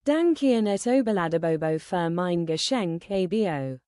Dankian et Oberladebobo für mein Geschenk abo.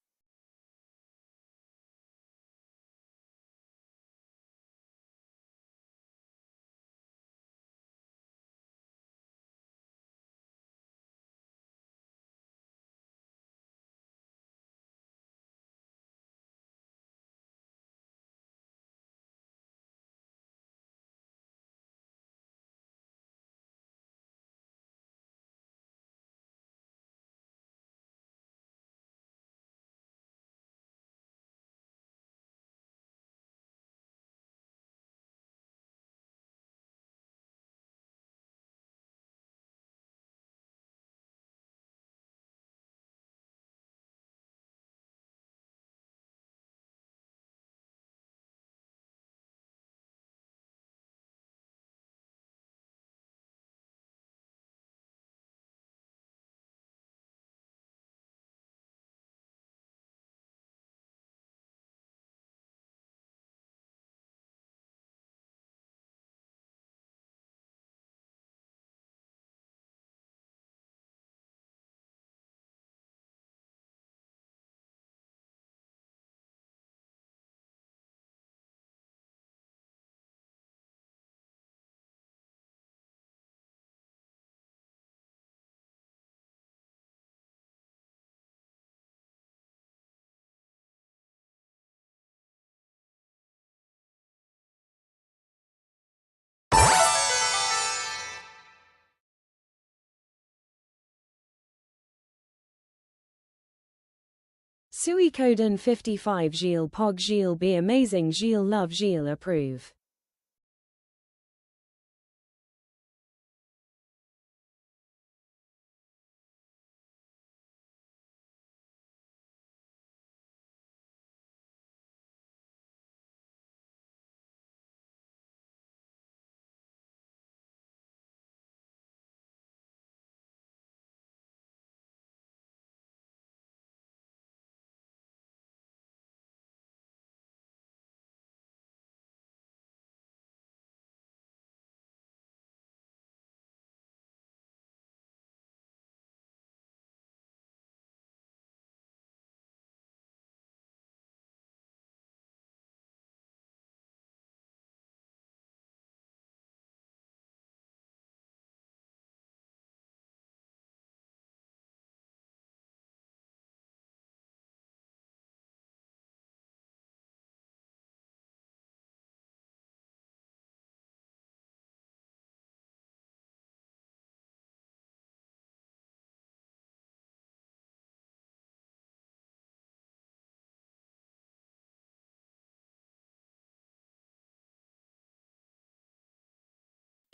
Suikoden 55 Gilles Pog Gilles be amazing Gilles love Gilles approve.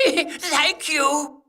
Thank you.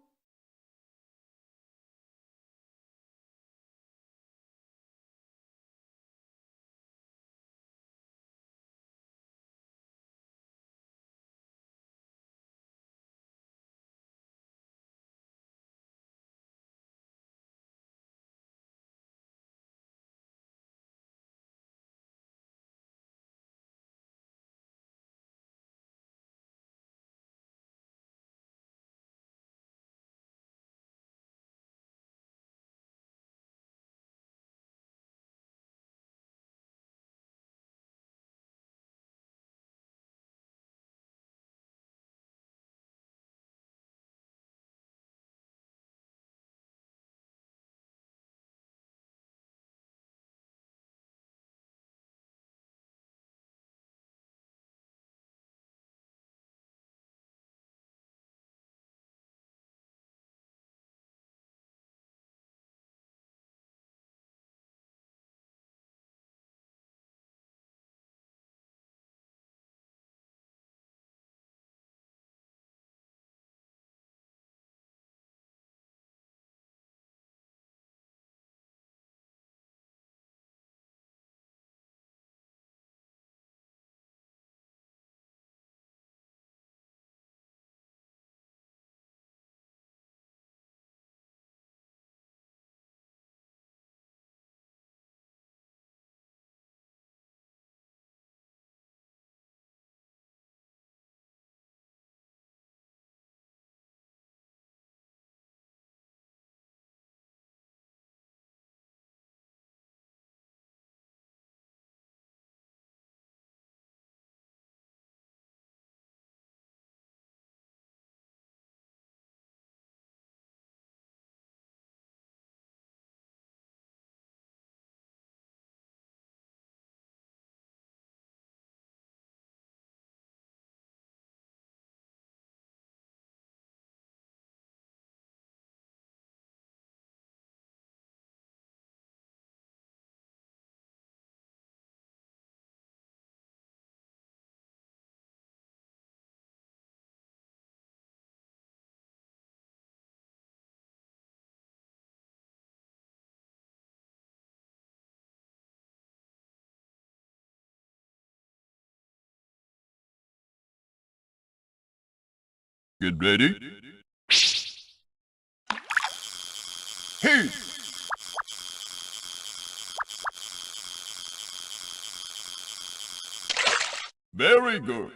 Get ready. Hey! Very good.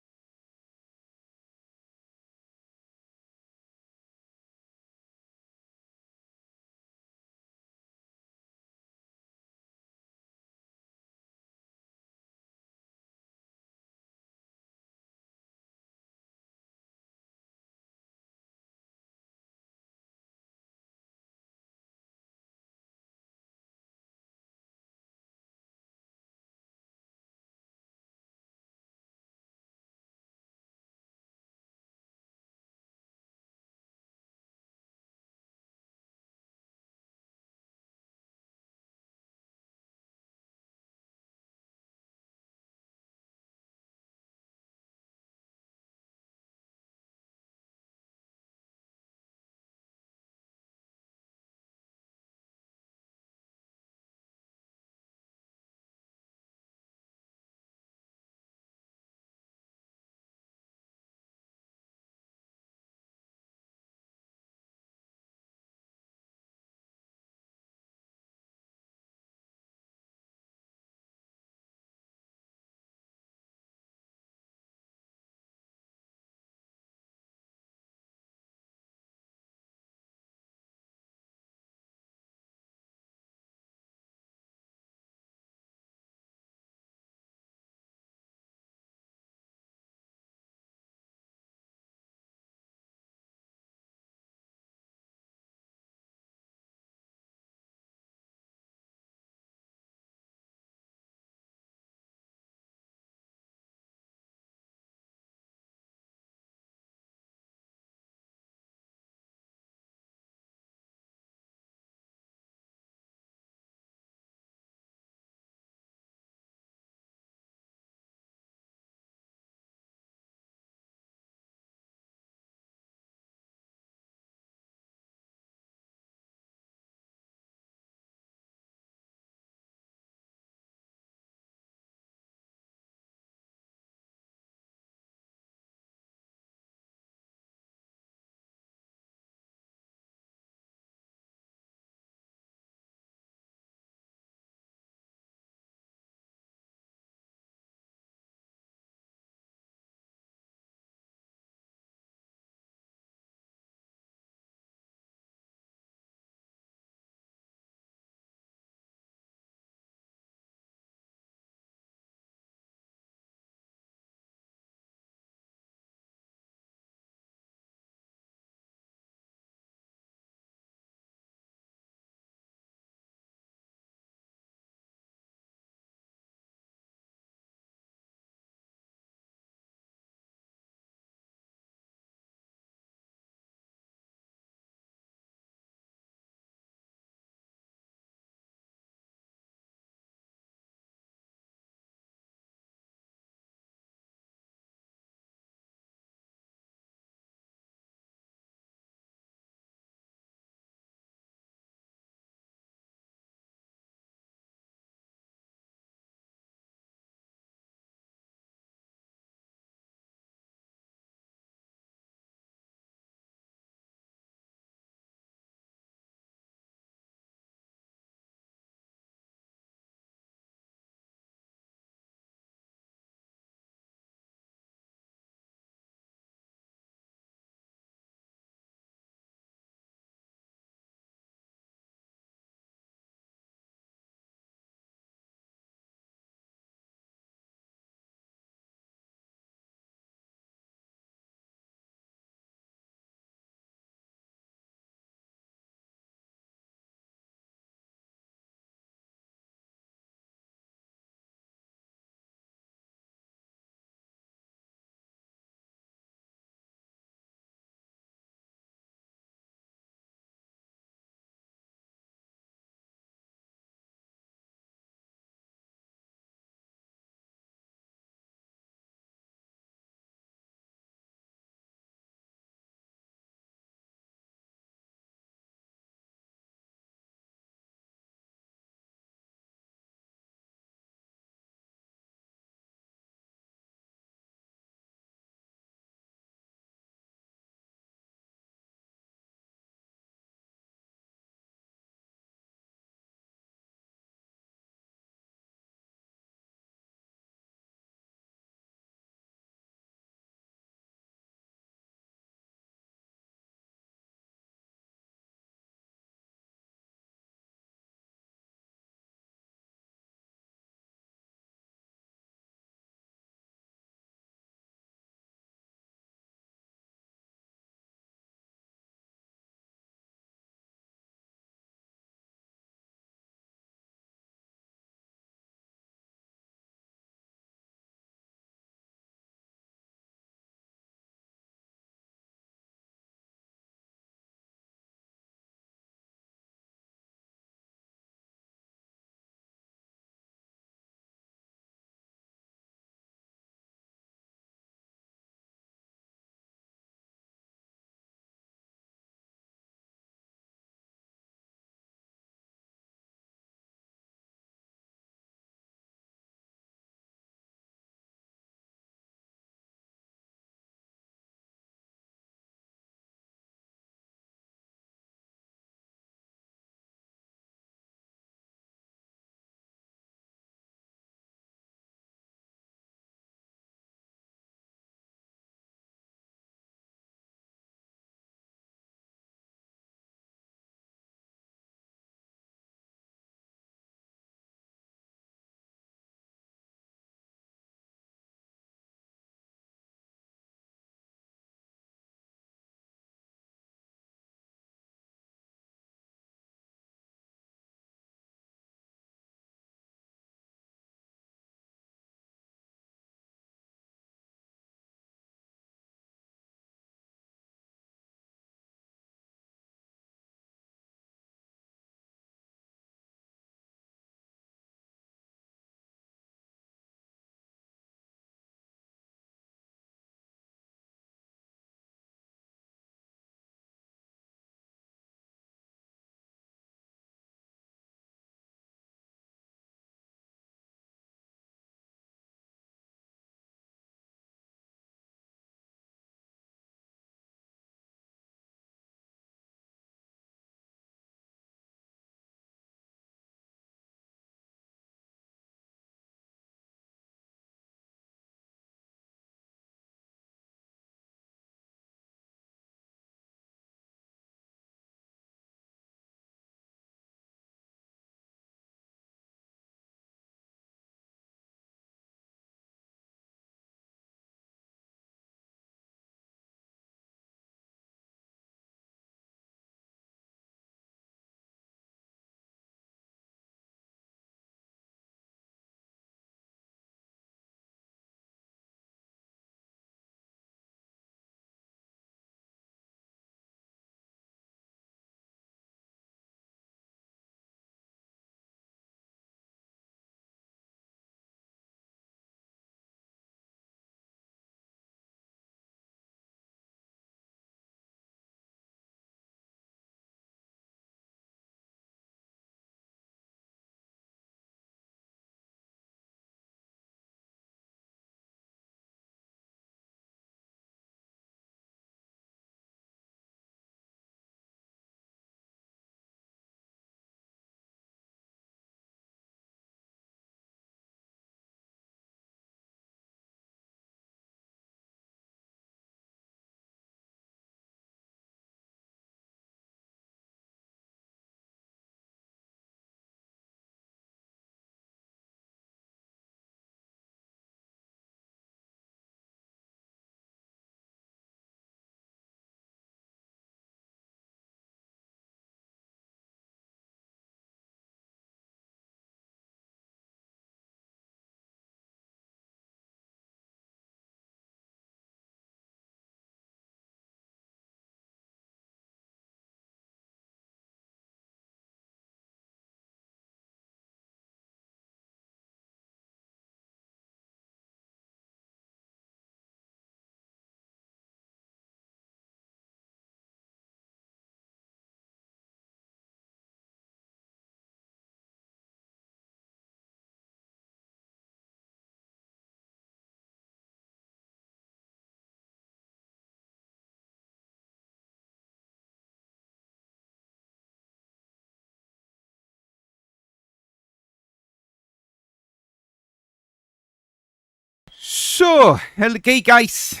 So, hey guys.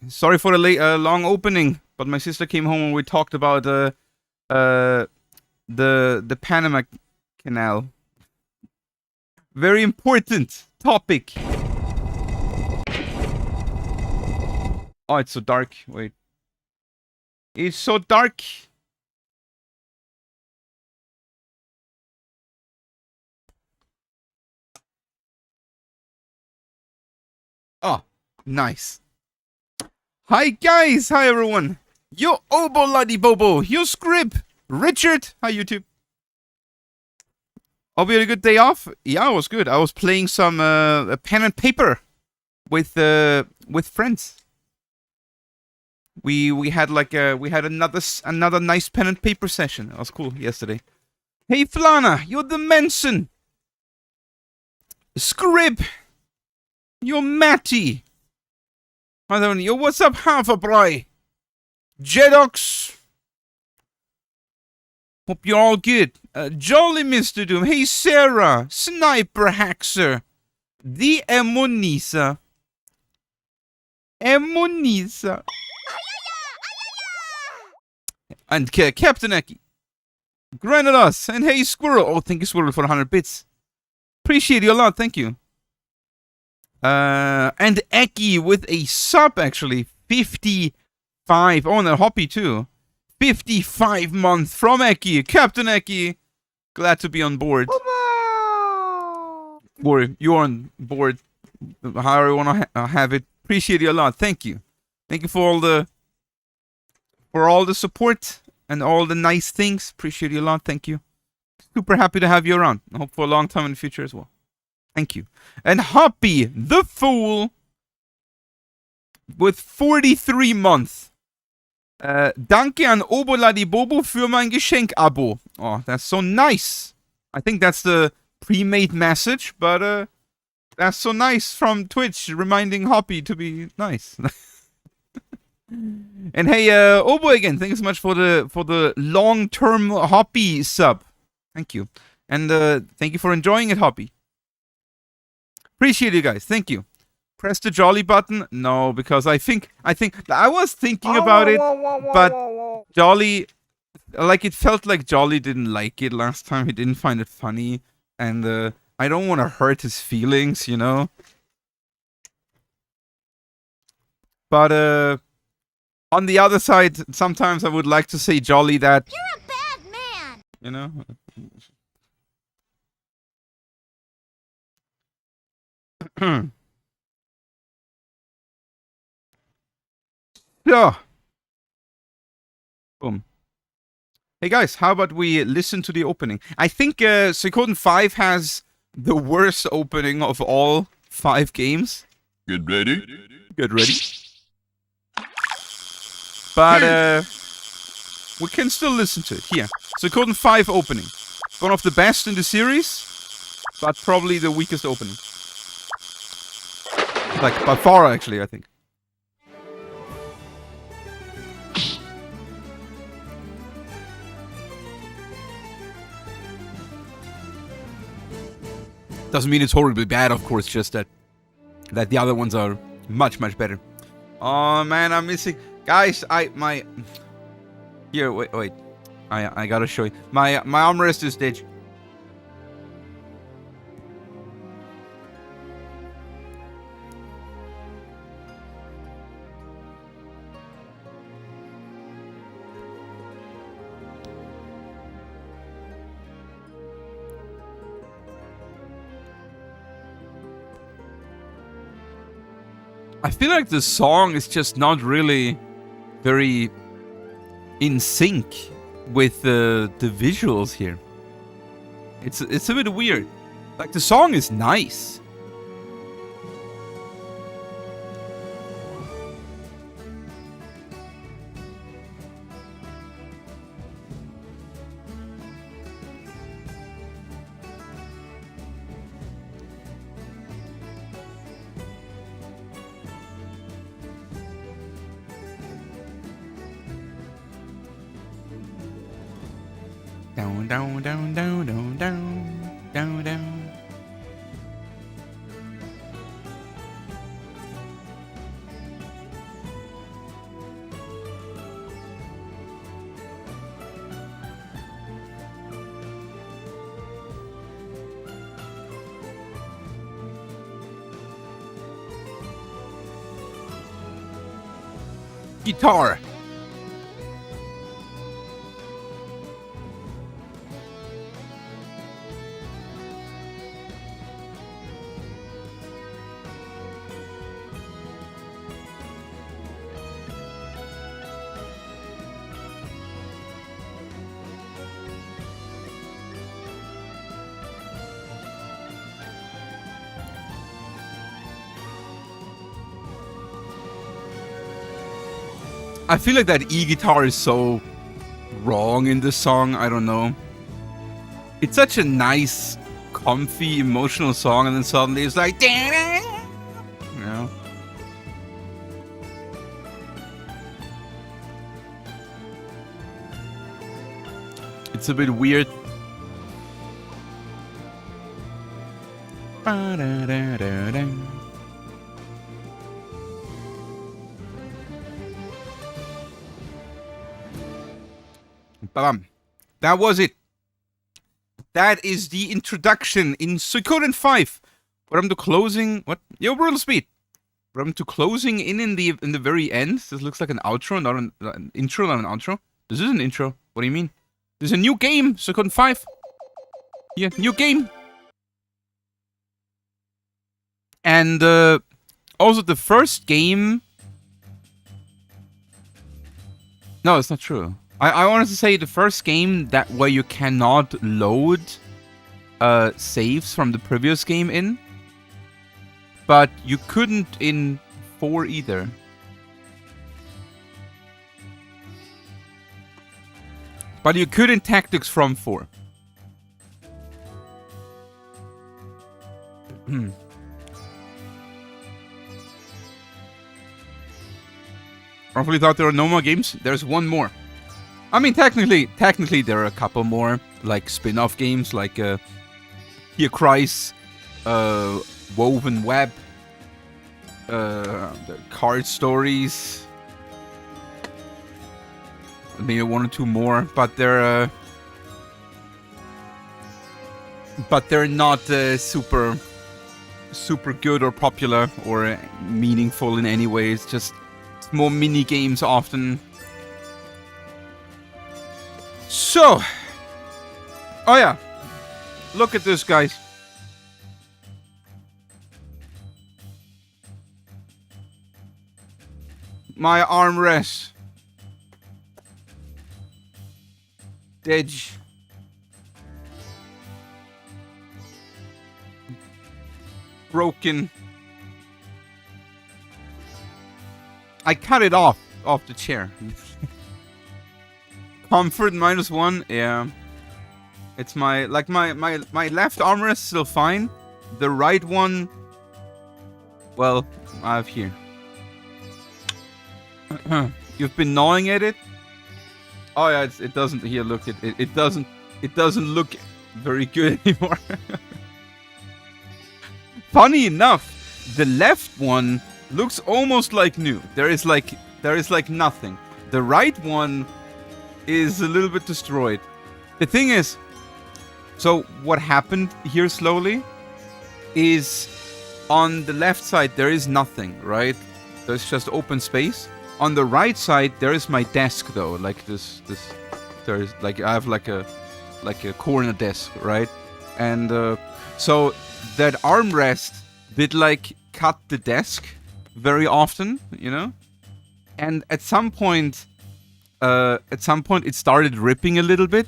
Sorry for the long opening, but my sister came home and we talked about the Panama Canal. Very important topic. Oh, it's so dark. Wait. It's so dark. Oh, nice. Hi guys, hi everyone. Yo Obo Ladi Bobo, yo Scrib, Richard, hi YouTube. Hope you had a good day off. Yeah, it was good. I was playing some pen and paper with friends. We had another nice pen and paper session. That was cool yesterday. Hey Flana, you're the Manson. Scrib, you're Matty. I don't know. What's up, Haverbry? Jedox. Hope you're all good. Jolly Mr. Doom. Hey, Sarah. Sniper Haxer. The Emonisa. Emonisa. And Captain Eki. Granados. And hey, Squirrel. Oh, thank you, Squirrel, for 100 bits. Appreciate you a lot. Thank you. And Eki with a sub, actually. 55. Oh, and a Hoppy, too. 55 months from Eki. Captain Eki. Glad to be on board. Or you're on board. However you want to have it. Appreciate you a lot. Thank you. Thank you for all the support and all the nice things. Appreciate you a lot. Thank you. Super happy to have you around. I hope for a long time in the future as well. Thank you. And Hoppy the Fool with 43 months. Danke an Oboladi Bobo für mein Geschenk-Abo. Oh, that's so nice. I think that's the pre-made message, but that's so nice from Twitch, reminding Hoppy to be nice. And hey, Obo again, thank you so much for the long-term Hoppy sub. Thank you. And thank you for enjoying it, Hoppy. Appreciate you guys. Thank you. Press the jolly button. No, because I think I was thinking about it, but Jolly, like, it felt like Jolly didn't like it last time. He didn't find it funny, and I don't want to hurt his feelings, you know. But on the other side, sometimes I would like to say Jolly that you're a bad man, you know. Yeah. Boom. Hey guys, how about we listen to the opening? I think Suikoden 5 has the worst opening of all 5 games. Get ready. Get ready. But we can still listen to it. Here. Suikoden 5 opening. One of the best in the series, but probably the weakest opening. Like, by far, actually, I think. Doesn't mean it's horribly bad, of course, just that the other ones are much, much better. Oh, man, I'm missing... Guys, Here, wait. I gotta show you. My armrest is dead. I feel like the song is just not really very in sync with the visuals here. It's a bit weird. Like, the song is nice. Down. Guitar. I feel like that E-guitar is so wrong in this song. I don't know. It's such a nice, comfy, emotional song, and then suddenly it's like, you know. It's a bit weird. Bam. That was it. That is the introduction in Suikoden 5. Welcome to closing. What? Yo, brutal speed. Welcome to closing in the very end. This looks like an outro, not an intro, not an outro. This is an intro. What do you mean? There's a new game, Suikoden 5. Yeah, new game. And also the first game. No, it's not true. I wanted to say the first game that where you cannot load saves from the previous game in, but you couldn't in 4 either. But you could in Tactics from 4. Roughly thought there are no more games. There's one more. I mean, technically there are a couple more, like spin-off games, like Here Cries, Woven Web, the Card Stories, maybe 1 or 2 more, but they're not super good or popular or meaningful in any way. It's just more mini games often. So, oh yeah, look at this, guys. My armrest. Edge. Broken. I cut it off the chair. Comfort -1, yeah. It's my left armrest is still fine. The right one, well, I have here. You've been gnawing at it. Oh yeah, it doesn't. Here, look, it doesn't look very good anymore. Funny enough, the left one looks almost like new. There is like nothing. The right one is a little bit destroyed. The thing is, so what happened here slowly is on the left side there is nothing, right? There's just open space. On the right side there is my desk though, like this there's like I have like a corner desk, right? And so that armrest did like cut the desk very often, you know? And at some point it started ripping a little bit,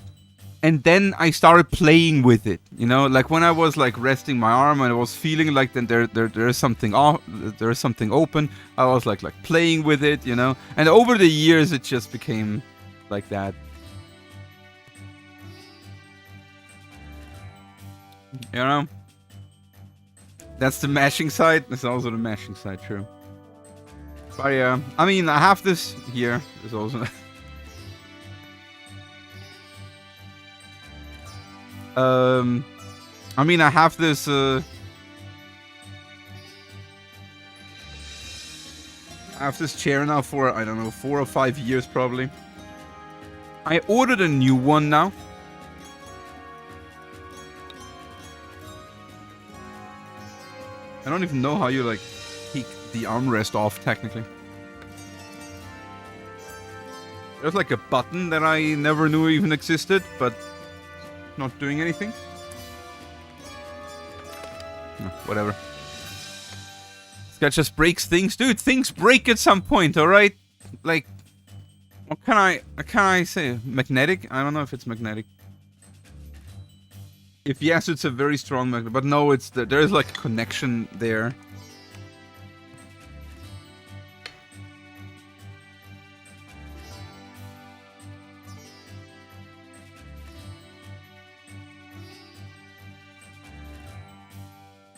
and then I started playing with it, you know, like when I was like resting my arm and I was feeling like then there is something off, there is something open. I was like playing with it, you know, and over the years it just became like that. You know, that's the mashing side. That's also the mashing side, true. But yeah, I mean, I have this here. There's also. I mean, I have this. I have this chair now for, I don't know, 4 or 5 years probably. I ordered a new one now. I don't even know how you like take the armrest off technically. There's like a button that I never knew even existed, but not doing anything. No, whatever. This guy just breaks things. Dude, things break at some point, alright? Like, what can I say? Magnetic? I don't know if it's magnetic. If yes, it's a very strong magnet. But no, it's there's like a connection there.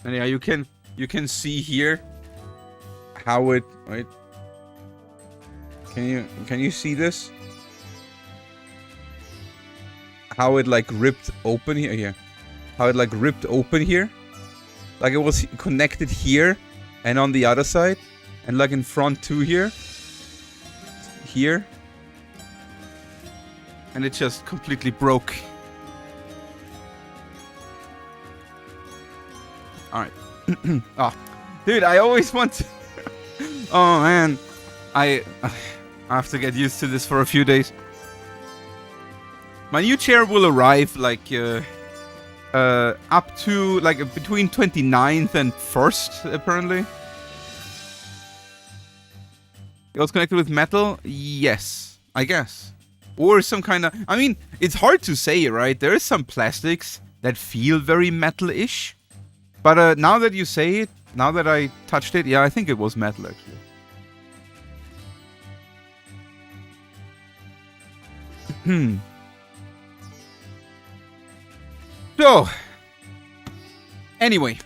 And yeah, you can see here how it, right? Can you see this? How it like ripped open here? Yeah. How it like ripped open here? Like it was connected here and on the other side. And like in front too here. Here. And it just completely broke. Alright. Oh, dude, I always want to... Oh man. I have to get used to this for a few days. My new chair will arrive like up to like between 29th and 1st apparently. It was connected with metal? Yes, I guess. Or some kind of... I mean, it's hard to say, right? There is some plastics that feel very metal-ish. But now that you say it, now that I touched it, yeah, I think it was metal actually. So, anyway,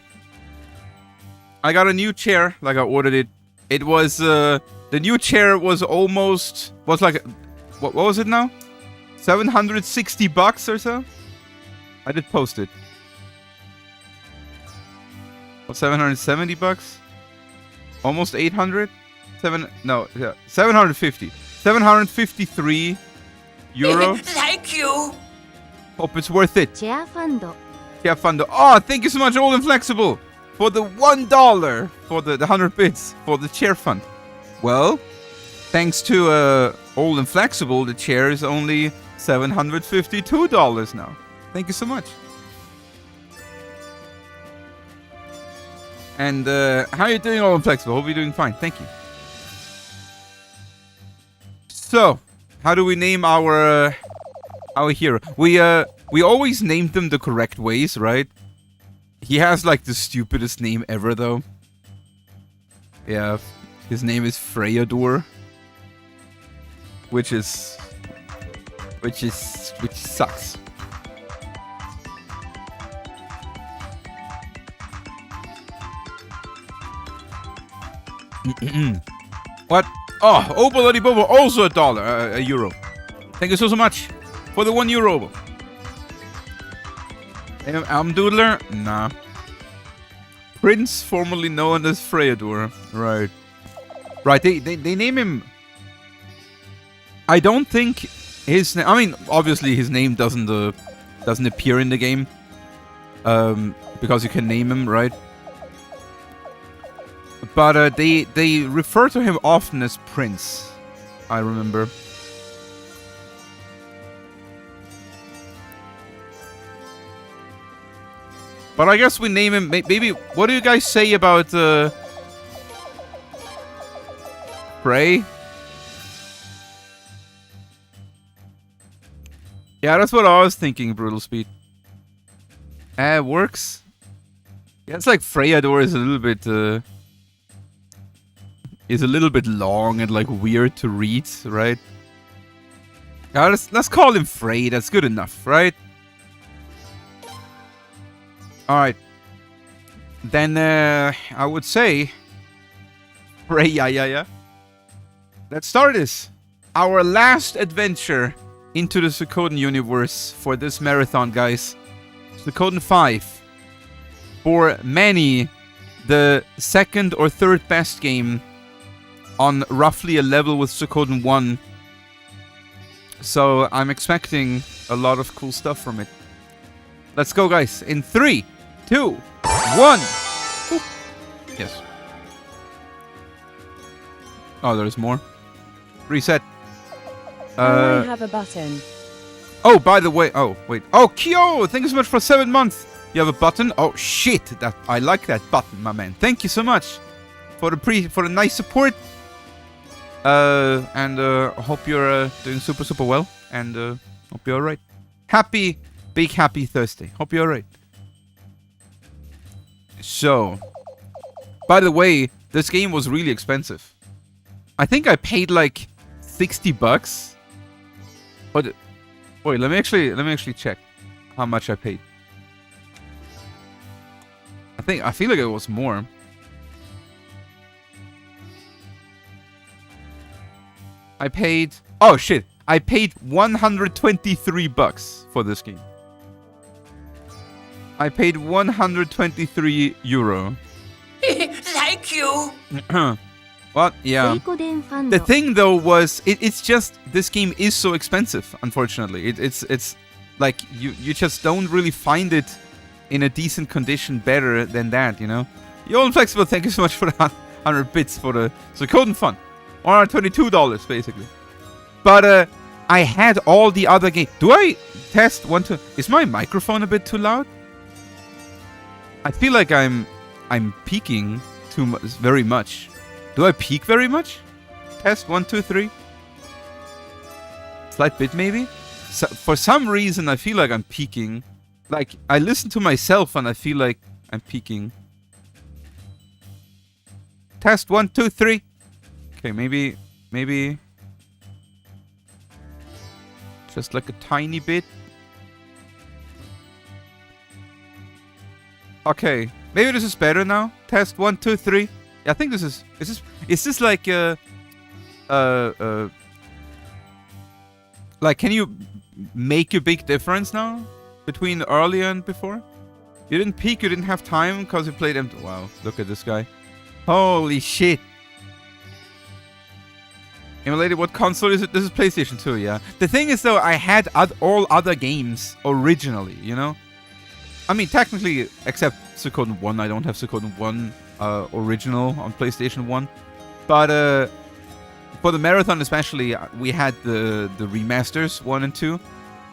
I got a new chair, like I ordered it. It was, the new chair was almost, like, what was it now? 760 bucks or so? I did post it. 770 bucks? Almost 800? 750. 753 euro. Thank you. Hope it's worth it. Chair Fundo. Chair Fundo. Oh, thank you so much, Old and Flexible, for the $1 for the 100 bits for the chair fund. Well, thanks to Old and Flexible, the chair is only $752 now. Thank you so much. And how are you doing, Old and Flexible? Hope you're doing fine. Thank you. So, how do we name our hero? We always named them the correct ways, right? He has like the stupidest name ever, though. Yeah, his name is Freyador, which sucks. What? Oh, Obolody Bobo, also a euro. Thank you so much for the €1. Doodler? Nah. Prince, formerly known as Freyador. Right. Right, they name him... I don't think his name... I mean, obviously his name doesn't appear in the game. Because you can name him, right? But they refer to him often as Prince, I remember. But I guess we name him... Maybe... What do you guys say about... Prey? Yeah, that's what I was thinking, Brutal Speed. Works. Yeah, it's like Freyador is a little bit... is a little bit long and like weird to read, right? Yeah, let's call him Frey. That's good enough, right? All right. Then I would say Frey. Yeah. Let's start this. Our last adventure into the Suikoden universe for this marathon, guys. Suikoden 5. For many, the second or third best game on roughly a level with Suikoden 1. So I'm expecting a lot of cool stuff from it. Let's go, guys. In 3, 2, 1. Ooh. Yes. Oh, there's more. Reset. I have a button. Oh, by the way. Oh, wait. Oh, Kyo! Thank you so much for 7 months. You have a button? Oh, shit. I like that button, my man. Thank you so much for the nice support. And hope you're doing super, super well. And hope you're alright. Big happy Thursday. Hope you're alright. So, by the way, this game was really expensive. I think I paid like $60. But wait, let me actually check how much I paid. I feel like it was more. I paid $123 for this game. I paid 123 euro. Thank you. What? Yeah. The thing though was it's just this game is so expensive. Unfortunately, it's like you just don't really find it in a decent condition better than that. You know. Yo, Flexible, thank you so much for the 100 bits for the Suikoden fun. $122 basically. But I had all the other games. Do I test one two? Is my microphone a bit too loud? I feel like I'm peaking very much. Do I peak very much? Test 1 2 3. Slight bit maybe. So, for some reason I feel like I'm peaking. Like I listen to myself and I feel like I'm peaking. Test 1 2 3. Okay, maybe just like a tiny bit. Okay, maybe this is better now. Test 1 2 3. Yeah, I think this is this like like can you make a big difference now between earlier and before? You didn't peak, you didn't have time because you played empty. Wow, look at this guy. Holy shit. Emulated, what console is it? This is PlayStation 2, yeah. The thing is though, I had all other games originally, you know? I mean, technically, except Suikoden 1, I don't have Suikoden 1 original on PlayStation 1. But for the marathon especially, we had the remasters 1 and 2.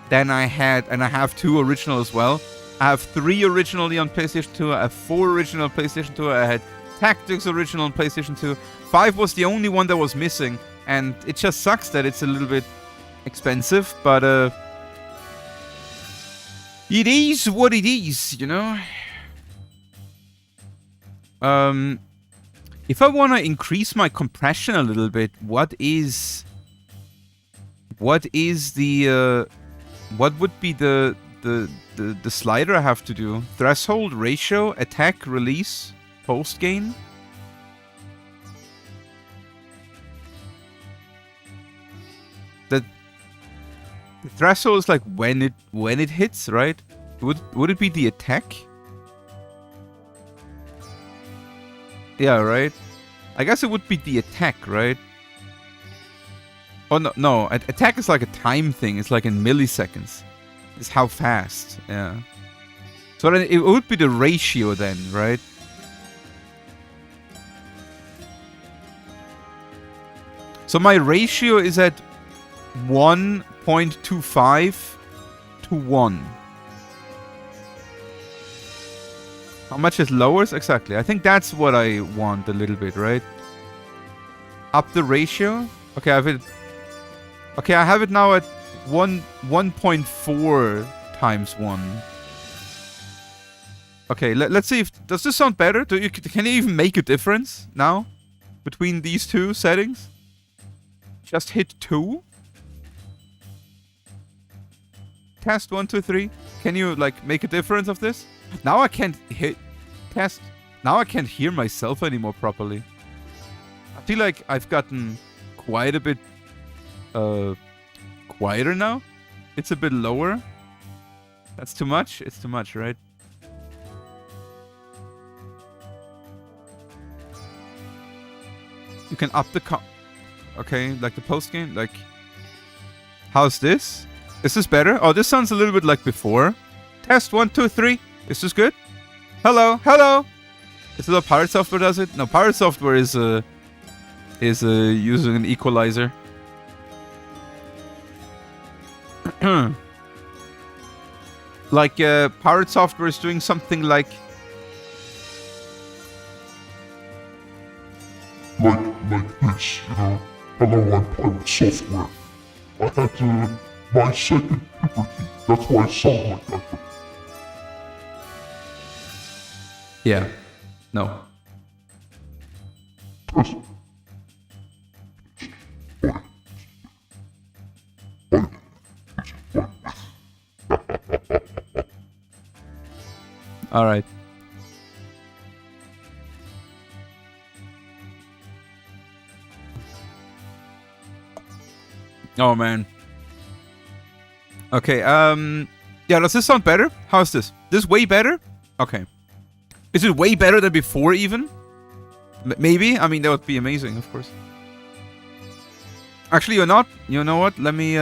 Then I have 2 original as well. I have 3 originally on PlayStation 2. I have 4 original on PlayStation 2. I had Tactics original on PlayStation 2. 5 was the only one that was missing. And it just sucks that it's a little bit expensive. But it is what it is, you know? If I want to increase my compression a little bit, what would be the slider I have to do? Threshold, ratio, attack, release, post gain? The threshold is like when it hits, right? Would it be the attack? Yeah, right. I guess it would be the attack, right? Oh no! Attack is like a time thing. It's like in milliseconds. It's how fast. Yeah. So then it would be the ratio then, right? So my ratio is at 1.25 to 1. How much it lowers? Exactly. I think that's what I want a little bit, right? Up the ratio. Okay, I have it. Okay, I have it now at 1.4 times 1. Okay, let's see if does this sound better? Can you even make a difference now between these two settings? Just hit 2. Test 1 2 3. Can you like make a difference of this? Now I can't hit test. Now I can't hear myself anymore properly. I feel like I've gotten quite a bit quieter now. It's a bit lower. That's too much? It's too much, right? You can up the okay, like the post game, like how's this? Is this better? Oh, this sounds a little bit like before. Test 1 2 3. Is this good? Hello, hello. Is it what Pirate Software does it? No, Pirate Software is using an equalizer. Like Pirate Software is doing something like this, you know. Hello, I'm Pirate Software. I had my second puberty. That's why I sound like that. yeah, no. All right. Oh man. Okay, yeah, does this sound better? How's this? This way better? Okay. Is it way better than before even? Maybe? I mean, that would be amazing, of course. Actually, you're not. You know what? Let me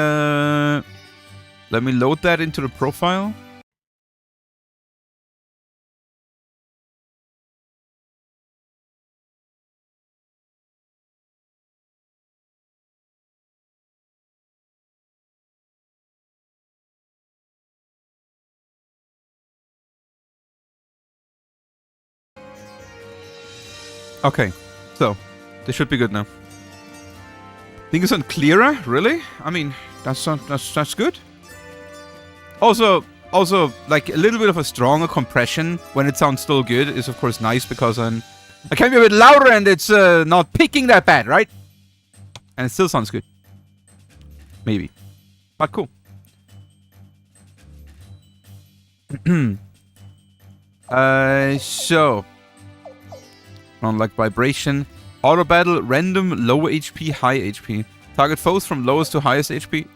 load that into the profile. Okay, so this should be good now. Think it's on clearer, really? I mean, that's good. Also, like a little bit of a stronger compression when it sounds still good is of course nice because I can be a bit louder and it's not picking that bad, right? And it still sounds good. Maybe, but cool. So. Unlike vibration. Auto battle, random, low HP, high HP. Target foes from lowest to highest HP.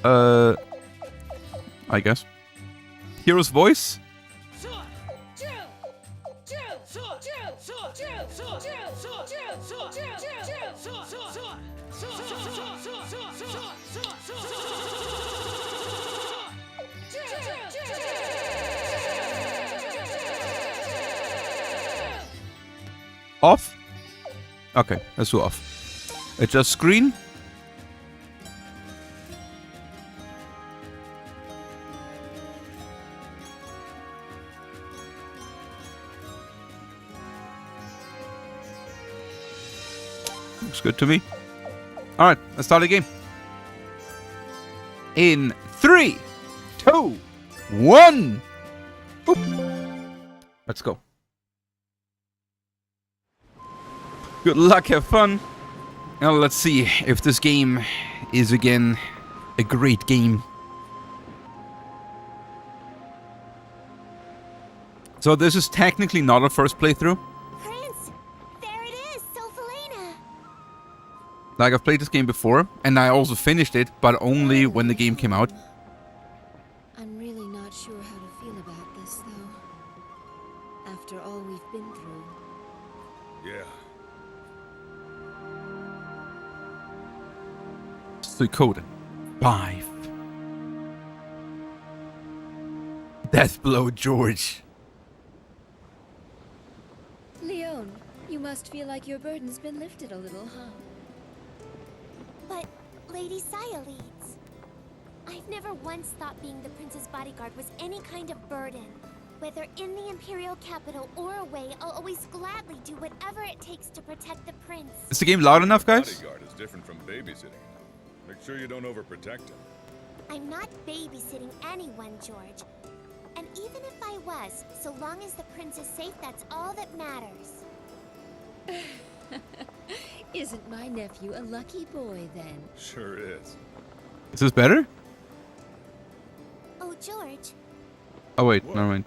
I guess. Hero's voice. Off? Okay, let's do off. Adjust screen. Looks good to me. Alright, let's start the game. In 3, 2, 1. Oop. Let's go. Good luck, have fun. Now let's see if this game is again a great game. So this is technically not a first playthrough. Prince, there it is, Sophelina. Like I've played this game before, and I also finished it, but only when the game came out. I'm really not sure how to feel about this, though. After all we've been through. Yeah. Suikoden 5. Deathblow George. Leon, you must feel like your burden's been lifted a little, huh? But, Lady Saya leads. I've never once thought being the prince's bodyguard was any kind of burden. Whether in the Imperial capital or away, I'll always gladly do whatever it takes to protect the prince. Is the game loud enough, guys? Bodyguard is different from babysitting. Make sure you don't overprotect him. I'm not babysitting anyone, George. And even if I was, so long as the prince is safe, that's all that matters. Isn't my nephew a lucky boy, then? Sure is. Is this better? Oh, George, Oh wait, What? never mind.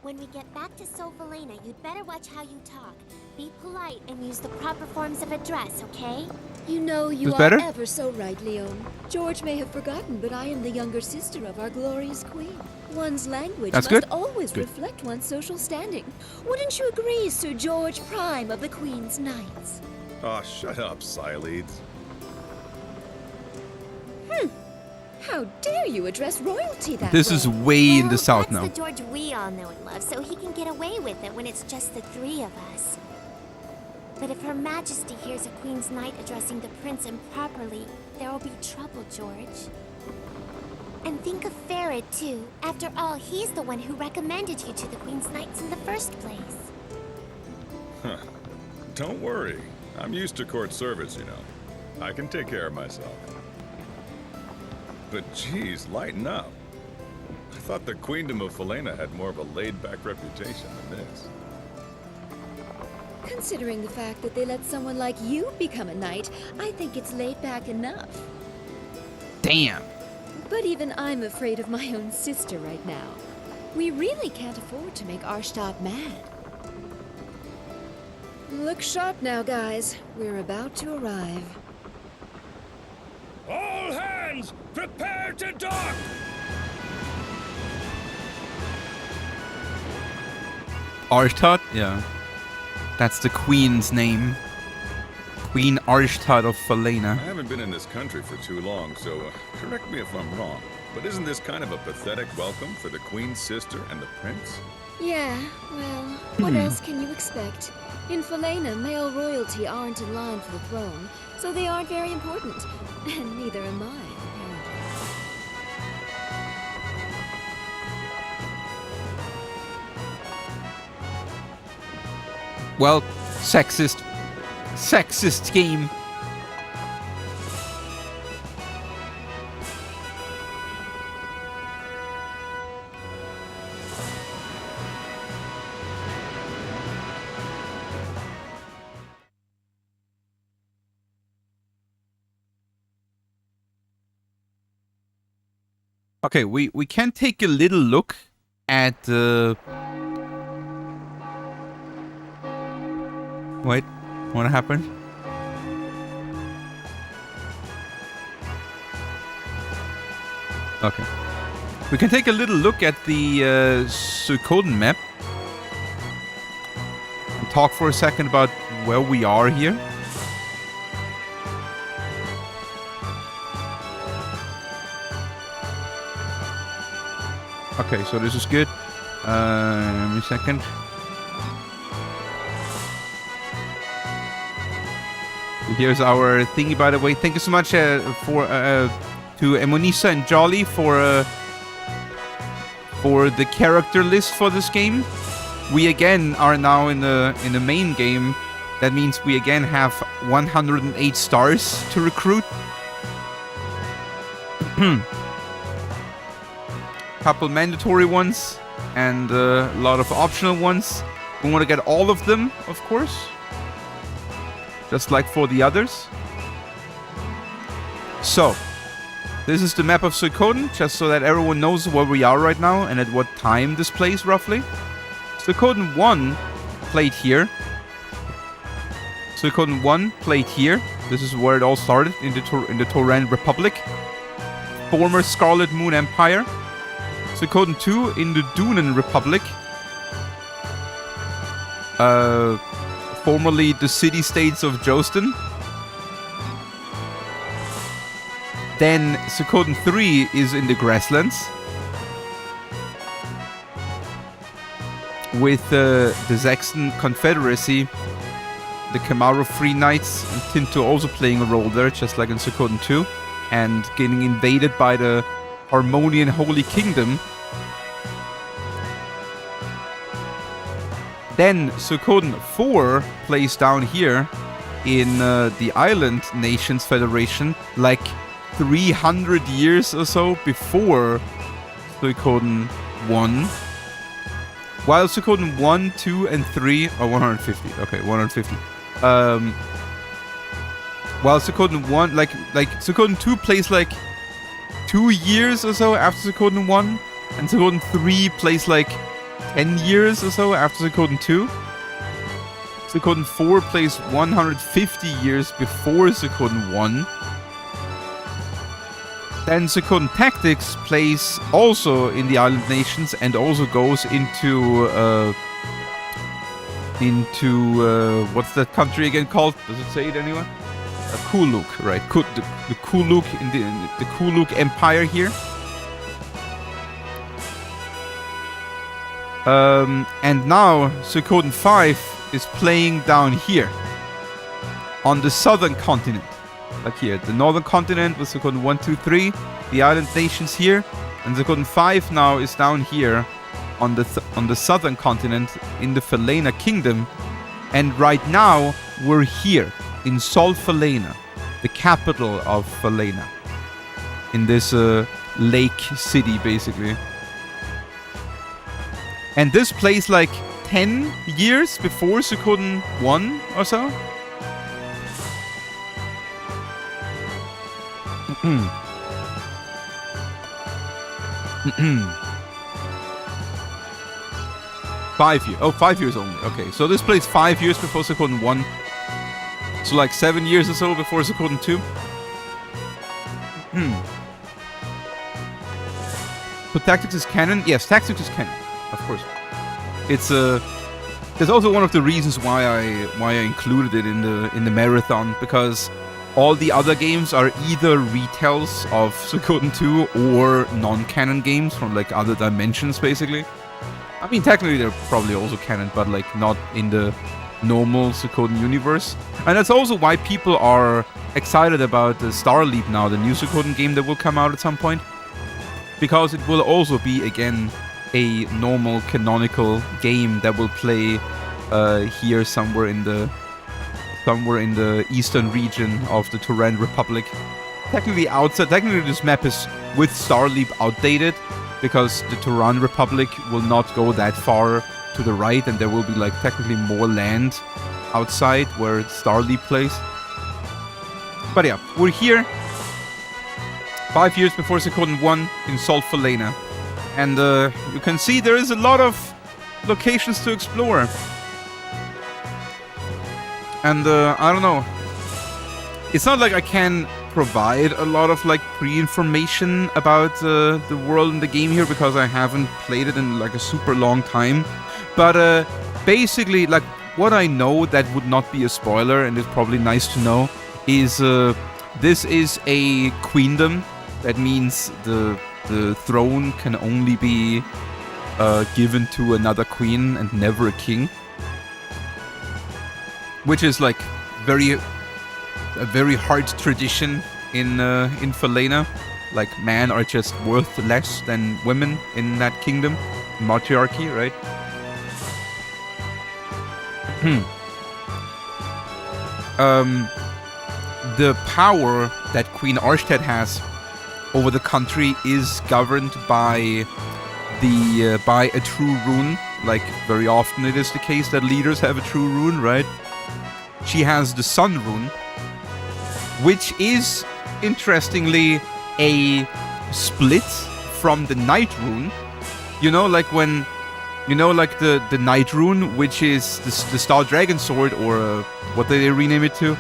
when we get back to Sophelina, you'd better watch how you talk. Be polite and use the proper forms of address, okay? You know, you Is are better? ever so right, Leon. George may have forgotten, but I am the younger sister of our glorious queen. One's language That's must good. always Good. reflect one's social standing. Wouldn't you agree, Sir George Prime of the Queen's Knights? Oh, shut up, Sileads. How dare you address royalty that This way? is way in the Well, south that's now. the George we all know and love, so he can get away with it when it's just the three of us. But if Her Majesty hears a Queen's Knight addressing the prince improperly, there will be trouble, George. And think of Farad, too. After all, he's the one who recommended you to the Queen's Knights in the first place. Huh. Don't worry. I'm used to court service, you know. I can take care of myself. But geez, lighten up. I thought the Queendom of Felena had more of a laid-back reputation than this. Considering the fact that they let someone like you become a knight, I think it's laid back enough. Damn. But even I'm afraid of my own sister right now. We really can't afford to make Arstadt mad. Look sharp now, guys. We're about to arrive. All hands, prepare to dock! Arstadt? Yeah. That's the queen's name. Queen Arstadt of I Felena. haven't been in this country for too long, so correct me if I'm wrong. But isn't this kind of a pathetic welcome for the Queen's sister and the Prince? Yeah, well, what else can you expect? In Felena, male royalty aren't in line for the throne, so they aren't very important. And neither am I, apparently. Well, sexist. Sexist game. Okay, we can take a little look at wait, what happened? Okay. We can take a little look at the Suikoden map and talk for a second about where we are here. Okay, so this is good. Give me a second. Here's our thingy, by the way. Thank you so much to Emonisa and Jolly for the character list for this game. We again are now in the main game. That means we again have 108 stars to recruit. Couple mandatory ones and a lot of optional ones. We want to get all of them, of course. Just like for the others. So, this is the map of Suikoden, just so that everyone knows where we are right now and at what time this plays roughly. Suikoden 1 played here. Suikoden 1 played here. This is where it all started, in the Toran Republic. Former Scarlet Moon Empire. Suikoden 2 in the Dunan Republic. Formerly the city-states of Jostin. Then Suikoden 3 is in the grasslands. With the Saxon Confederacy, the Kamaru Free Knights, and Tinto also playing a role there, just like in Suikoden 2. And getting invaded by the Harmonian Holy Kingdom. Then Suikoden 4 plays down here in the Island Nations Federation, like 300 years or so before Suikoden 1. While Suikoden 1, 2, and 3 are 150. Okay, 150. While Suikoden 1, like Suikoden 2 plays like 2 years or so after Suikoden 1, and Suikoden 3 plays like 10 years or so after Suikoden 2. Suikoden 4 plays 150 years before Suikoden 1. Then Suikoden Tactics plays also in the Island Nations and also goes into what's that country again called? Does it say it anywhere? Kuluk, right? The Kuluk in the Kuluk Empire here. And now Suikoden 5 is playing down here on the southern continent. Like here, the northern continent with Suikoden 1, 2, 3. the island nations here, and Suikoden 5 now is down here on the southern continent in the Falena Kingdom, and right now we're here in Sol Falena, the capital of Falena, in this lake city basically. And this plays like 10 years before Suikoden 1 or so. 5 years. Oh, 5 years only. Okay, so this plays 5 years before Suikoden 1. So like 7 years or so before Suikoden 2. So Tactics is canon? Yes, Tactics is canon. Of course. It's There's also one of the reasons why I included it in the marathon, because all the other games are either retells of Suikoden 2 or non-canon games from like other dimensions, basically. I mean, technically they're probably also canon, but like not in the normal Suikoden universe. And that's also why people are excited about the Starleap now, the new Suikoden game that will come out at some point, because it will also be again a normal canonical game that will play here somewhere in the eastern region of the Turan Republic. Technically this map is with Starleap outdated, because the Turan Republic will not go that far to the right, and there will be like technically more land outside where Starleap plays. But yeah, we're here 5 years before Suikoden 1 in Sol Falena. And you can see there is a lot of locations to explore. And I don't know. It's not like I can provide a lot of like pre-information about the world in the game here, because I haven't played it in like a super long time. But basically, like what I know that would not be a spoiler, and it's probably nice to know, is this is a queendom. That means the throne can only be given to another queen and never a king, which is like a very hard tradition in Falena. Like men are just worth less than women in that kingdom, matriarchy, right? The power that Queen Arsted has over the country is governed by a true rune. Like very often it is the case that leaders have a true rune, right? She has the Sun rune, which is interestingly a split from the Night rune. You know, like when like the Night rune, which is the Star Dragon sword, or what did they rename it to?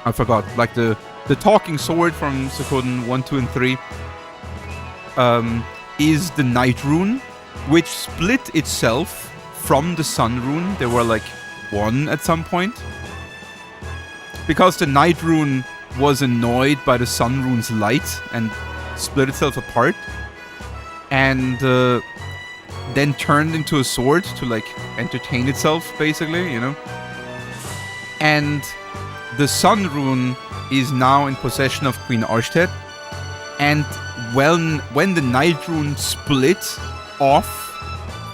I forgot. Like the talking sword from Suikoden 1, 2, and 3 is the Night rune, which split itself from the Sun rune. They were like one at some point, because the Night rune was annoyed by the Sun rune's light and split itself apart, and then turned into a sword to like entertain itself, basically, you know. And the Sun rune is now in possession of Queen Arsted, and when the Night rune split off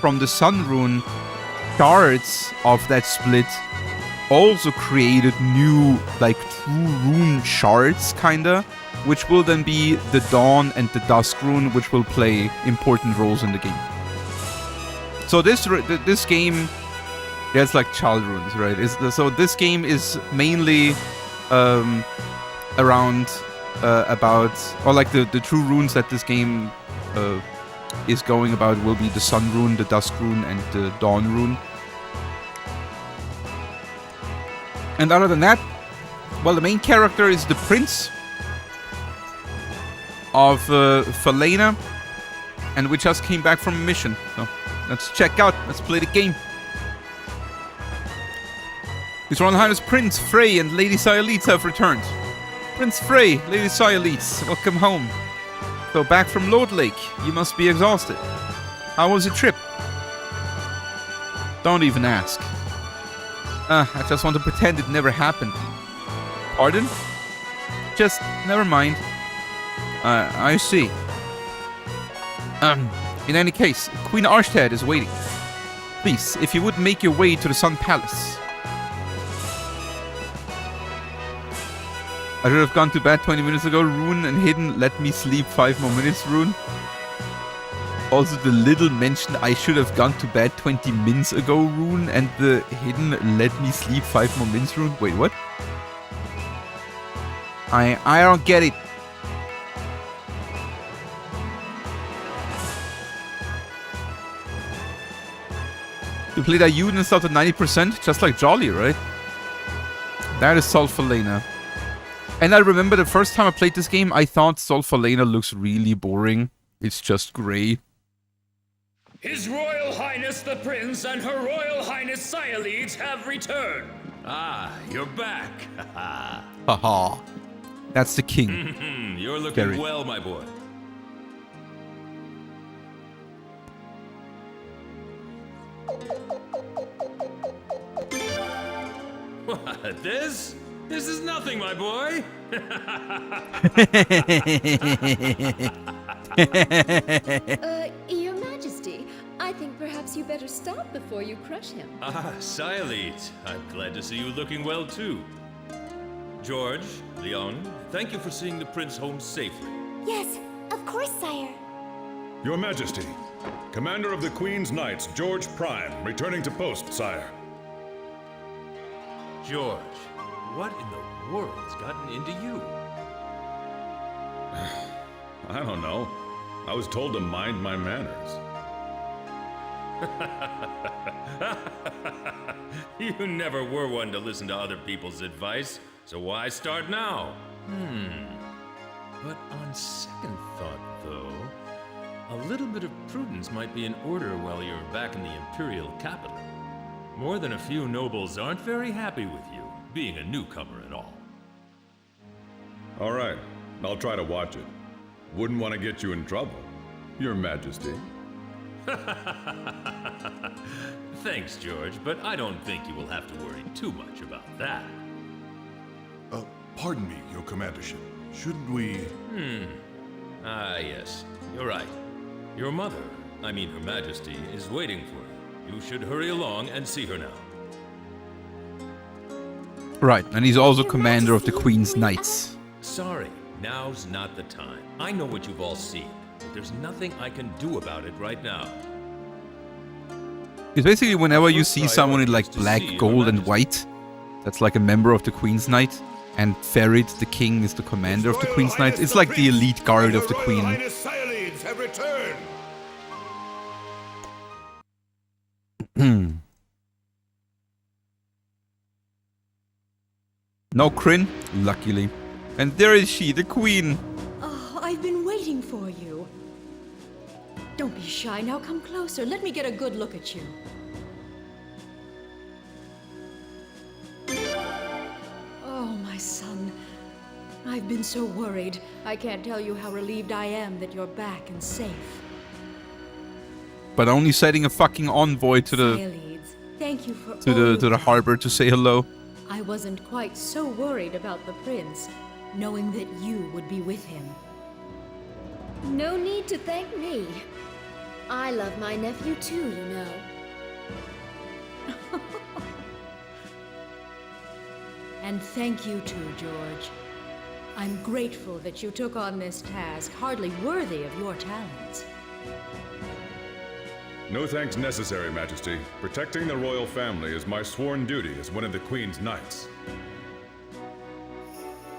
from the Sun rune, shards of that split also created new like true rune shards, kinda, which will then be the Dawn and the Dusk rune, which will play important roles in the game. So this game, there's like child runes, right? So this game is mainly around about, or like the true runes that this game is going about will be the Sun rune, the Dusk rune, and the Dawn rune. And other than that, well, the main character is the Prince of Falena, and we just came back from a mission. So let's check out, let's play the game. His Royal Highness Prince Frey and Lady Sayalitz have returned. Prince Frey, Lady Sayalitz, welcome home. So back from Lord Lake, you must be exhausted. How was your trip? Don't even ask. I just want to pretend it never happened. Pardon? just never mind. I see. In any case, Queen Arstead is waiting. Please, if you would make your way to the Sun Palace. I should have gone to bed 20 minutes ago. Rune and Hidden let me sleep 5 more minutes, Rune. Also, the little mention I should have gone to bed 20 minutes ago, Rune, and the Hidden let me sleep 5 more minutes, Rune. Wait, what? I don't get it. You played a unit and stuff at 90%, just like Jolly, right? That is Solfalena. And I remember the first time I played this game, I thought Solfalena looks really boring. It's just grey. His Royal Highness the Prince and Her Royal Highness Cyalides have returned. Ah, you're back. Haha. That's the king. You're looking Gary. well, my boy. What, this? This is nothing, my boy. Your Majesty, I think perhaps you better stop before you crush him. Ah, Cyalides. I'm glad to see you looking well, too. George, Leon, thank you for seeing the prince home safely. Yes, of course, sire. Your Majesty, Commander of the Queen's Knights, George Prime, returning to post, sire. George, what in the world's gotten into you? I don't know. I was told to mind my manners. You never were one to listen to other people's advice, so why start now? But on second thought, though, a little bit of prudence might be in order while you're back in the Imperial capital. More than a few nobles aren't very happy with you, being a newcomer and all. All right, I'll try to watch it. Wouldn't want to get you in trouble, Your Majesty. Thanks, George, but I don't think you will have to worry too much about that. Pardon me, Your Commandership. Shouldn't we... Ah, yes, you're right. Your mother, I mean Her Majesty, is waiting for you. You should hurry along and see her now. Right, and he's also commander of the Queen's Knights. Sorry, now's not the time. I know what you've all seen, but there's nothing I can do about it right now. It's basically whenever you see someone in like black, gold, and white, that's like a member of the Queen's Knight, and Ferid, the king, is the commander of the Queen's Knights. It's like the elite guard of the Queen. have returned. No Kryn, luckily. And there is she, the Queen. Oh, I've been waiting for you. Don't be shy. Now come closer. Let me get a good look at you. Oh, my son. I've been so worried. I can't tell you how relieved I am that you're back and safe. But only sending a fucking envoy to the Cyalides, thank you for to the harbor to say hello. I wasn't quite so worried about the prince, knowing that you would be with him. No need to thank me. I love my nephew too, you know. And thank you too, George. I'm grateful that you took on this task, hardly worthy of your talents. No thanks necessary, Majesty. Protecting the royal family is my sworn duty as one of the Queen's Knights.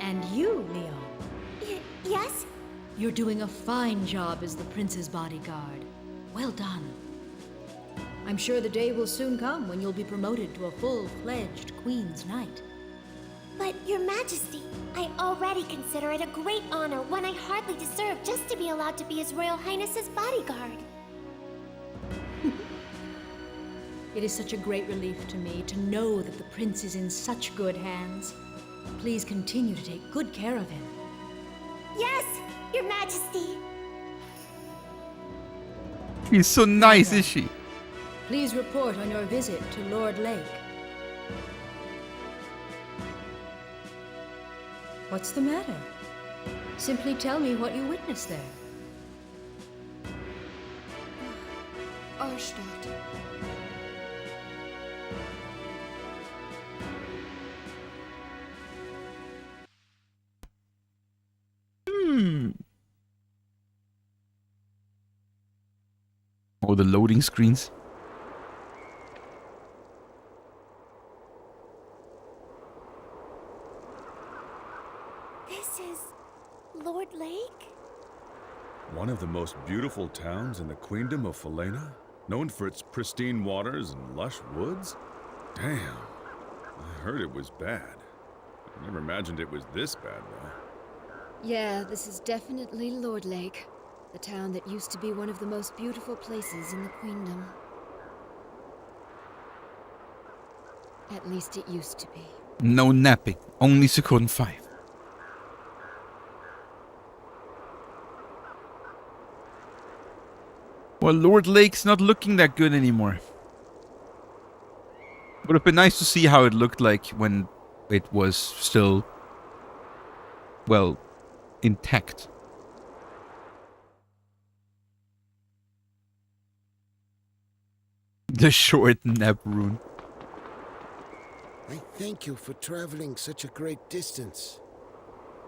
And you, Leon. Yes? You're doing a fine job as the prince's bodyguard. Well done. I'm sure the day will soon come when you'll be promoted to a full-fledged Queen's Knight. But, Your Majesty, I already consider it a great honor, one I hardly deserve, just to be allowed to be His Royal Highness's bodyguard. It is such a great relief to me to know that the prince is in such good hands. Please continue to take good care of him. Yes, Your Majesty. She's so nice, is she? Please report on your visit to Lord Lake. What's the matter? Simply tell me what you witnessed there. Arstadt. Oh, the loading screens. This is Lord Lake? One of the most beautiful towns in the Queendom of Falena? Known for its pristine waters and lush woods? Damn. I heard it was bad. I never imagined it was this bad, though. Yeah, this is definitely Lord Lake. The town that used to be one of the most beautiful places in the Queendom. At least it used to be. No napping. Only Suikoden 5. Well, Lord Lake's not looking that good anymore. Would have been nice to see how it looked like when it was still, well, intact. The short nap rune. I thank you for traveling such a great distance.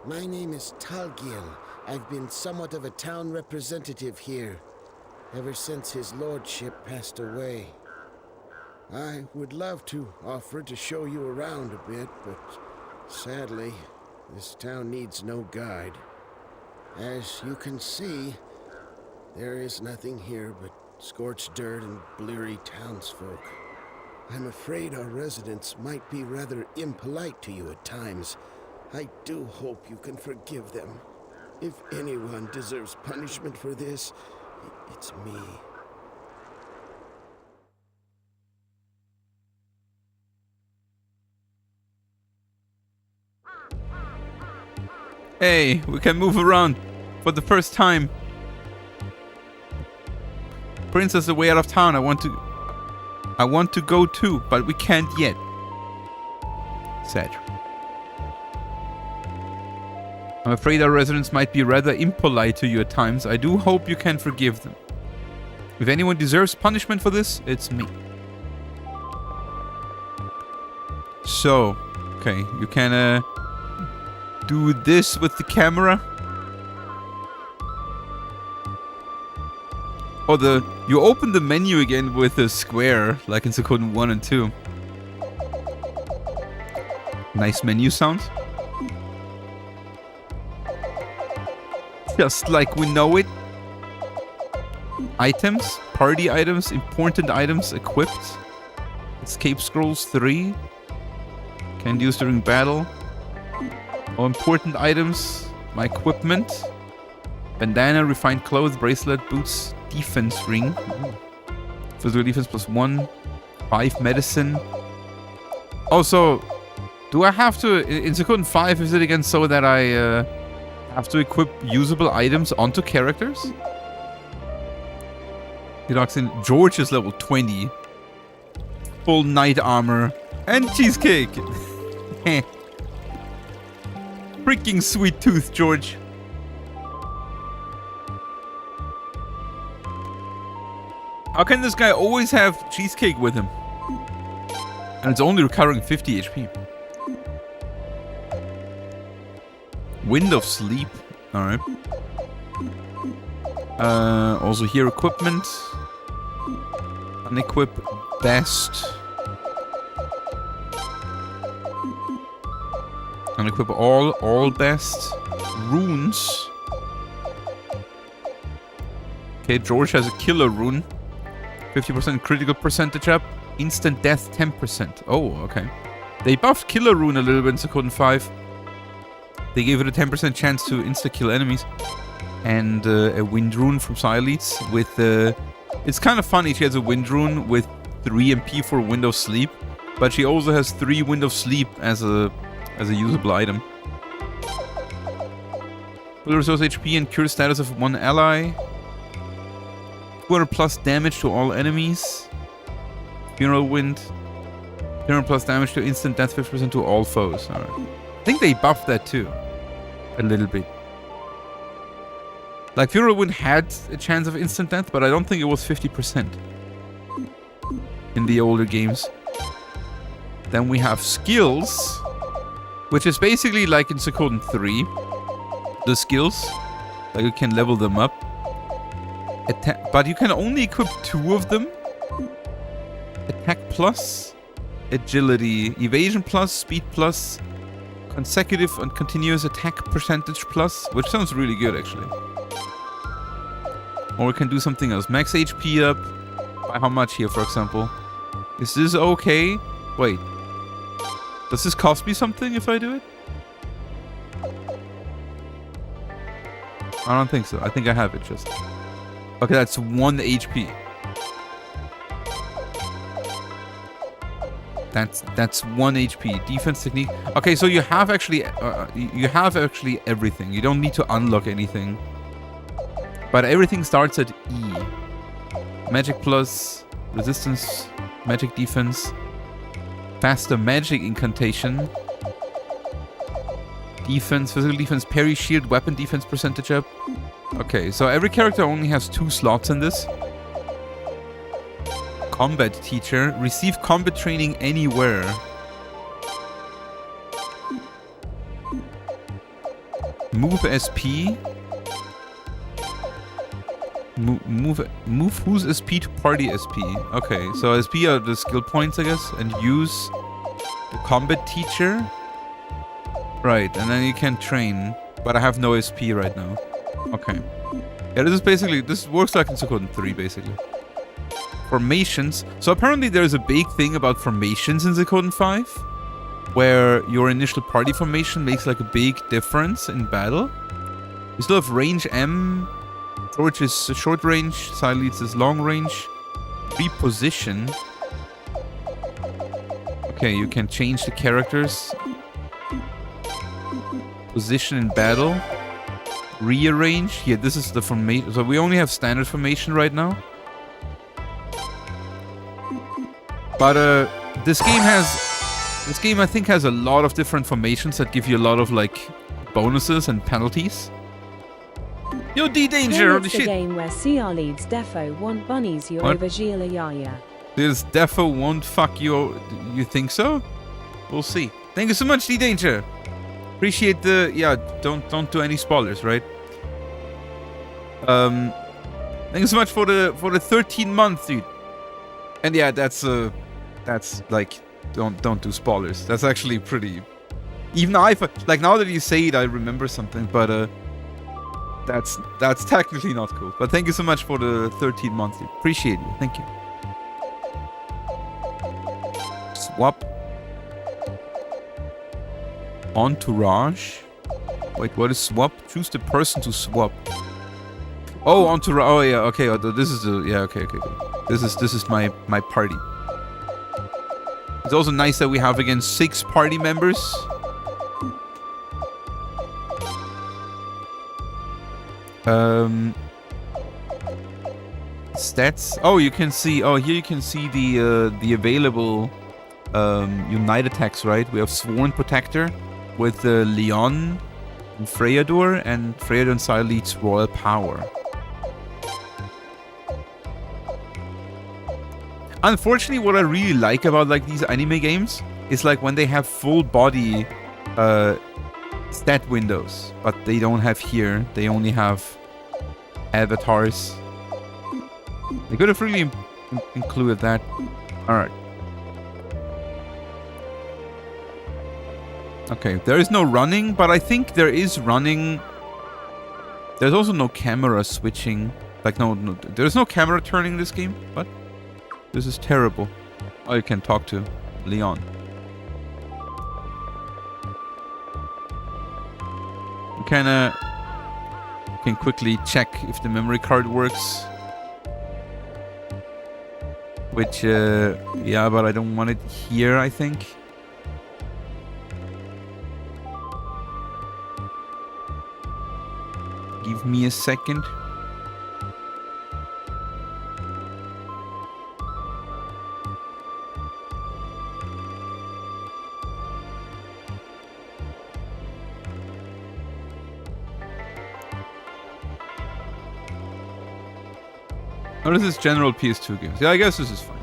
My name is Talgil. I've been somewhat of a town representative here, ever since his lordship passed away. I would love to offer to show you around a bit, but sadly, this town needs no guide. As you can see, there is nothing here but scorched dirt and bleary townsfolk. I'm afraid our residents might be rather impolite to you at times. I do hope you can forgive them. If anyone deserves punishment for this, it's me. Hey, we can move around for the first time. Princess, the way out of town. I want to go too, but we can't yet. Sad. I'm afraid our residents might be rather impolite to you at times. I do hope you can forgive them. If anyone deserves punishment for this, it's me. So, okay, you can do this with the camera. Oh, you open the menu again with a square, like in Suikoden 1 and 2. Nice menu sounds. Just like we know it. Items, party items, important items equipped. Escape scrolls 3. Can use during battle. All important items, my equipment. Bandana, refined clothes, bracelet, boots, defense ring. Physical defense +1. 5 medicine. Also, do I have to... In Suikoden 5, is it again so that I have to equip usable items onto characters? George is level 20. Full knight armor. And cheesecake! Freaking sweet tooth, George. How can this guy always have cheesecake with him? And it's only recovering 50 HP. Wind of Sleep. Alright. Also here equipment. Unequip best. Unequip all best. Runes. Okay, George has a killer rune. 50% critical percentage up. Instant death 10%. Oh, okay. They buffed killer rune a little bit in Suikoden 5. They gave it a 10% chance to insta-kill enemies. And a wind rune from Xyleads with... it's kind of funny. She has a wind rune with 3 MP for Wind of Sleep. But she also has 3 Wind of Sleep as a usable item. Will restores HP and cure status of 1 ally. 200 plus damage to all enemies. Funeral Wind. 200 plus damage to instant death 50% to all foes. Alright. I think they buffed that too. a little bit. Like, Furilwin had a chance of instant death, but I don't think it was 50% in the older games. Then we have skills, which is basically like in Suikoden 3. The skills, like you can level them up. But you can only equip 2 of them. Attack plus, agility, evasion plus, speed plus, consecutive and continuous attack percentage plus, which sounds really good actually. Or we can do something else. Max HP up. By how much here, for example? Is this okay? Wait. Does this cost me something if I do it? I don't think so. I think I have it just. Okay, that's 1 HP. That's 1 HP. Defense technique. Okay, so you have actually everything. You don't need to unlock anything. But everything starts at E. Magic plus, resistance, magic defense, faster magic incantation, defense, physical defense, parry, shield, weapon defense percentage up. Okay, so every character only has 2 slots in this. Combat teacher. Receive combat training anywhere. Move SP. Move whose SP to party SP. Okay, so SP are the skill points, I guess. And use the combat teacher. Right, and then you can train. But I have no SP right now. Okay. Yeah, this is basically... This works like in Suikoden 3, basically. Formations. So apparently there's a big thing about formations in Suikoden 5. Where your initial party formation makes like a big difference in battle. You still have range M. George is short range. Sileeds is long range. Reposition. Okay, you can change the characters. Position in battle. Rearrange. Yeah, this is the formation. So we only have standard formation right now. But this game I think has a lot of different formations that give you a lot of like bonuses and penalties. Yo, D-Danger! It's the game where CR leads Defo want bunnies you over Gila Yaya. This Defo won't fuck you. You think so? We'll see. Thank you so much, D-Danger. Appreciate the... Yeah, don't do any spoilers, right? Thank you so much for the 13 months, dude. And yeah, that's like... Don't do spoilers. That's actually pretty... Even I... Like, now that you say it, I remember something, but... That's technically not cool. But thank you so much for the 13 months, dude. Appreciate you. Thank you. Swap. Entourage. Wait, what is swap? Choose the person to swap. Oh, entourage. Oh yeah, okay. This is the... Yeah, okay. This is my party. It's also nice that we have again 6 party members. Stats. Oh, you can see. Oh, here you can see the available unite attacks. Right, we have Sworn Protector with Leon and Freyador, and Freyador and Sire leads Royal Power. Unfortunately, what I really like about like these anime games is like when they have full body stat windows, but they don't have here. They only have avatars. They could have really included that. Alright. Okay, there is no running, but I think there is running. There's also no camera switching. Like, no, there's no camera turning in this game, but this is terrible. Oh, you can talk to Leon. You can quickly check if the memory card works. Which, yeah, but I don't want it here, I think. Give me a second. Oh, this is general PS2 games. Yeah, I guess this is fine.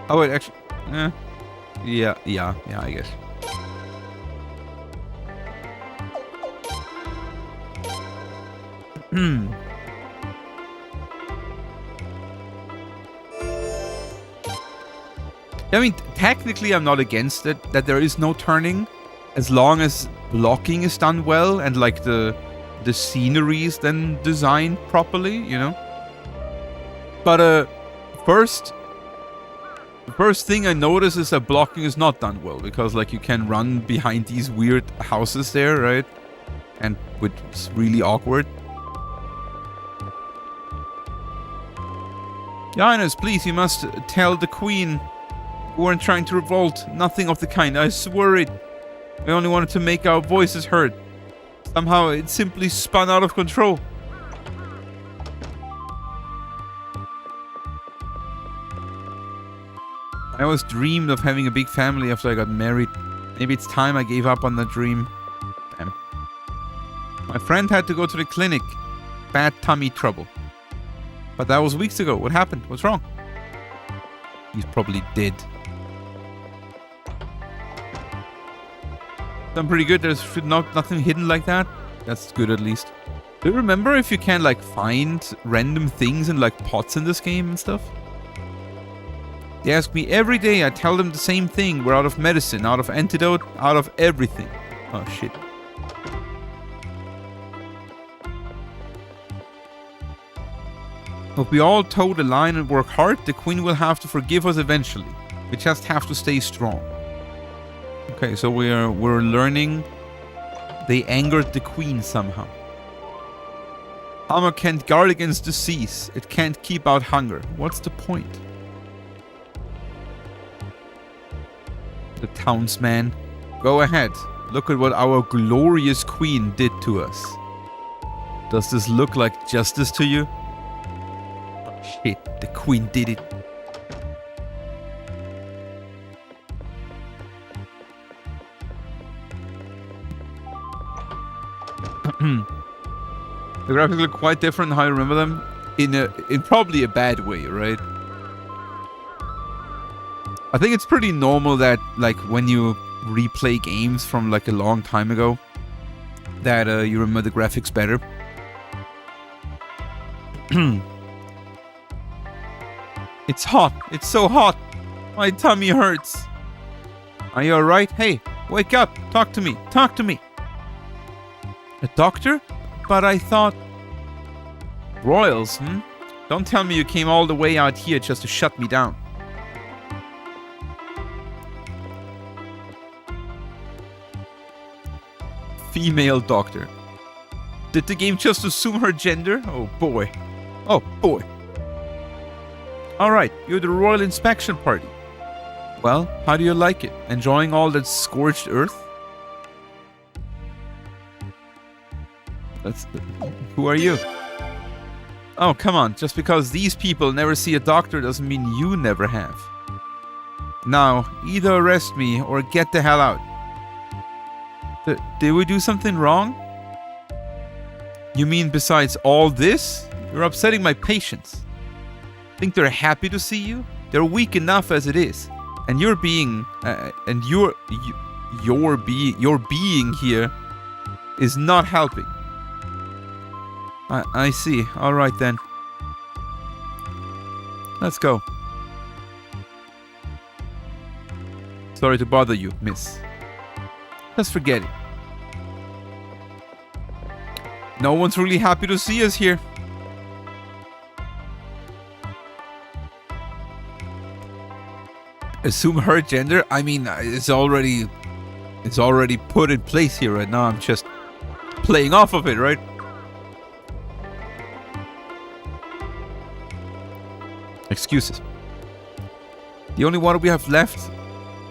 Oh, wait, actually... Yeah, I guess. I mean, technically I'm not against it, that there is no turning, as long as blocking is done well and like the scenery is then designed properly, you know? But the first thing I notice is that blocking is not done well, because like you can run behind these weird houses there, right? And which is really awkward. Your Highness, please, you must tell the Queen we weren't trying to revolt. Nothing of the kind. I swear it. We only wanted to make our voices heard. Somehow it simply spun out of control. I always dreamed of having a big family after I got married. Maybe it's time I gave up on that dream. Damn. My friend had to go to the clinic. Bad tummy trouble. But that was weeks ago. What happened? What's wrong? He's probably dead. I'm pretty good. There's nothing hidden like that. That's good at least. Do you remember if you can like find random things in like pots in this game and stuff? They ask me every day. I tell them the same thing. We're out of medicine, out of antidote, out of everything. Oh shit. If we all toe the line and work hard, the Queen will have to forgive us eventually. We just have to stay strong. Okay, so we're learning they angered the Queen somehow. Armor can't guard against disease. It can't keep out hunger. What's the point? The townsman. Go ahead. Look at what our glorious Queen did to us. Does this look like justice to you? Oh, shit, the Queen did it. The graphics look quite different than how I remember them. In probably a bad way, right? I think it's pretty normal that like when you replay games from like a long time ago that you remember the graphics better. It's hot. It's so hot. My tummy hurts. Are you alright? Hey, wake up. Talk to me. Talk to me. A doctor? But I thought... Royals, Don't tell me you came all the way out here just to shut me down. Female doctor. Did the game just assume her gender? Oh boy. Oh boy. Alright, you're the royal inspection party. Well, how do you like it? Enjoying all that scorched earth? Who are you? Oh, come on. Just because these people never see a doctor doesn't mean you never have. Now, either arrest me or get the hell out. Did we do something wrong? You mean besides all this? You're upsetting my patients. Think they're happy to see you? They're weak enough as it is. And your being here is not helping. I see. All right then. Let's go. Sorry to bother you, miss. Let's forget it. No one's really happy to see us here. Assume her gender? I mean, it's already put in place here right now. I'm just playing off of it, right? Excuses. The only water we have left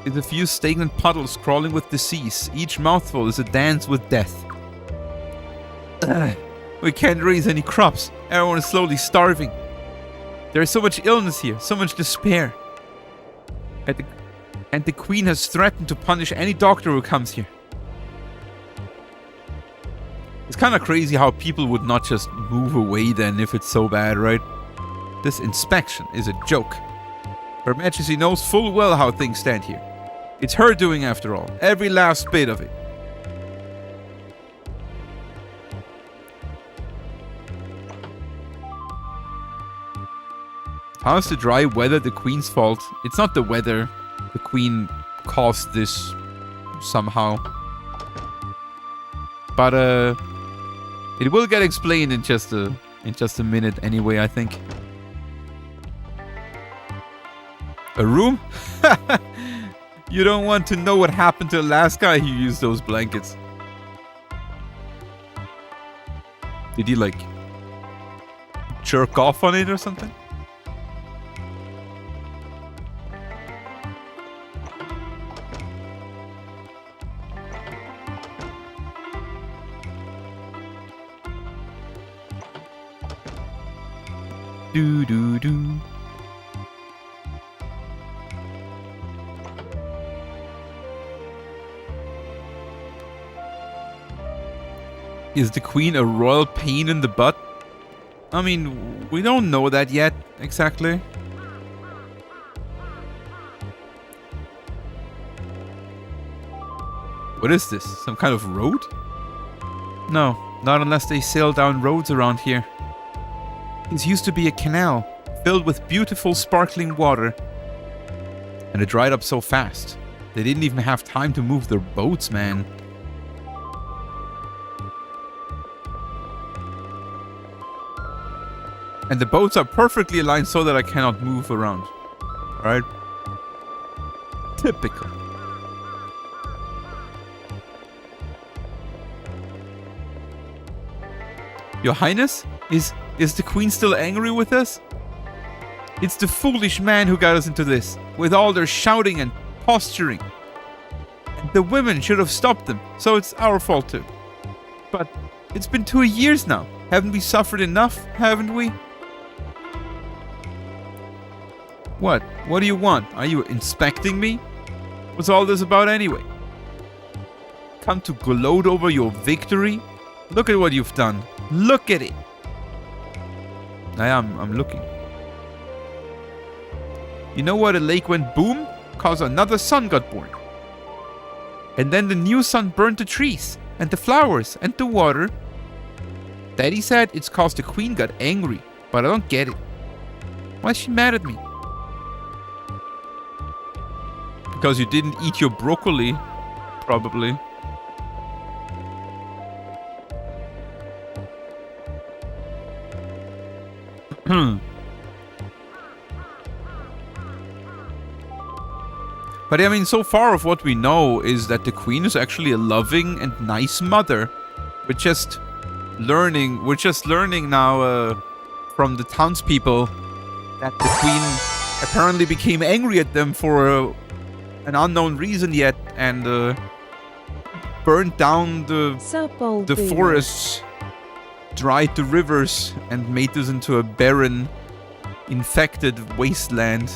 is a few stagnant puddles crawling with disease. Each mouthful is a dance with death. We can't raise any crops. Everyone is slowly starving. There is so much illness here, so much despair. And the Queen has threatened to punish any doctor who comes here. This kind of crazy how people would not just move away then if it's so bad, right? This inspection is a joke. Her Majesty knows full well how things stand here. It's her doing after all, every last bit of it. How's the dry weather the Queen's fault? It's not the weather. The Queen caused this somehow. But it will get explained in just a minute anyway, I think. A room? You don't want to know what happened to the last guy who used those blankets. Did he like jerk off on it or something? Do do do. Is the Queen a royal pain in the butt? I mean, we don't know that yet, exactly. What is this? Some kind of road? No, not unless they sail down roads around here. This used to be a canal, filled with beautiful sparkling water. And it dried up so fast. They didn't even have time to move their boats, man. And the boats are perfectly aligned so that I cannot move around. Alright? Typical. Your Highness? Is the Queen still angry with us? It's the foolish man who got us into this, with all their shouting and posturing. And the women should have stopped them, so it's our fault too. But it's been 2 years now. Haven't we suffered enough, haven't we? What? What do you want? Are you inspecting me? What's all this about anyway? Come to gloat over your victory? Look at what you've done. Look at it. I'm looking. You know what? A lake went boom, cause another sun got born. And then the new sun burned the trees, and the flowers, and the water. Daddy said it's cause the Queen got angry, but I don't get it. Why is she mad at me? Because you didn't eat your broccoli, probably. But I mean, so far of what we know is that the Queen is actually a loving and nice mother. We're just learning now from the townspeople that the Queen apparently became angry at them for an unknown reason yet, and burned down the forests, dried the rivers, and made this into a barren, infected wasteland.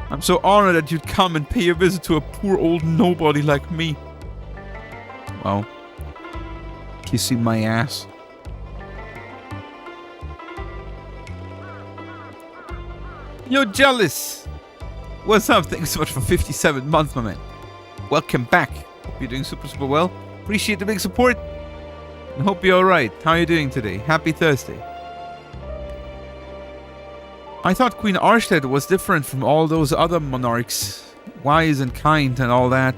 I'm so honored that you'd come and pay a visit to a poor old nobody like me. Wow. Kissing my ass. You're jealous! What's up? Thanks so much for 57 months, my man. Welcome back. Hope you're doing super well. Appreciate the big support. And hope you're alright. How are you doing today? Happy Thursday. I thought Queen Arstead was different from all those other monarchs. Wise and kind and all that.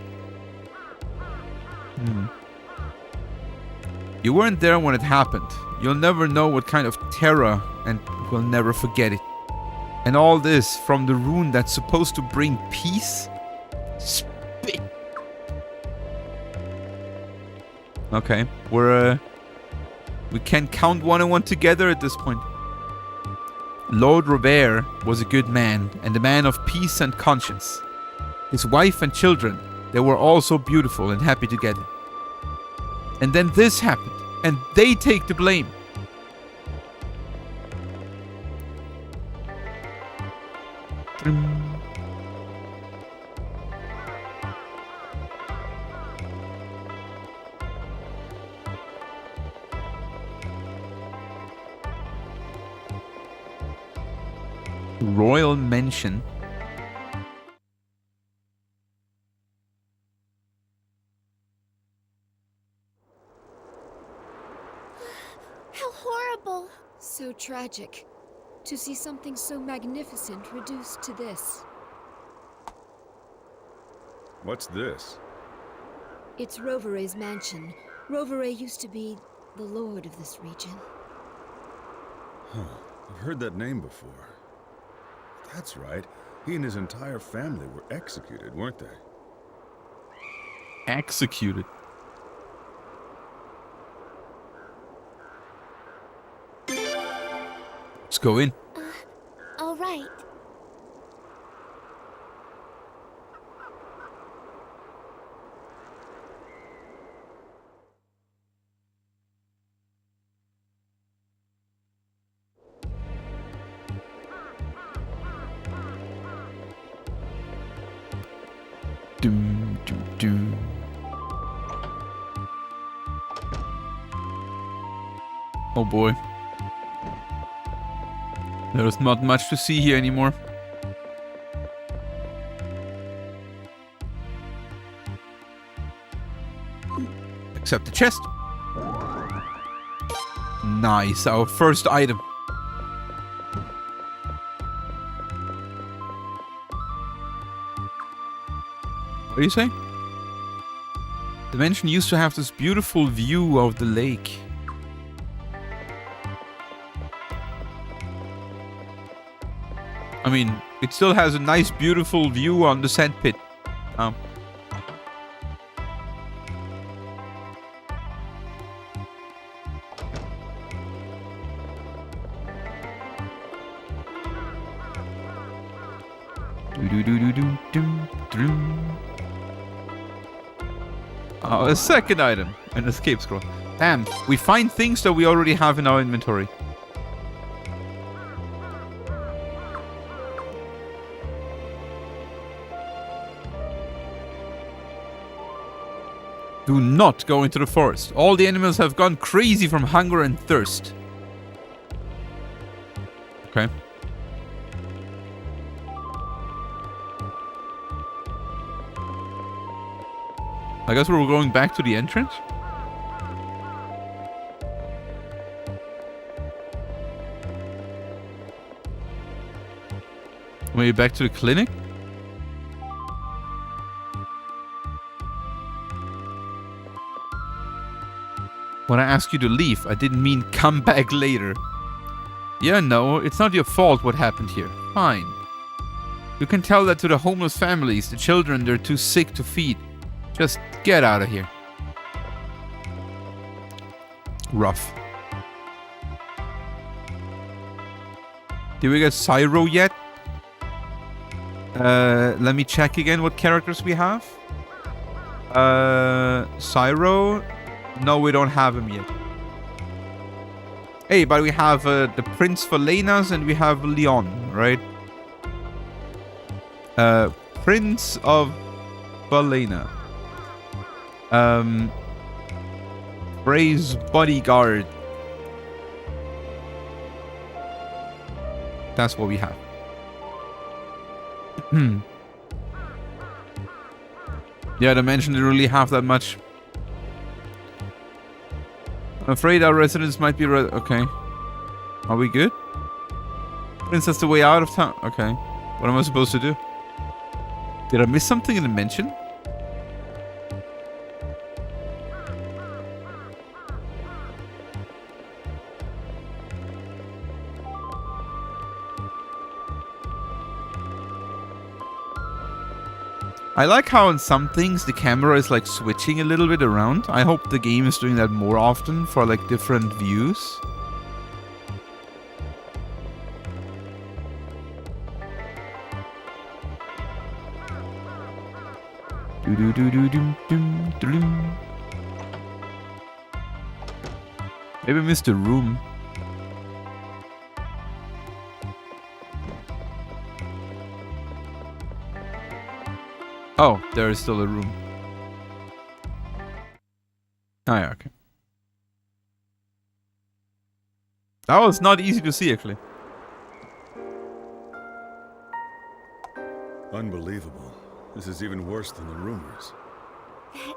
You weren't there when it happened. You'll never know what kind of terror, and we'll never forget it. And all this from the rune that's supposed to bring peace? Spit. Okay, we can count 1 and 1 together at this point. Lord Robert was a good man, and a man of peace and conscience. His wife and children, they were all so beautiful and happy together. And then this happened, and they take the blame. Royal Mansion. How horrible! So tragic. To see something so magnificent reduced to this. What's this? It's Rovere's mansion. Rovere used to be the lord of this region. Huh. I've heard that name before. That's right. He and his entire family were executed, weren't they? Executed. Let's go in. All right. Doom, doom, doom. Oh boy. There's not much to see here anymore. Except the chest. Nice, our first item. What do you say? The mansion used to have this beautiful view of the lake. I mean, it still has a nice, beautiful view on the sand pit. A second item, an escape scroll. Damn, we find things that we already have in our inventory. Do not go into the forest. All the animals have gone crazy from hunger and thirst. Okay. I guess we're going back to the entrance. Maybe back to the clinic? When I asked you to leave, I didn't mean come back later. Yeah, no, it's not your fault what happened here. Fine. You can tell that to the homeless families, the children they're too sick to feed. Just get out of here. Rough. Did we get Cyro yet? Let me check again what characters we have. Cyro. No, we don't have him yet. Hey, but we have the Prince Valenas and we have Leon, right? Prince of Valena. Frey's bodyguard. That's what we have. Yeah, the mansion didn't really have that much. I'm afraid our residents might be okay. Are we good? Prince, that's the way out of town. Okay. What am I supposed to do? Did I miss something in the mansion? I like how in some things the camera is like switching a little bit around. I hope the game is doing that more often for like different views. Maybe I missed a room. Oh, there is still a room. Oh yeah, okay. That was not easy to see, actually. Unbelievable. This is even worse than the rumors. That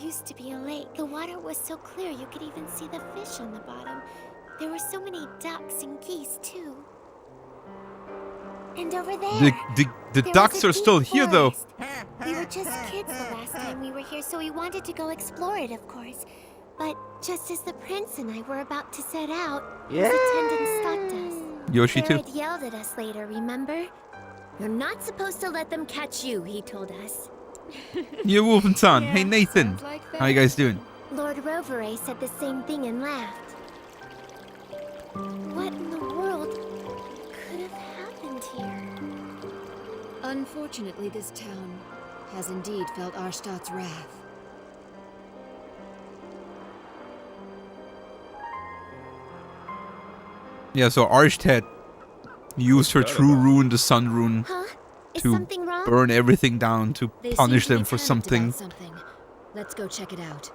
used to be a lake. The water was so clear you could even see the fish on the bottom. There were so many ducks and geese, too. And over there, The ducks are still here, though. We were just kids the last time we were here, so we wanted to go explore it, of course. But just as the prince and I were about to set out, his attendant stopped us. Yoshi too. Jared yelled at us later, remember? You're not supposed to let them catch you, he told us. You're Wolfenson. Hey Nathan. Sounds like How you guys doing? Lord Rovere said the same thing and laughed. What in the world could have happened here? Unfortunately, this town has indeed felt Arstad's wrath. Yeah, so Arstad used her true rune, the Sun rune, Huh? Is to something wrong? burn everything down, to They punish seem to them be for panicked something. about something. Let's go check it out.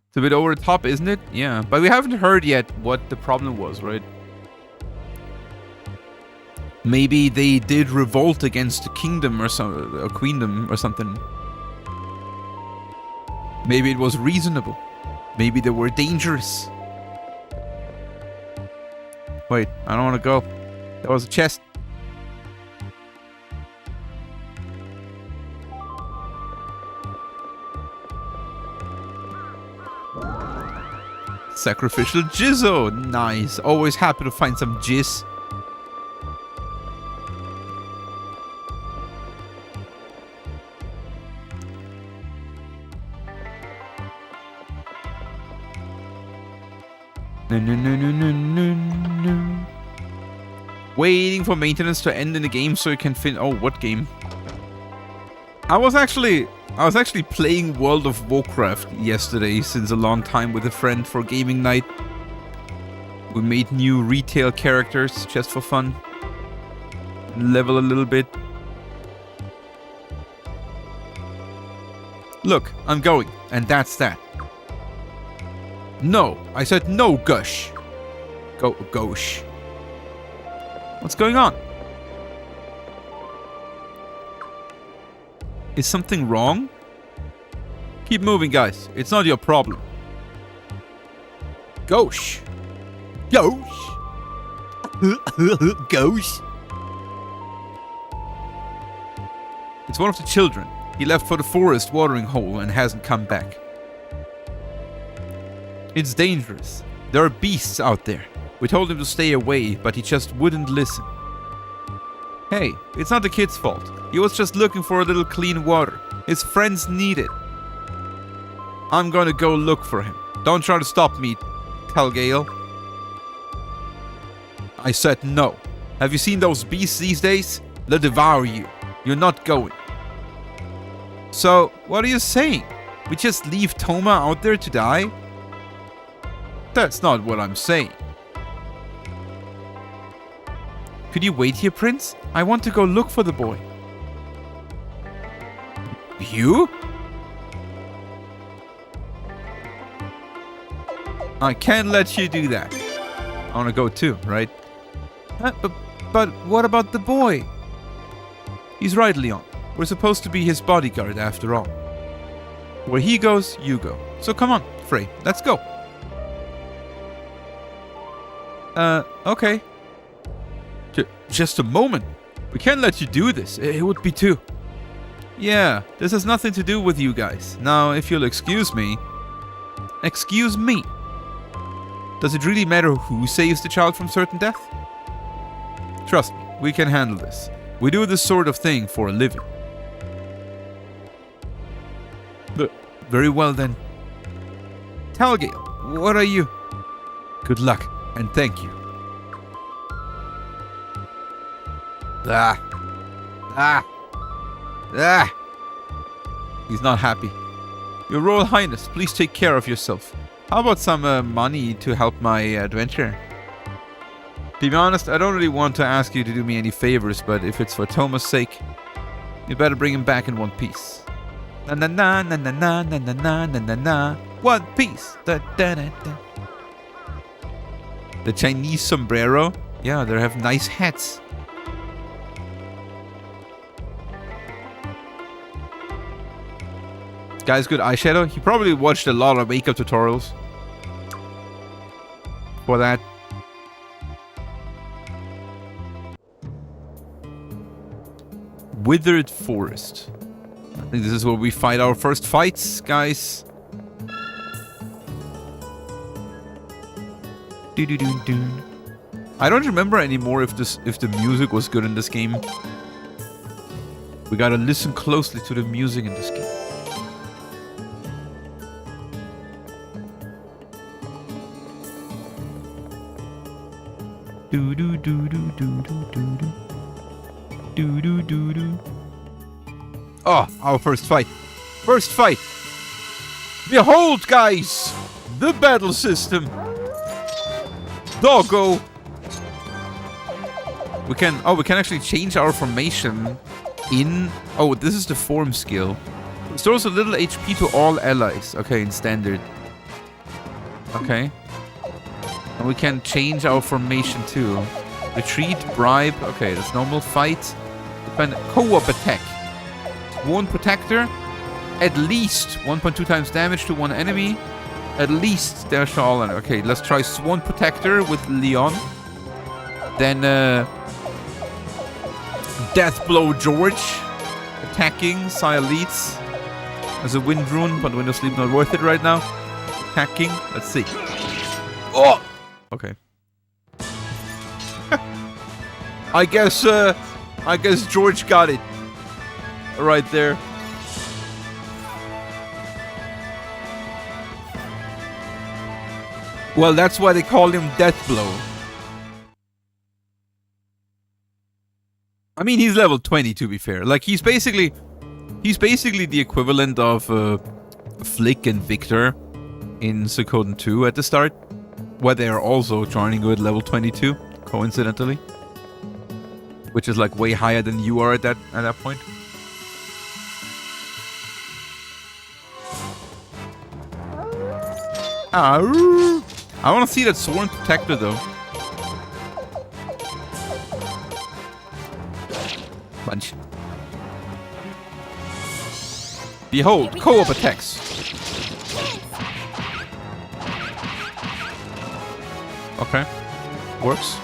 It's a bit over the top, isn't it? Yeah, but we haven't heard yet what the problem was, right? Maybe they did revolt against the kingdom or a queendom or something. Maybe it was reasonable. Maybe they were dangerous. Wait, I don't want to go. That was a chest. Sacrificial jizzo. Nice. Always happy to find some jizz. No. Waiting for maintenance to end in the game so you can fin. Oh, what game? I was actually playing World of Warcraft yesterday since a long time with a friend for gaming night. We made new retail characters just for fun. Level a little bit. Look, I'm going, and that's that. No, I said no, Gush. Gosh. What's going on? Is something wrong? Keep moving, guys. It's not your problem. Gosh. Gosh. Gosh. It's one of the children. He left for the forest watering hole and hasn't come back. It's dangerous. There are beasts out there. We told him to stay away, but he just wouldn't listen. Hey, it's not the kid's fault. He was just looking for a little clean water. His friends need it. I'm gonna go look for him. Don't try to stop me, Talgale. I said no. Have you seen those beasts these days? They'll devour you. You're not going. So, what are you saying? We just leave Toma out there to die? That's not what I'm saying. Could you wait here, Prince? I want to go look for the boy. You? I can't let you do that. I want to go too, right? But what about the boy? He's right, Leon. We're supposed to be his bodyguard after all. Where he goes, you go. So come on, Frey, let's go. Okay. Just a moment. We can't let you do this. It would be too. Yeah, this has nothing to do with you guys. Now, if you'll excuse me. Excuse me. Does it really matter who saves the child from certain death? Trust me, we can handle this. We do this sort of thing for a living. Very well then. Talgale, what are you? Good luck, and thank you. He's not happy. Your Royal Highness, please take care of yourself. How about some money to help my adventure? To be honest, I don't really want to ask you to do me any favors, but if it's for Toma's sake, you better bring him back in one piece. Na na na na na na na na na na na. One piece. Da da da da. The Chinese sombrero. Yeah, they have nice hats. Guy's good eyeshadow. He probably watched a lot of makeup tutorials for that. Withered Forest. I think this is where we fight our first fights, guys. I don't remember anymore if the music was good in this game. We gotta listen closely to the music in this game. Oh, our first fight. First fight. Behold, guys, the battle system. Doggo. We can actually change our formation in... Oh, this is the form skill. Restores a little HP to all allies. Okay, in standard. Okay. And we can change our formation too. Retreat, bribe. Okay, that's normal. Fight. Defend. Co-op attack. Sworn protector. At least 1.2 times damage to one enemy. At least damage to all enemies. Okay, let's try Sworn protector with Leon. Then Death Blow George. Attacking Cyalites. As a wind rune, but Wind of Sleep not worth it right now. Attacking. Let's see. Oh! Okay. I guess George got it. Right there. Well, that's why they call him Death Blow. I mean, he's level 20 to be fair. Like, he's basically the equivalent of Flick and Victor in Suikoden 2 at the start, where they are also joining you at level 22, coincidentally, which is like way higher than you are at that point. I want to see that Sworn Protector though. Bunch. Behold, co-op attacks. Okay. Works.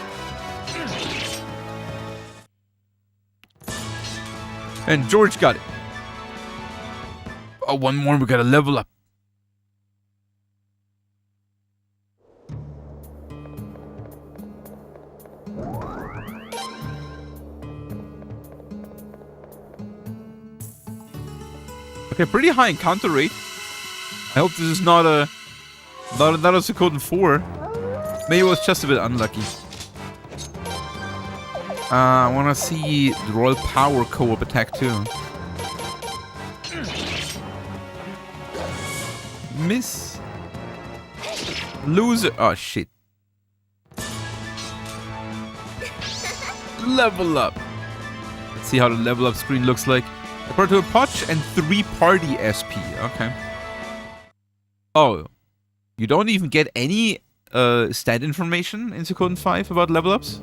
And George got it. Oh, one more. We gotta level up. Okay, pretty high encounter rate. I hope this is not a Suikoden 4. Maybe it was just a bit unlucky. I want to see the Royal Power co-op attack too. Miss. Loser. Oh shit. Level up. Let's see how the level up screen looks like. Compared to a Potch and 3 party SP. Okay. Oh. You don't even get any stat information in Suikoden 5 about level ups?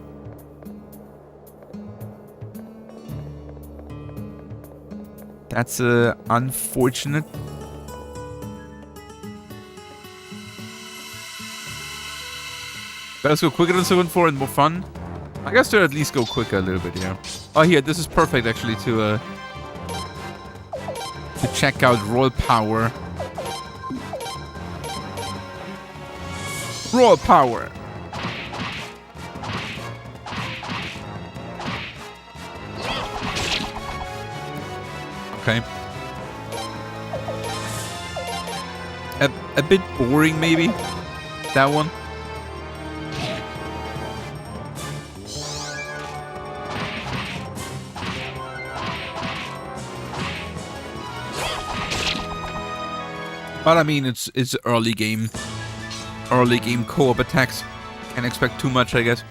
That's unfortunate. Let's go quicker than Suikoden 4 and more fun. I guess to at least go quicker a little bit, yeah. Oh, here, this is perfect actually to check out Royal Power. Royal Power. Okay. A bit boring, maybe. That one. But I mean, it's early game. Early game co-op attacks. Can't expect too much, I guess.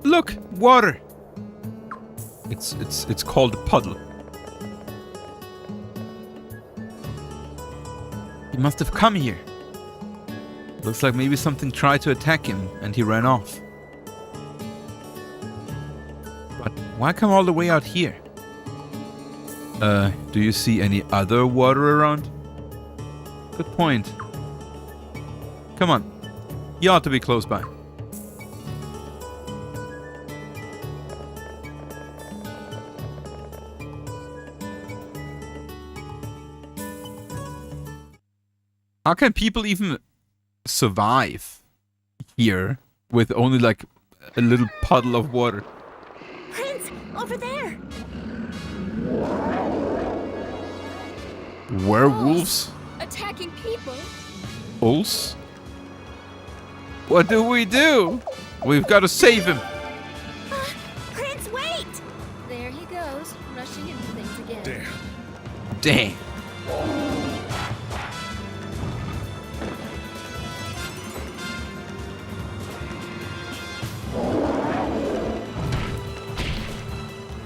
Look, water. It's called a puddle. He must have come here. Looks like maybe something tried to attack him and he ran off. But why come all the way out here? Do you see any other water around? Good point. Come on. You ought to be close by. How can people even survive here with only like a little puddle of water? Prince, over there! Werewolves? Attacking people? Wolves? What do? We've got to save him. Prince, wait! There he goes, rushing into things again. Damn.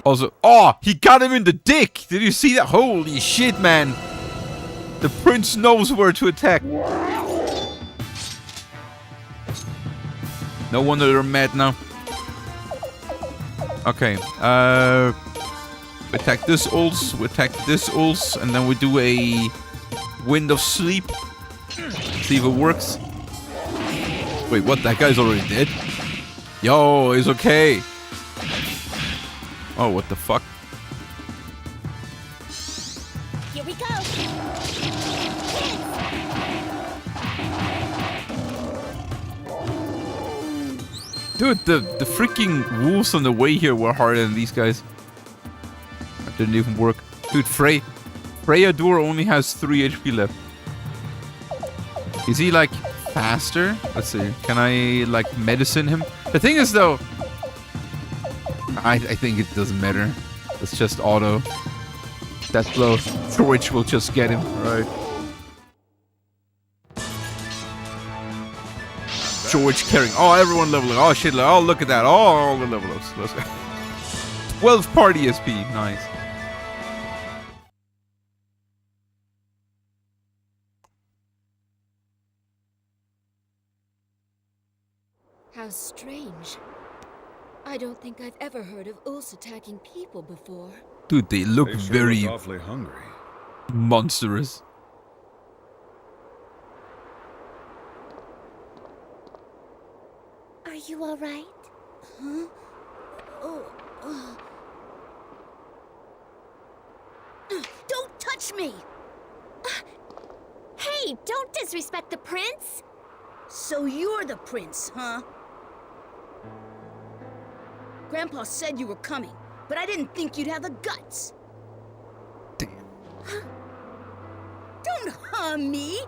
Also, oh, he got him in the dick. Did you see that? Holy shit, man. The prince knows where to attack. No wonder they're mad now. Okay, we attack this ults, we attack this ults, and then we do a wind of sleep. See if it works. Wait, what? That guy's already dead? Yo, it's okay. Oh, what the fuck? Here we go! Dude, the freaking wolves on the way here were harder than these guys. That didn't even work. Dude, Freya Door only has 3 HP left. Is he like faster? Let's see. Can I like medicine him? The thing is though, I think it doesn't matter. It's just auto. That blow, Twitch will just get him. Right. George carrying. Oh, everyone leveling. Oh shit! Oh, look at that. Oh, all the level ups. Let's go. 12 party SP. Nice. How strange. I don't think I've ever heard of Ulls attacking people before. Dude, they look They sure very look awfully hungry. monstrous. Are you alright? Huh? Don't touch me! Hey, don't disrespect the prince! So you're the prince, huh? Grandpa said you were coming, but I didn't think you'd have the guts. Damn. Don't harm me!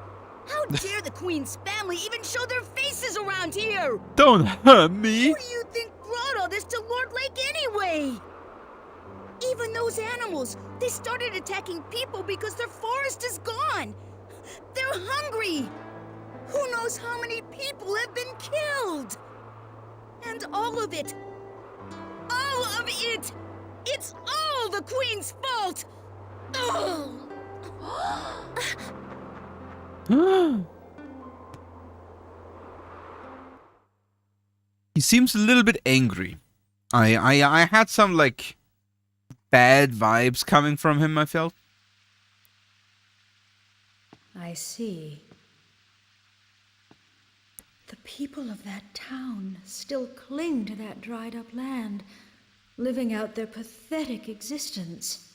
How dare the Queen's family even show their faces around here? Don't hurt me. Who do you think brought all this to Lord Lake anyway? Even those animals, they started attacking people because their forest is gone. They're hungry. Who knows how many people have been killed? And all of it, it's all the Queen's fault. Oh. He seems a little bit angry. I had some like bad vibes coming from him, I felt. I see. The people of that town still cling to that dried up land, living out their pathetic existence.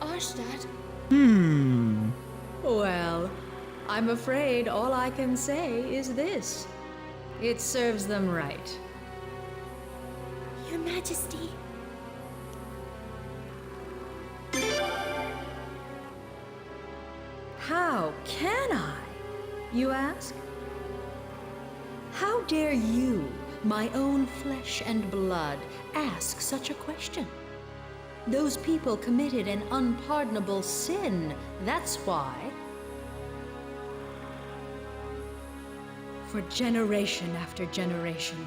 Arstad? Well, I'm afraid all I can say is this. It serves them right. Your Majesty. How can I, you ask? How dare you, my own flesh and blood, ask such a question? Those people committed an unpardonable sin, that's why. For generation after generation,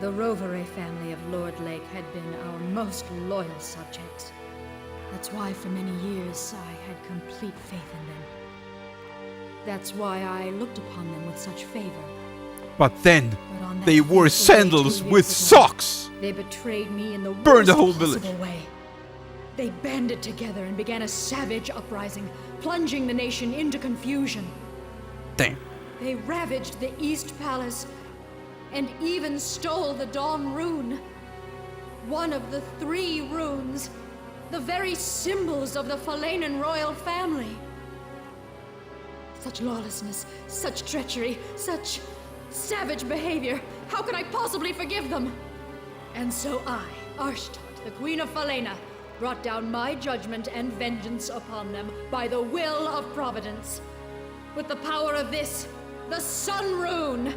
the Rovere family of Lord Lake had been our most loyal subjects. That's why for many years I had complete faith in them. That's why I looked upon them with such favor. But then, But on that they wore fateful day sandals 2 with years ago, socks! They betrayed me in the Burned the worst whole possible village. way. They banded together and began a savage uprising, plunging the nation into confusion. Damn. They ravaged the East Palace and even stole the Dawn Rune. One of the 3 runes, the very symbols of the Falanan royal family. Such lawlessness, such treachery, such savage behavior. How could I possibly forgive them? And so I, Arshtat, the Queen of Falena, brought down my judgment and vengeance upon them by the will of Providence. With the power of this, the Sun Rune!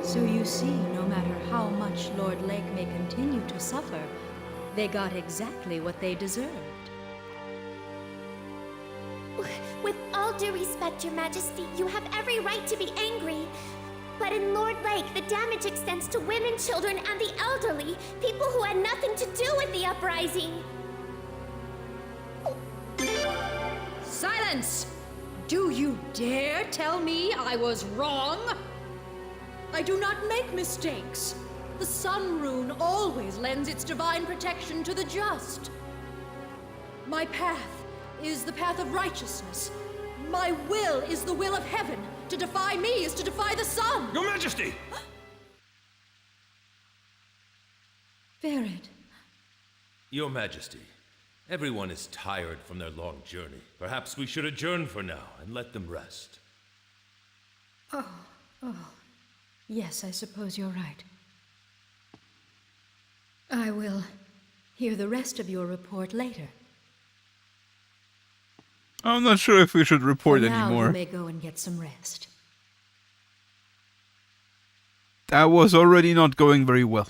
So you see, no matter how much Lord Lake may continue to suffer, they got exactly what they deserved. With all due respect, Your Majesty, you have every right to be angry. But in Lord Lake, the damage extends to women, children, and the elderly, people who had nothing to do with the uprising. Silence! Do you dare tell me I was wrong? I do not make mistakes. The Sun Rune always lends its divine protection to the just. My path is the path of righteousness. My will is the will of heaven. To defy me is to defy the sun. Your Majesty! Ferid. Your Majesty, everyone is tired from their long journey. Perhaps we should adjourn for now and let them rest. Yes, I suppose you're right. I will hear the rest of your report later. I'm not sure if we should report For now, anymore. you may go and get some rest. That was already not going very well.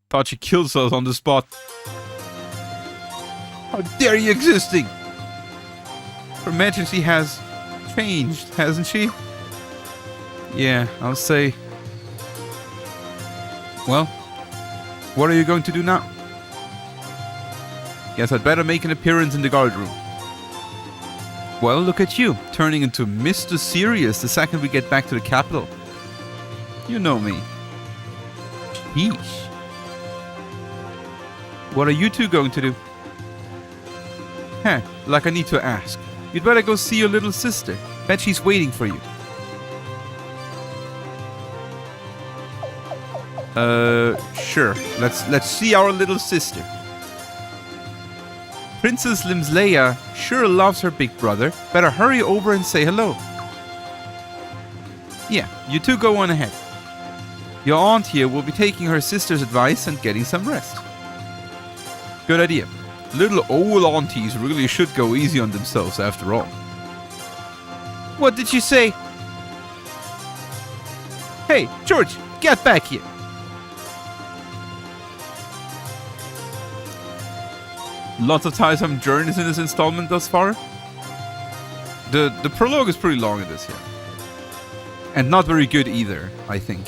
Thought she kills us on the spot. How dare you existing? Her Majesty has changed, hasn't she? Yeah, I'll say. Well, what are you going to do now? Guess I'd better make an appearance in the guard room. Well, look at you, turning into Mr. Serious the second we get back to the capital. You know me. Sheesh. What are you two going to do? Heh, like I need to ask. You'd better go see your little sister. Bet she's waiting for you. Sure. Let's see our little sister. Princess Limsleia sure loves her big brother. Better hurry over and say hello. Yeah, you two go on ahead. Your aunt here will be taking her sister's advice and getting some rest. Good idea. Little old aunties really should go easy on themselves after all. What did you say? Hey, George, get back here. Lots of tiresome journeys in this installment thus far. The prologue is pretty long in this here. And not very good either, I think.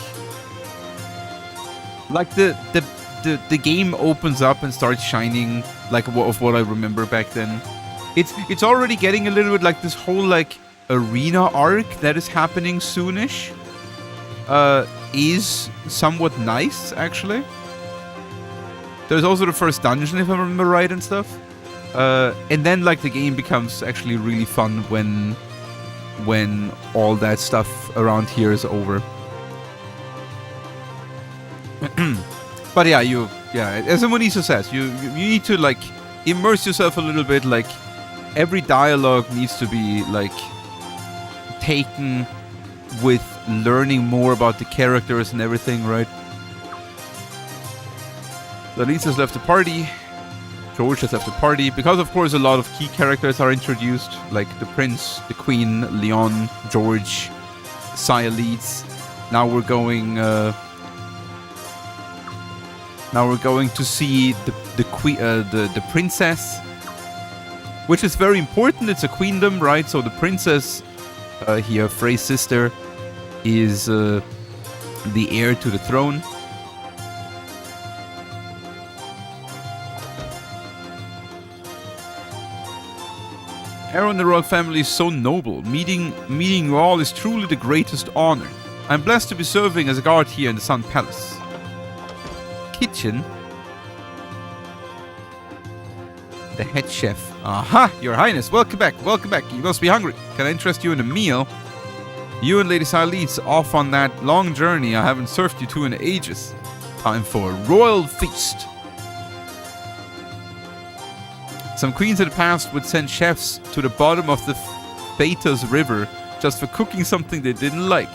Like the game opens up and starts shining like of what I remember back then. It's already getting a little bit like this whole like arena arc that is happening soonish. Is somewhat nice actually. There's also the first dungeon, if I remember right, and stuff. And then, like, the game becomes actually really fun when all that stuff around here is over. But yeah, as Moniso says, you need to, like, immerse yourself a little bit. Like, every dialogue needs to be, like, taken with learning more about the characters and everything, right? Lisa's left the party. George has left the party. Because, of course, a lot of key characters are introduced. Like the Prince, the Queen, Leon, George, Saya Leeds. Now we're going to see the Princess. which is very important. It's a queendom, right? So the princess here, Frey's sister, is the heir to the throne. Heir in the royal family is so noble. Meeting you all is truly the greatest honor. I'm blessed to be serving as a guard here in the Sun Palace. Kitchen. The head chef. Aha! Your Highness, welcome back, welcome back. You must be hungry. Can I interest you in a meal? You and Lady Silence off on that long journey I haven't served you to in ages. Time for a royal feast. Some queens of the past would send chefs to the bottom of the Thetas River just for cooking something they didn't like.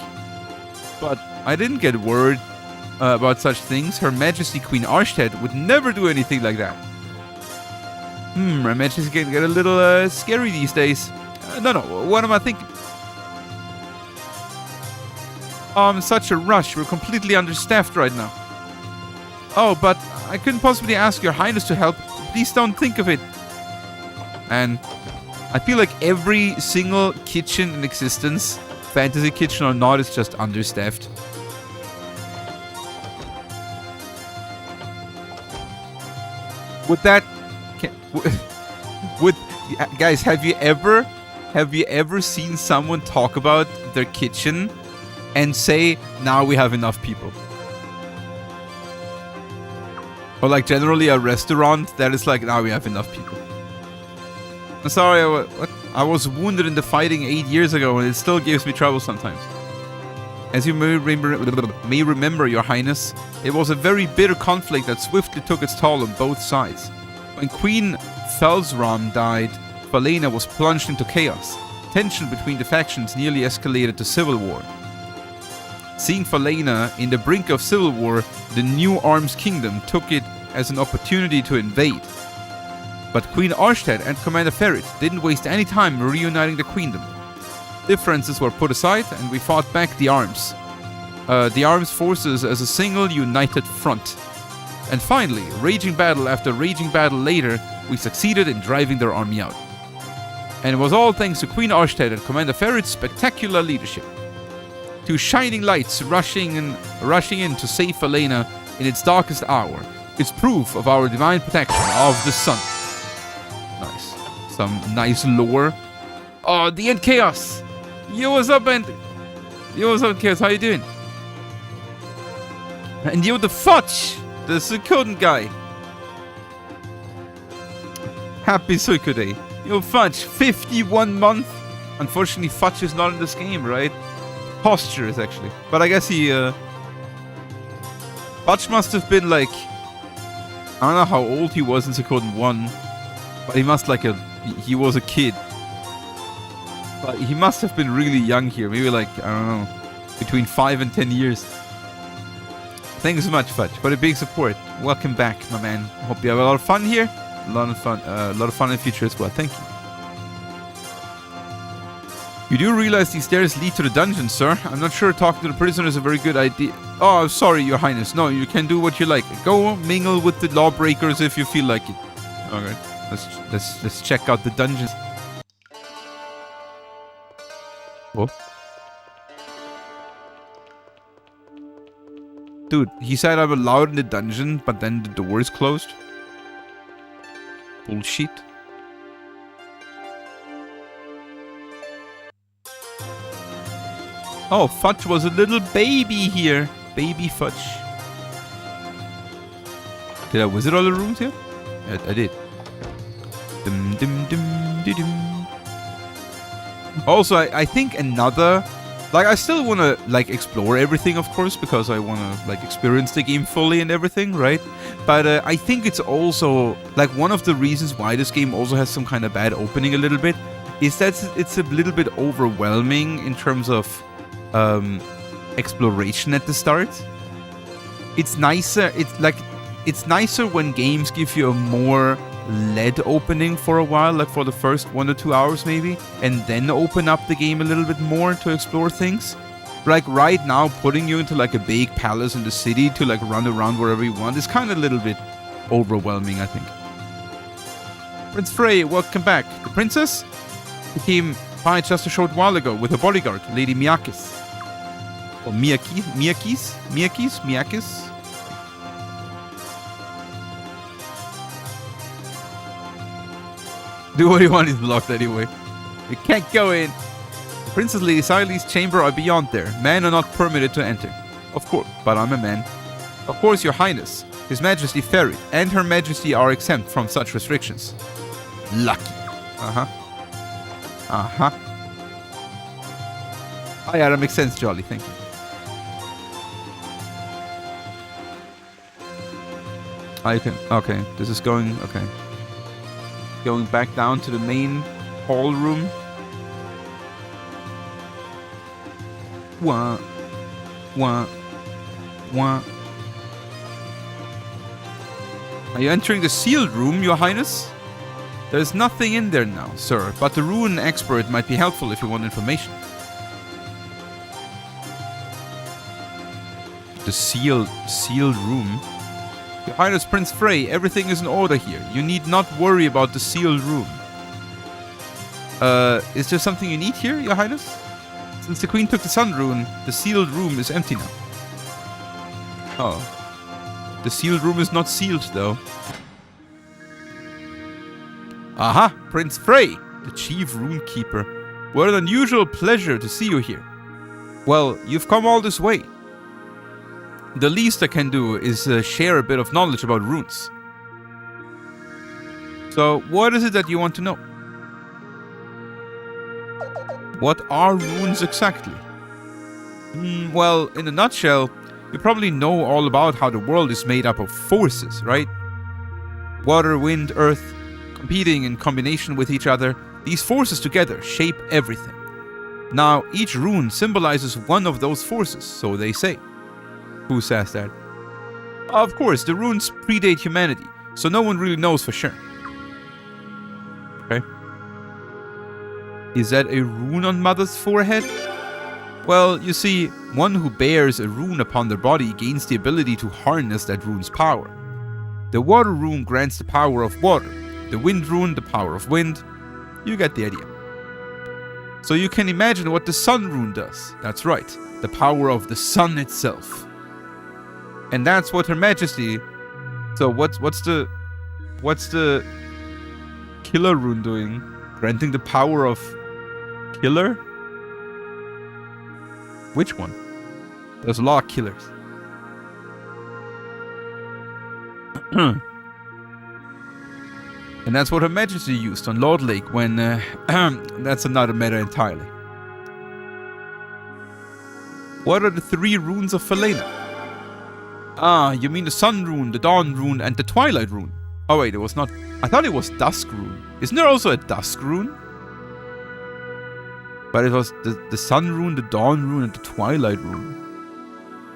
But I didn't get word about such things. Her Majesty Queen Arsted would never do anything like that. Her Majesty can get a little scary these days. No, what am I thinking? Oh, I'm in such a rush. We're completely understaffed right now. Oh, but I couldn't possibly ask your Highness to help. Please don't think of it. And I feel like every single kitchen in existence, fantasy kitchen or not, is just understaffed. With that, guys, have you ever seen someone talk about their kitchen and say, now we have enough people? Or like generally a restaurant that is like, now we have enough people. I'm sorry, I was wounded in the fighting 8 years ago and it still gives me trouble sometimes. As you may remember, Your Highness, it was a very bitter conflict that swiftly took its toll on both sides. When Queen Felsram died, Falena was plunged into chaos. Tension between the factions nearly escalated to civil war. Seeing Falena in the brink of civil war, the New Arms Kingdom took it as an opportunity to invade. But Queen Arsted and Commander Ferret didn't waste any time reuniting the queendom. Differences were put aside and we fought back the arms forces as a single united front. And finally, raging battle after raging battle later, we succeeded in driving their army out. And it was all thanks to Queen Arsted and Commander Ferret's spectacular leadership. Two shining lights rushing in to save Falena in its darkest hour. It's proof of our divine protection of the sun. Nice. Some nice lore. Oh, the End Chaos! Yo, what's up, End? Yo, what's up, Chaos? How you doing? And yo, the Fudge! The Suikoden guy. Happy Suikoden. Yo, Fudge, 51 months. Unfortunately, Fudge is not in this game, right? Posture is actually. But I guess he, Fudge must have been like, I don't know how old he was in Suikoden 1. But he must he was a kid. But he must have been really young here. Maybe like, I don't know, between 5 and 10 years. Thank you so much, Fudge, for the big support. Welcome back, my man. Hope you have a lot of fun here. A lot of fun in the future as well. Thank you. You do realize these stairs lead to the dungeon, sir? I'm not sure talking to the prisoner is a very good idea. Oh, sorry, Your Highness. No, you can do what you like. Go mingle with the lawbreakers if you feel like it. Okay, let's check out the dungeons. Whoa. Dude, he said I'm allowed in the dungeon, but then the door is closed. Bullshit. Oh, Fudge was a little baby here. Baby Fudge. Did I visit all the rooms here? I did. Dum, dum, dum, dum, dum. Also, I think another... Like, I still want to, like, explore everything, of course, because I want to, like, experience the game fully and everything, right? But I think it's also, like, one of the reasons why this game also has some kind of bad opening a little bit is that it's a little bit overwhelming in terms of exploration at the start. It's nicer, it's nicer when games give you a more lead opening for a while, like for the first 1 or 2 hours maybe, and then open up the game a little bit more to explore things. Like right now, putting you into like a big palace in the city to like run around wherever you want is kind of a little bit overwhelming, I think. Prince Frey, welcome back. The princess? She came by just a short while ago with her bodyguard, Lady Miyakis. Or Miyakis? Do what you want is blocked anyway. You can't go in. The Princess Lady Sile's chamber are beyond there. Men are not permitted to enter. Of course, but I'm a man. Of course, Your Highness, His Majesty Ferret, and Her Majesty are exempt from such restrictions. Lucky. Oh yeah, that makes sense, Jolly. Thank you. I can. Okay, this is going. Okay. Going back down to the main hall room. Wah. Are you entering the sealed room, Your Highness? There's nothing in there now, sir, but the rune expert might be helpful if you want information. The sealed room? Your Highness Prince Frey, everything is in order here. You need not worry about the sealed room. Is there something you need here, Your Highness? Since the Queen took the Sun Rune, the sealed room is empty now. Oh. The sealed room is not sealed, though. Aha! Prince Frey, the Chief Rune Keeper. What an unusual pleasure to see you here. Well, you've come all this way. The least I can do is share a bit of knowledge about runes. So, what is it that you want to know? What are runes exactly? Well, in a nutshell, you probably know all about how the world is made up of forces, right? Water, wind, earth, competing in combination with each other. These forces together shape everything. Now, each rune symbolizes one of those forces, so they say. Who says that? Of course, the runes predate humanity, so no one really knows for sure. Okay. Is that a rune on Mother's forehead? Well, you see, one who bears a rune upon their body gains the ability to harness that rune's power. The water rune grants the power of water, the wind rune the power of wind. You get the idea. So you can imagine what the sun rune does. That's right, the power of the sun itself. And that's what Her Majesty... So what's the killer rune doing? Granting the power of killer? Which one? There's a lot of killers. And that's what Her Majesty used on Lord Lake when... that's another matter entirely. What are the 3 runes of Falena? Ah, you mean the Sun Rune, the Dawn Rune, and the Twilight Rune. Oh wait, it was not... I thought it was Dusk Rune. Isn't there also a Dusk Rune? But it was the Sun Rune, the Dawn Rune, and the Twilight Rune.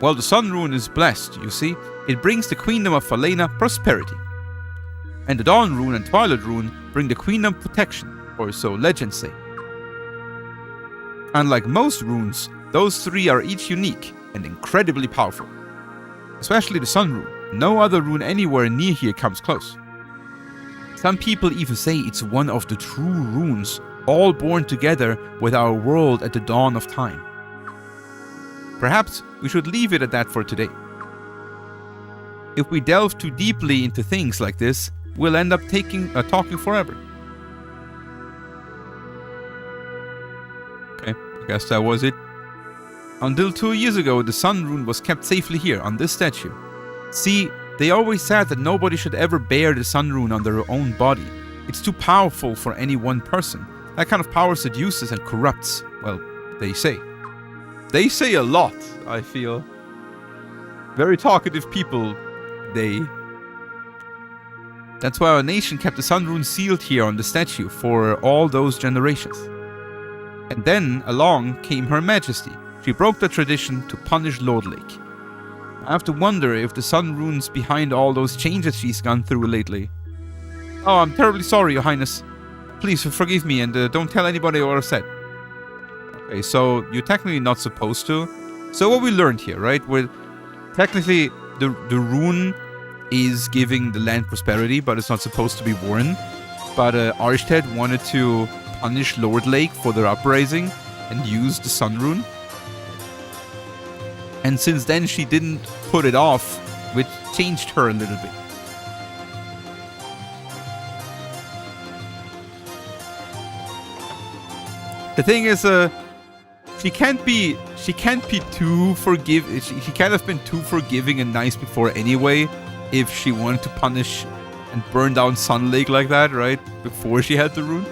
Well, the Sun Rune is blessed, you see. It brings the Queendom of Falena prosperity. And the Dawn Rune and Twilight Rune bring the Queendom protection, or so legends say. Unlike most runes, those 3 are each unique and incredibly powerful. Especially the Sun Rune. No other rune anywhere near here comes close. Some people even say it's one of the true runes, all born together with our world at the dawn of time. Perhaps we should leave it at that for today. If we delve too deeply into things like this, we'll end up talking forever. Okay, I guess that was it. Until 2 years ago, the Sun Rune was kept safely here on this statue. See, they always said that nobody should ever bear the Sun Rune on their own body. It's too powerful for any one person. That kind of power seduces and corrupts. Well, they say. They say a lot, I feel. Very talkative people, they. That's why our nation kept the Sun Rune sealed here on the statue for all those generations. And then along came Her Majesty. She broke the tradition to punish Lord Lake. I have to wonder if the Sun Rune's behind all those changes she's gone through lately. Oh, I'm terribly sorry, Your Highness. Please forgive me and don't tell anybody what I said. Okay, so you're technically not supposed to. So what we learned here, right? Where technically the rune is giving the land prosperity, but it's not supposed to be worn. but Arstead wanted to punish Lord Lake for their uprising and use the Sun Rune. And since then, she didn't put it off, which changed her a little bit. The thing is, she can't be too forgiving. She can't have been too forgiving and nice before anyway, if she wanted to punish and burn down Sun Lake like that, right? Before she had the rune.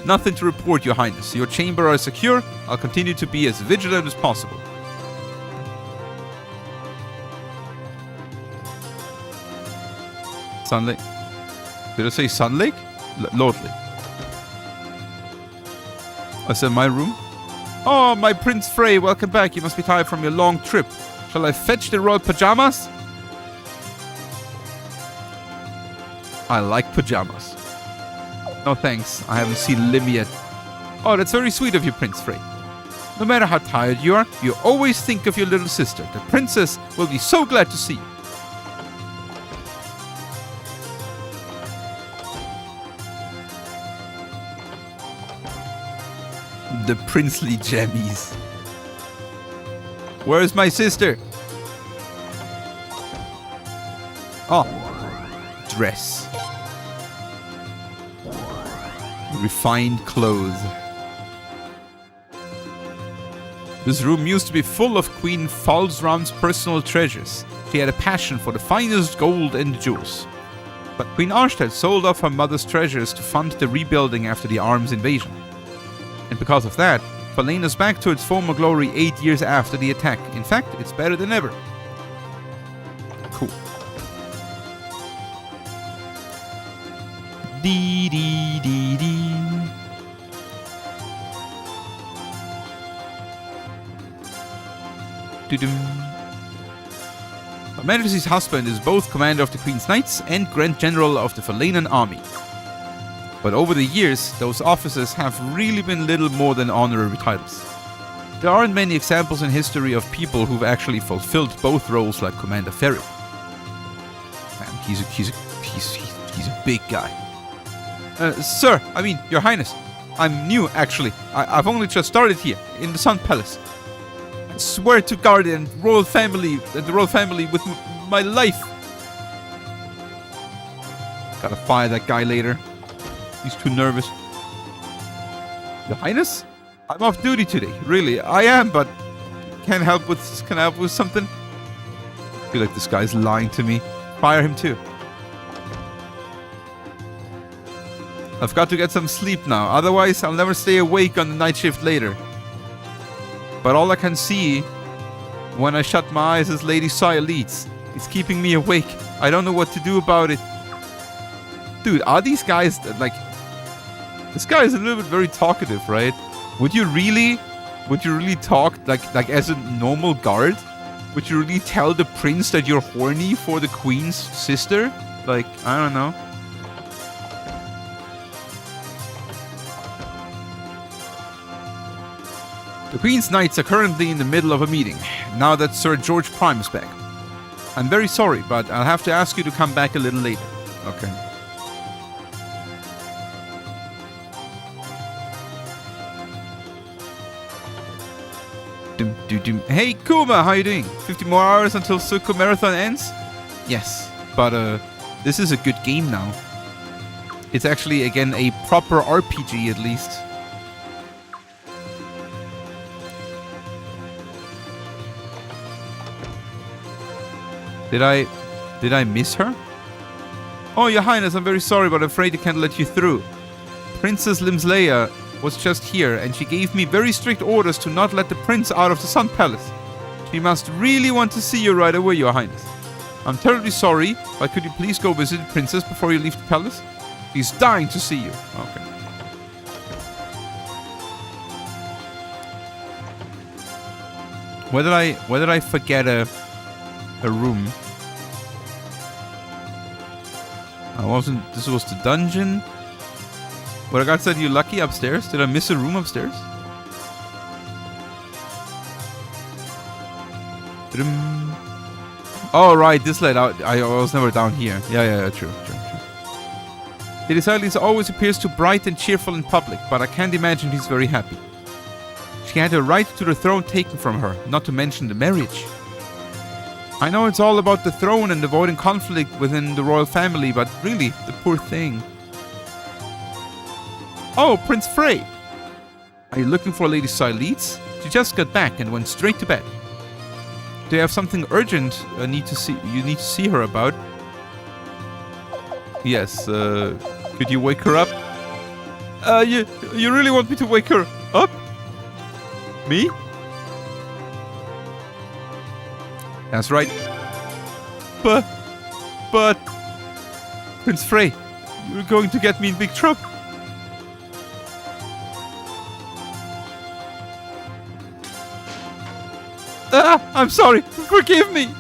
Nothing to report, Your Highness. Your chamber is secure. I'll continue to be as vigilant as possible. Sun Lake. Did I say Sun Lake? Lord Lake. I said my room. Oh, my Prince Frey, welcome back. You must be tired from your long trip. Shall I fetch the royal pajamas? I like pajamas. No thanks, I haven't seen Lim yet. Oh, that's very sweet of you, Prince Frey. No matter how tired you are, you always think of your little sister. The princess will be so glad to see you. The princely jammies. Where's my sister? Oh. Dress. Refined clothes. This room used to be full of Queen Falsram's personal treasures. She had a passion for the finest gold and jewels. But Queen Arstead sold off her mother's treasures to fund the rebuilding after the Arms invasion. And because of that, Falena's back to its former glory 8 years after the attack. In fact, it's better than ever. Cool. Dee dee dee dee. Doo-dum. Her Majesty's husband is both commander of the Queen's Knights and Grand General of the Falenan Army. But over the years, those offices have really been little more than honorary titles. There aren't many examples in history of people who've actually fulfilled both roles like Commander Ferry. Man, he's a big guy. Sir, I mean, Your Highness, I'm new actually. I've only just started here, in the Sun Palace. I swear to guard the royal family with my life. Gotta fire that guy later. He's too nervous. Your Highness? I'm off duty today. Really, I am, but can I help with something? I feel like this guy's lying to me. Fire him too. I've got to get some sleep now. Otherwise, I'll never stay awake on the night shift later. But all I can see when I shut my eyes is Lady Saya leads. It's keeping me awake. I don't know what to do about it. Dude, are these guys like... This guy is a little bit very talkative, right? Would you really talk like as a normal guard? Would you really tell the prince that you're horny for the queen's sister? Like, I don't know. The Queen's Knights are currently in the middle of a meeting, now that Sir George Prime is back. I'm very sorry, but I'll have to ask you to come back a little later. Okay. Hey Kuma, how you doing? 50 more hours until Suiko Marathon ends? Yes, but this is a good game now. It's actually, again, a proper RPG at least. Did I miss her? Oh, Your Highness, I'm very sorry, but I'm afraid I can't let you through. Princess Limsleia was just here, and she gave me very strict orders to not let the prince out of the Sun Palace. She must really want to see you right away, Your Highness. I'm terribly sorry, but could you please go visit the princess before you leave the palace? She's dying to see you. Okay. Where did I forget a room? This was the dungeon. What I got said, you lucky upstairs? Did I miss a room upstairs? Oh, right, this led out. I was never down here. Yeah, true. Lady Silas always appears too bright and cheerful in public, but I can't imagine he's very happy. She had her right to the throne taken from her, not to mention the marriage. I know it's all about the throne and avoiding conflict within the royal family, but really, the poor thing. Oh, Prince Frey! Are you looking for Lady Silas? She just got back and went straight to bed. Do you have something urgent you need to see her about? Yes, could you wake her up? You really want me to wake her up? Me? That's right. But... Prince Frey, you're going to get me in big trouble. I'm sorry. Forgive me.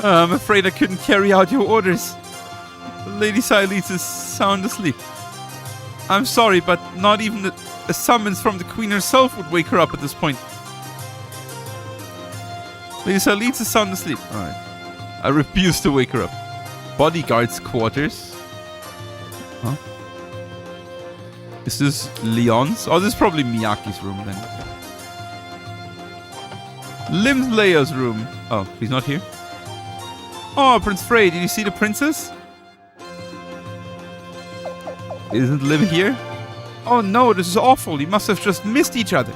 I'm afraid I couldn't carry out your orders. Lady Silas is sound asleep. I'm sorry, but not even a summons from the Queen herself would wake her up at this point. Lady Silas is sound asleep. Alright. I refuse to wake her up. Bodyguard's quarters. Huh? Is this Leon's? Oh, this is probably Miyake's room then. Limslayer's room. Oh, he's not here? Oh, Prince Frey, did you see the princess? Isn't Lim here? Oh no, this is awful. You must have just missed each other.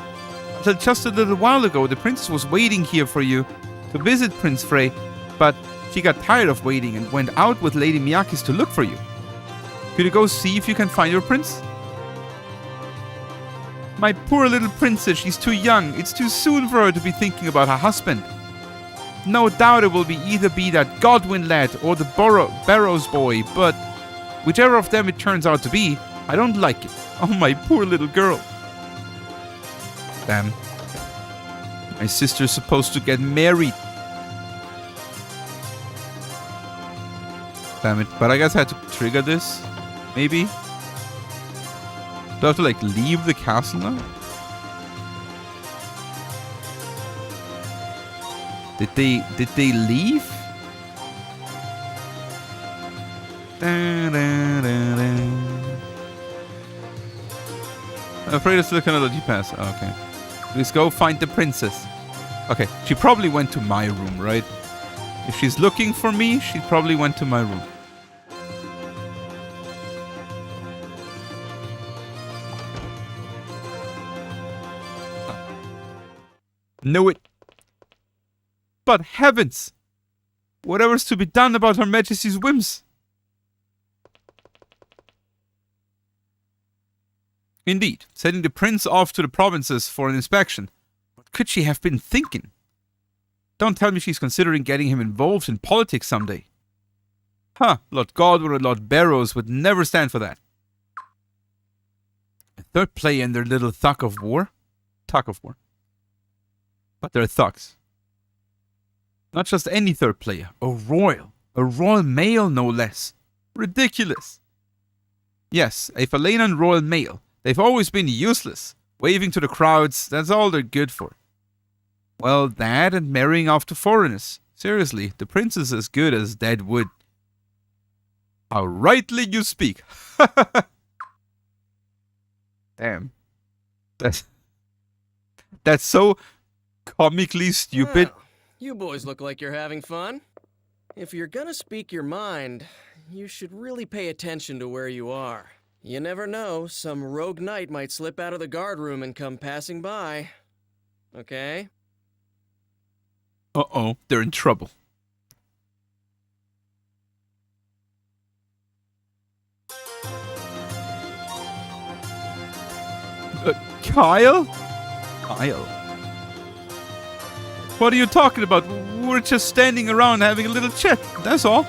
Until just a little while ago, the princess was waiting here for you to visit Prince Frey, but she got tired of waiting and went out with Lady Miyakis to look for you. Could you go see if you can find your prince? My poor little princess, she's too young. It's too soon for her to be thinking about her husband. No doubt it will either be that Godwin lad or the Barrows boy, but whichever of them it turns out to be, I don't like it. Oh, my poor little girl. Damn. My sister's supposed to get married. Damn it. But I guess I had to trigger this. Maybe. Do I have to, like, leave the castle now? Did they leave? I'm afraid it's still gonna let you pass. Oh, okay. Let's go find the princess. Okay, she probably went to my room, right? If she's looking for me, she probably went to my room. Knew it. But heavens! Whatever's to be done about Her Majesty's whims? Indeed, sending the prince off to the provinces for an inspection. What could she have been thinking? Don't tell me she's considering getting him involved in politics someday. Huh, Lord Godwin and Lord Barrows would never stand for that. A third player in their little tug of war. But they're thugs. Not just any third player. A royal male no less. Ridiculous. Yes, a Falenan royal male. They've always been useless. Waving to the crowds, that's all they're good for. Well, that and marrying off to foreigners. Seriously, the prince is as good as dead wood. How rightly you speak. Damn. That's so comically stupid. Well, you boys look like you're having fun. If you're gonna speak your mind, you should really pay attention to where you are. You never know, some rogue knight might slip out of the guard room and come passing by. Okay? Uh-oh, they're in trouble. Kyle? Kyle? What are you talking about? We're just standing around having a little chat, that's all.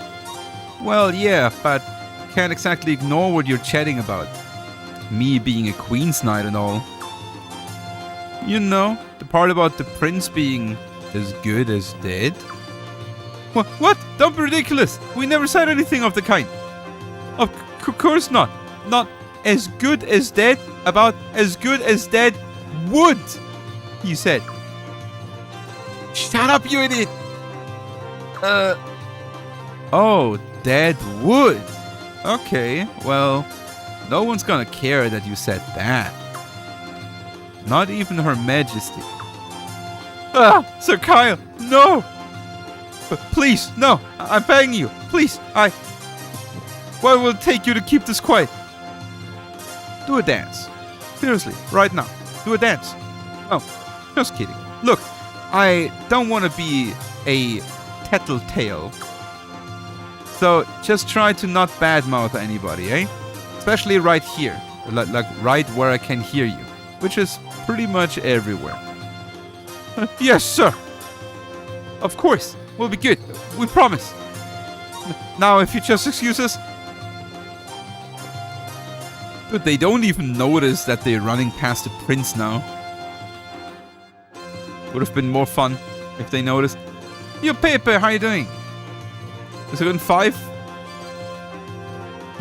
Well, yeah, but can't exactly ignore what you're chatting about. Me being a queen's knight and all. You know, the part about the prince being as good as dead? What? Don't be ridiculous! We never said anything of the kind. Of course not. Not as good as dead, about as good as dead would, he said. Shut up, you idiot! Oh, dead wood. Okay, well, no one's gonna care that you said that. Not even Her Majesty. Ah, Sir Kyle, no! Please, no, I'm begging you, please, What will it take you to keep this quiet? Do a dance. Seriously, right now, do a dance. Oh, just kidding. Look, I don't want to be a tattletale. So just try to not badmouth anybody, eh? Especially right here, like right where I can hear you, which is pretty much everywhere. Yes, sir. Of course, we'll be good. We promise. Now, if you just excuse us. Dude, they don't even notice that they're running past the prince now. Would have been more fun if they noticed. Yo, Pepe, how you doing? Is it in 5?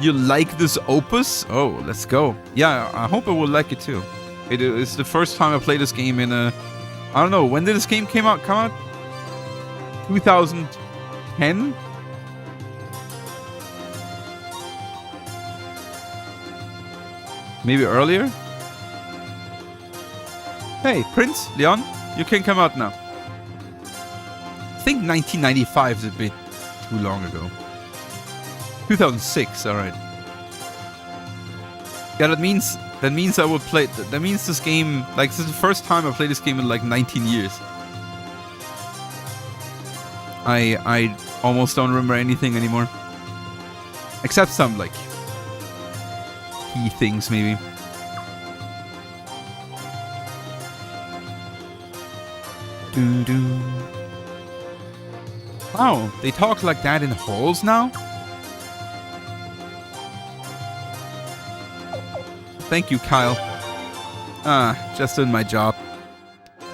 You like this opus? Oh, let's go. Yeah, I hope I will like it too. It is the first time I played this game in a... I don't know, when did this game come out? 2010? Maybe earlier? Hey, Prince, Leon, you can come out now. I think 1995 is a bit too long ago. 2006, alright. Yeah, that means I will play... That means this game... Like, this is the first time I played this game in like 19 years. I almost don't remember anything anymore. Except some, like... key things, maybe. Doo-doo. Wow, they talk like that in halls now? Thank you, Kyle. Just doing my job.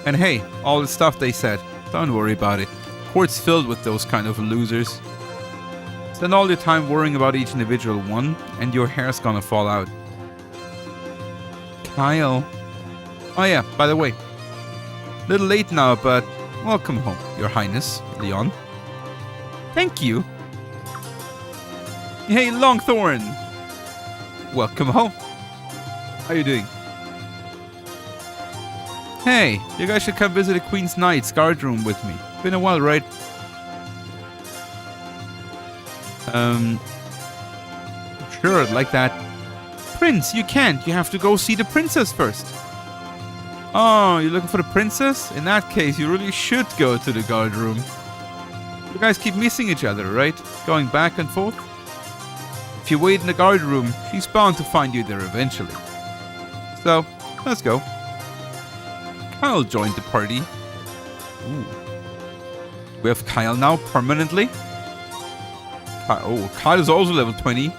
And hey, all the stuff they said, don't worry about it. Court's filled with those kind of losers. Spend all your time worrying about each individual one, and your hair's gonna fall out. Kyle. Oh yeah, by the way. Little late now, but welcome home, Your Highness, Leon. Thank you. Hey, Longthorn. Welcome home. How you doing? Hey, you guys should come visit the Queen's Knight's guard room with me. Been a while, right? Sure, I'd like that. Prince, you can't. You have to go see the princess first. Oh, you're looking for the princess? In that case, you really should go to the guard room. You guys keep missing each other, right? Going back and forth? If you wait in the guard room, she's bound to find you there eventually. So, let's go. Kyle joined the party. Ooh. We have Kyle now permanently. Oh, Kyle is also level 20.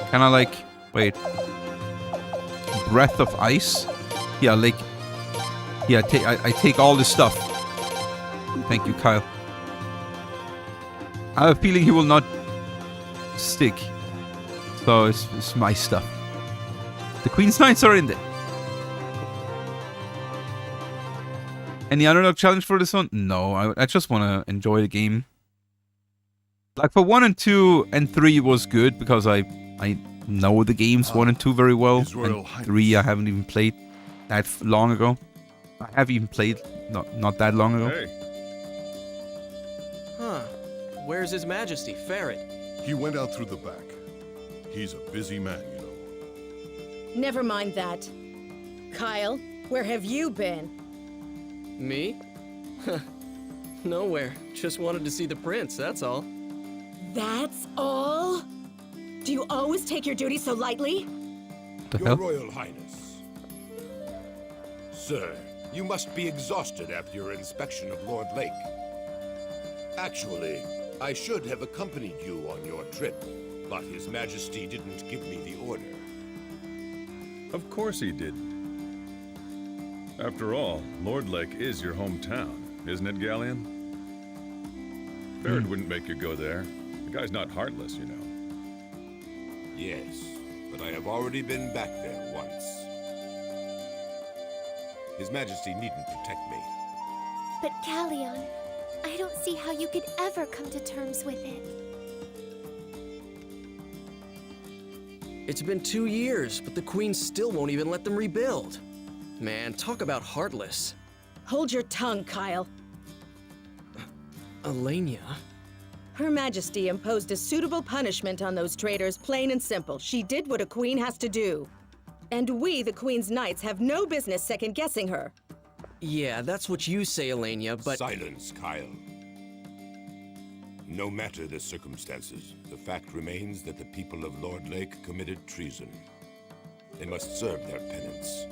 Can I like... Wait. Breath of Ice? Yeah, like... Yeah, I take all this stuff. Thank you, Kyle. I have a feeling he will not stick. So it's my stuff. The Queen's Knights are in there. Any underdog challenge for this one? No, I just want to enjoy the game. Like for 1 and 2 and 3 was good because I know the games 1 and 2 very well. And 3 I haven't even played that long ago. I have even played not that long ago. Hey. Huh. Where's His Majesty, Ferret? He went out through the back. He's a busy man, you know. Never mind that. Kyle, where have you been? Me? Nowhere. Just wanted to see the prince, that's all. That's all? Do you always take your duty so lightly? Your Royal Highness. Sir, you must be exhausted after your inspection of Lord Lake. Actually, I should have accompanied you on your trip, but His Majesty didn't give me the order. Of course he didn't. After all, Lord Lake is your hometown, isn't it, Galleon? Ferret wouldn't make you go there. The guy's not heartless, you know. Yes, but I have already been back there once. His Majesty needn't protect me. But Callion, I don't see how you could ever come to terms with it. It's been 2 years, but the Queen still won't even let them rebuild. Man, talk about heartless. Hold your tongue, Kyle. Elenia? Her Majesty imposed a suitable punishment on those traitors, plain and simple. She did what a queen has to do. And we, the Queen's Knights, have no business second-guessing her. Yeah, that's what you say, Elenia, but... Silence, Kyle. No matter the circumstances, the fact remains that the people of Lord Lake committed treason. They must serve their penance.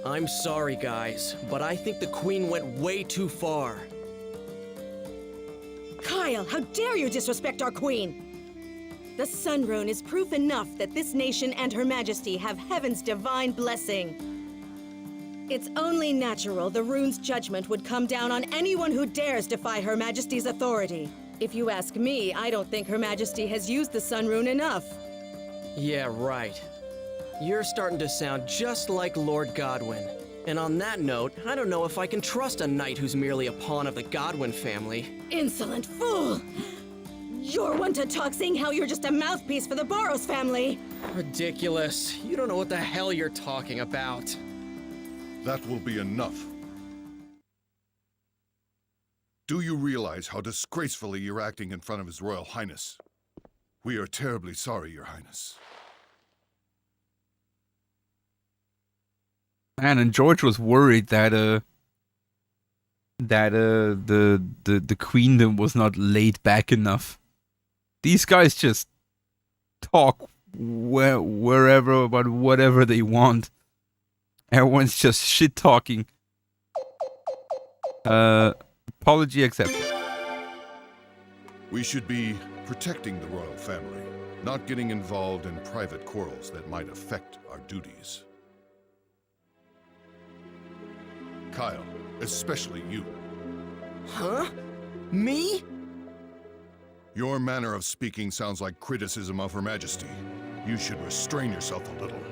I'm sorry, guys, but I think the Queen went way too far. Kyle, how dare you disrespect our Queen? The Sun Rune is proof enough that this nation and Her Majesty have Heaven's divine blessing. It's only natural the rune's judgment would come down on anyone who dares defy Her Majesty's authority. If you ask me, I don't think Her Majesty has used the Sun Rune enough. Yeah, right. You're starting to sound just like Lord Godwin. And on that note, I don't know if I can trust a knight who's merely a pawn of the Godwin family. Insolent fool! You're one to talk saying how you're just a mouthpiece for the Boros family. Ridiculous. You don't know what the hell you're talking about. That will be enough. Do you realize how disgracefully you're acting in front of His Royal Highness? We are terribly sorry, Your Highness. And George was worried that the queendom was not laid back enough. These guys just talk wherever about whatever they want. Everyone's just shit talking. Apology accepted. We should be protecting the royal family, not getting involved in private quarrels that might affect our duties. Kyle, especially you. Huh? Me? Your manner of speaking sounds like criticism of Her Majesty. You should restrain yourself a little.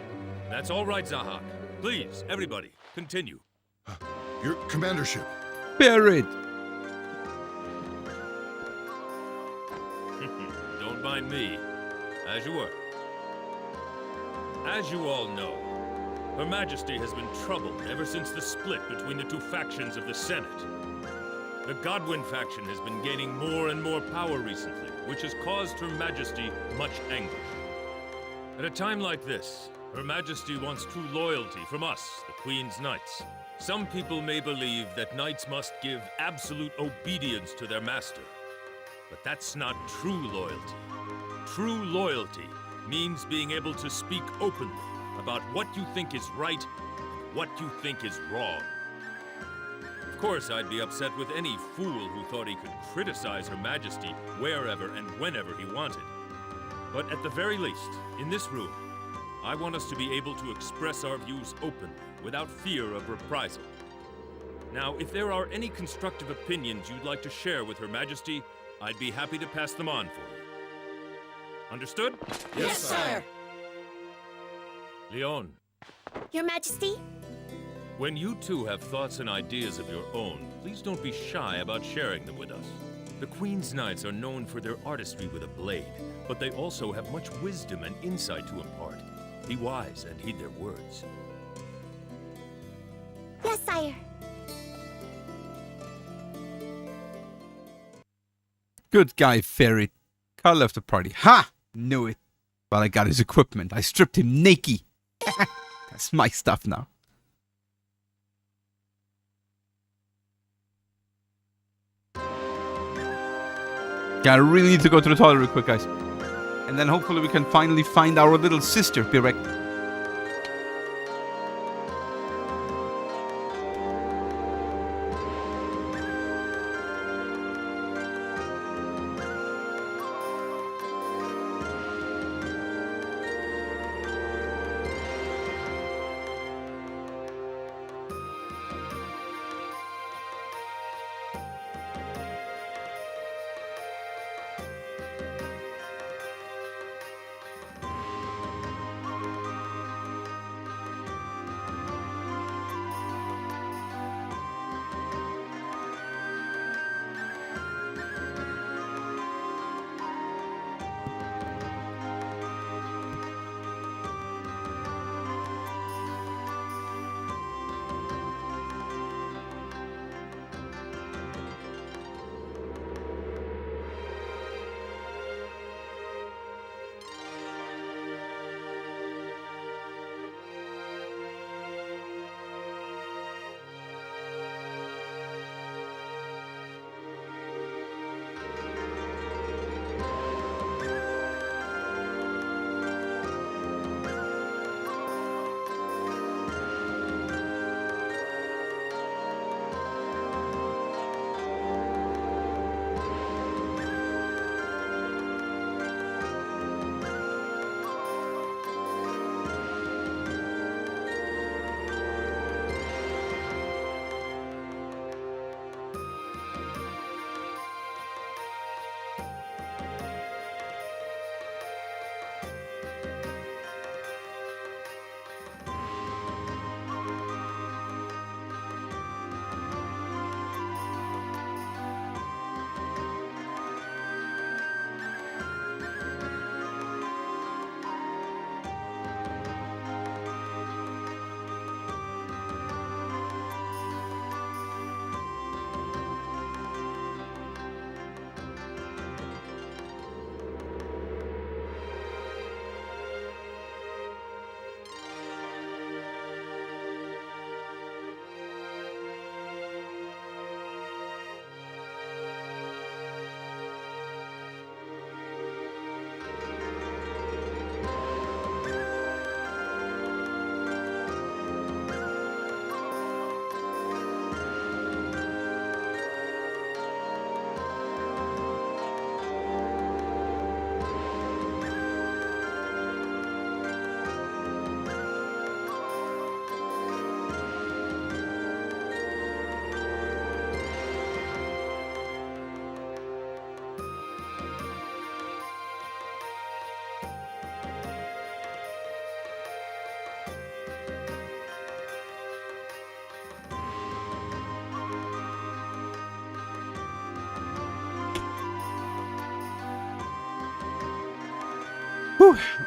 That's all right, Zahak. Please, everybody, continue. Your commandership. Barrett! Don't mind me. As you were. As you all know, Her Majesty has been troubled ever since the split between the two factions of the Senate. The Godwin faction has been gaining more and more power recently, which has caused Her Majesty much anguish. At a time like this, Her Majesty wants true loyalty from us, the Queen's Knights. Some people may believe that knights must give absolute obedience to their master. But that's not true loyalty. True loyalty means being able to speak openly about what you think is right and what you think is wrong. Of course, I'd be upset with any fool who thought he could criticize Her Majesty wherever and whenever he wanted. But at the very least, in this room, I want us to be able to express our views openly, without fear of reprisal. Now, if there are any constructive opinions you'd like to share with Her Majesty, I'd be happy to pass them on for you. Understood? Yes, sire. Leon, Your Majesty? when you two have thoughts and ideas of your own, please don't be shy about sharing them with us. The Queen's Knights are known for their artistry with a blade, but they also have much wisdom and insight to impart. Be wise and heed their words. Yes, sire. Good guy, Ferret. Carl left the party. Ha! Knew it. But I got his equipment. I stripped him naked. That's my stuff now. Yeah, I really need to go to the toilet real quick, guys. And then hopefully we can finally find our little sister. Be right back.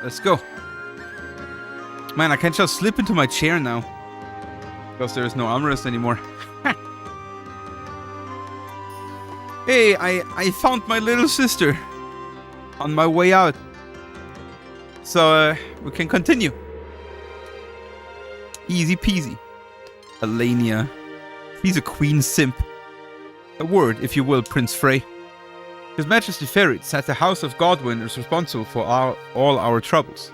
let's go. Man, I can't just slip into my chair now. Because there's no armrest anymore. Hey, I found my little sister. On my way out. So, we can continue. Easy peasy. Alania. He's a queen simp. A word, if you will, Prince Frey. His Majesty Ferret said the House of Godwin is responsible for all our troubles.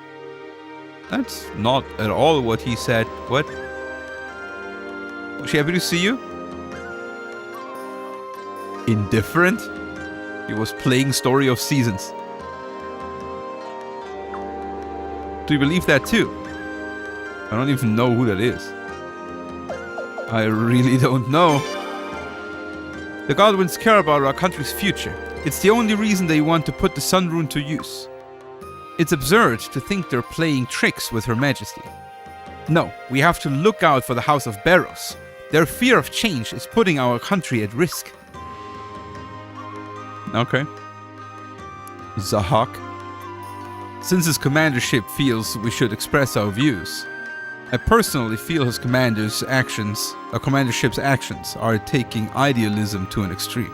That's not at all what he said. What? Was she happy to see you? Indifferent? He was playing Story of Seasons. Do you believe that too? I don't even know who that is. I really don't know. The Godwins care about our country's future. It's the only reason they want to put the Sun Rune to use. It's absurd to think they're playing tricks with Her Majesty. No, we have to look out for the House of Barrows. Their fear of change is putting our country at risk. Okay. Zahak. Since his commandership feels we should express our views, I personally feel his commandership's actions are taking idealism to an extreme.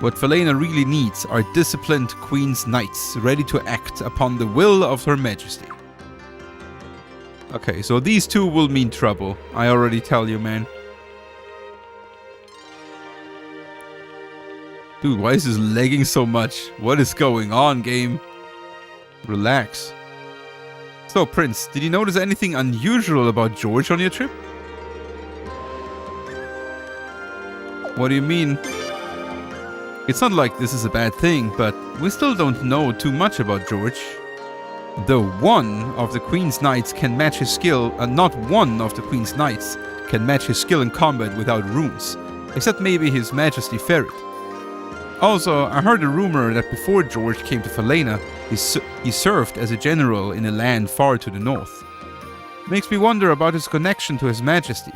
What Falena really needs are disciplined Queen's Knights ready to act upon the will of Her Majesty. Okay, so these two will mean trouble. I already tell you, man. Dude, why is this lagging so much? What is going on, game? Relax. So, Prince, did you notice anything unusual about George on your trip? What do you mean? It's not like this is a bad thing, but we still don't know too much about George. Though one of the Queen's Knights can match his skill, and not one of the Queen's Knights can match his skill in combat without runes, except maybe His Majesty Ferret. Also, I heard a rumor that before George came to Falena, he served as a general in a land far to the north. Makes me wonder about his connection to His Majesty.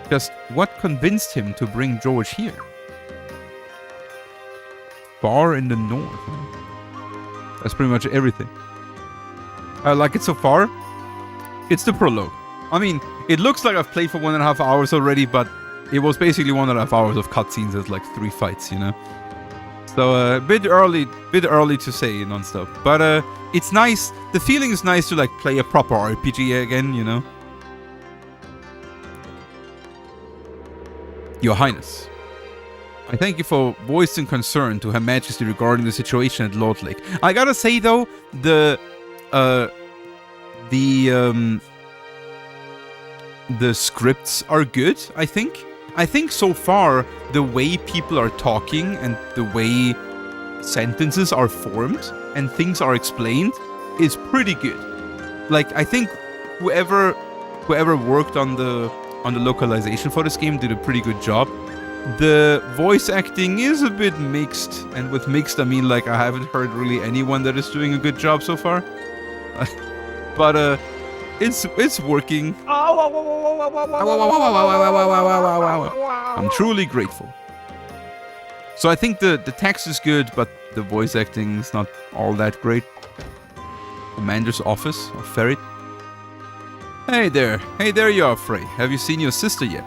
Just what convinced him to bring George here? Far in the north. That's pretty much everything. I like it so far. It's the prologue. I mean, it looks like I've played for 1.5 hours already, but it was basically 1.5 hours of cutscenes as like 3 fights, you know? So a bit early to say non-stop. But it's nice. The feeling is nice to like play a proper RPG again, you know? Your Highness, I thank you for voicing concern to Her Majesty regarding the situation at Lord Lake. I gotta say though, the scripts are good, I think. I think so far, the way people are talking and the way sentences are formed and things are explained is pretty good. Like, I think whoever worked on the localization for this game did a pretty good job. The voice acting is a bit mixed, and with mixed I mean like I haven't heard really anyone that is doing a good job so far. But it's working. I'm truly grateful. So I think the text is good, but the voice acting is not all that great. Commander's office of Ferret. Hey there you are, Frey. Have you seen your sister yet?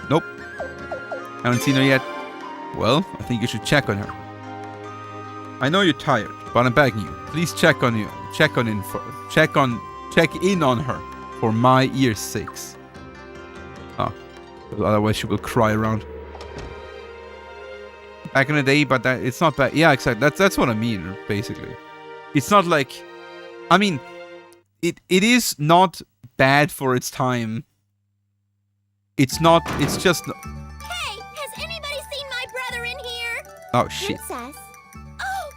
Nope. Haven't seen her yet. Well, I think you should check on her. I know you're tired, but I'm begging you. Please check in on her for my ears' sakes. Otherwise she will cry around. Back in the day, but it's not bad. Yeah, exactly. That's what I mean, basically. It's not like, I mean, it is not bad for its time. It's just. Hey, has anybody seen my brother in here? Oh shit. Princess. Oh,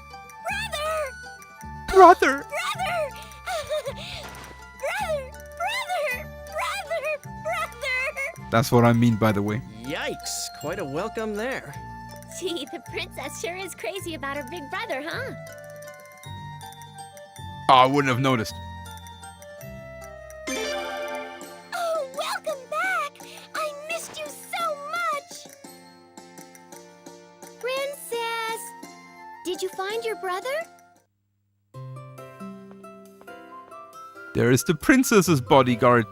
brother. Brother. That's what I mean, by the way. Yikes, quite a welcome there. Gee, the princess sure is crazy about her big brother, huh? Oh, I wouldn't have noticed. Oh, welcome back! I missed you so much! Princess! Did you find There is the princess's bodyguard.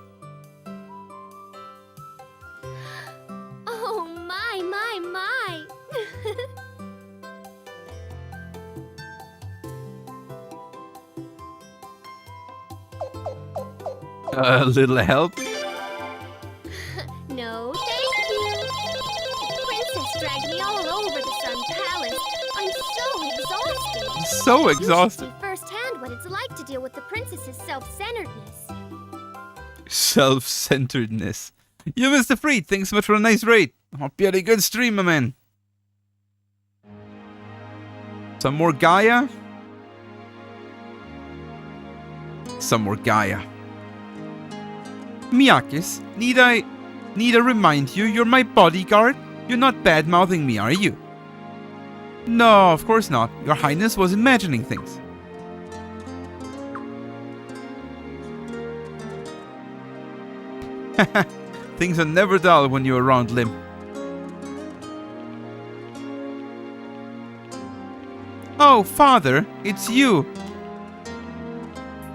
Oh, my, my, my. A little help? No, thank you. The princess dragged me all over the Sun Palace. I'm so exhausted. So exhausted. You should see firsthand what it's like to deal with the princess's self-centeredness. Self-centeredness. You, Mr. Freed, thanks so much for a nice raid. Hope you had a good stream, my man. Some more Gaia? Some more Gaia. Miyakis, need I remind you, you're my bodyguard? You're not bad-mouthing me, are you? No, of course not. Your Highness was imagining things. Things are never dull when you're around Lim. Oh, Father, it's you.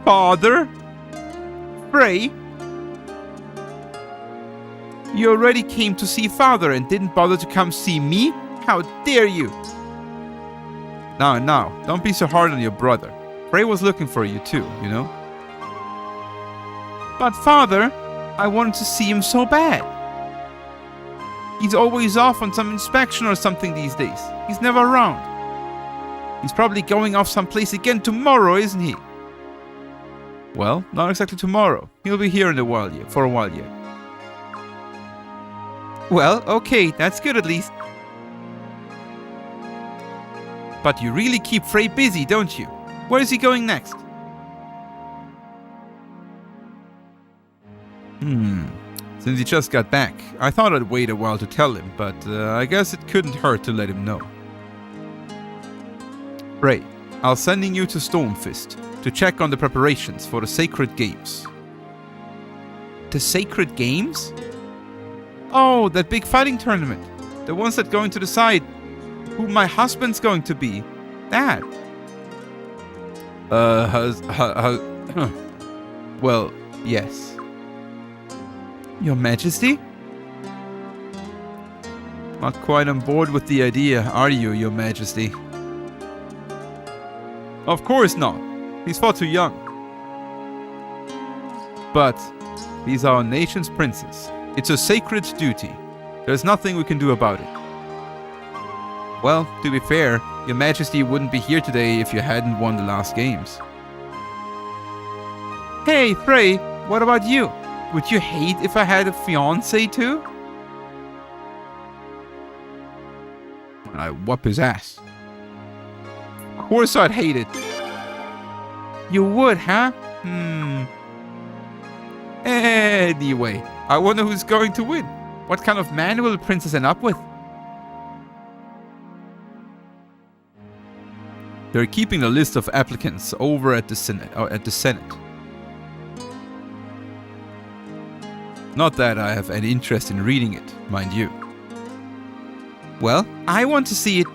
Father? Frey? You already came to see Father and didn't bother to come see me? How dare you? Now, don't be so hard on your brother. Frey was looking for you too, you know? But Father, I wanted to see him so bad. He's always off on some inspection or something these days. He's never around. He's probably going off someplace again tomorrow, isn't he? Well, not exactly tomorrow. He'll be here for a while yet. Well, okay, that's good at least. But you really keep Frey busy, don't you? Where is he going next? Since he just got back, I thought I'd wait a while to tell him, but I guess it couldn't hurt to let him know. Frey, I'll sending you to Stormfist to check on the preparations for the Sacred Games. The Sacred Games? Oh, that big fighting tournament. The ones that going to decide who my husband's going to be. That. Well, yes. Your Majesty? Not quite on board with the idea, are you, Your Majesty? Of course not. He's far too young. But he's our nation's princess. It's a sacred duty. There's nothing we can do about it. Well, to be fair, Your Majesty wouldn't be here today if you hadn't won the last games. Hey, Frey, what about you? Would you hate if I had a fiancé too? I whoop his ass. Of course I'd hate it. You would, huh? Anyway, I wonder who's going to win. What kind of man will the princess end up with? They're keeping a list of applicants over at the Senate. Not that I have any interest in reading it, mind you. Well, I want to see it.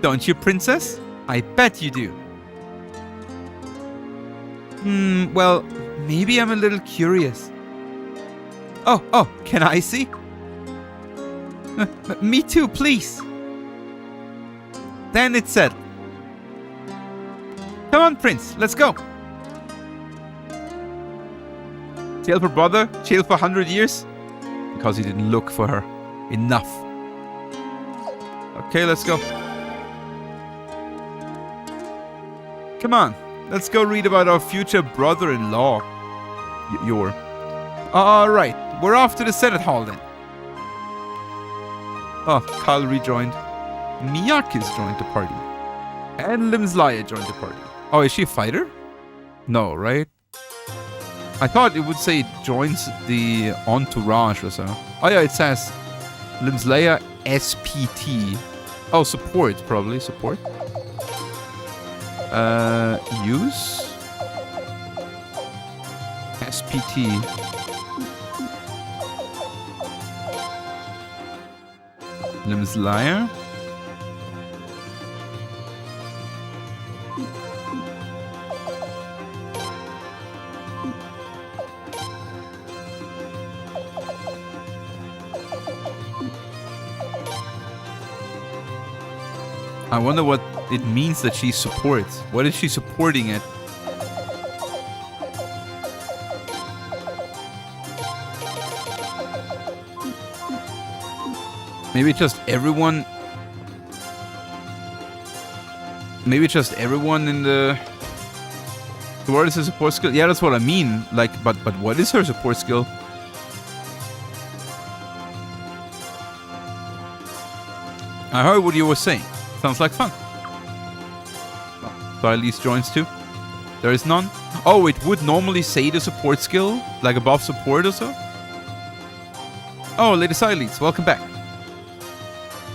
Don't you, princess? I bet you do. Well, maybe I'm a little curious. Oh, can I see? Me too, please. Then it's settled. Come on, Prince, let's go. Jail for brother, jail for 100 years? Because he didn't look for her enough. Okay, let's go. Come on, let's go read about our future brother-in-law. Alright, we're off to the Senate Hall then. Oh, Kyle rejoined. Miyakis joined the party. And Limslaya joined the party. Oh, is she a fighter? No, right? I thought it would say joins the entourage or so. Oh yeah, it says Limslaya SPT. Oh, support, probably. Support. Use? SPT. Limslaya? I wonder what it means that she supports. What is she supporting it? Maybe just everyone. Maybe just everyone in the. What is her support skill? Yeah, that's what I mean. Like, but what is her support skill? I heard what you were saying. Sounds like fun. So at least joins too. There is none. Oh, it would normally say the support skill, like above support or so. Oh, Lady Sileads, welcome back.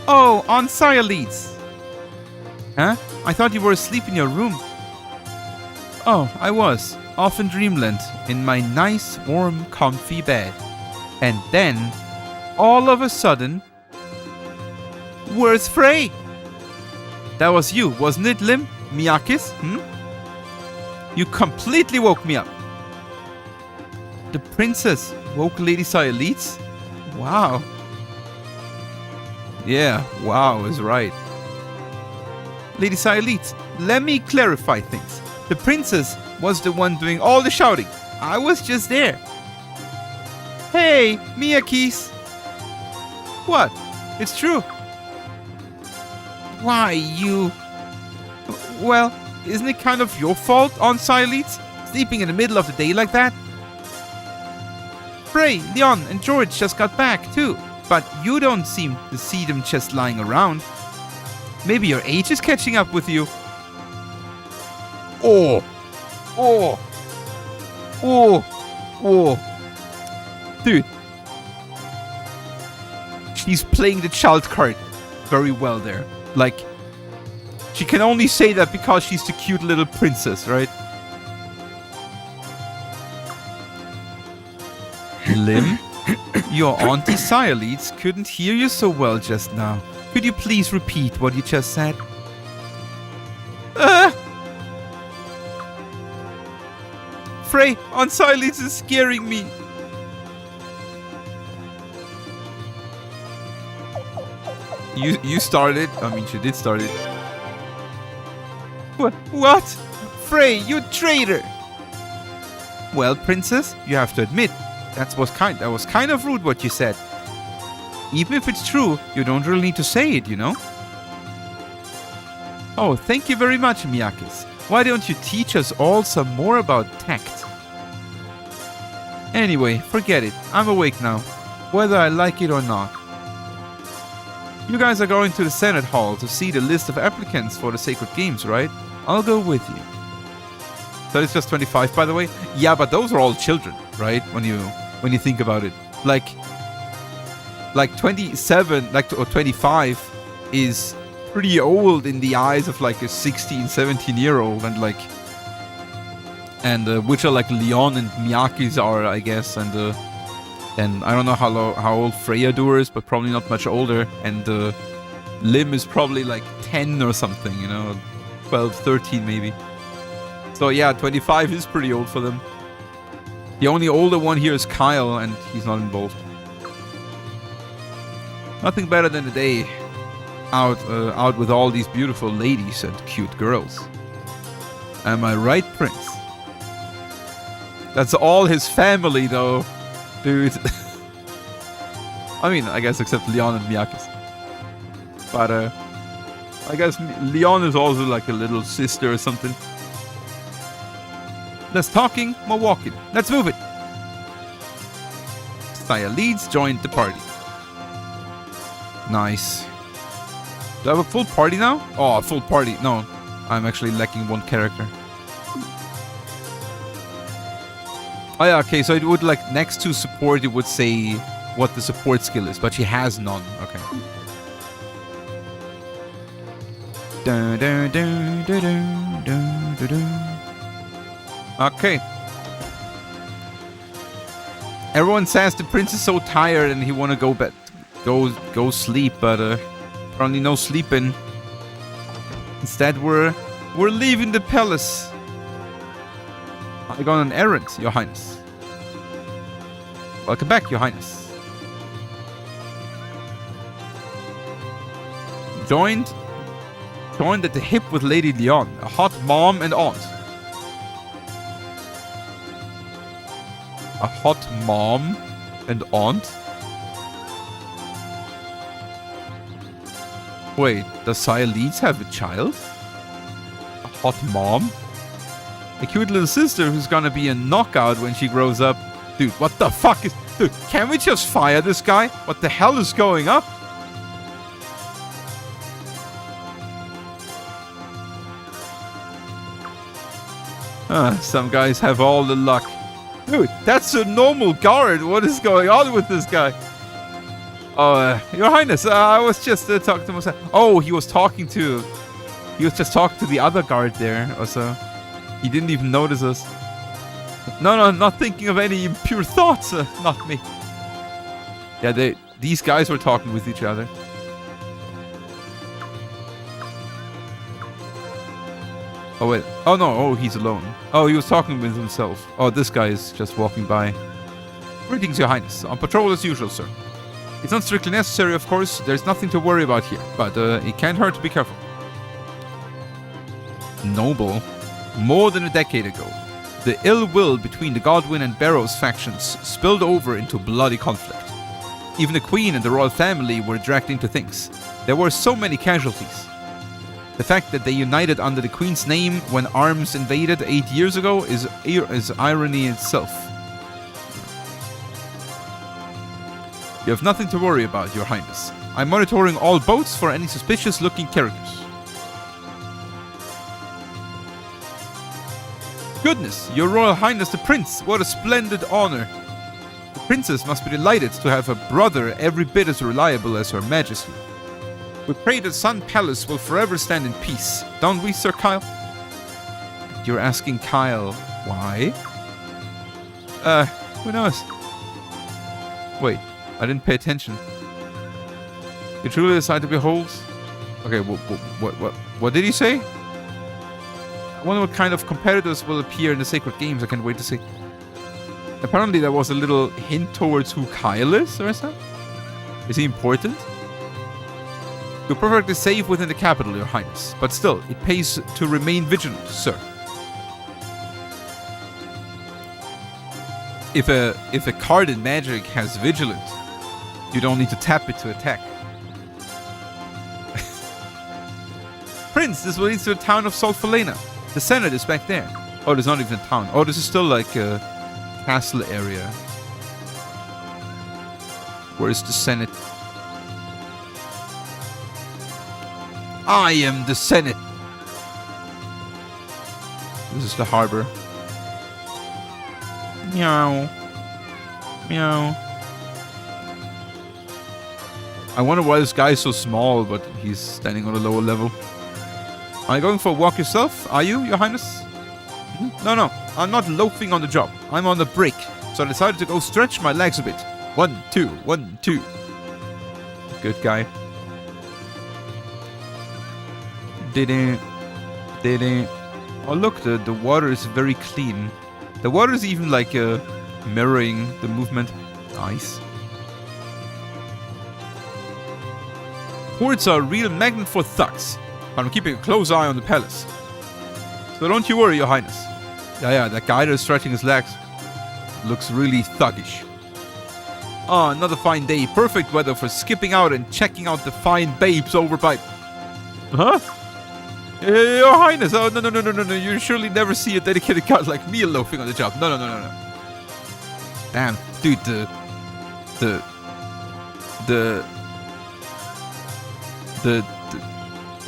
Oh, on Sileads. Huh? I thought you were asleep in your room. Oh, I was. Off in dreamland, in my nice, warm, comfy bed. And then, all of a sudden... Where's Frey? That was you, wasn't it, Lim? Miyakis? You completely woke me up. The princess woke Lady Sileads? Wow. Yeah, wow is right. Lady Sileads, let me clarify things. The princess was the one doing all the shouting. I was just there. Hey, Miyakis. What? It's true. Why, you... Well, isn't it kind of your fault, on Sileads? Sleeping in the middle of the day like that? Frey, Leon, and George just got back, too. But you don't seem to see them just lying around. Maybe your age is catching up with you. Oh. Dude. She's playing the child card very well there. Like, she can only say that because she's the cute little princess, right? Lim, your Auntie Sileads couldn't hear you so well just now. Could you please repeat what you just said? Frey, on Sileads is scaring me. You started. I mean, she did start it. What? Frey, you traitor! Well, princess, you have to admit that was kind of rude what you said. Even if it's true, you don't really need to say it, you know? Oh, thank you very much, Miyakis. Why don't you teach us all some more about tact? Anyway, forget it. I'm awake now, whether I like it or not. You guys are going to the Senate Hall to see the list of applicants for the Sacred Games, right? I'll go with you. That is just 25, by the way. Yeah, but those are all children, right? When you think about it, like 27, or 25 is pretty old in the eyes of like a 16, 17-year-old, and which are like Leon and Miyakis are, I guess, and I don't know how old Freyador is, but probably not much older, and Lim is probably like 10 or something, 12, 13 maybe. So yeah, 25 is pretty old for them. The only older one here is Kyle, and he's not involved. Nothing better than a day out with all these beautiful ladies and cute girls. Am I right, Prince? That's all his family, though, dude. I mean, I guess except Leon and Miyakis. But I guess Leon is also like a little sister or something. Less talking, more walking. Let's move it. Sileads joined the party. Nice. Do I have a full party now? Oh, a full party. No, I'm actually lacking one character. Oh yeah, okay, so it would like next to support, it would say what the support skill is, but she has none. Okay. Okay. Everyone says the prince is so tired and he want to go sleep, but apparently no sleeping. Instead, we're leaving the palace. I go on an errand, Your Highness. Welcome back, Your Highness. joined at the hip with Lady Leon, a hot mom and aunt. A hot mom and aunt? Wait, does Saya Leeds have a child? A hot mom? A cute little sister who's gonna be a knockout when she grows up. Dude, what the fuck is... Dude, can we just fire this guy? What the hell is going up? Some guys have all the luck. Dude, that's a normal guard. What is going on with this guy? Oh, Your Highness, I was just talking to myself. Oh, he was talking to... He was just talking to the other guard there, or so. He didn't even notice us. No, not thinking of any impure thoughts. Not me. Yeah, these guys were talking with each other. Oh, wait. Oh, no. Oh, he's alone. Oh, he was talking with himself. Oh, this guy is just walking by. Greetings, Your Highness. On patrol as usual, sir. It's not strictly necessary, of course. There's nothing to worry about here. But it can't hurt to be careful. Noble. More than a decade ago, the ill will between the Godwin and Barrows factions spilled over into bloody conflict. Even the Queen and the royal family were dragged into things. There were so many casualties. The fact that they united under the Queen's name when arms invaded 8 years ago is irony itself. You have nothing to worry about, Your Highness. I'm monitoring all boats for any suspicious-looking characters. Goodness, Your Royal Highness the Prince, what a splendid honor. The Princess must be delighted to have a brother every bit as reliable as Her Majesty. We pray that Sun Palace will forever stand in peace, don't we, Sir Kyle? You're asking Kyle why? Who knows? Wait, I didn't pay attention. You truly decide to behold? Okay, what did he say? I wonder what kind of competitors will appear in the Sacred Games. I can't wait to see. Apparently there was a little hint towards who Kyle is, or is that? Is he important? You're perfectly safe within the capital, Your Highness. But still, it pays to remain vigilant, sir. If a card in Magic has Vigilant, you don't need to tap it to attack. Prince, this leads to the town of Solfalena. The Senate is back there. Oh, there's not even a town. Oh, this is still like a castle area. Where is the Senate? I am the Senate. This is the harbor. Meow. Meow. I wonder why this guy is so small, but he's standing on a lower level. Are you going for a walk yourself? Are you, Your Highness? No, I'm not loafing on the job. I'm on the break, so I decided to go stretch my legs a bit. 1, 2, 1, 2. Good guy. Didn't. Oh look, the water is very clean. The water is even like mirroring the movement. Nice. Ports are a real magnet for thugs. I'm keeping a close eye on the palace. So don't you worry, Your Highness. Yeah, that guy that is stretching his legs looks really thuggish. Ah, another fine day. Perfect weather for skipping out and checking out the fine babes over by... Huh? Your Highness, oh, no. You surely never see a dedicated guard like me loafing on the job. No. Damn, dude,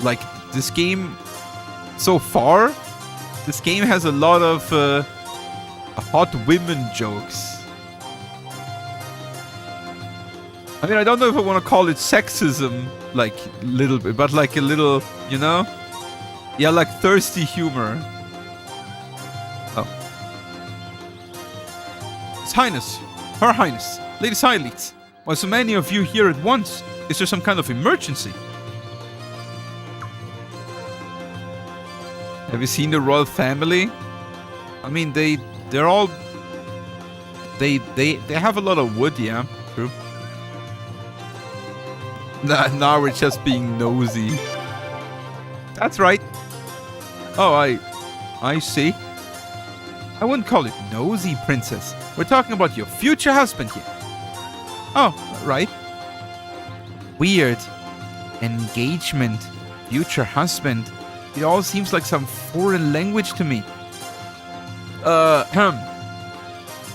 like, this game, so far, this game has a lot of hot women jokes. I mean, I don't know if I want to call it sexism, like, a little bit, but like a little, you know? Yeah, like thirsty humor. Oh. His Highness, Her Highness, Lady Silence, why so many of you here at once? Is there some kind of emergency? Have you seen the royal family? I mean, they're all... They have a lot of wood, yeah, true. Now we're just being nosy. That's right. Oh, I see. I wouldn't call it nosy, princess. We're talking about your future husband here. Oh, right. Weird. Engagement. Future husband. It all seems like some foreign language to me.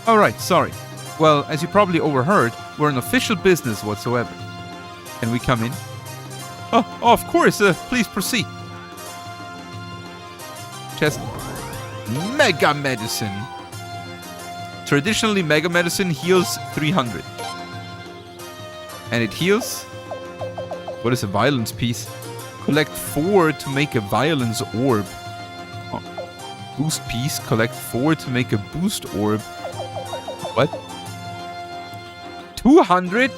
Alright, sorry. Well, as you probably overheard, we're an official business whatsoever. Can we come in? Oh, of course. Please proceed. Chest. Mega Medicine. Traditionally, Mega Medicine heals 300. And it heals... What is a violence piece? Collect 4 to make a violence orb. Oh. Boost piece. Collect 4 to make a boost orb. What? 200?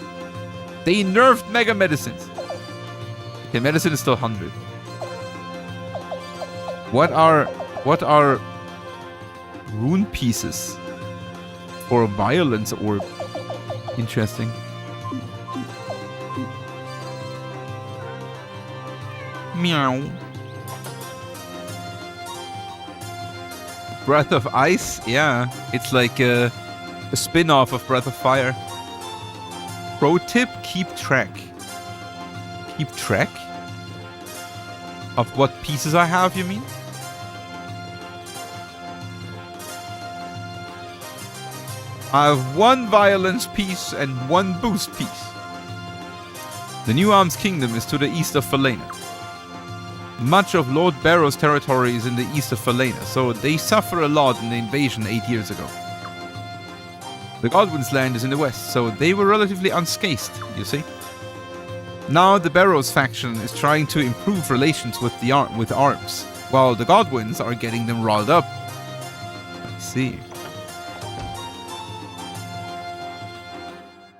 They nerfed Mega Medicines. Okay, medicine is still 100. What are rune pieces for a violence orb? Interesting. Meow. Breath of Ice? Yeah, it's like a spin-off of Breath of Fire. Pro tip, keep track. Keep track? Of what pieces I have, you mean? I have 1 violence piece and 1 boost piece. The New Arms Kingdom is to the east of Falena. Much of Lord Barrow's territory is in the east of Falena, so they suffer a lot in the invasion 8 years ago. The Godwin's land is in the west, so they were relatively unscathed, you see. Now the Barrows faction is trying to improve relations with arms, while the Godwins are getting them riled up. I see.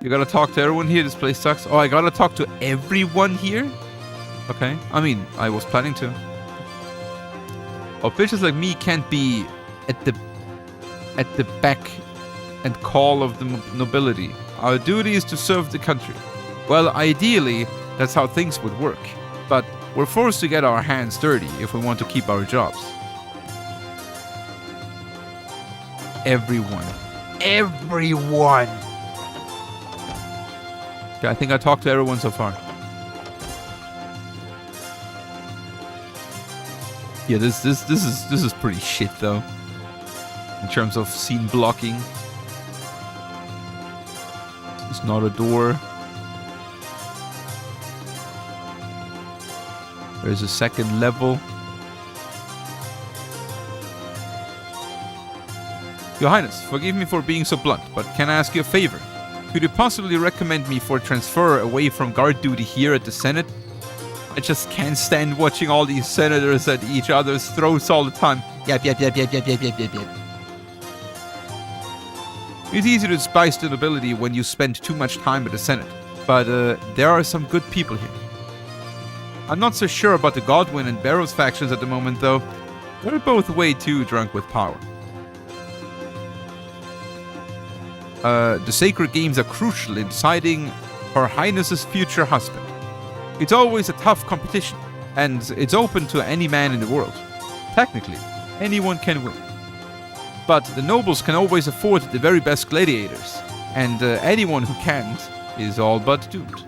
You gotta talk to everyone here, this place sucks. Oh, I gotta talk to everyone here? Okay, I mean, I was planning to. Officials like me can't be at the back and call of the nobility. Our duty is to serve the country. Well, ideally, that's how things would work. But we're forced to get our hands dirty if we want to keep our jobs. Everyone. Everyone! Okay, I think I talked to everyone so far. Yeah, this is pretty shit though. In terms of scene blocking. It's not a door. There's a second level. Your Highness, forgive me for being so blunt, but can I ask you a favor? Could you possibly recommend me for transfer away from guard duty here at the Senate? I just can't stand watching all these senators at each other's throats all the time. Yep. It's easy to despise the nobility when you spend too much time at the Senate, but there are some good people here. I'm not so sure about the Godwin and Barrows factions at the moment, though. They're both way too drunk with power. The sacred games are crucial in deciding Her Highness's future husband. It's always a tough competition, and it's open to any man in the world. Technically, anyone can win. But the nobles can always afford the very best gladiators, and anyone who can't is all but doomed.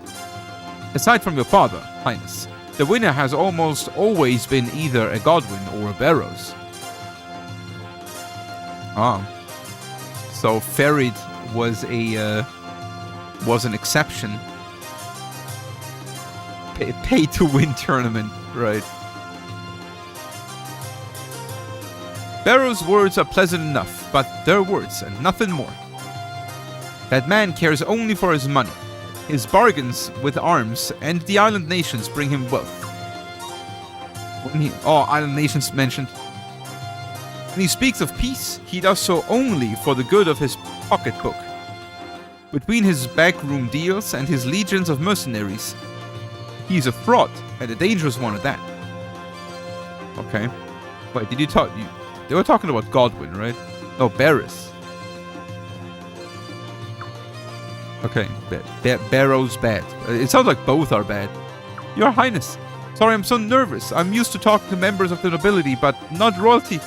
Aside from your father, Highness, the winner has almost always been either a Godwin or a Barrows. Ah. So Farid was an exception. Pay to win tournament, right? Barrow's words are pleasant enough, but they're words and nothing more. That man cares only for his money. His bargains with arms and the island nations bring him wealth. Island nations mentioned. When he speaks of peace, he does so only for the good of his pocketbook. Between his backroom deals and his legions of mercenaries, he's a fraud, and a dangerous one at that. Okay. Wait, did you talk... They were talking about Godwin, right? No, Barris. Okay, Barrow's bad. It sounds like both are bad. Your Highness, Sorry, I'm so nervous. I'm used to talking to members of the nobility, but not royalty.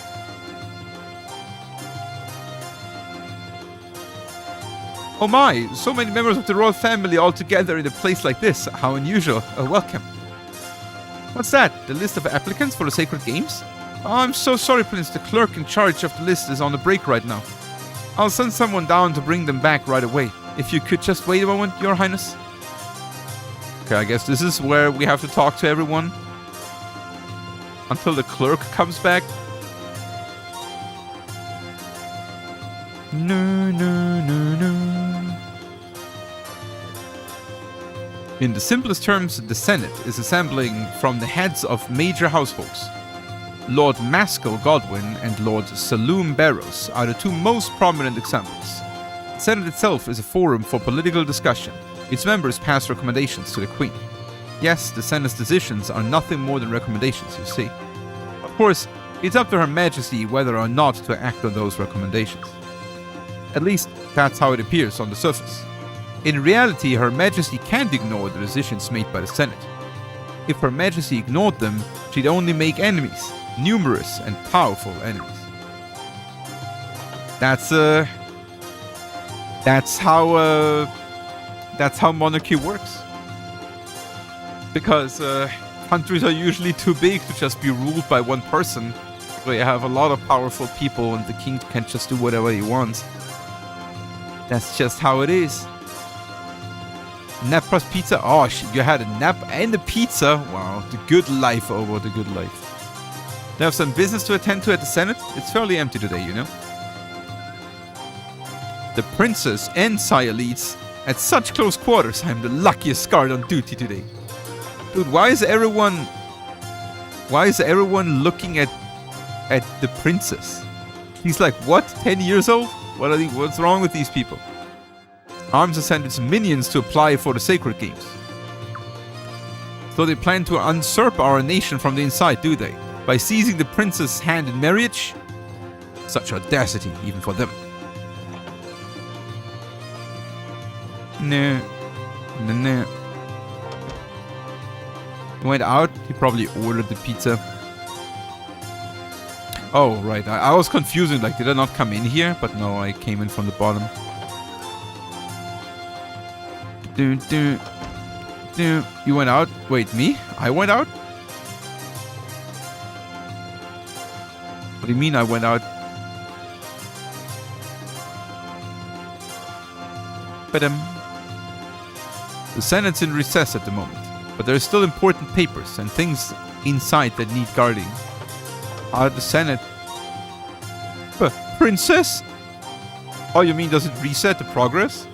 Oh my, so many members of the royal family all together in a place like this. How unusual. Welcome. What's that? The list of applicants for the Sacred Games? Oh, I'm so sorry, Prince. The clerk in charge of the list is on a break right now. I'll send someone down to bring them back right away. If you could just wait a moment, Your Highness. Okay, I guess this is where we have to talk to everyone until the clerk comes back. No, no, no, no. In the simplest terms, the Senate is assembling from the heads of major households. Lord Maskell Godwin and Lord Saloom Barrows are the two most prominent examples. The Senate itself is a forum for political discussion. Its members pass recommendations to the Queen. Yes, the Senate's decisions are nothing more than recommendations, you see. Of course, it's up to Her Majesty whether or not to act on those recommendations. At least, that's how it appears on the surface. In reality, Her Majesty can't ignore the decisions made by the Senate. If Her Majesty ignored them, she'd only make enemies, numerous and powerful enemies. That's how monarchy works. Because countries are usually too big to just be ruled by one person. So you have a lot of powerful people and the king can just do whatever he wants. That's just how it is. Nap plus pizza? Oh, you had a nap and a pizza? Wow, the good life over the good life. They have some business to attend to at the Senate? It's fairly empty today, you know. The princess and sire leads at such close quarters. I'm the luckiest guard on duty today. Dude, why is everyone looking at the princess? He's like, what? 10 years old? What's wrong with these people? Arms has sent its minions to apply for the Sacred Games. So they plan to usurp our nation from the inside, do they? By seizing the princess' hand in marriage? Such audacity, even for them. No. He went out. He probably ordered the pizza. Oh, right. I was confusing. Like, did I not come in here? But no, I came in from the bottom. You went out? Wait, me? I went out? What do you mean I went out? The Senate's in recess at the moment, but there are still important papers and things inside that need guarding. Out of the Senate. Princess? Oh, you mean does it reset the progress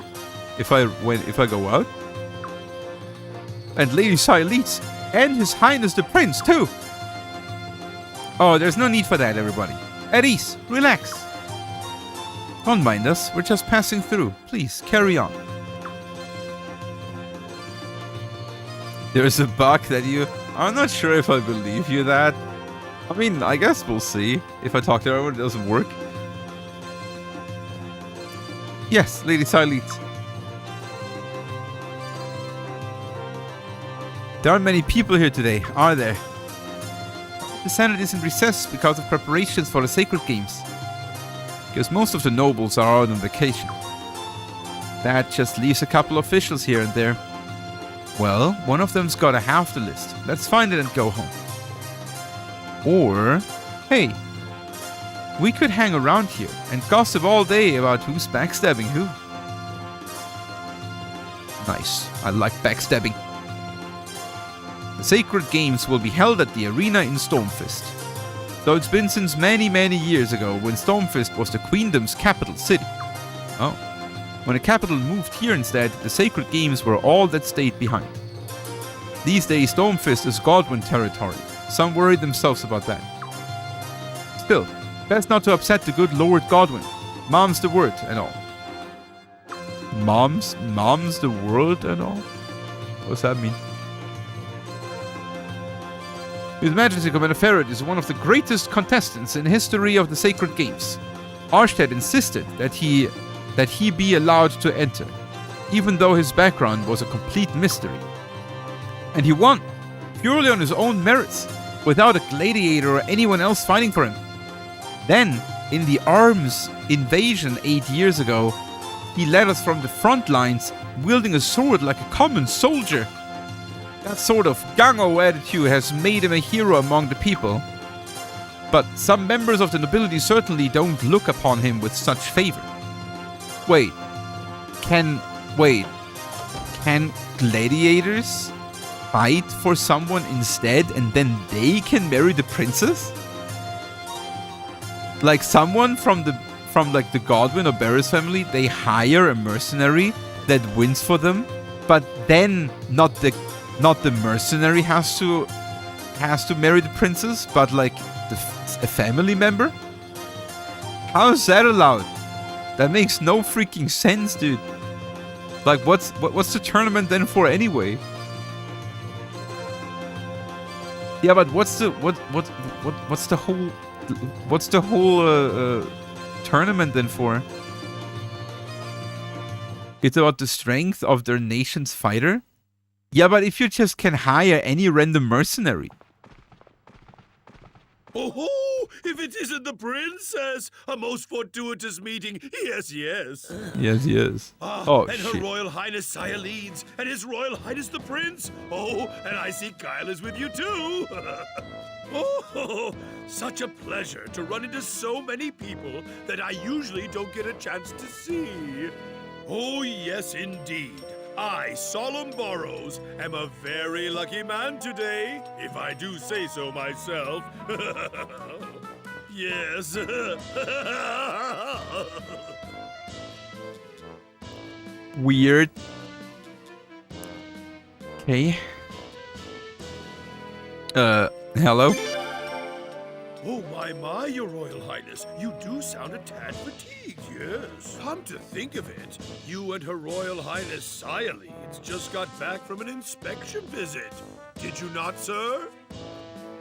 if I go out? And Lady Sire leads, and His Highness the Prince too. Oh, there's no need for that, everybody. At ease, relax. Don't mind us, we're just passing through. Please, carry on. There's a bug that I'm not sure if I believe you that. I mean, I guess we'll see. If I talk to everyone, it doesn't work. Yes, Lady Sire leads. There aren't many people here today, are there? The Senate is in recess because of preparations for the Sacred Games. Because most of the nobles are out on vacation. That just leaves a couple of officials here and there. Well, one of them's got a half the list. Let's find it and go home. Or, hey, we could hang around here and gossip all day about who's backstabbing who. Nice, I like backstabbing. The Sacred Games will be held at the arena in Stormfist. Though it's been since many, many years ago when Stormfist was the Queendom's capital city. Oh. When the capital moved here instead, the Sacred Games were all that stayed behind. These days, Stormfist is Godwin territory. Some worry themselves about that. Still, best not to upset the good Lord Godwin. Mom's the word and all. Mom's the word and all? What's that mean? His Majesty Commander Ferret is one of the greatest contestants in the history of the Sacred Games. Arstead insisted that he be allowed to enter, even though his background was a complete mystery. And he won! purely on his own merits, without a gladiator or anyone else fighting for him. Then, in the Arms invasion 8 years ago, he led us from the front lines, wielding a sword like a common soldier. That sort of gung-ho attitude has made him a hero among the people. But some members of the nobility certainly don't look upon him with such favor. Can gladiators fight for someone instead and then they can marry the princess? Like someone from like the Godwin or Barris family, they hire a mercenary that wins for them, but then not the mercenary has to marry the princess, but like a family member? How is that allowed? That makes no freaking sense, dude. Like, what's the tournament then for anyway? Yeah, but what's the whole tournament then for? It's about the strength of their nation's fighter? Yeah, but if you just can hire any random mercenary. Oh, if it isn't the princess! A most fortuitous meeting. Yes, yes. Yes. And Her Royal Highness Sire Leeds, and His Royal Highness the Prince. Oh, and I see Kyle is with you too. Oh, such a pleasure to run into so many people that I usually don't get a chance to see. Oh, yes, indeed. I, Solemn Burrows, am a very lucky man today, if I do say so myself. Yes. Weird. Okay. Hello? Oh, my, Your Royal Highness. You do sound a tad fatigued, yes. Come to think of it, you and Her Royal Highness Sire Leeds just got back from an inspection visit. Did you not, sir?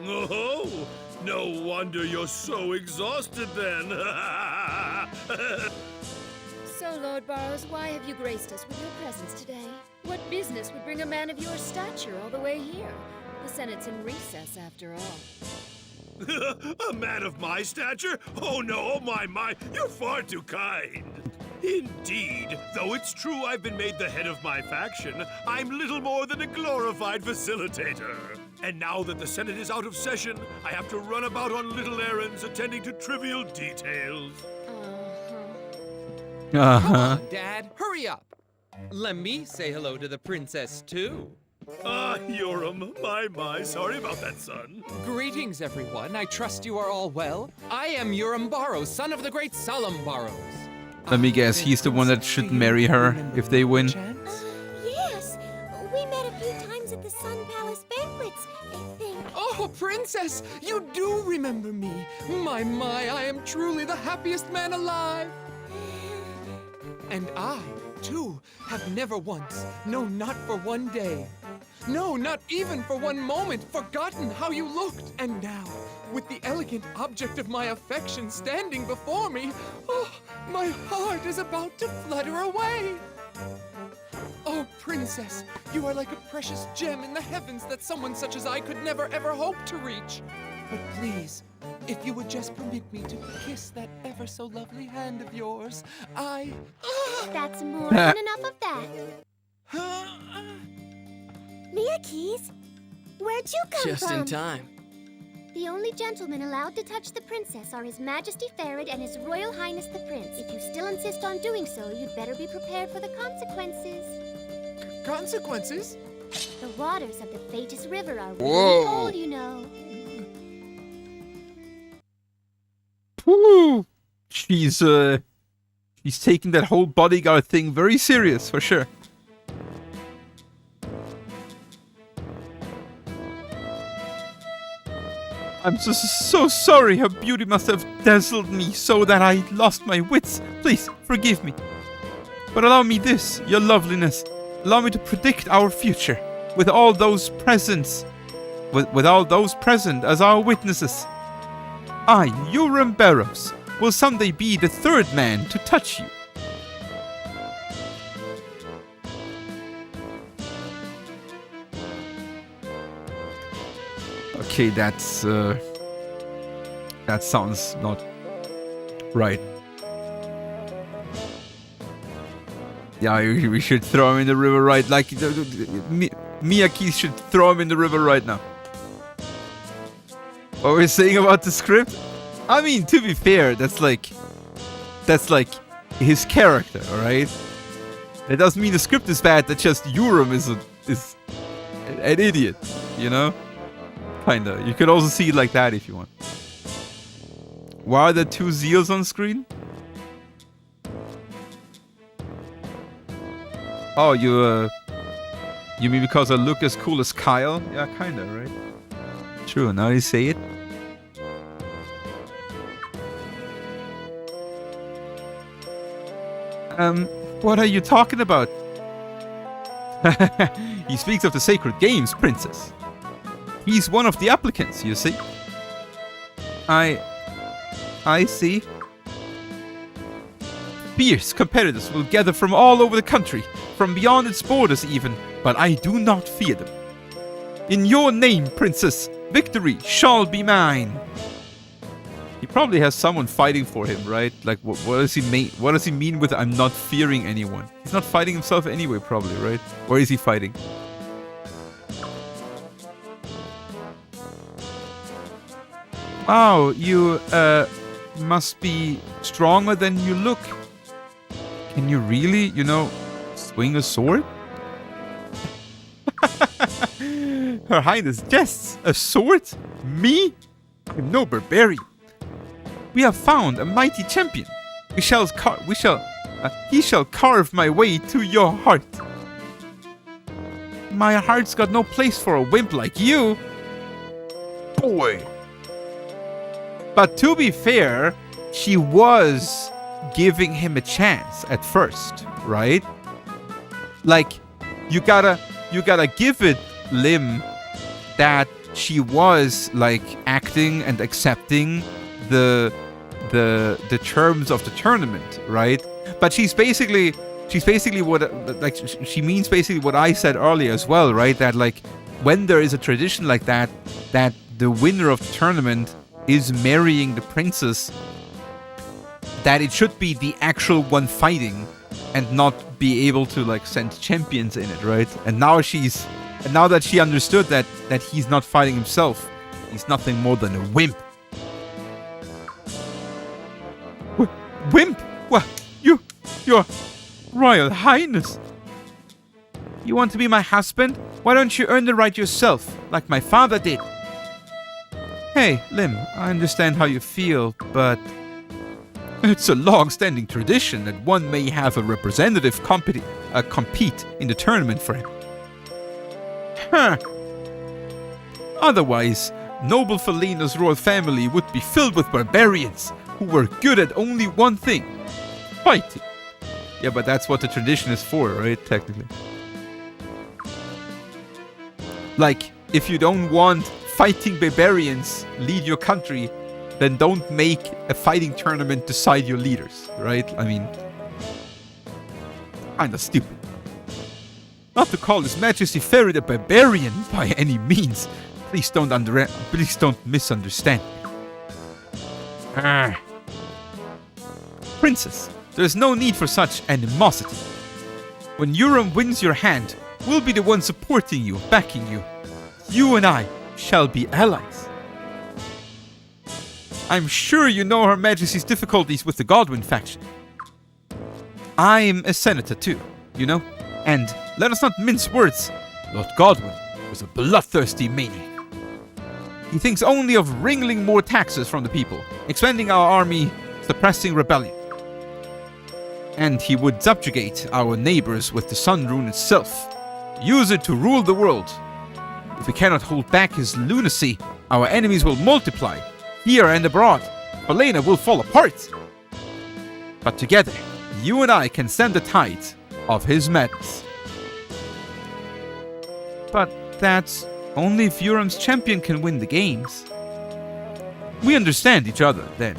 Oh, no wonder you're so exhausted then. So, Lord Burrows, why have you graced us with your presence today? What business would bring a man of your stature all the way here? The Senate's in recess, after all. A man of my stature? Oh no, oh my, you're far too kind. Indeed, though it's true I've been made the head of my faction, I'm little more than a glorified facilitator. And now that the Senate is out of session, I have to run about on little errands attending to trivial details. Come on, Dad, hurry up. Let me say hello to the princess, too. Yoram, my, sorry about that, son. Greetings, everyone. I trust you are all well. I am Yoram Burrows, son of the great Solemn Burrows. Let me guess, he's the one that should marry her if they win. Yes. We met a few times at the Sun Palace banquets, I think. Oh, princess, you do remember me. My, I am truly the happiest man alive. And I, too, have never once, no, not for one day, no, not even for one moment, forgotten how you looked. And now, with the elegant object of my affection standing before me, oh, my heart is about to flutter away. Oh, princess, you are like a precious gem in the heavens that someone such as I could never ever hope to reach. But please, if you would just permit me to kiss that ever so lovely hand of yours, That's more than enough of that. Mia Keys, where'd you come from? Just in time. The only gentlemen allowed to touch the princess are His Majesty Farid and His Royal Highness the Prince. If you still insist on doing so, you'd better be prepared for the consequences. Consequences? The waters of the Thetis River are really Whoa. cold, you know. Woo! She's taking that whole bodyguard thing very serious, for sure. I'm so sorry. Her beauty must have dazzled me so that I lost my wits. Please, forgive me. But allow me this, your loveliness. Allow me to predict our future with all those presents. With all those present as our witnesses. I, Yoram Burrows, will someday be the third man to touch you. Okay, that sounds not right. Yeah, we should throw him in the river right. Like, Miyaki should throw him in the river right now. What we're saying about the script? I mean, to be fair, that's like his character, alright? That doesn't mean the script is bad, that just Euram is an idiot, you know? Kinda. You could also see it like that if you want. Why are there 2 Zeals on screen? Oh, you mean because I look as cool as Kyle? Yeah, kinda, right? True, now you say it. What are you talking about? He speaks of the sacred games, princess. He's one of the applicants, you see. I see. Fierce competitors will gather from all over the country, from beyond its borders even, but I do not fear them. In your name, princess, victory shall be mine. He probably has someone fighting for him, right? Like, what does he mean? What does he mean with "I'm not fearing anyone"? He's not fighting himself anyway, probably, right? Or is he fighting? Wow, you must be stronger than you look. Can you really, swing a sword? Her Highness jests. A sword? Me? I'm no barbarian. We have found a mighty champion. He shall carve my way to your heart. My heart's got no place for a wimp like you. Boy. But to be fair, she was giving him a chance at first, right? Like, you gotta give it Lim that she was like acting and accepting the terms of the tournament, right? But she means basically what I said earlier as well, right? That like when there is a tradition like that the winner of the tournament is marrying the princess, that it should be the actual one fighting and not be able to like send champions in it, right? And now that she understood that he's not fighting himself, he's nothing more than a wimp. Wimp? What? Your Royal Highness. You want to be my husband? Why don't you earn the right yourself, like my father did? Hey, Lim, I understand how you feel, but it's a long-standing tradition that one may have a representative compete in the tournament for him. Huh. Otherwise, noble Falena's royal family would be filled with barbarians who were good at only one thing: fighting. Yeah, but that's what the tradition is for, right? Technically. Like, if you don't want fighting barbarians lead your country, then don't make a fighting tournament decide your leaders, right? I mean, kinda stupid. Not to call His Majesty Ferry a barbarian by any means. Please don't misunderstand me. Princess, there's no need for such animosity. When Euram wins your hand, we'll be the one supporting you, backing you. You and I shall be allies. I'm sure you know Her Majesty's difficulties with the Godwin faction. I'm a senator too, and let us not mince words. Lord Godwin was a bloodthirsty maniac. He thinks only of wringing more taxes from the people, expanding our army, suppressing rebellion. And he would subjugate our neighbors with the Sun Rune itself, use it to rule the world. If we cannot hold back his lunacy, our enemies will multiply, here and abroad. Falena will fall apart. But together, you and I can stem the tide of his madness. But that's only if Euram's champion can win the games. We understand each other, then.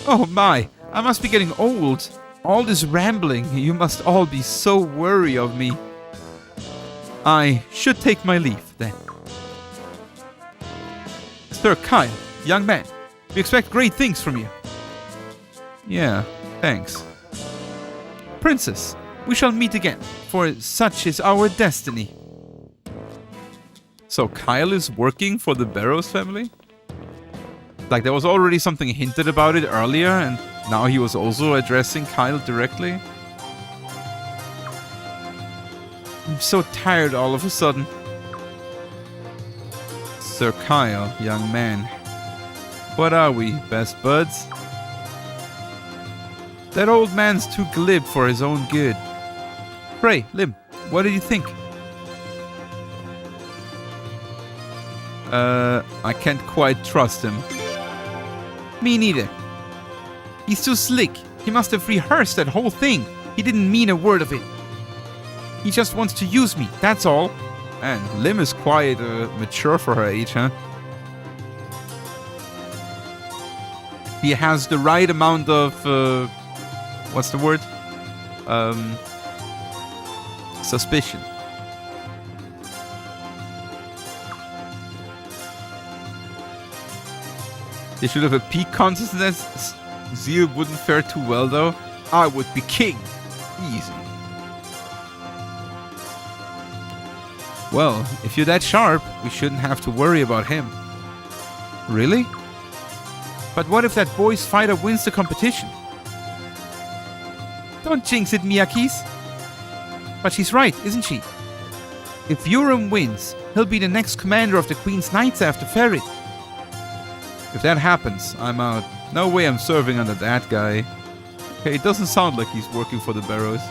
Oh my, I must be getting old. All this rambling, you must all be so worried of me. I should take my leave, then. Sir Kyle, young man, we expect great things from you. Yeah, thanks. Princess, we shall meet again, for such is our destiny. So Kyle is working for the Barrows family? Like, there was already something hinted about it earlier, and now he was also addressing Kyle directly? I'm so tired all of a sudden. Sir Kyle, young man. What are we, best buds? That old man's too glib for his own good. Pray, Lim, what did you think? I can't quite trust him. Me neither. He's too slick. He must have rehearsed that whole thing. He didn't mean a word of it. He just wants to use me, that's all. And Lim is quite mature for her age, huh? He has the right amount of... what's the word? Suspicion. They should have a peak contest, and Zeal wouldn't fare too well, though. I would be king. Easy. Well, if you're that sharp, we shouldn't have to worry about him. Really? But what if that boy's fighter wins the competition? Don't jinx it, Miyakis. But she's right, isn't she? If Urim wins, he'll be the next commander of the Queen's Knights after Ferid. If that happens, I'm out. No way I'm serving under that guy. Hey, it doesn't sound like he's working for the Barrows.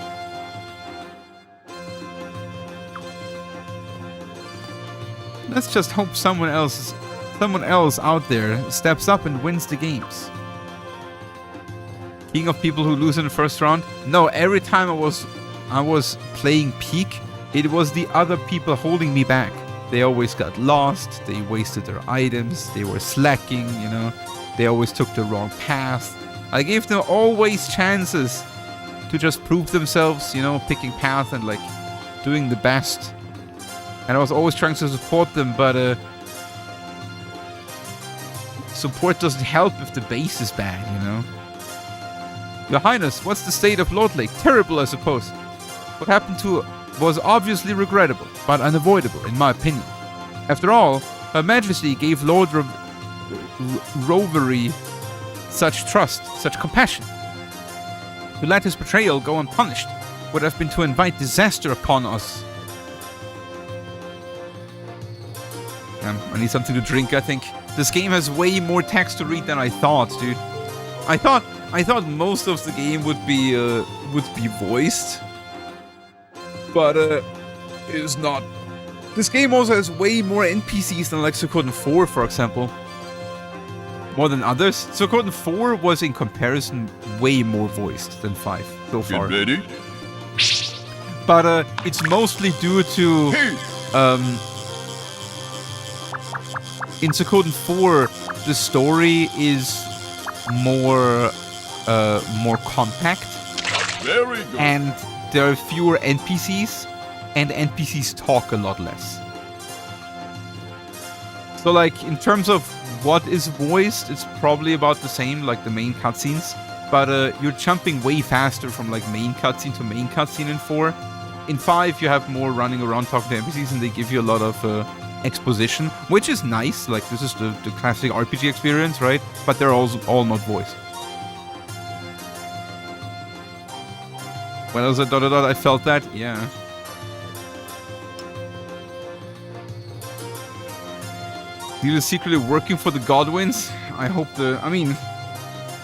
Let's just hope someone else out there steps up and wins the games. King of people who lose in the first round? No, every time I was playing Peak, it was the other people holding me back. They always got lost, they wasted their items, they were slacking, you know. They always took the wrong path. I gave them always chances to just prove themselves, you know, picking path and like doing the best. And I was always trying to support them, but support doesn't help if the base is bad, you know. Your Highness, what's the state of Lord Lake? Terrible, I suppose. What happened to was obviously regrettable, but unavoidable, in my opinion. After all, Her Majesty gave Lord Rovery such trust, such compassion. To let his betrayal go unpunished would have been to invite disaster upon us. I need something to drink, I think. This game has way more text to read than I thought, dude. I thought most of the game would be voiced, but it is not. This game also has way more NPCs than like Suikoden 4, for example. More than others. Suikoden 4 was in comparison way more voiced than 5 so far. Get ready? But it's mostly due to in Suikoden 4 the story is more compact. Very good. And there are fewer NPCs, and NPCs talk a lot less. So like, in terms of what is voiced, it's probably about the same, like the main cutscenes. But you're jumping way faster from like main cutscene to main cutscene in 4. In 5, you have more running around talking to NPCs, and they give you a lot of exposition, which is nice. Like, this is the classic RPG experience, right? But they're all not voiced. When I was at ... I felt that, yeah. He was secretly working for the Godwins. I hope I mean,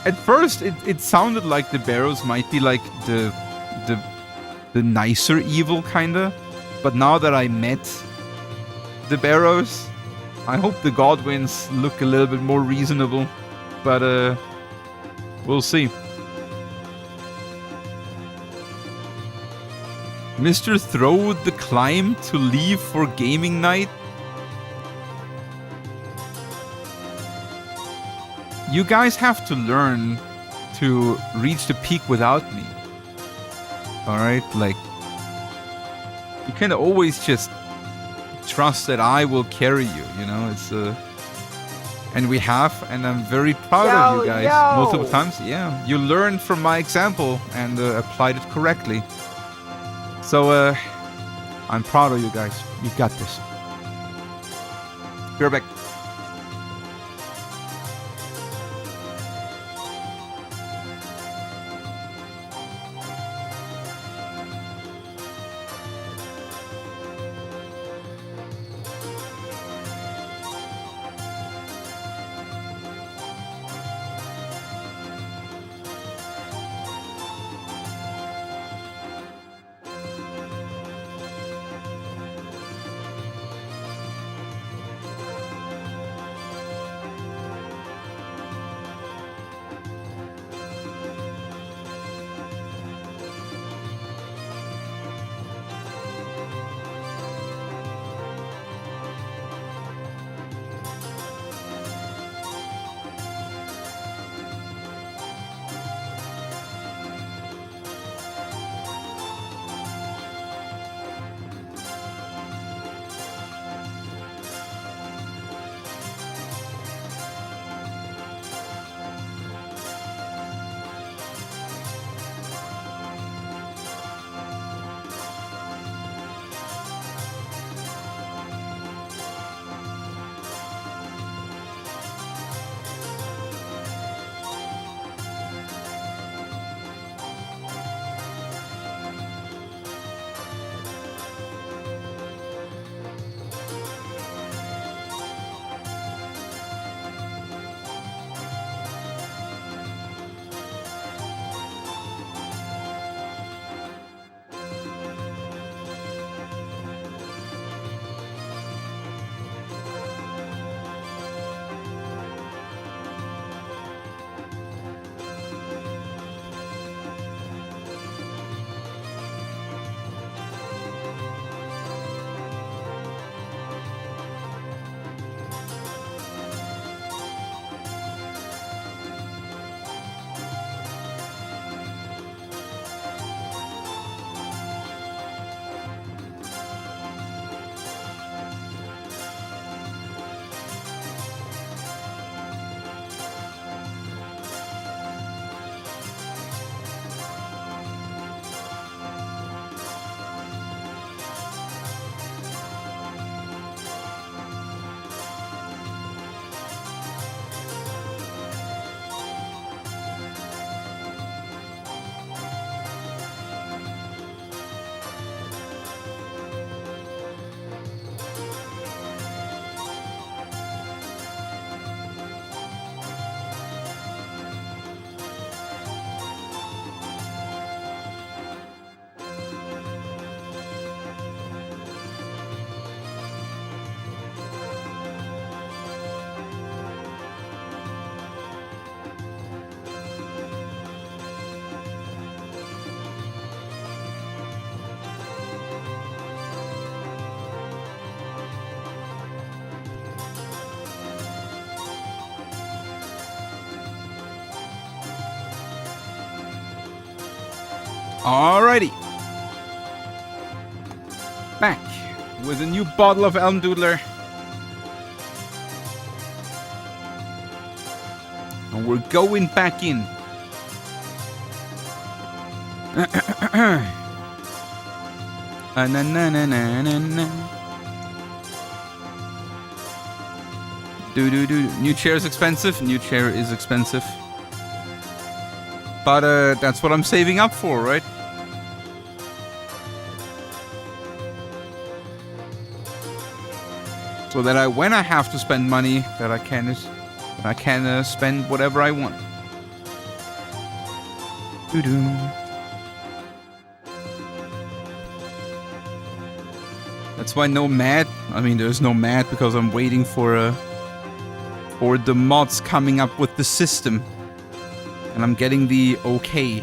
at first it sounded like the Barrows might be like the nicer evil kinda. But now that I met the Barrows, I hope the Godwins look a little bit more reasonable. But we'll see. Mr. Throwed the climb to leave for gaming night? You guys have to learn to reach the peak without me. Alright? Like, you can always just trust that I will carry you. You know, it's and we have, and I'm very proud of you guys. Multiple times, yeah. You learned from my example and applied it correctly. So I'm proud of you guys. You got this. Be right back. Alrighty. Back with a new bottle of Elm Doodler. And we're going back in. Na na na na na na. Do. New chair is expensive. New chair is expensive. But that's what I'm saving up for, right? So that when I have to spend money, that I can spend whatever I want. Doo-doo. That's why no mat. I mean, there's no mat because I'm waiting for the mods coming up with the system, and I'm getting the okay.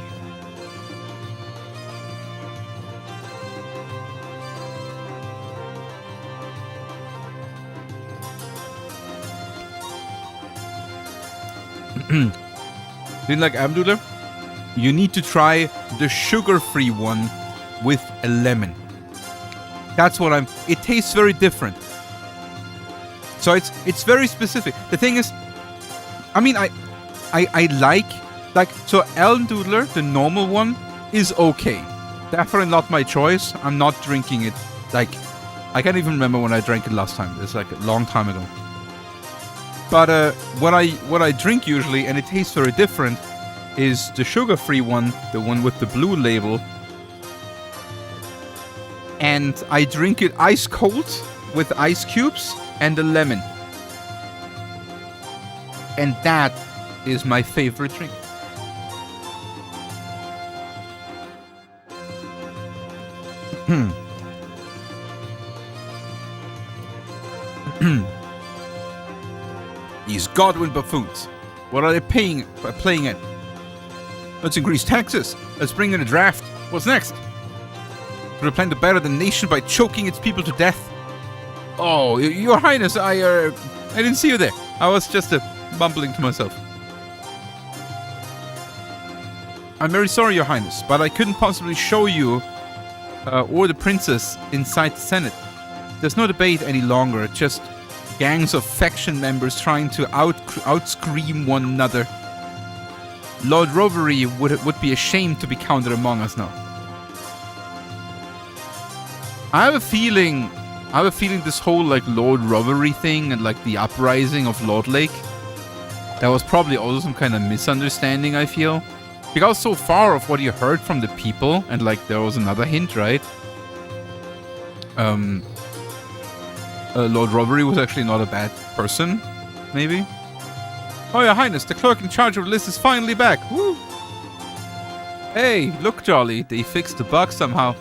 Didn't like Abdullah? You need to try the sugar-free one with a lemon. That's what it tastes very different. So it's very specific. The thing is, I mean, I like, so Almdudler, the normal one, is okay. Definitely not my choice. I'm not drinking it. Like, I can't even remember when I drank it last time. It's like a long time ago. But what I drink usually, and it tastes very different, is the sugar-free one, the one with the blue label. And I drink it ice cold with ice cubes and a lemon. And that is my favorite drink. These Godwin buffoons. What are they playing at? Let's increase taxes. Let's bring in a draft. What's next? Should we plan to better the nation by choking its people to death? Oh, Your Highness, I didn't see you there. I was just mumbling to myself. I'm very sorry, Your Highness, but I couldn't possibly show you or the princess inside the Senate. There's no debate any longer, just gangs of faction members trying to outscream one another. Lord Rovery would be ashamed to be counted among us now. I have a feeling this whole like Lord Rovery thing and like the uprising of Lord Lake, that was probably also some kind of misunderstanding, I feel. Because so far of what you heard from the people, and like there was another hint, right? Lord Rovery was actually not a bad person, maybe? Oh, Your Highness, the clerk in charge of the list is finally back. Woo! Hey, look, Jolly, they fixed the bug somehow.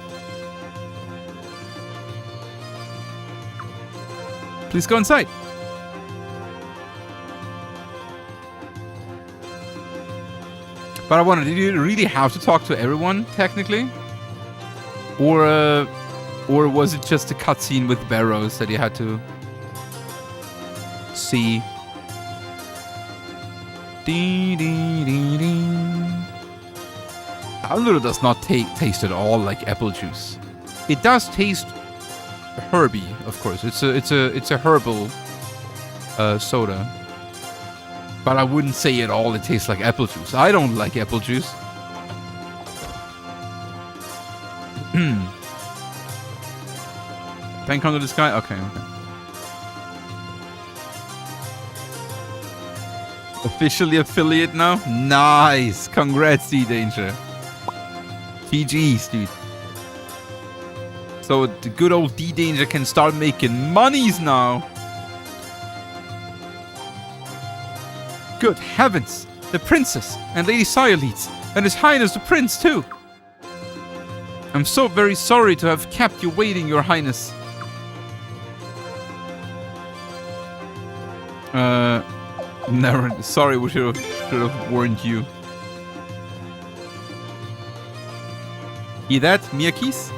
Please go inside. But I wonder, did you really have to talk to everyone, technically? Or was it just a cutscene with Barrows that you had to see? Aluro does not taste at all like apple juice. It does taste herby, of course. It's a herbal soda. But I wouldn't say at all it tastes like apple juice. I don't like apple juice. Thank under the sky? Okay. Officially affiliate now? Nice! Congrats, D-Danger. GG's, dude. So the good old D-Danger can start making monies now. Good heavens! The princess and Lady Sayaleeds, and His Highness the Prince too! I'm so very sorry to have kept you waiting, Your Highness. Never. Sorry, we should have warned you. Hear that, Miyakis?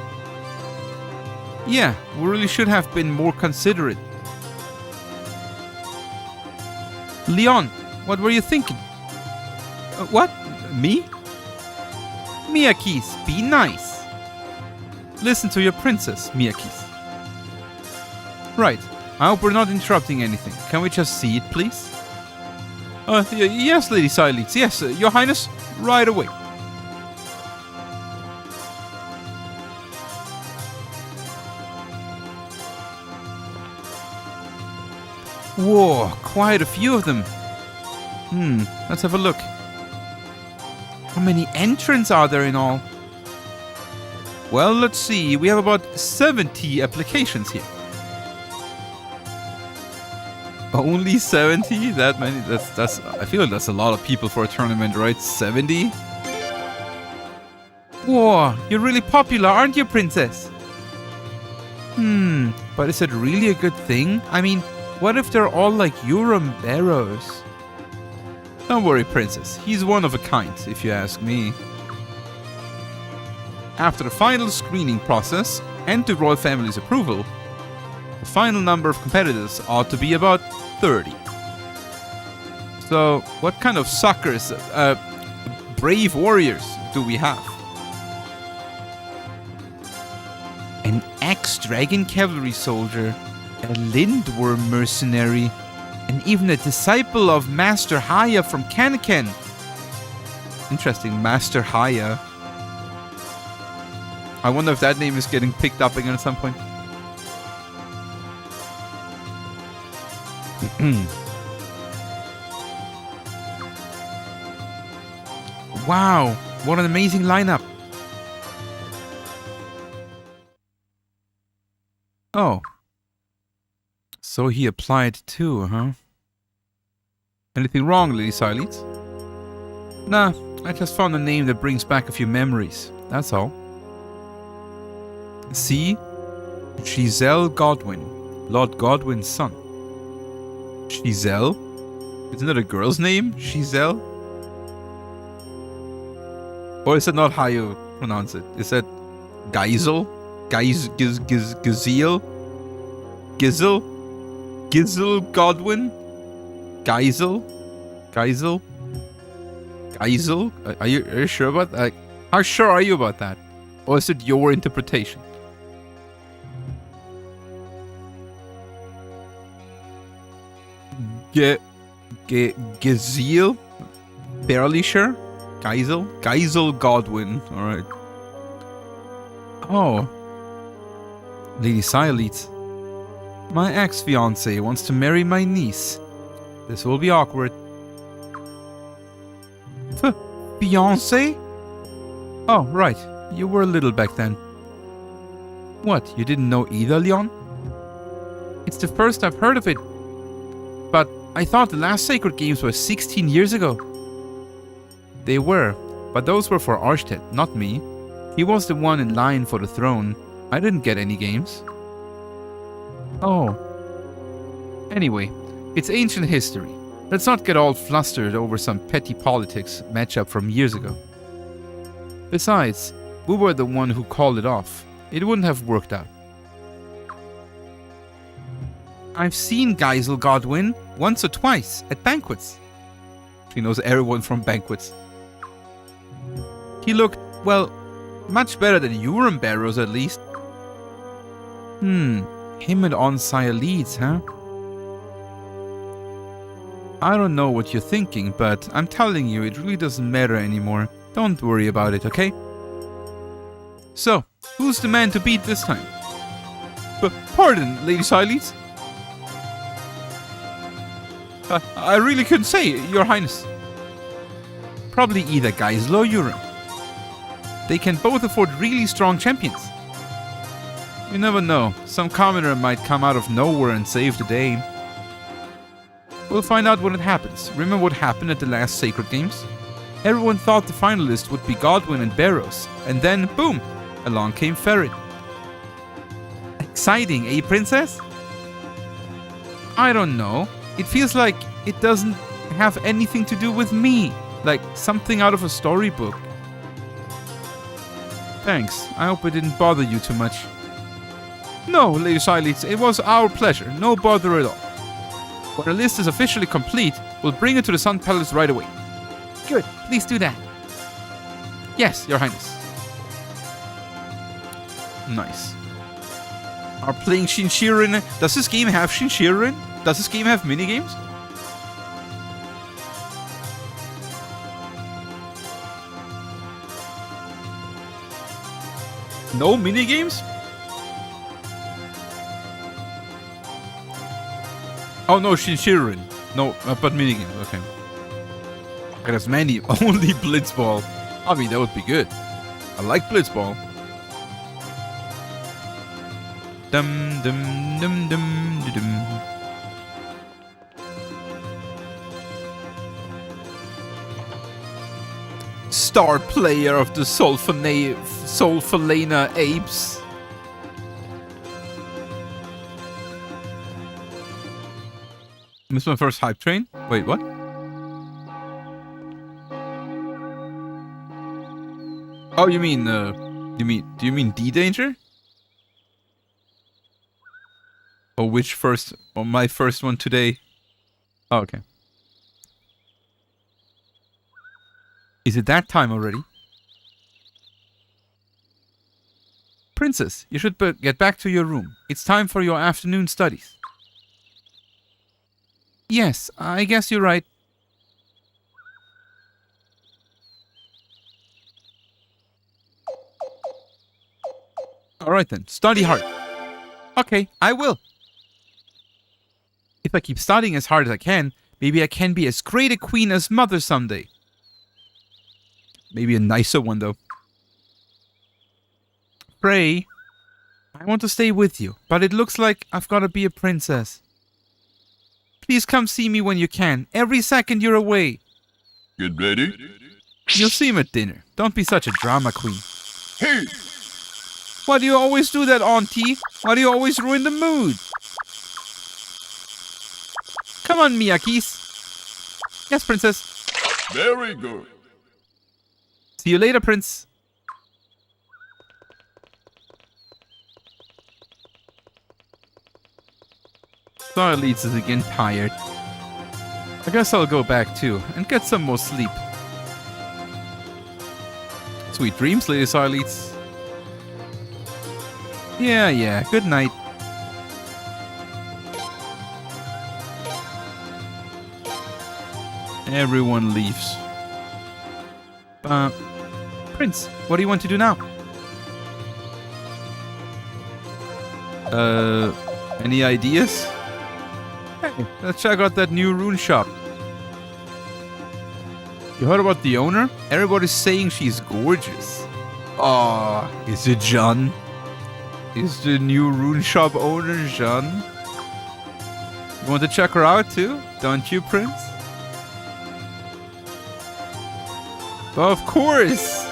Yeah, we really should have been more considerate. Leon, what were you thinking? What? Me? Miyakis, be nice. Listen to your princess, Miyakis. Right. I hope we're not interrupting anything. Can we just see it, please? Yes, Lady Sayaleeds. Yes, Your Highness. Right away. Whoa, quite a few of them. Let's have a look. How many entrants are there in all? Well, let's see. We have about 70 applications here. Only 70? That many? That's. I feel like that's a lot of people for a tournament, right? 70? Whoa, you're really popular, aren't you, princess? But is it really a good thing? I mean, what if they're all like Urim Barrows? Don't worry, princess. He's one of a kind, if you ask me. After the final screening process and the royal family's approval, the final number of competitors ought to be about 30. So, what kind of suckers, brave warriors do we have? An ex-dragon cavalry soldier, a lindworm mercenary, and even a disciple of Master Haya from Kaneken. Interesting, Master Haya. I wonder if that name is getting picked up again at some point. Wow, what an amazing lineup. Oh. So he applied too, huh? Anything wrong, Lady Silex? Nah, I just found a name that brings back a few memories. That's all. See? Giselle Godwin. Lord Godwin's son. Giselle? Isn't that a girl's name? Giselle? Or is that not how you pronounce it? Is that Geisel? Gazelle? Gizzle Godwin? Geisel? Are you sure about that? How sure are you about that? Or is it your interpretation? Gazelle? Barely sure? Geisel Godwin. Alright. Oh. Lady Silex. My ex-fiancé wants to marry my niece. This will be awkward. Fiancé? Oh, right. You were little back then. What, you didn't know either, Leon? It's the first I've heard of it. But I thought the last Sacred Games were 16 years ago. They were, but those were for Arstedt, not me. He was the one in line for the throne. I didn't get any games. Oh. Anyway, it's ancient history. Let's not get all flustered over some petty politics matchup from years ago. Besides, we were the one who called it off. It wouldn't have worked out. I've seen Geisel Godwin once or twice at banquets. She knows everyone from banquets. He looked, well, much better than Urim Barrows at least. Him and Onsire Leeds, huh? I don't know what you're thinking, but I'm telling you, it really doesn't matter anymore. Don't worry about it, okay? So, who's the man to beat this time? Pardon, Lady Silex? I really couldn't say, Your Highness. Probably either Geisel or Urim. They can both afford really strong champions. You never know, some commoner might come out of nowhere and save the day. We'll find out when it happens. Remember what happened at the last Sacred Games? Everyone thought the finalist would be Godwin and Barrows, and then, boom, along came Ferret. Exciting, eh, Princess? I don't know. It feels like it doesn't have anything to do with me, like something out of a storybook. Thanks, I hope it didn't bother you too much. No, Lady Silex, it was our pleasure, no bother at all. When the list is officially complete, we'll bring it to the Sun Palace right away. Good, please do that. Yes, Your Highness. Nice. Are playing Shinshiren. Does this game have Shinshiren? Does this game have minigames? No minigames? Oh no, Shinshiren. No, but minigames, okay. There's many, only Blitzball. I mean, that would be good. I like Blitzball. Dum dum dum dum dum. Star player of the Solfalena Apes. Missed my first hype train? Wait, what? Oh, you mean, do you mean D-Danger? Or which first, or my first one today? Oh, okay. Is it that time already? Princess, you should get back to your room. It's time for your afternoon studies. Yes, I guess you're right. Alright then, study hard. Okay, I will. If I keep studying as hard as I can, maybe I can be as great a queen as Mother someday. Maybe a nicer one, though. Frey, I want to stay with you, but it looks like I've got to be a princess. Please come see me when you can. Every second you're away. Get ready? You'll see him at dinner. Don't be such a drama queen. Hey! Why do you always do that, Auntie? Why do you always ruin the mood? Come on, Miyakis. Yes, Princess. Very good. See you later, Prince. Starleads is again tired. I guess I'll go back too and get some more sleep. Sweet dreams, Lady Starleads. Yeah, good night. Everyone leaves. Prince, what do you want to do now? Any ideas? Hey, let's check out that new rune shop. You heard about the owner? Everybody's saying she's gorgeous. Aw, is it Jean? Is the new rune shop owner Jean? You want to check her out too? Don't you, Prince? Of course!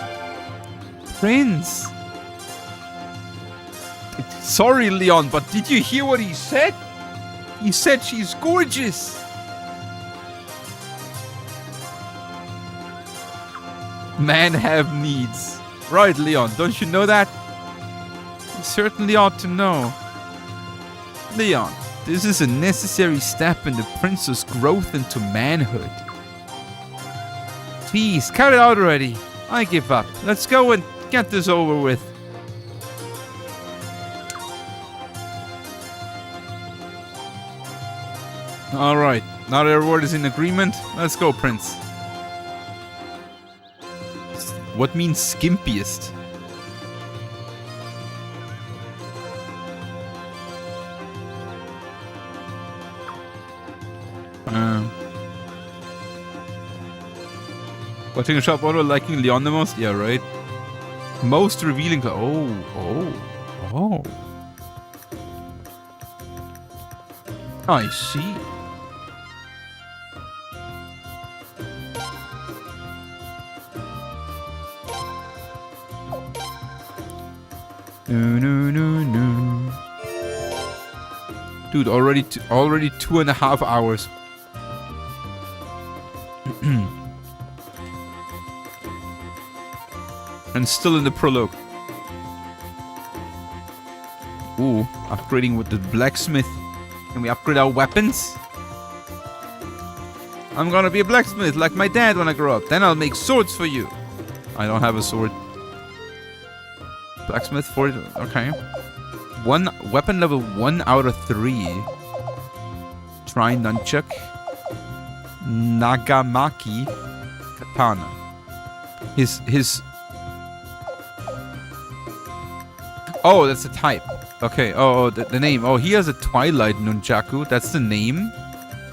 Prince! Sorry, Leon, but did you hear what he said? He said she's gorgeous! Men have needs. Right, Leon, don't you know that? You certainly ought to know. Leon, this is a necessary step in the prince's growth into manhood. Please, cut it out already. I give up. Let's go and get this over with. Alright, now that everyone is in agreement, let's go, Prince. What means skimpiest? Watching a shop owner liking Leon the most? Yeah, right. Most revealing. Oh. I see. No. Dude, already 2.5 hours. And still in the prologue. Ooh, upgrading with the blacksmith. Can we upgrade our weapons? I'm gonna be a blacksmith like my dad when I grow up. Then I'll make swords for you. I don't have a sword. Blacksmith 40. Okay. One weapon level 1 out of 3. Try nunchuck. Nagamaki katana. His. Oh, that's a type. Okay. Oh, the name. Oh, he has a Twilight Nunchaku. That's the name.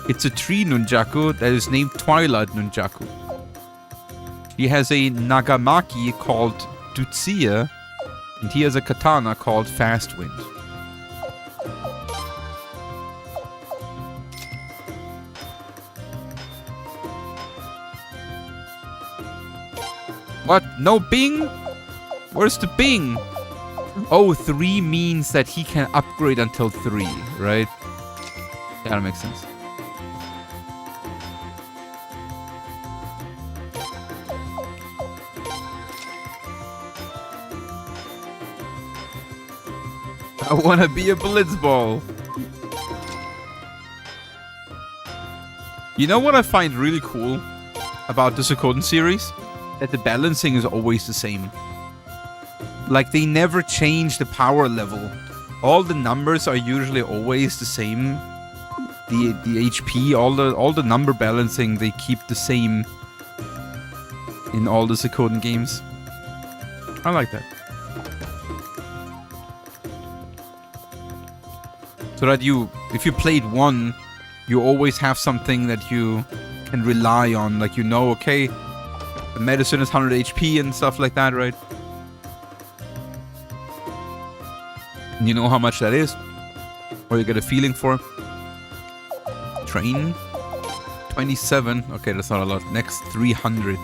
It's a tree Nunchaku that is named Twilight Nunchaku. He has a Nagamaki called Dutsia, and he has a katana called Fast Wind. What? No Bing? Where's the Bing? Oh, 3 means that he can upgrade until 3, right? Yeah, that makes sense. I wanna be a blitzball. You know what I find really cool about the Suikoden series? That the balancing is always the same. Like, they never change the power level. All the numbers are usually always the same. The HP, all the number balancing, they keep the same in all the Suikoden games. I like that. So that if you played one, you always have something that you can rely on. Like, you know, okay, the medicine is 100 HP and stuff like that, right? And you know how much that is. Or you get a feeling for. Train. 27. Okay, that's not a lot. Next, 300.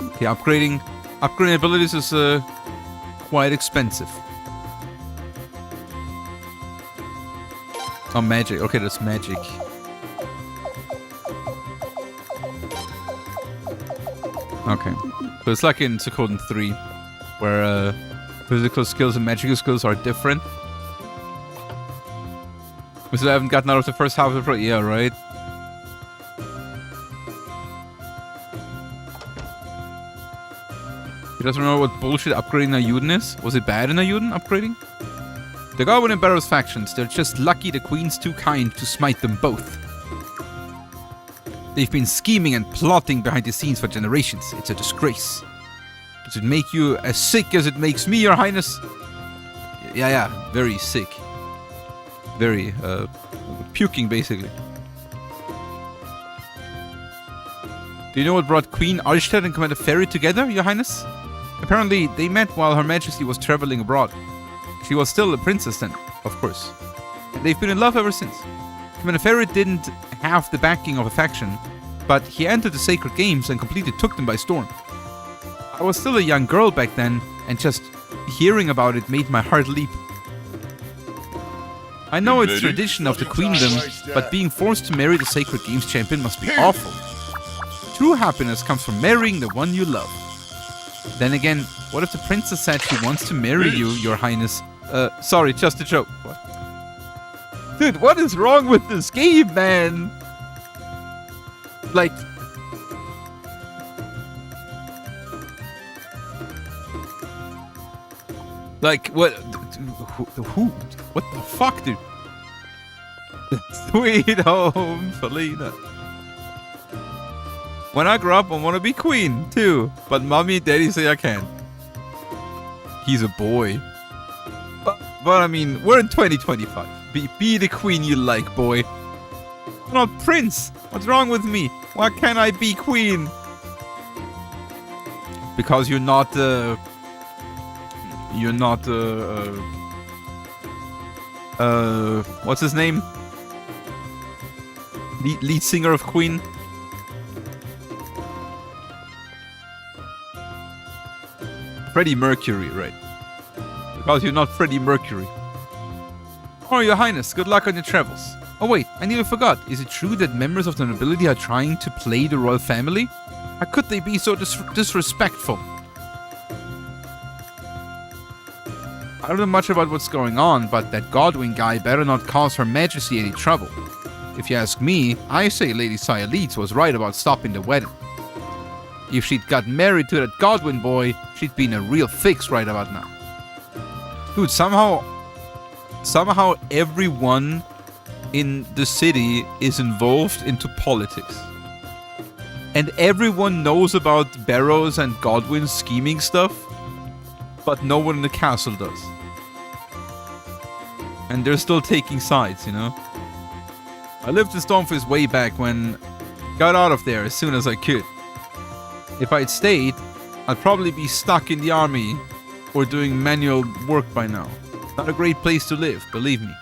Okay, upgrading abilities is quite expensive. Oh, magic. Okay, that's magic. Okay. So it's like in Suikoden 3, where physical skills and magical skills are different. We still haven't gotten out of the first half of the yeah, right? He doesn't remember what bullshit upgrading Ayuden is? Was it bad in Ayuden, upgrading? The Godwin and Barrows factions, they're just lucky the Queen's too kind to smite them both. They've been scheming and plotting behind the scenes for generations. It's a disgrace. Does it make you as sick as it makes me, Your Highness? Yeah, very sick. Very, puking, basically. Do you know what brought Queen Alstead and Commander Ferry together, Your Highness? Apparently, they met while Her Majesty was traveling abroad. She was still a princess then, of course. And they've been in love ever since. Commander Ferry didn't have the backing of a faction, but he entered the Sacred Games and completely took them by storm. I was still a young girl back then, and just hearing about it made my heart leap. I know it's tradition of the Queendom, but being forced to marry the Sacred Games champion must be awful. True happiness comes from marrying the one you love. Then again, what if the princess said she wants to marry you, Your Highness? Sorry, just a joke. What? Dude, what is wrong with this game, man? Like... Like, what? Who? What the fuck, dude? Sweet home, Felina. When I grow up, I want to be queen, too. But mommy and daddy say I can't. He's a boy. But I mean, we're in 2025. Be the queen you like, boy. I'm not prince. What's wrong with me? Why can't I be queen? Because you're not, what's his name? Lead singer of Queen? Freddie Mercury, right? Because you're not Freddie Mercury. Oh, Your Highness, good luck on your travels. Oh wait, I nearly forgot. Is it true that members of the nobility are trying to play the royal family? How could they be so disrespectful? I don't know much about what's going on, but that Godwin guy better not cause Her Majesty any trouble. If you ask me, I say Lady Sayaleeds was right about stopping the wedding. If she'd got married to that Godwin boy, she'd be in a real fix right about now. Dude, somehow everyone in the city is involved into politics. And everyone knows about Barrows and Godwin's scheming stuff, but no one in the castle does. And they're still taking sides, you know? I lived in Stormfist way back when I got out of there as soon as I could. If I'd stayed, I'd probably be stuck in the army or doing manual work by now. Not a great place to live, believe me.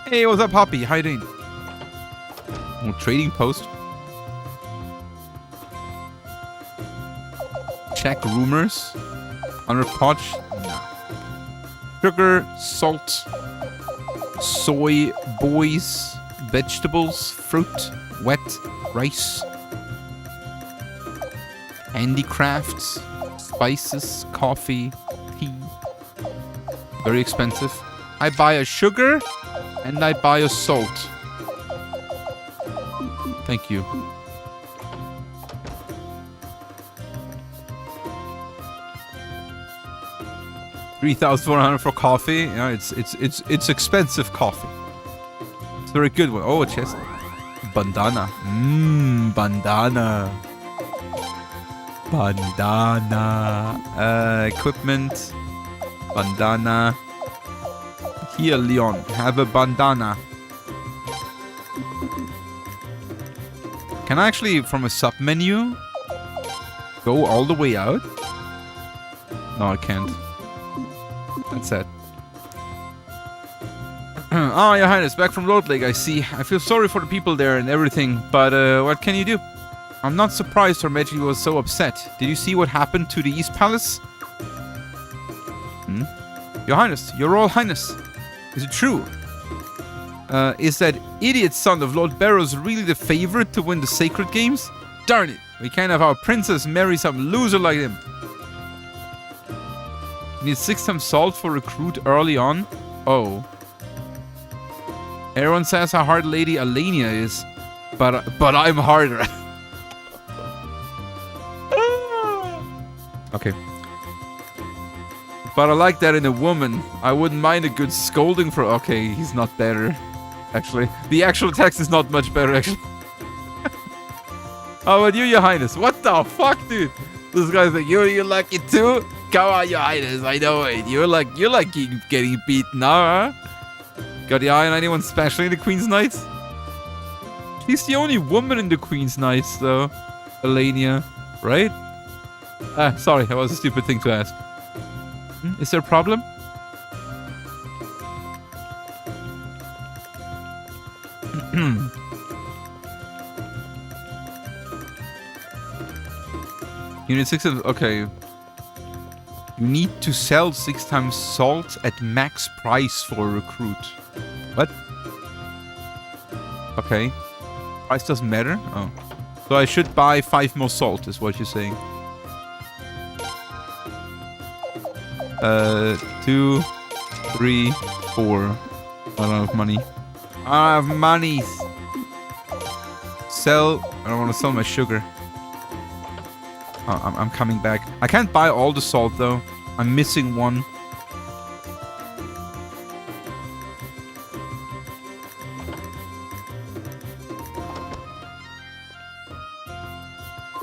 Hey, what's up, Poppy? How you doing? Oh, trading post. Check rumors. Under potch. No. Sugar, salt, soy, boys, vegetables, fruit, wet, rice, handicrafts, spices, coffee, tea. Very expensive. I buy a sugar and I buy a salt. Thank you. 3,400 for coffee. Yeah, it's expensive coffee. It's a very good one. Oh, a chest. Bandana. Bandana. Bandana. Equipment. Bandana. Here, Leon. Have a bandana. Can I actually, from a sub-menu, go all the way out? No, I can't. That's it. Oh, Your Highness, back from Lord Lake, I see. I feel sorry for the people there and everything, but what can you do? I'm not surprised Her Majesty was so upset. Did you see what happened to the East Palace? Your Highness, Your Royal Highness, is it true? Is that idiot son of Lord Barrows really the favorite to win the Sacred Games? Darn it, we can't have our princess marry some loser like him. Need 6 times salt for recruit early on? Oh. Everyone says how hard Lady Alania is, but I'm harder. Okay. But I like that in a woman. I wouldn't mind a good scolding for... Okay, he's not better. Actually, the actual text is not much better, actually. How about you, Your Highness? What the fuck, dude? This guy's like, you lucky too? Come on, Your Highness, I know it. You're like getting beaten now, huh? Got the eye on anyone special in the Queen's Knights? She's the only woman in the Queen's Knights, though. Alania, right? Sorry, that was a stupid thing to ask. Is there a problem? Unit 6 of... Okay. You need to sell 6 times salt at max price for a recruit. What? Okay. Price doesn't matter? Oh. So I should buy 5 more salt, is what you're saying. 2, 3, 4. I don't have money. I have monies. Sell. I don't want to sell my sugar. Oh, I'm coming back. I can't buy all the salt though. I'm missing one.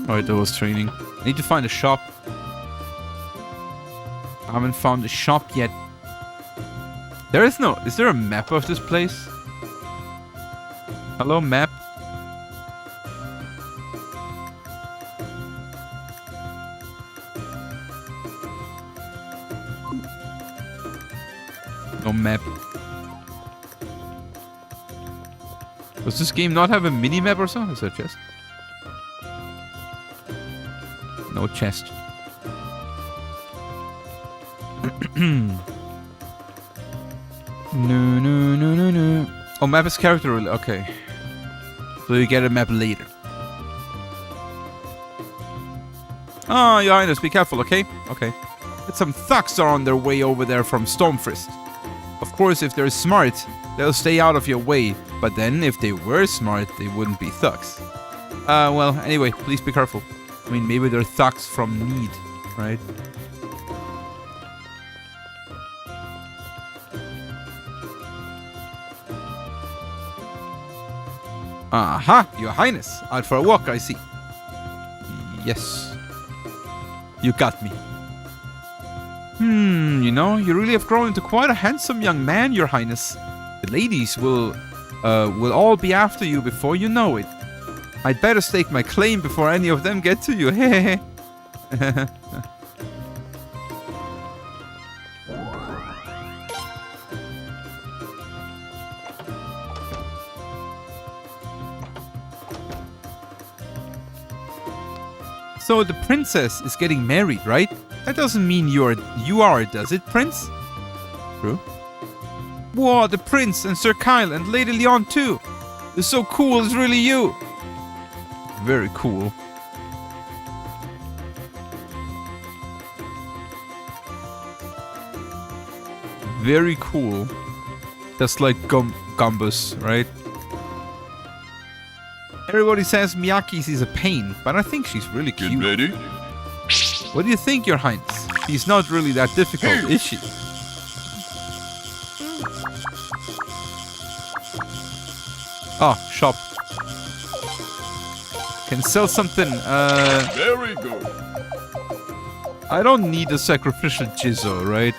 Alright, that was training. I need to find a shop. I haven't found a shop yet. There is no... Is there a map of this place? Hello, map? No map. Does this game not have a mini-map or something? Is there a chest? No chest. No. Oh, map is character. Okay. So you get a map later. Oh, Your Highness, be careful, okay? Okay. But some thugs are on their way over there from Stormfist. Of course, if they're smart, they'll stay out of your way. But then, if they were smart, they wouldn't be thugs. Well, anyway, please be careful. I mean, maybe they're thugs from need, right? Aha! Your Highness! Out for a walk, I see. Yes. You got me. You know, you really have grown into quite a handsome young man, Your Highness. The ladies will all be after you before you know it. I'd better stake my claim before any of them get to you. Hehehe. So the princess is getting married, right? That doesn't mean you are, does it, Prince? True. Whoa, the prince and Sir Kyle and Lady Leon too. It's so cool, it's really you. Very cool. Very cool. Just like Gumbus, right? Everybody says Miyaki's is a pain, but I think she's really cute. Get ready. What do you think, Your Highness? She's not really that difficult, is she? Oh, shop. Can sell something. Very good. I don't need a sacrificial Jizzo, right?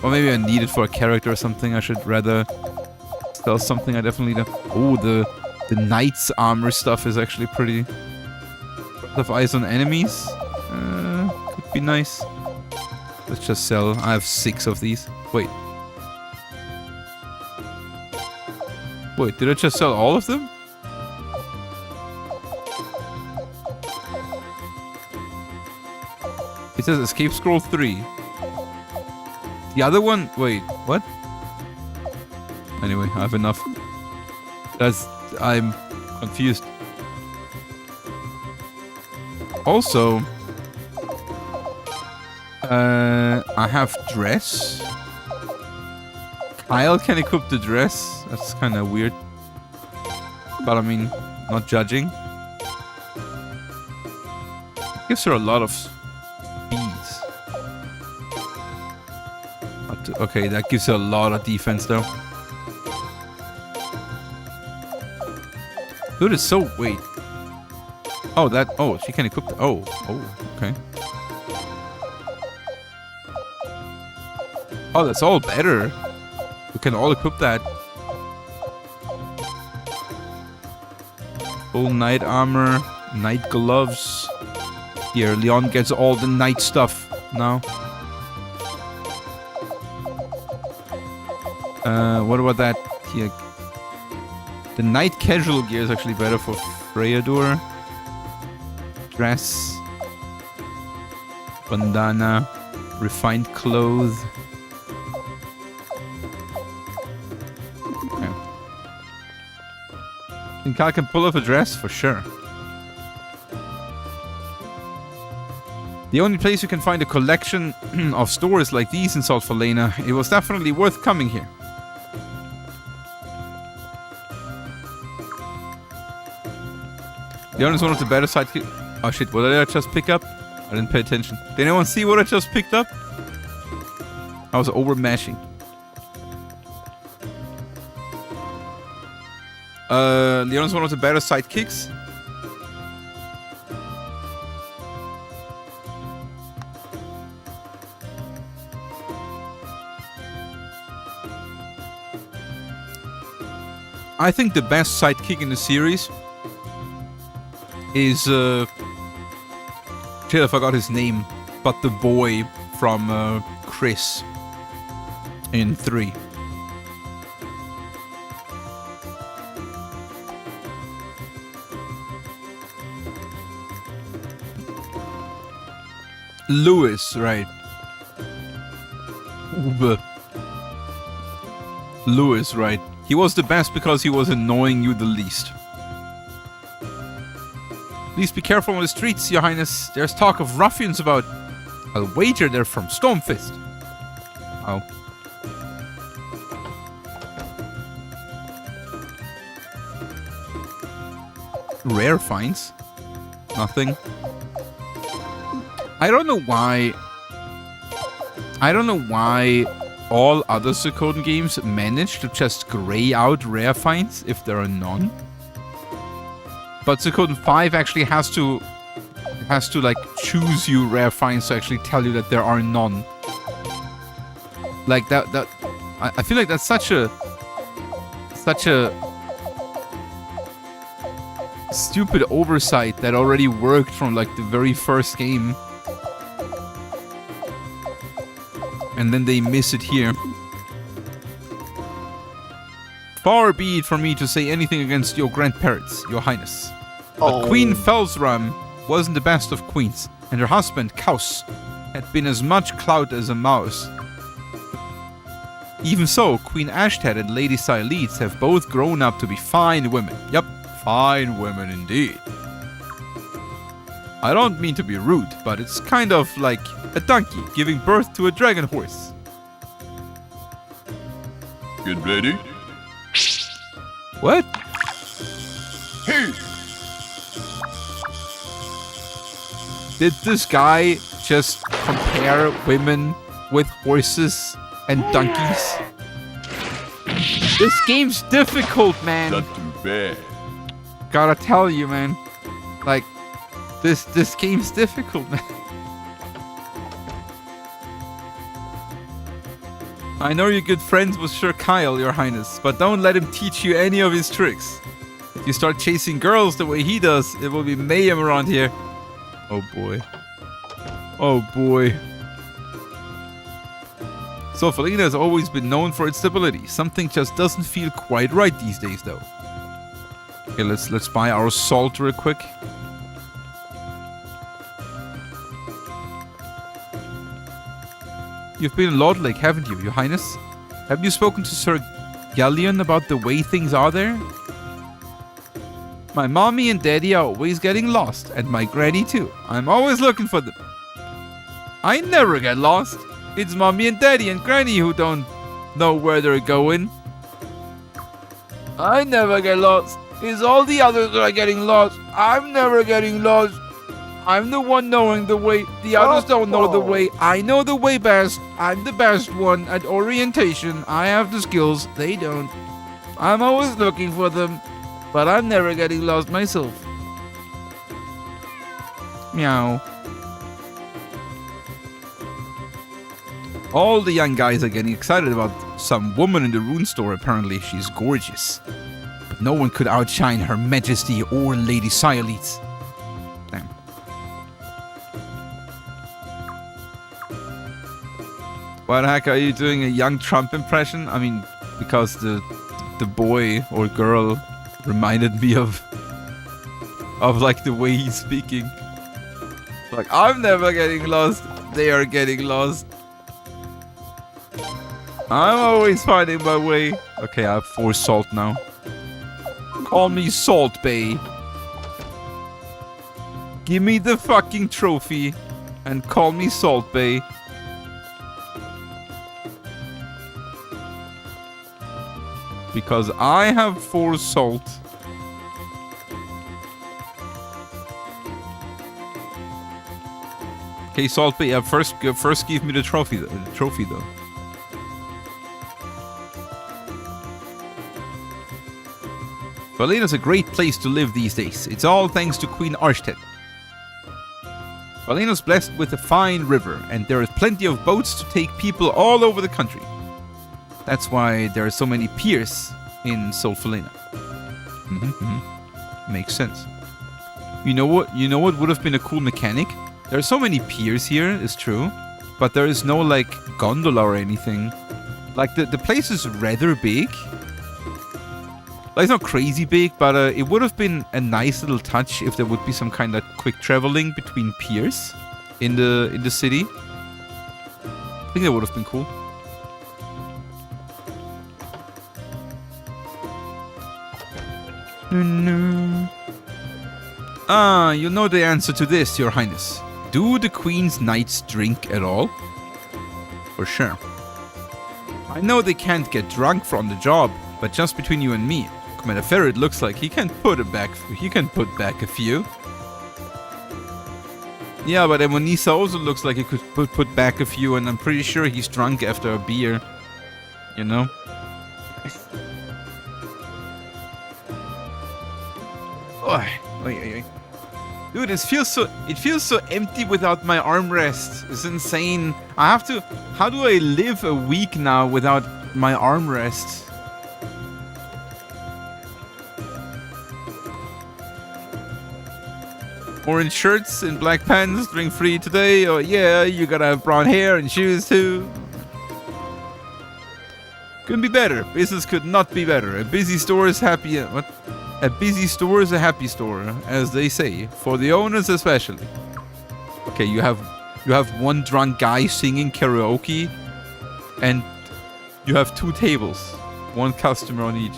Or maybe I need it for a character or something. I should rather sell something. I definitely don't. Oh, the knight's armor stuff is actually pretty. Have eyes on enemies. Could be nice. Let's just sell. I have 6 of these. Wait, did I just sell all of them? It says escape scroll 3. The other one, wait, what? Anyway, I have enough. I'm confused. Also, I have dress. Kyle can equip the dress. That's kind of weird. But I mean, not judging. Gives her a lot of speeds. Okay, that gives her a lot of defense though. Dude is so... Wait. Oh, that... Oh, she can equip the... Oh, okay. Oh, that's all better. We can all equip that. Full knight armor, knight gloves. Here, Leon gets all the knight stuff now. What about that? Here. The knight casual gear is actually better for Freyador. Dress. Bandana. Refined clothes. Okay. Think I can pull off a dress? For sure. The only place you can find a collection of stores like these in Salt Falena, it was definitely worth coming here. Leon is one of the better sidekicks. Oh shit, what did I just pick up? I didn't pay attention. Did anyone see what I just picked up? I was over mashing. Leon is one of the better sidekicks. I think the best sidekick in the series is shit, I forgot his name, but the boy from Chris in 3. Lewis, right? Lewis, right? He was the best because he was annoying you the least. Please be careful on the streets, Your Highness. There's talk of ruffians about. I'll wager they're from Stormfist. Oh. Rare finds. Nothing. I don't know why all other Suikoden games manage to just gray out rare finds if there are none. But Suikoden 5 actually has to like choose you rare finds to actually tell you that there are none. Like that I feel like that's such a stupid oversight that already worked from like the very first game. And then they miss it here. Far be it from me to say anything against your grandparents, Your Highness. But Queen Felsram wasn't the best of queens, and her husband, Kaus, had been as much clout as a mouse. Even so, Queen Ashtad and Lady Sayleeds have both grown up to be fine women. Yep, fine women indeed. I don't mean to be rude, but it's kind of like a donkey giving birth to a dragon horse. Get ready? What? Hey! Did this guy just compare compare women with horses and donkeys. This game's difficult, man. Not too bad. Gotta tell you, man. Like, this game's difficult, man. I know you're good friends with Sir Kyle, Your Highness, but don't let him teach you any of his tricks. If you start chasing girls the way he does, it will be mayhem around here. Oh boy. Oh boy. So Felina has always been known for its stability. Something just doesn't feel quite right these days, though. Okay, let's buy our salt real quick. You've been in Lord Lake, haven't you, Your Highness? Have you spoken to Sir Galleon about the way things are there? My mommy and daddy are always getting lost, and my granny too. I'm always looking for them. I never get lost. It's mommy and daddy and granny who don't know where they're going. I never get lost. It's all the others that are getting lost. I'm never getting lost. I'm the one knowing the way. The others don't know the way. I know the way best. I'm the best one at orientation. I have the skills. They don't. I'm always looking for them, but I'm never getting lost myself. Meow. All the young guys are getting excited about some woman in the rune store. Apparently, she's gorgeous. But no one could outshine Her Majesty or Lady Cyolith. Damn. Why the heck are you doing a young Trump impression? I mean, because the boy or girl reminded me of like the way he's speaking. Like, I'm never getting lost. They are getting lost. I'm always finding my way. Okay, I have 4 salt now. Call me Salt Bay. Give me the fucking trophy and call me Salt Bay. Because I have 4 salt. Okay, Salt Bay, first give me the trophy though. Valena's a great place to live these days. It's all thanks to Queen Arstead. Valena's blessed with a fine river, and there is plenty of boats to take people all over the country. That's why there are so many piers in Sol Valena. Makes sense. You know what would have been a cool mechanic? There are so many piers here, it's true, but there is no like gondola or anything. Like the place is rather big. Like, it's not crazy big, but it would have been a nice little touch if there would be some kind of quick traveling between piers in the city. I think that would have been cool. Ah, you know the answer to this, Your Highness. Do the Queen's Knights drink at all? For sure. I know they can't get drunk from the job, but just between you and me, Commander Ferret looks like he can put back a few. Yeah, but Emonisa also looks like he could put back a few, and I'm pretty sure he's drunk after a beer. You know? Dude, it feels so empty without my armrest. It's insane. How do I live a week now without my armrest? Orange shirts and black pants, drink free today. Oh yeah, you gotta have brown hair and shoes too. Couldn't be better. Business could not be better. A busy store is happy. What? A busy store is a happy store, as they say, for the owners especially. Okay, you have one drunk guy singing karaoke, and you have 2 tables, 1 customer on each.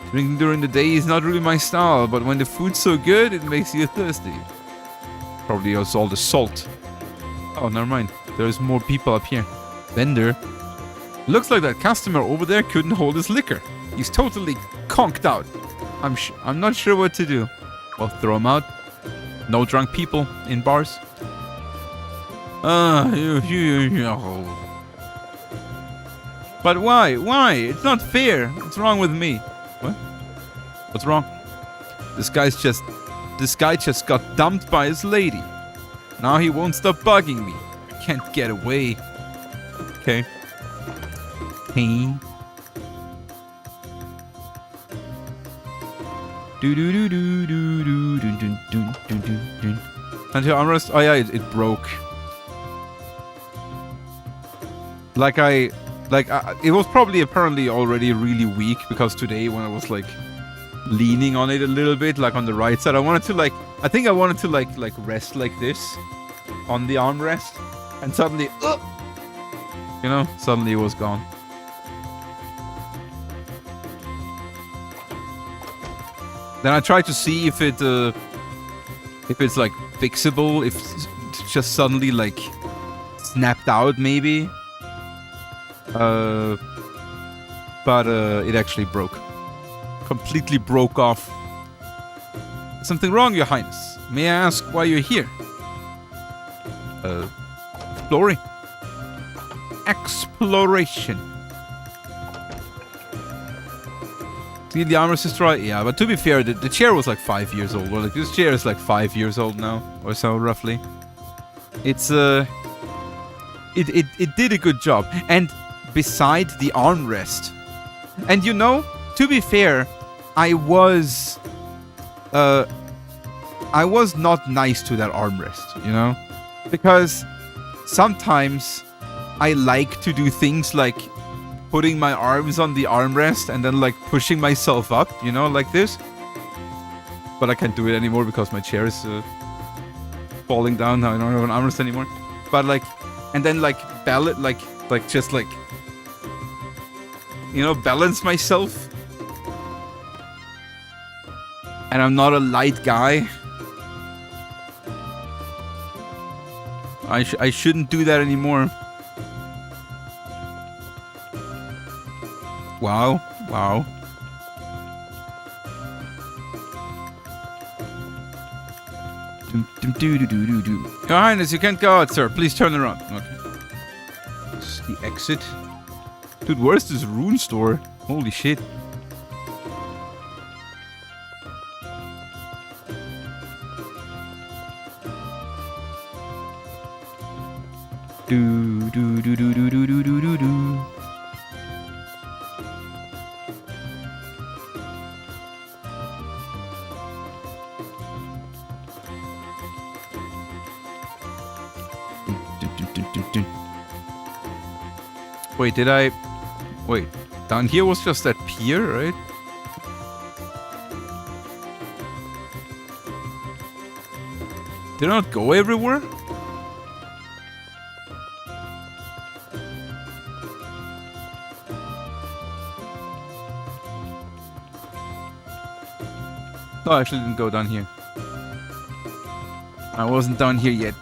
Drinking during the day is not really my style, but when the food's so good, it makes you thirsty. Probably also all the salt. Oh, never mind. There's more people up here. Vendor. Looks like that customer over there couldn't hold his liquor. He's totally conked out. I'm not sure what to do. Well, throw him out. No drunk people in bars. But why? Why? It's not fair. What's wrong with me? What? What's wrong? This guy just got dumped by his lady. Now he won't stop bugging me. I can't get away. Okay. Hey. Do do do do do do do do do do do. Until armrest. Oh yeah, it broke. It was probably apparently already really weak because today when I was like leaning on it a little bit, like on the right side, I wanted to rest like this on the armrest, and suddenly, suddenly it was gone. Then I tried to see if it's like fixable, if it's just suddenly like snapped out maybe. But it actually broke. Completely broke off. Something wrong, Your Highness? May I ask why you're here? Exploring. Exploration. See, the armor is destroyed? Yeah, but to be fair, the chair was like 5 years old. Well, like, this chair is like 5 years old now, or so, roughly. It's, It did a good job. And beside the armrest. And to be fair, I was not nice to that armrest, Because sometimes I like to do things like putting my arms on the armrest and then like pushing myself up, like this. But I can't do it anymore because my chair is falling down. Now I don't have an armrest anymore. But like, and then like balance myself. And I'm not a light guy. I shouldn't do that anymore. Wow. Your Highness, you can't go out, sir. Please turn around. Okay. This is the exit. Dude, where's this rune store? Holy shit. Do do do do do do do do do do. Wait, wait, down here was just that pier, right? Did I not go everywhere? No, I actually didn't go down here. I wasn't down here yet.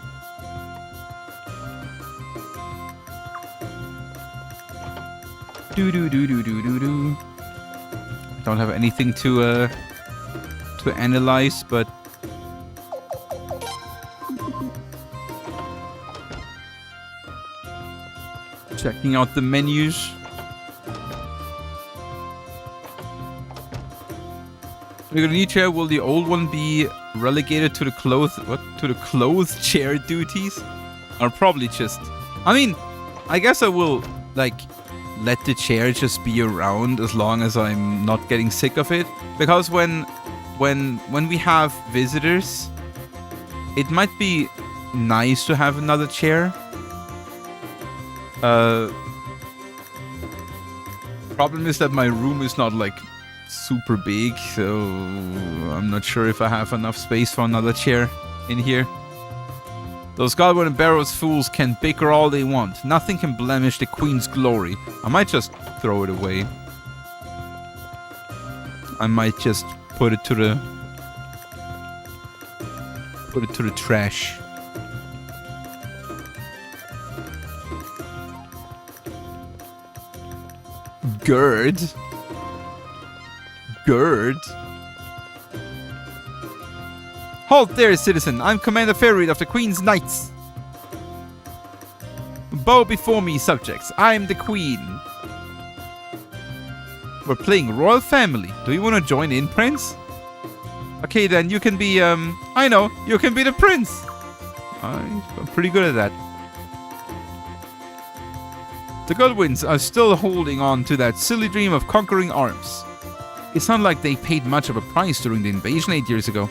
Do do do do do do do. I don't have anything to analyze, but checking out the menus. We got a new chair. Will the old one be relegated to the clothes chair duties? Or probably just. I mean, I guess I will like let the chair just be around as long as I'm not getting sick of it. Because when we have visitors, it might be nice to have another chair. Problem is that my room is not like super big, so I'm not sure if I have enough space for another chair in here. Those Godwin and Barrows fools can bicker all they want. Nothing can blemish the Queen's glory. I might just throw it away. I might just put it to the trash. Gerd. Halt there, citizen. I'm Commander Fairreed of the Queen's Knights. Bow before me, subjects. I am the queen. We're playing Royal Family. Do you want to join in, Prince? Okay, then you can be, I know, you can be the prince. I'm pretty good at that. The Godwins are still holding on to that silly dream of conquering arms. It's not like they paid much of a price during the invasion 8 years ago.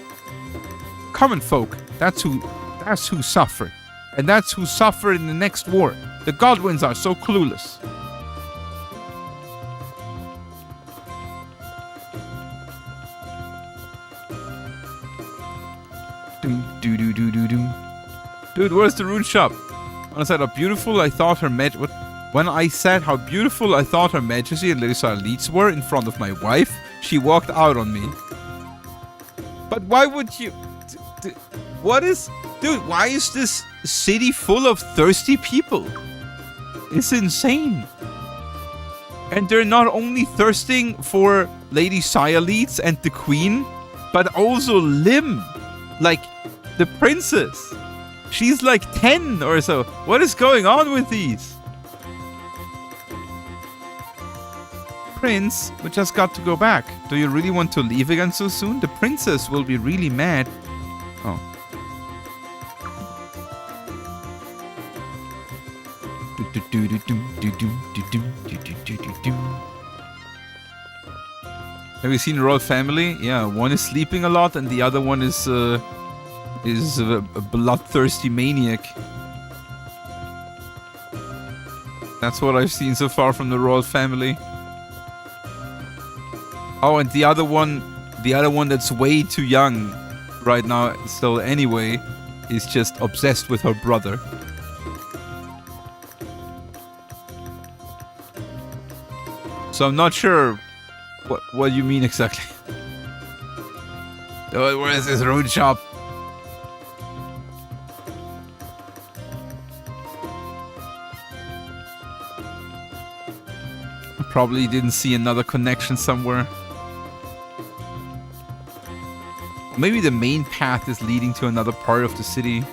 Common folk, that's who suffered. And that's who suffered in the next war. The Godwins are so clueless. Dude, where's the rune shop? When I said how beautiful I thought her majesty and Lady Leeds were in front of my wife, she walked out on me. But why would you... What is... Dude, why is this city full of thirsty people? It's insane. And they're not only thirsting for Lady Leeds and the queen, but also Lim. Like, the princess. She's like 10 or so. What is going on with these? Prince, we just got to go back. Do you really want to leave again so soon? The princess will be really mad. Oh. Have you seen the Royal Family? Yeah, one is sleeping a lot and the other one is a bloodthirsty maniac. That's what I've seen so far from the Royal Family. Oh, and the other one that's way too young right now still anyway, is just obsessed with her brother. So I'm not sure what you mean exactly. Where is this rune shop? Probably didn't see another connection somewhere. Maybe the main path is leading to another part of the city.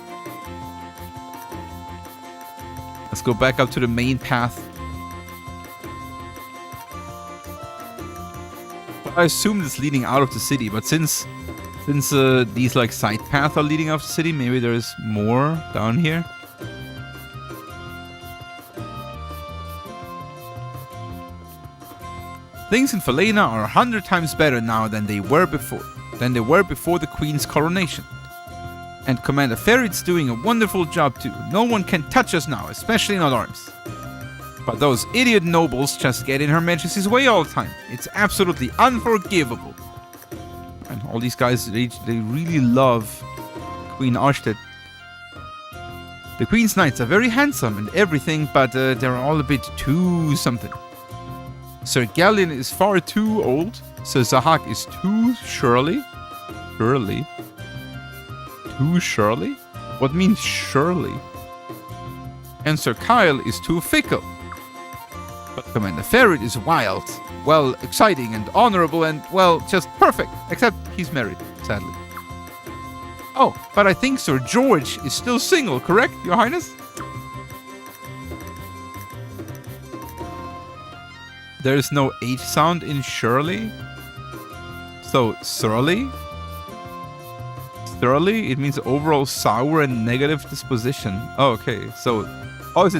Let's go back up to the main path. I assumed it's leading out of the city, but since these like side paths are leading out of the city, maybe there's more down here. Things in Falena are 100 times better now than they were before the Queen's coronation. And Commander Ferret's doing a wonderful job too. No one can touch us now, especially not arms. But those idiot nobles just get in Her Majesty's way all the time. It's absolutely unforgivable. And all these guys, they really love Queen Arstead. The Queen's Knights are very handsome and everything, but they're all a bit too something. Sir Gallion is far too old. Sir Zahak is too Shirley. Too Shirley? What means Shirley? And Sir Kyle is too fickle. But Commander Ferret is wild, well, exciting and honorable and, well, just perfect. Except he's married, sadly. Oh, but I think Sir George is still single, correct, Your Highness? There's no H sound in Shirley? So, surly? Surly? It means overall sour and negative disposition. Oh, okay. So, oh, is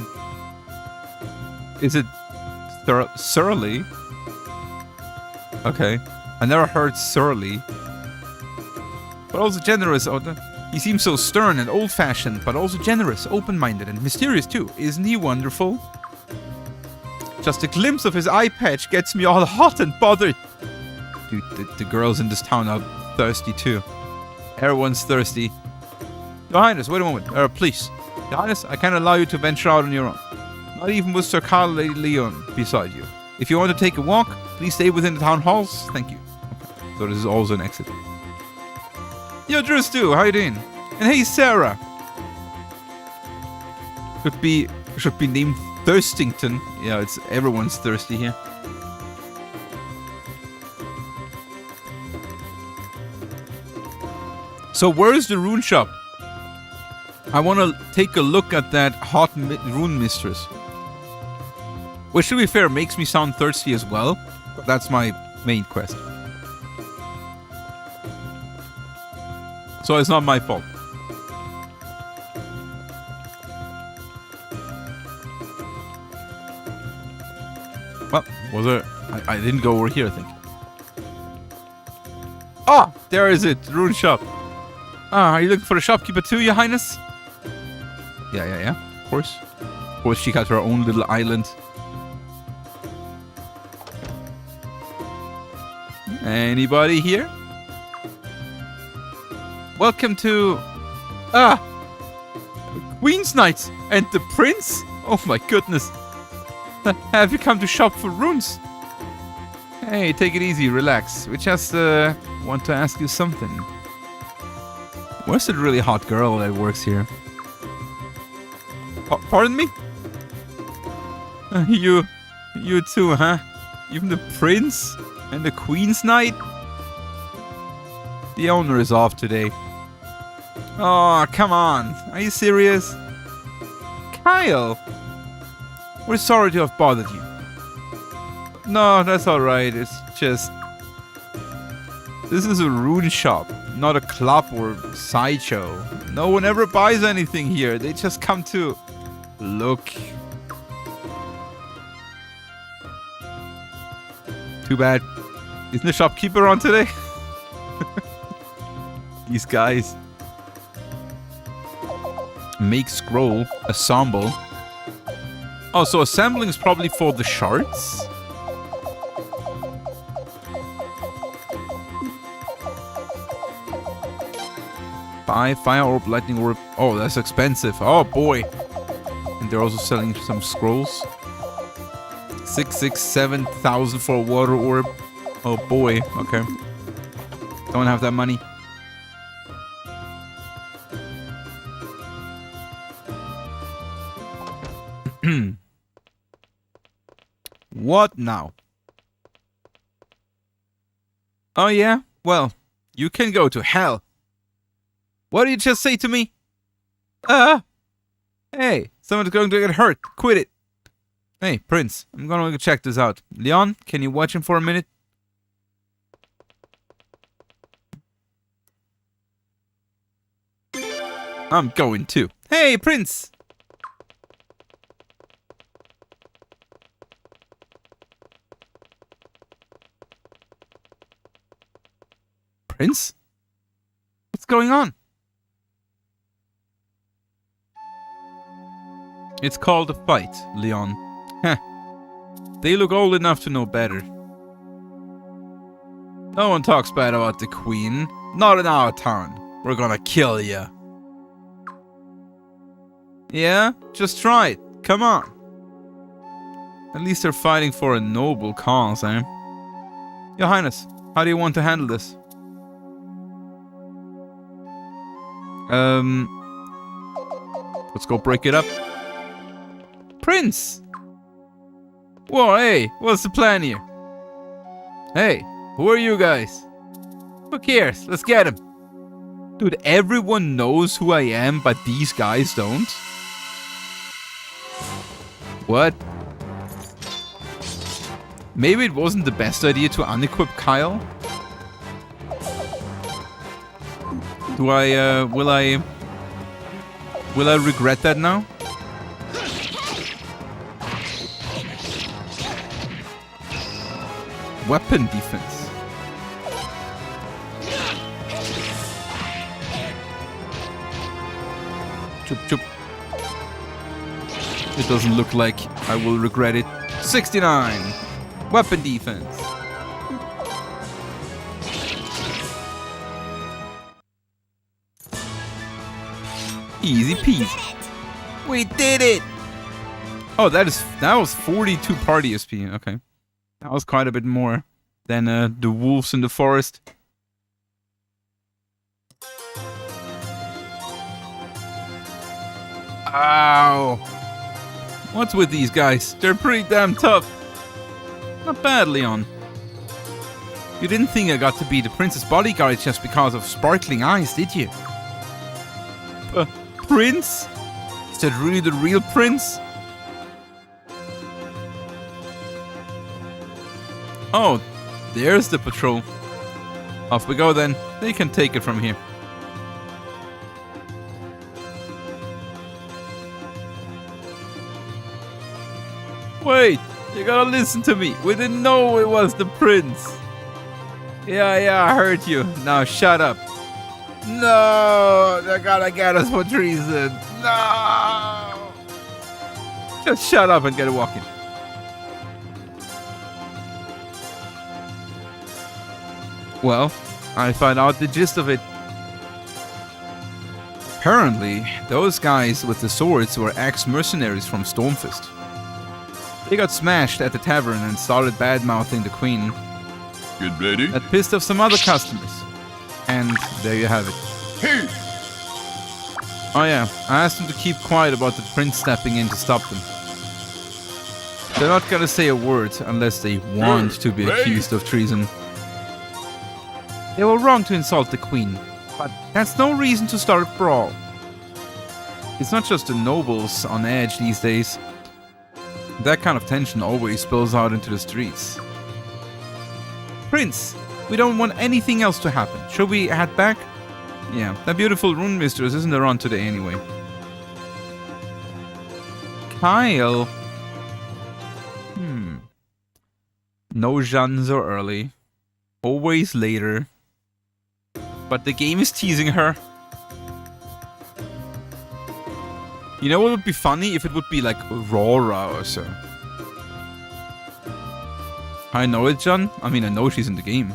it surly? Okay. I never heard surly. But also generous. Oh, he seems so stern and old-fashioned, but also generous, open-minded, and mysterious too. Isn't he wonderful? Just a glimpse of his eye patch gets me all hot and bothered. Dude, the girls in this town are thirsty too. Everyone's thirsty. Your Highness, wait a moment. Please. Your Highness, I can't allow you to venture out on your own. Not even with Sir Carl Lady Leon beside you. If you want to take a walk, please stay within the town halls. Thank you. Okay. So this is also an exit. Yo, Drew, how you doing? And hey, Sarah. Should be named Thirstington. Yeah, everyone's thirsty here. So where's the rune shop? I want to take a look at that hot rune mistress. Which, to be fair, makes me sound thirsty as well. But that's my main quest. So it's not my fault. Well, was there... I didn't go over here, I think. Ah! There is it! Rune shop. Ah, are you looking for a shopkeeper too, your highness? Yeah. Of course. Of course, she got her own little island. Anybody here? Welcome to... Queen's Knight and the Prince? Oh my goodness. Have you come to shop for runes? Hey, take it easy, relax. We just want to ask you something. Where's the really hot girl that works here? Pardon me? You too, huh? Even the Prince and the Queen's Knight? The owner is off today. Oh, come on. Are you serious? Kyle! We're sorry to have bothered you. No, that's alright. It's just... This is a rune shop, not a club or sideshow. No one ever buys anything here. They just come to look. Too bad. Isn't the shopkeeper on today? These guys. Make scroll. Assemble. Oh, so assembling is probably for the shards? Fire orb, lightning orb. Oh, that's expensive. Oh boy. And they're also selling some scrolls. 7,000 for a water orb. Oh boy. Okay. Don't have that money. What now? Oh yeah? Well, you can go to hell. What did you just say to me? Hey, someone's going to get hurt. Quit it. Hey, Prince, I'm gonna go check this out. Leon, can you watch him for a minute? I'm going too. Hey, Prince! Prince? What's going on? It's called a fight, Leon. Heh. They look old enough to know better. No one talks bad about the Queen. Not in our town. We're gonna kill ya. Yeah? Just try it. Come on. At least they're fighting for a noble cause, eh? Your Highness, how do you want to handle this? Let's go break it up. Prince! Whoa, hey, what's the plan here? Hey, who are you guys? Who cares? Let's get him. Dude, everyone knows who I am, but these guys don't. What? Maybe it wasn't the best idea to unequip Kyle? Will I regret that now? Weapon defense. Chup chup. It doesn't look like I will regret it. 69. Weapon defense. Easy peasy. We did it! Oh, that was 42 party SP. Okay. That was quite a bit more than the wolves in the forest. Ow! What's with these guys? They're pretty damn tough. Not bad, Leon. You didn't think I got to be the prince's bodyguard just because of sparkling eyes, did you? prince? Is that really the real prince? Oh, there's the patrol. Off we go then. They can take it from here. Wait, you gotta listen to me. We didn't know it was the prince. Yeah, I heard you. Now shut up. No, they're gonna get us for treason. No. Just shut up and get walking. Well, I found out the gist of it. Apparently, those guys with the swords were ex-mercenaries from Stormfist. They got smashed at the tavern and started bad-mouthing the queen. Good lady. That pissed off some other customers. And there you have it. Hey! Oh yeah, I asked them to keep quiet about the prince stepping in to stop them. They're not gonna say a word unless they want to be accused of treason. They were wrong to insult the queen, but that's no reason to start a brawl. It's not just the nobles on edge these days. That kind of tension always spills out into the streets. Prince, we don't want anything else to happen. Should we head back? Yeah, that beautiful rune mistress isn't around today anyway. Kyle. No Jean so early. Always later. But the game is teasing her. You know what would be funny? If it would be like Aurora or so. I know it, John. I mean, I know she's in the game.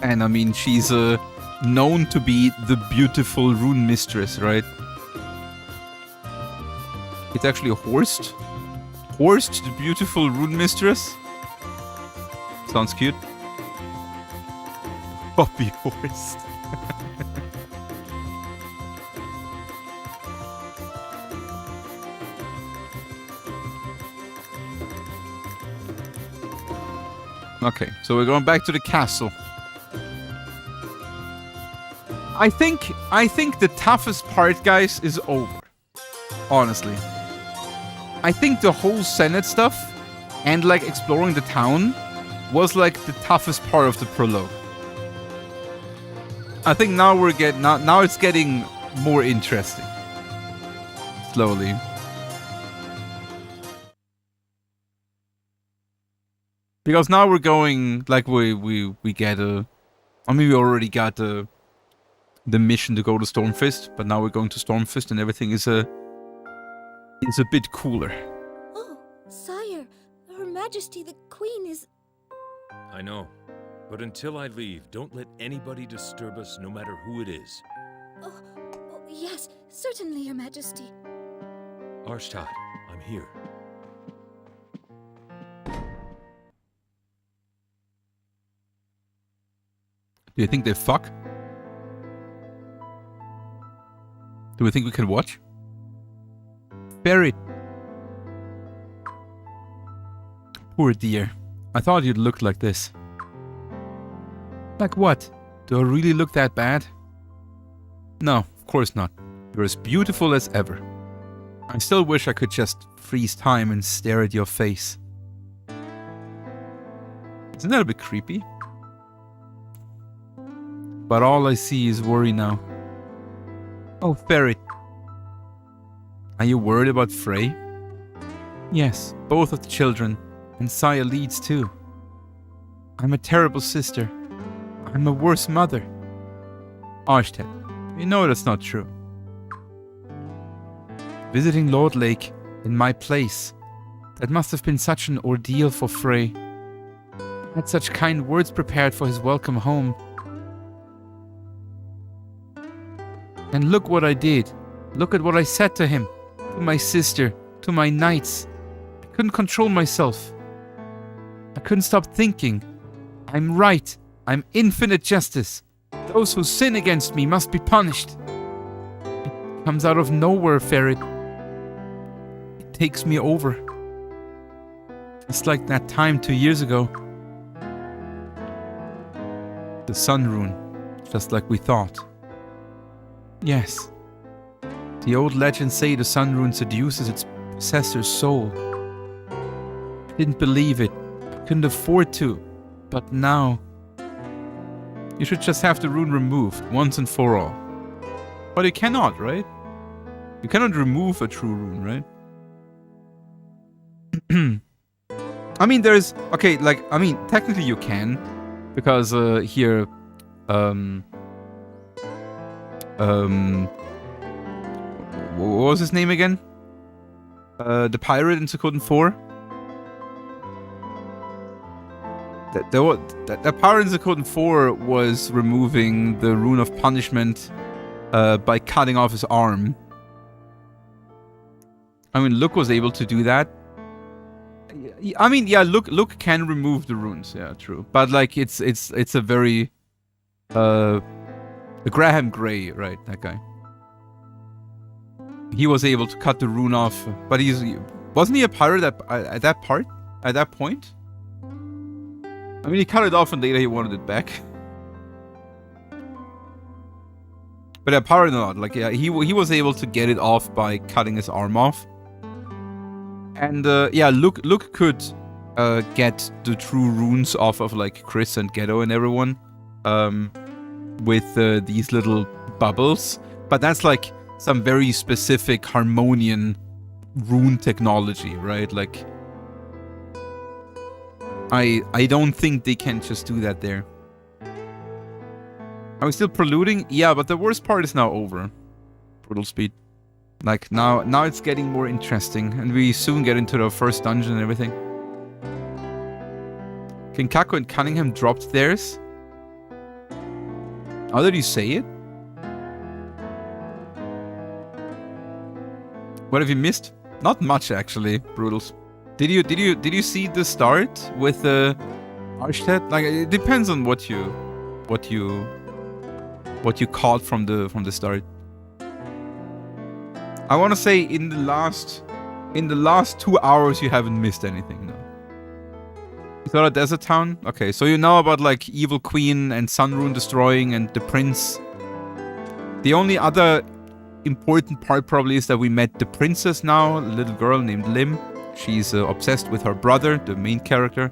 And I mean, she's known to be the beautiful rune mistress, right? It's actually a Horst. Horst, the beautiful rune mistress. Sounds cute. Puppy Horst. Okay, so we're going back to the castle. I think the toughest part, guys, is over. Honestly. I think the whole Senate stuff and like exploring the town was like the toughest part of the prologue. I think now now it's getting more interesting. Slowly. Because now we're going like we get a I mean we already got the mission to go to Stormfist, but now we're going to Stormfist and everything is a bit cooler. Oh, sire, Her Majesty the Queen is... I know. But until I leave, don't let anybody disturb us, no matter who it is. Oh, yes, certainly, Your Majesty. Arshtat, I'm here. Do you think they fuck? Do we think we can watch? Buried. Poor dear. I thought you'd look like this. Like what? Do I really look that bad? No, of course not. You're as beautiful as ever. I still wish I could just freeze time and stare at your face. Isn't that a bit creepy? But all I see is worry now. Oh, Ferret. Are you worried about Frey? Yes, both of the children, and Saya Leeds too. I'm a terrible sister. I'm a worse mother. Arshtet, you know that's not true. Visiting Lord Lake in my place. That must have been such an ordeal for Frey. I had such kind words prepared for his welcome home. And look what I did. Look at what I said to him. To my sister. To my knights. I couldn't control myself. I couldn't stop thinking. I'm right. I'm infinite justice. Those who sin against me must be punished. It comes out of nowhere, Ferret. It takes me over. It's like that time 2 years ago. The sun rune. Just like we thought. Yes. The old legends say the sun rune seduces its possessor's soul. Didn't believe it. Couldn't afford to. But now... You should just have the rune removed, once and for all. But you cannot, right? You cannot remove a true rune, right? I mean, there's... Okay, like, I mean, technically you can. Because, here... What was his name again? The pirate in Suikoden 4? The pirate in Suikoden 4 was removing the rune of punishment by cutting off his arm. I mean, Luke was able to do that. I mean, yeah, Luke can remove the runes. Yeah, true. But like, it's a very Graham Gray, right? That guy. He was able to cut the rune off, but wasn't he a pirate at that point? I mean, he cut it off and later he wanted it back. But a pirate or not, like, yeah, he was able to get it off by cutting his arm off. And yeah, Luke could get the true runes off of like Chris and Ghetto and everyone with these little bubbles. But that's like some very specific Harmonian rune technology, right? Like, I don't think they can just do that there. Are we still preluding? Yeah, but the worst part is now over. Brutal Speed. Like, now it's getting more interesting, and we soon get into the first dungeon and everything. Kinkaku and Cunningham dropped theirs. How did you say it? What have you missed? Not much, actually, Brutals. Did you see the start with Arstedt? Like, it depends on what you caught from the start. I want to say in the last 2 hours you haven't missed anything. No. You thought a desert town? Okay, so you know about like Evil Queen and Sun Rune destroying and the Prince. The only other important part probably is that we met the princess now, a little girl named Lim. She's obsessed with her brother, the main character.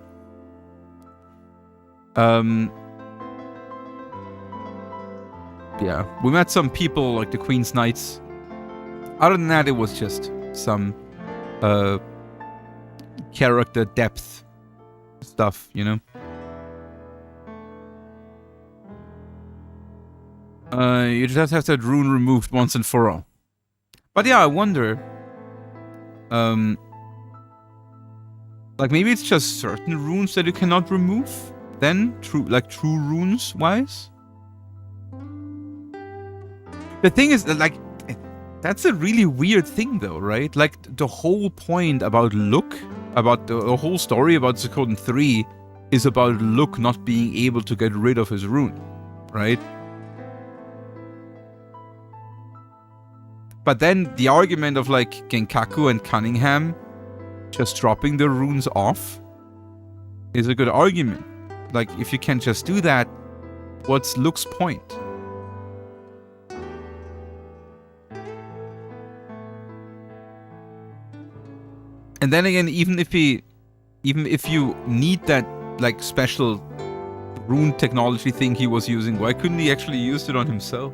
Yeah, we met some people like the Queen's Knights. Other than that, it was just some character depth stuff, you know? You just have that rune removed once and for all. But yeah, I wonder... like, maybe it's just certain runes that you cannot remove? Then? True runes-wise? The thing is, like... That's a really weird thing, though, right? Like, the whole point about Luke, about the whole story about Suikoden 3, is about Luke not being able to get rid of his rune, right? But then the argument of, like, Genkaku and Cunningham just dropping the runes off is a good argument. Like, if you can just do that, what's Luke's point? And then again, even if you need that like special rune technology thing he was using, why couldn't he actually use it on himself?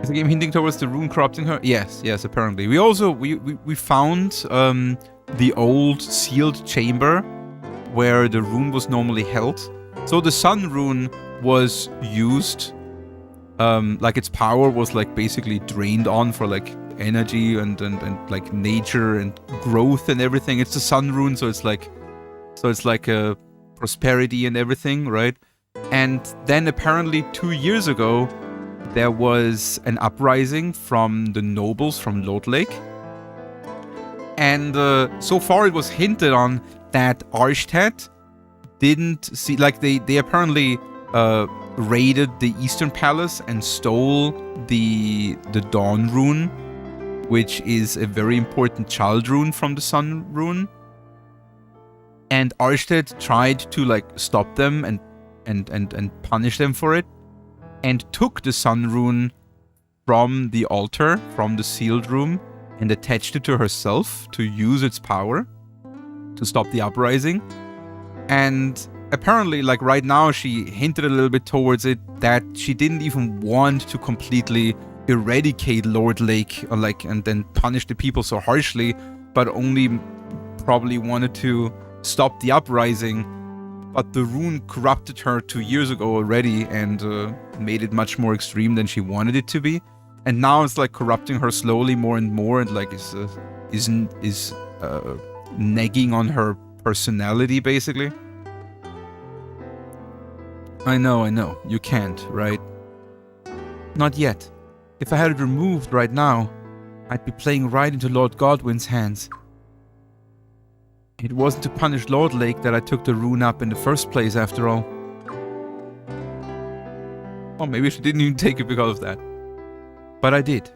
Is the game hinting towards the rune corrupting her? Yes, apparently. We also we found the old sealed chamber where the rune was normally held. So the sun rune was used. Like its power was like basically drained on for like energy and like nature and growth and everything. It's the sun rune, so it's like a prosperity and everything, right? And then apparently 2 years ago there was an uprising from the nobles from Lord Lake, and so far it was hinted on that Arstedt didn't see, like they apparently raided the Eastern Palace and stole the Dawn Rune, which is a very important child rune from the Sun Rune. And Arstedt tried to like stop them and and punish them for it, and took the sun rune from the altar, from the sealed room, and attached it to herself to use its power to stop the uprising. And apparently, like right now, she hinted a little bit towards it that she didn't even want to completely eradicate Lord Lake, or like, and then punish the people so harshly, but only probably wanted to stop the uprising. But the rune corrupted her 2 years ago already and made it much more extreme than she wanted it to be. And now it's like corrupting her slowly more and more, and like is nagging on her personality basically. I know, you can't, right? Not yet. If I had it removed right now, I'd be playing right into Lord Godwin's hands. It wasn't to punish Lord Lake that I took the rune up in the first place, after all. Or maybe she didn't even take it because of that. But I did.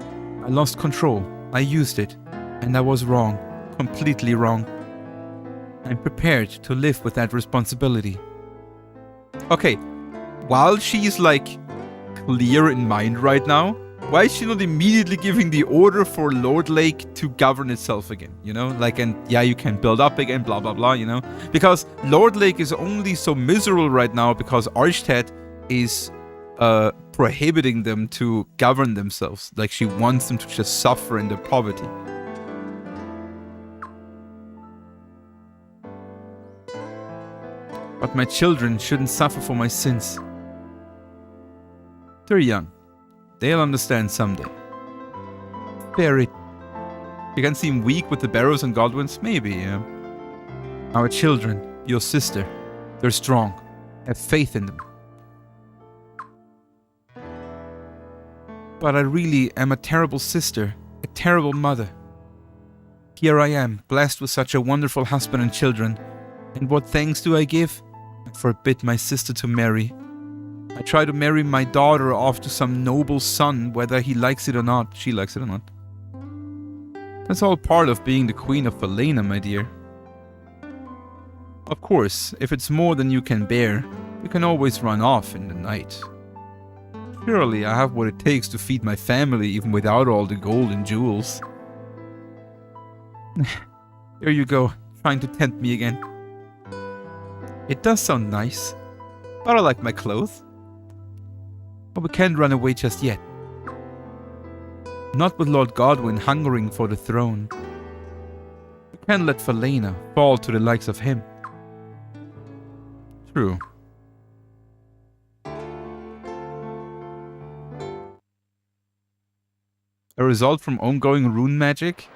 I lost control. I used it. And I was wrong. Completely wrong. I'm prepared to live with that responsibility. Okay, while she's like clear in mind right now, why is she not immediately giving the order for Lord Lake to govern itself again, you know? Like, and yeah, you can build up again, blah, blah, blah, you know? Because Lord Lake is only so miserable right now because Archted is prohibiting them to govern themselves. Like, she wants them to just suffer in their poverty. But my children shouldn't suffer for my sins. They're young. They'll understand someday. Bear it. You can seem weak with the Barrows and Godwins? Maybe, yeah. Our children, your sister, they're strong. Have faith in them. But I really am a terrible sister, a terrible mother. Here I am, blessed with such a wonderful husband and children. And what thanks do I give? I forbid my sister to marry. I try to marry my daughter off to some noble son, whether he likes it or not, she likes it or not. That's all part of being the Queen of Falena, my dear. Of course, if it's more than you can bear, you can always run off in the night. Surely I have what it takes to feed my family even without all the gold and jewels. Here you go, trying to tempt me again. It does sound nice, but I like my clothes. But we can't run away just yet. Not with Lord Godwin hungering for the throne. We can't let Falena fall to the likes of him. True. A result from ongoing rune magic?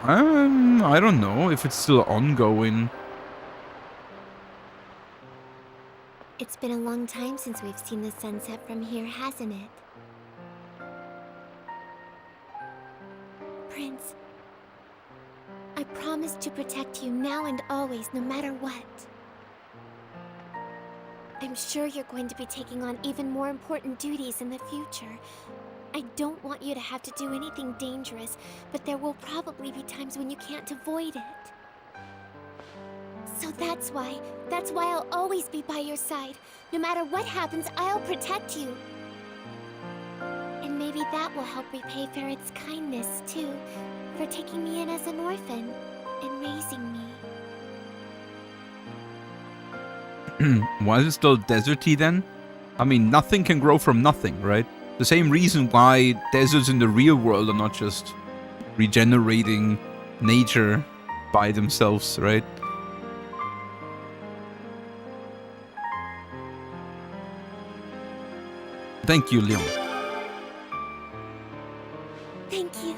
I don't know if it's still ongoing. It's been a long time since we've seen the sunset from here, hasn't it? Prince, I promise to protect you now and always, no matter what. I'm sure you're going to be taking on even more important duties in the future. I don't want you to have to do anything dangerous, but there will probably be times when you can't avoid it. So that's why I'll always be by your side. No matter what happens, I'll protect you. And maybe that will help repay Ferret's kindness, too, for taking me in as an orphan and raising me. Why is it still deserty then? I mean, nothing can grow from nothing, right? The same reason why deserts in the real world are not just regenerating nature by themselves, right? Thank you, Leon. Thank you.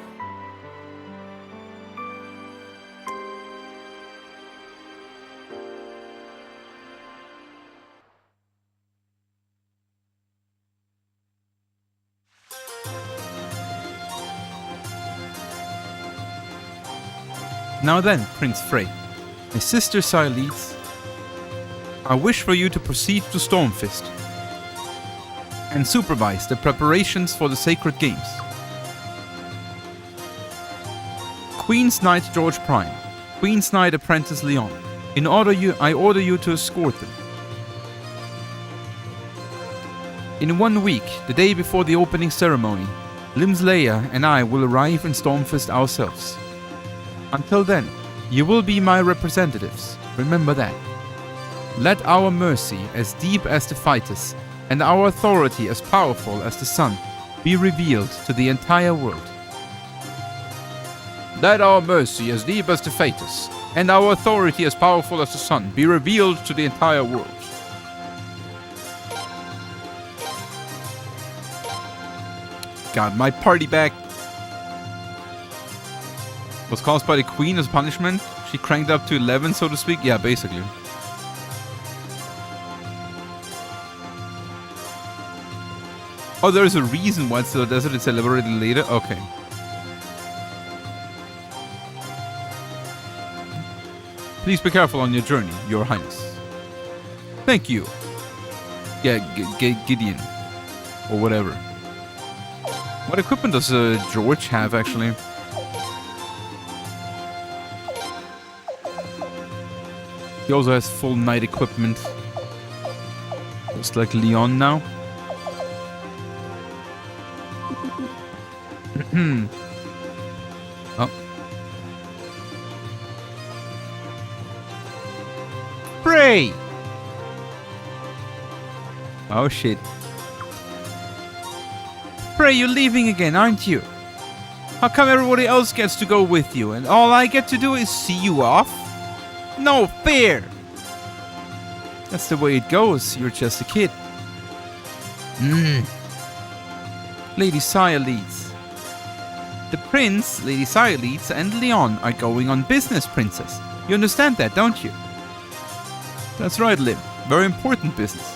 Now then, Prince Frey, my sister Sialeeds, I wish for you to proceed to Stormfist and supervise the preparations for the Sacred Games. Queen's Knight George Prime, Queen's Knight Apprentice Leon, I order you to escort them. In 1 week, the day before the opening ceremony, Limsleia and I will arrive in Stormfist ourselves. Until then, you will be my representatives. Remember that. Let our mercy, as deep as the Thetis, and our authority as powerful as the sun, be revealed to the entire world. Let our mercy, as deep as the Thetis, and our authority as powerful as the sun, be revealed to the entire world. Got my party back. Was caused by the queen as punishment. She cranked up to 11, so to speak. Yeah, basically. Oh, there's a reason why it's still a desert. It's celebrated later. Okay. Please be careful on your journey, Your Highness. Thank you. Yeah, Gideon. Or whatever. What equipment does George have, actually? He also has full knight equipment. Just like Leon now. Oh. Pray! Oh shit. Pray, you're leaving again, aren't you? How come everybody else gets to go with you and all I get to do is see you off? No fair! That's the way it goes, you're just a kid. Lady Saya leads. The prince, Lady Saya leads, and Leon are going on business, princess. You understand that, don't you? That's right, Lim. Very important business.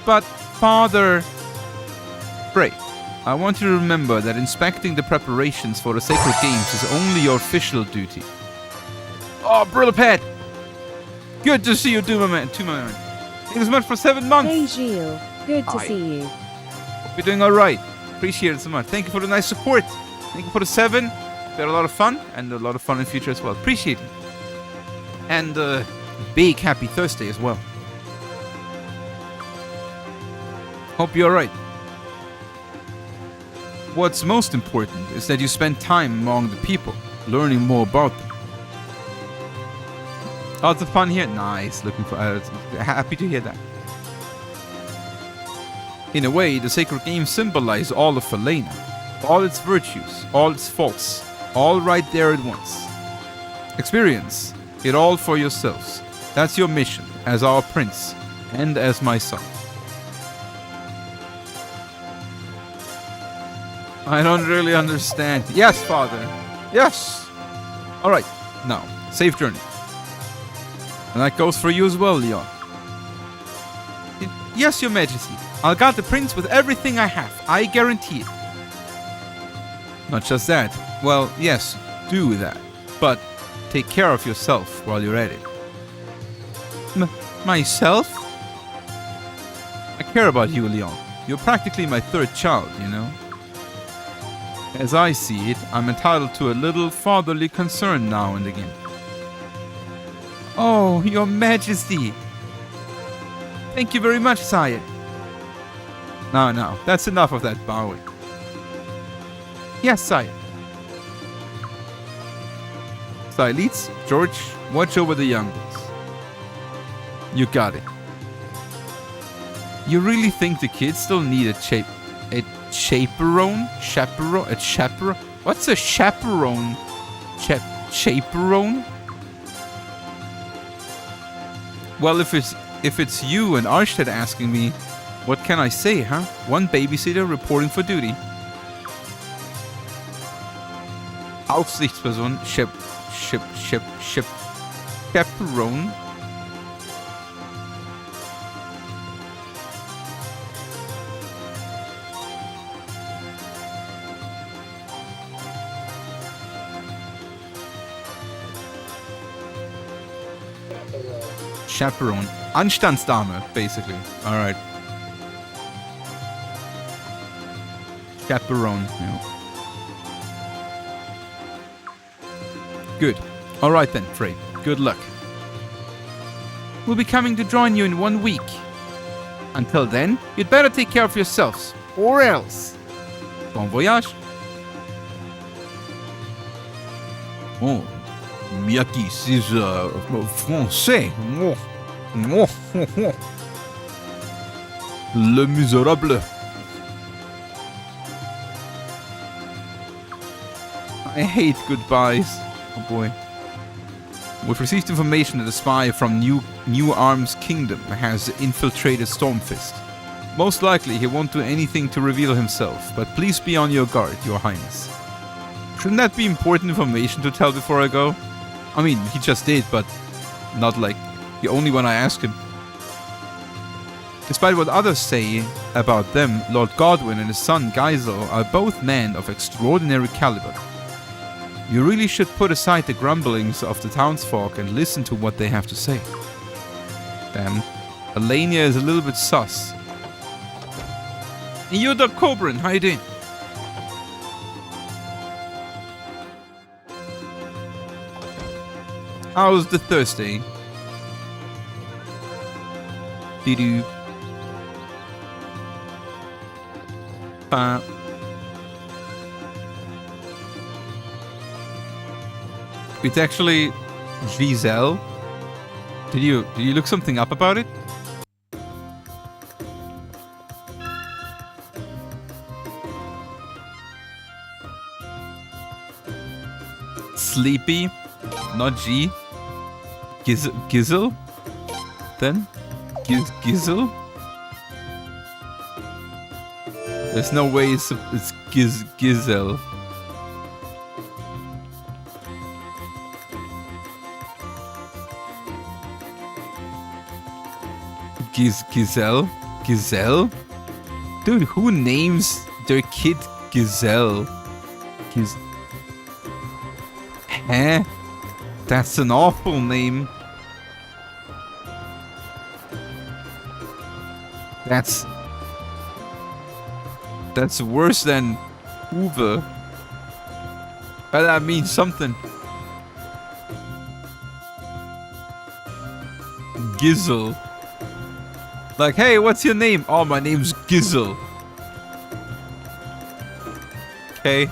But, father... Pray, I want you to remember that inspecting the preparations for the Sacred Games is only your official duty. Oh, Brillepad! Good to see you, my man. Thank you so much for 7 months. Hey, Gilles. Good to see you. Hope you're doing all right. Appreciate it so much. Thank you for the nice support. Thank you for the 7. We had a lot of fun, and a lot of fun in the future as well. Appreciate it. And big happy Thursday as well. Hope you're all right. What's most important is that you spend time among the people, learning more about them. Lots of fun here. Nice. Looking for. Happy to hear that. In a way, the Sacred Games symbolize all of Falena, all its virtues, all its faults, all right there at once. Experience it all for yourselves. That's your mission as our prince and as my son. I don't really understand. Yes, father. Yes. All right. Now, safe journey. And that goes for you as well, Leon. Yes, your majesty. I'll guard the prince with everything I have. I guarantee it. Not just that. Well, yes, do that. But take care of yourself while you're at it. Myself? I care about you, Leon. You're practically my third child, you know? As I see it, I'm entitled to a little fatherly concern now and again. Oh, your majesty! Thank you very much, sire. Now, that's enough of that bowing. Yes, sire. Sire leads, George, watch over the young ones. You got it. You really think the kids still need a chaperone? Chaperone? What's a chaperone? Chaperone? Well, if it's you and Arstead asking me, what can I say, huh? One babysitter reporting for duty. Aufsichtsperson, chaperone. Chaperone. Anstandsdame, basically. Alright. Chaperone, yeah. Good. Alright then, Frey. Good luck. We'll be coming to join you in 1 week. Until then, you'd better take care of yourselves, or else. Bon voyage. Oh, Miyaki, c'est français. Le misérable. I hate goodbyes. Oh boy. We've received information that a spy from New Arms Kingdom has infiltrated Stormfist. Most likely he won't do anything to reveal himself, but please be on your guard, Your Highness. Shouldn't that be important information to tell before I go? I mean, he just did, but not like the only one I asked him. Despite what others say about them, Lord Godwin and his son Geisel are both men of extraordinary caliber. You really should put aside the grumblings of the townsfolk and listen to what they have to say. Damn, Alania is a little bit sus. Yo, Doc Cobran, how you doing? How's the Thursday? Doo-doo. It's actually Giselle. Did you look something up about it? Sleepy, not G. Gizzle? Then? Gizzle? There's no way it's Gizzle. Gazelle? Gazelle? Dude, who names their kid Gazelle? Eh? That's an awful name. That's worse than Uwe. But that means something. Gizzle. Like, hey, what's your name? Oh, my name's Gizzle. Okay.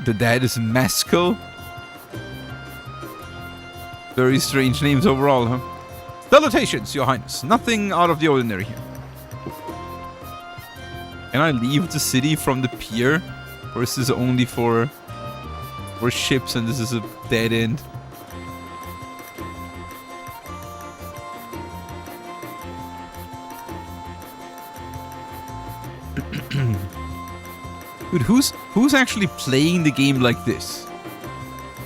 The dad is Mescal. Very strange names overall, huh? Salutations, Your Highness. Nothing out of the ordinary here. Can I leave the city from the pier? Or is this only for ships and this is a dead end? Dude, who's actually playing the game like this?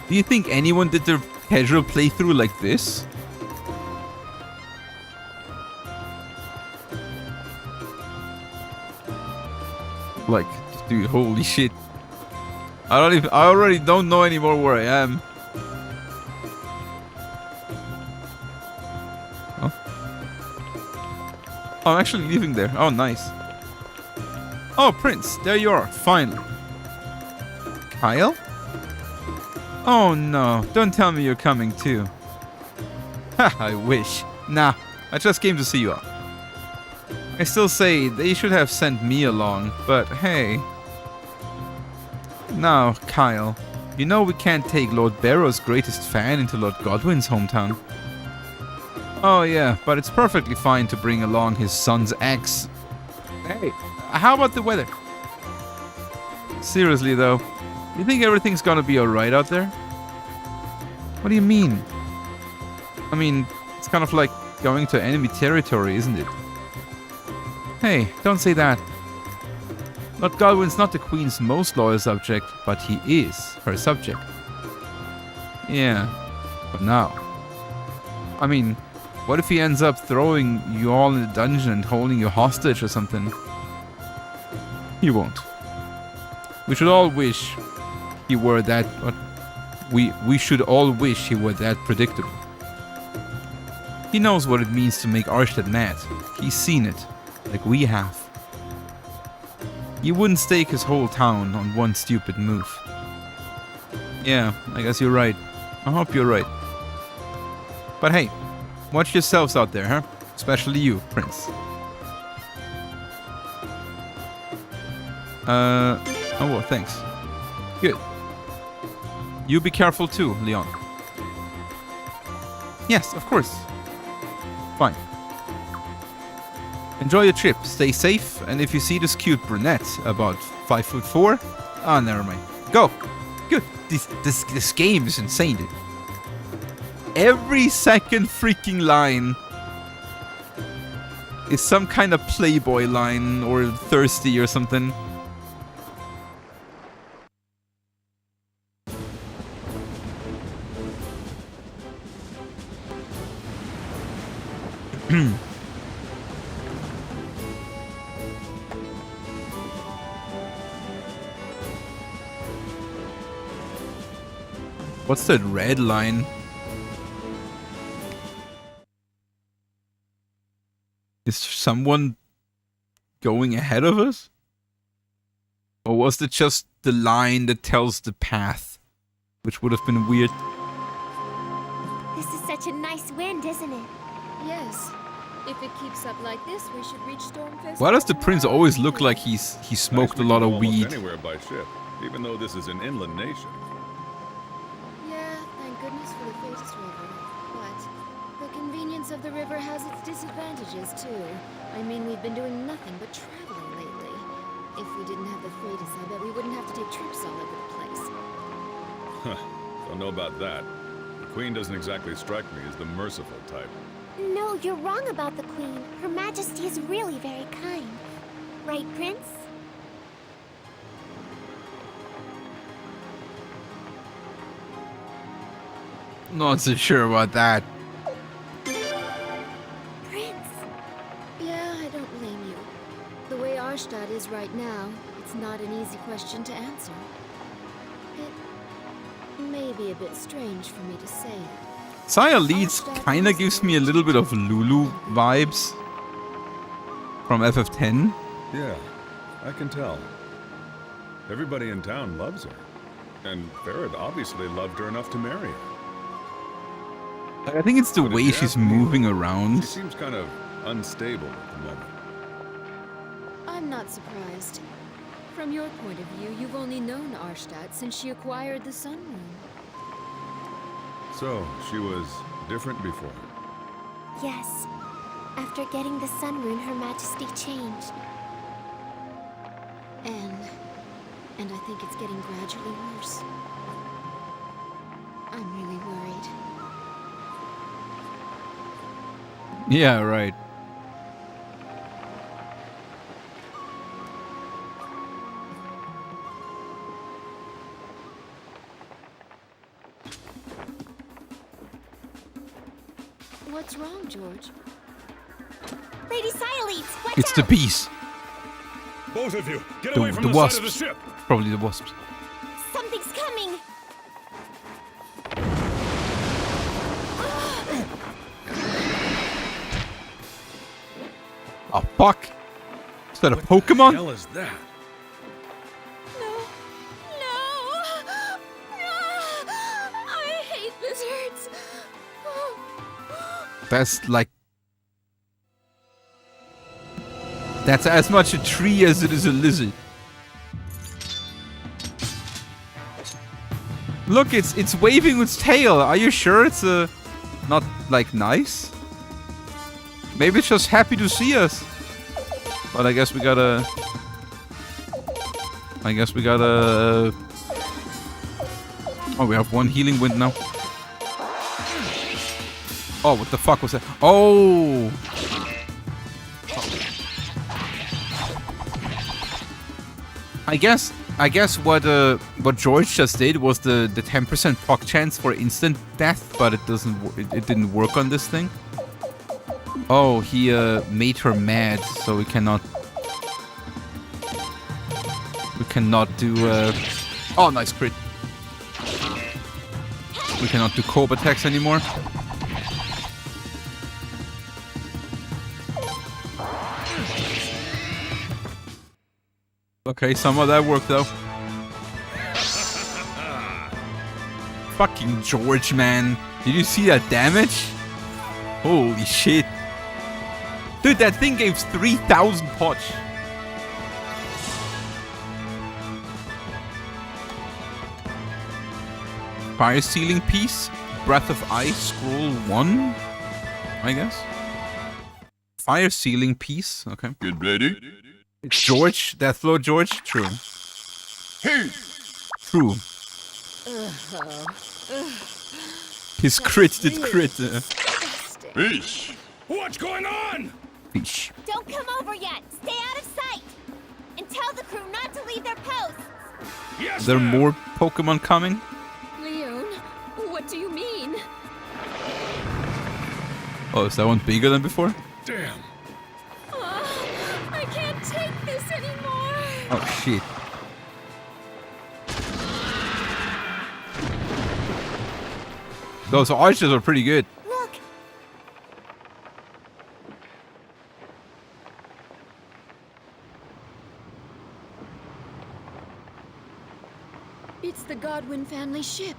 Do you think anyone did their casual playthrough like this? Like, dude, holy shit. I already don't know anymore where I am. Oh. Oh, I'm actually leaving there. Oh, nice. Oh, Prince, there you are, finally. Kyle? Oh no, don't tell me you're coming too. Ha, I wish. Nah, I just came to see you off. I still say they should have sent me along, but hey. Now, Kyle, you know we can't take Lord Barrow's greatest fan into Lord Godwin's hometown. Oh yeah, but it's perfectly fine to bring along his son's ex. Hey, how about the weather? Seriously though, you think everything's gonna be alright out there? What do you mean? I mean, it's kind of like going to enemy territory, isn't it? Hey, don't say that. Lord Godwin's not the Queen's most loyal subject, but he is her subject. Yeah, but now. I mean, what if he ends up throwing you all in a dungeon and holding you hostage or something? He won't. We should all wish he were that... We should all wish he were that predictable. He knows what it means to make Arstead mad. He's seen it, like we have. He wouldn't stake his whole town on one stupid move. Yeah, I guess you're right. I hope you're right. But hey, watch yourselves out there, huh? Especially you, Prince. Oh, well, thanks. Good. You be careful too, Leon. Yes, of course. Fine. Enjoy your trip, stay safe, and if you see this cute brunette, about 5'4", never mind. Go! Good. This game is insane, dude. Every second freaking line is some kind of Playboy line or thirsty or something. What's that red line? Is someone going ahead of us? Or was it just the line that tells the path? Which would have been weird. This is such a nice wind, isn't it? Yes. If it keeps up like this, we should reach Stormfest. Why does the prince always look like he smoked a lot of weed? Anywhere by ship, even though this is an inland nation. Yeah, thank goodness for the Phaetus River. But the convenience of the river has its disadvantages too. I mean, we've been doing nothing but traveling lately. If we didn't have the Phaetus, I bet we wouldn't have to take trips all over the place. Huh. Don't know about that. The Queen doesn't exactly strike me as the merciful type. No, you're wrong about the Queen. Her Majesty is really very kind. Right, Prince? Not so sure about that. Prince? Yeah, I don't blame you. The way Arstadt is right now, it's not an easy question to answer. It may be a bit strange for me to say it. Saya Leeds kinda gives me a little bit of Lulu vibes from FF10. Yeah, I can tell. Everybody in town loves her. And Farad obviously loved her enough to marry her. I think it's the But if way you she's ask me, moving She around. seems kind of unstable at the moment. I'm not surprised. From your point of view, you've only known Arstadt since she acquired the Sun Moon. So, she was different before. Yes. After getting the Sun Rune, Her Majesty changed. And I think it's getting gradually worse. I'm really worried. Yeah, right. What's wrong, George? Lady Sialeeds, watch It's out! the bees. Both of you, get The, away from the the wasps. side of the ship. Probably the wasps. Something's coming! Oh, fuck. Is that a Pokemon? What the hell is that? I hate lizards. That's like... That's as much a tree as it is a lizard. Look, it's waving its tail. Are you sure it's not like nice? Maybe it's just happy to see us. But I guess we gotta... Oh, we have one healing wind now. Oh, what the fuck was that? Oh! I guess what George just did was the 10% proc chance for instant death, but it didn't work on this thing. Oh, he made her mad, so we cannot do oh, nice crit. We cannot do cope attacks anymore. Okay, some of that worked though. Fucking George, man. Did you see that damage? Holy shit. Dude, that thing gave 3,000 potch. Fire Sealing Piece. Breath of Ice. Scroll 1. I guess. Fire Sealing Piece. Okay. Get ready. George. Deathblow George. True. Hey! True. His crit did crit. Fish! What's going on? Fish. Don't come over yet. Stay out of sight. And tell the crew not to leave their posts. Yes, There are ma'am. more Pokemon coming? Leon, what do you mean? Oh, is that one bigger than before? Damn. I can't take this anymore. Oh, shit. Those archers are pretty good. Look. It's the Godwin family ship.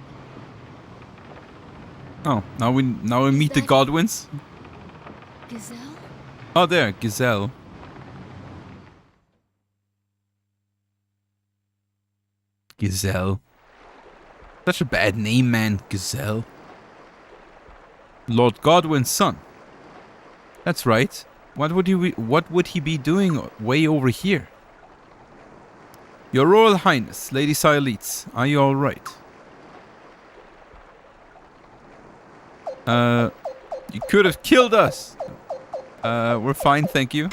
Oh, now we meet the Godwins. Gazelle? Oh, there, Gazelle. Gazelle. Such a bad name, man. Gazelle. Lord Godwin's son. That's right. What would he be doing way over here? Your Royal Highness, Lady Cyletes, are you all right? You could have killed us. We're fine, thank you.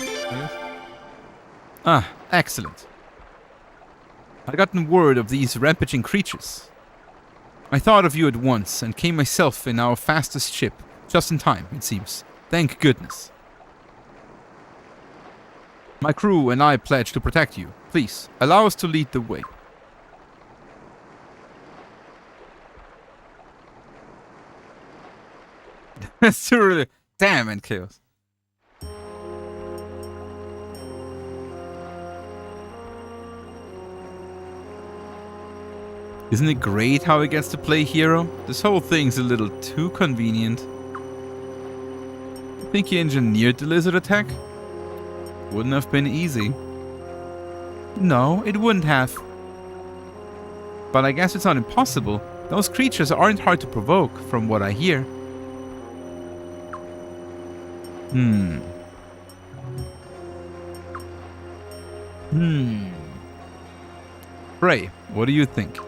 Ah, excellent. I gotten word of these rampaging creatures. I thought of you at once and came myself in our fastest ship. Just in time, it seems. Thank goodness. My crew and I pledge to protect you. Please, allow us to lead the way. That's too really... Damn it, Chaos. Isn't it great how he gets to play hero? This whole thing's a little too convenient. Think he engineered the lizard attack? Wouldn't have been easy. No, it wouldn't have. But I guess it's not impossible. Those creatures aren't hard to provoke, from what I hear. Frey, what do you think?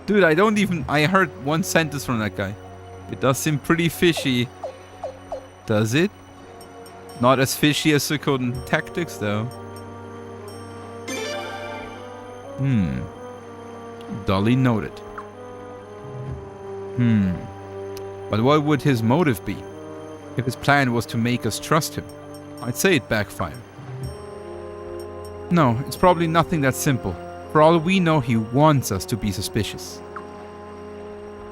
Dude, I heard one sentence from that guy. It does seem pretty fishy. Does it? Not as fishy as Suikoden Tactics, though. Dully noted. But what would his motive be? If his plan was to make us trust him, I'd say it backfired. No, it's probably nothing that simple. For all we know, he wants us to be suspicious.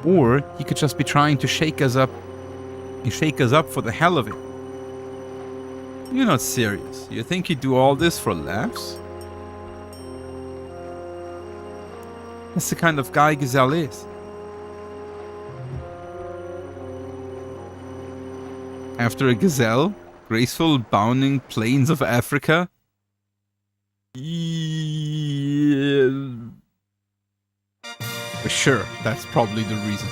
Or he could just be trying to shake us up. Shake us up for the hell of it. You're not serious. You think he'd do all this for laughs? That's the kind of guy Gazelle is. After a gazelle, graceful bounding plains of Africa. Yeah. Sure, that's probably the reason.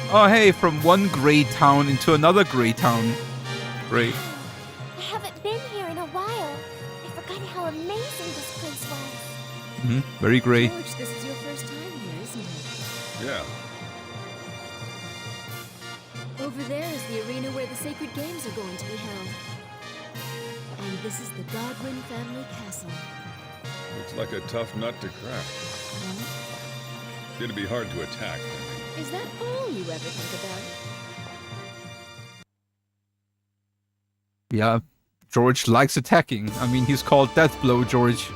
Oh hey, from one grey town into another grey town. Great. I haven't been here in a while. I forgot how amazing this place was. Very grey. George, this is your first time here, isn't it? Yeah. Over there is the arena where the sacred games are going to be held. And this is the Godwin family castle. Looks like a tough nut to crack. It'd be hard to attack. Is that all you ever think about? Yeah, George likes attacking. I mean, he's called Deathblow George.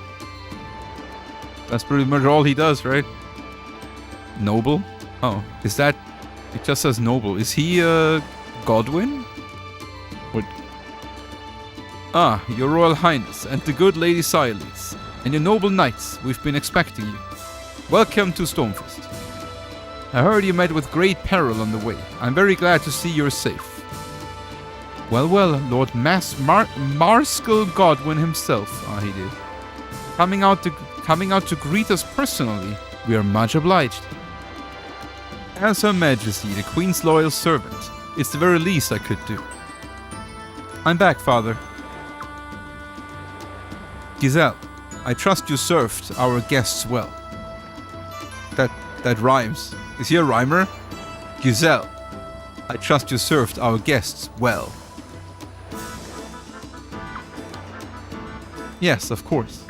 That's pretty much all he does, right? Noble? Oh, is that... It just says noble. Is he, Godwin? What? Ah, your Royal Highness, and the good Lady Cyletes, and your noble knights, we've been expecting you. Welcome to Stormfist. I heard you met with great peril on the way. I'm very glad to see you're safe. Well, well, Lord Marskell Godwin himself. He did. Coming out to greet us personally. We are much obliged. As Her Majesty, the Queen's loyal servant, it's the very least I could do. I'm back, Father. Giselle, I trust you served our guests well. That rhymes. Is he a rhymer? Giselle, I trust you served our guests well. Yes, of course.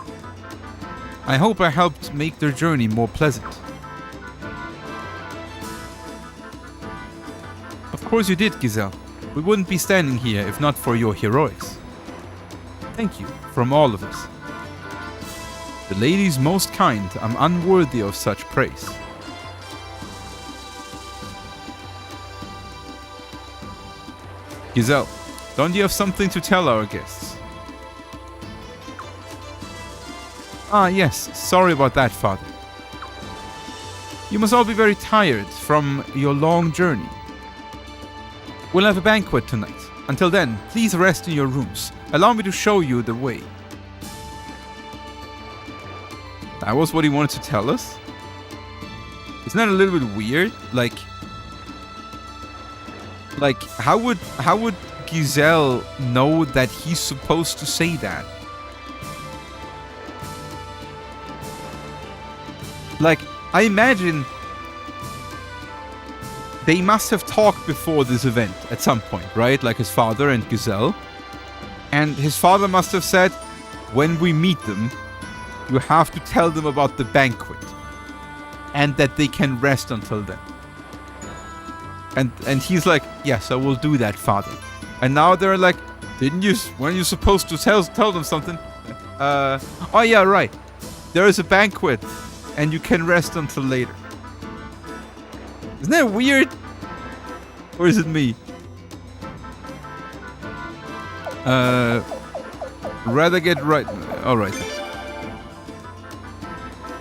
I hope I helped make their journey more pleasant. Of course you did, Giselle. We wouldn't be standing here if not for your heroics. Thank you, from all of us. The lady's most kind. I'm unworthy of such praise. Giselle, don't you have something to tell our guests? Yes, sorry about that, Father. You must all be very tired from your long journey. We'll have a banquet tonight. Until then, please rest in your rooms. Allow me to show you the way. That was what he wanted to tell us? Isn't that a little bit weird? Like how would Giselle know that he's supposed to say that? Like, I imagine they must have talked before this event at some point, right? Like his father and Giselle. And his father must have said, when we meet them, you have to tell them about the banquet. And that they can rest until then. And he's like, yes, I will do that, Father. And now they're like, weren't you supposed to tell them something? Oh yeah, right. There is a banquet. And you can rest until later. Isn't that weird? Or is it me? Rather get right. Alright.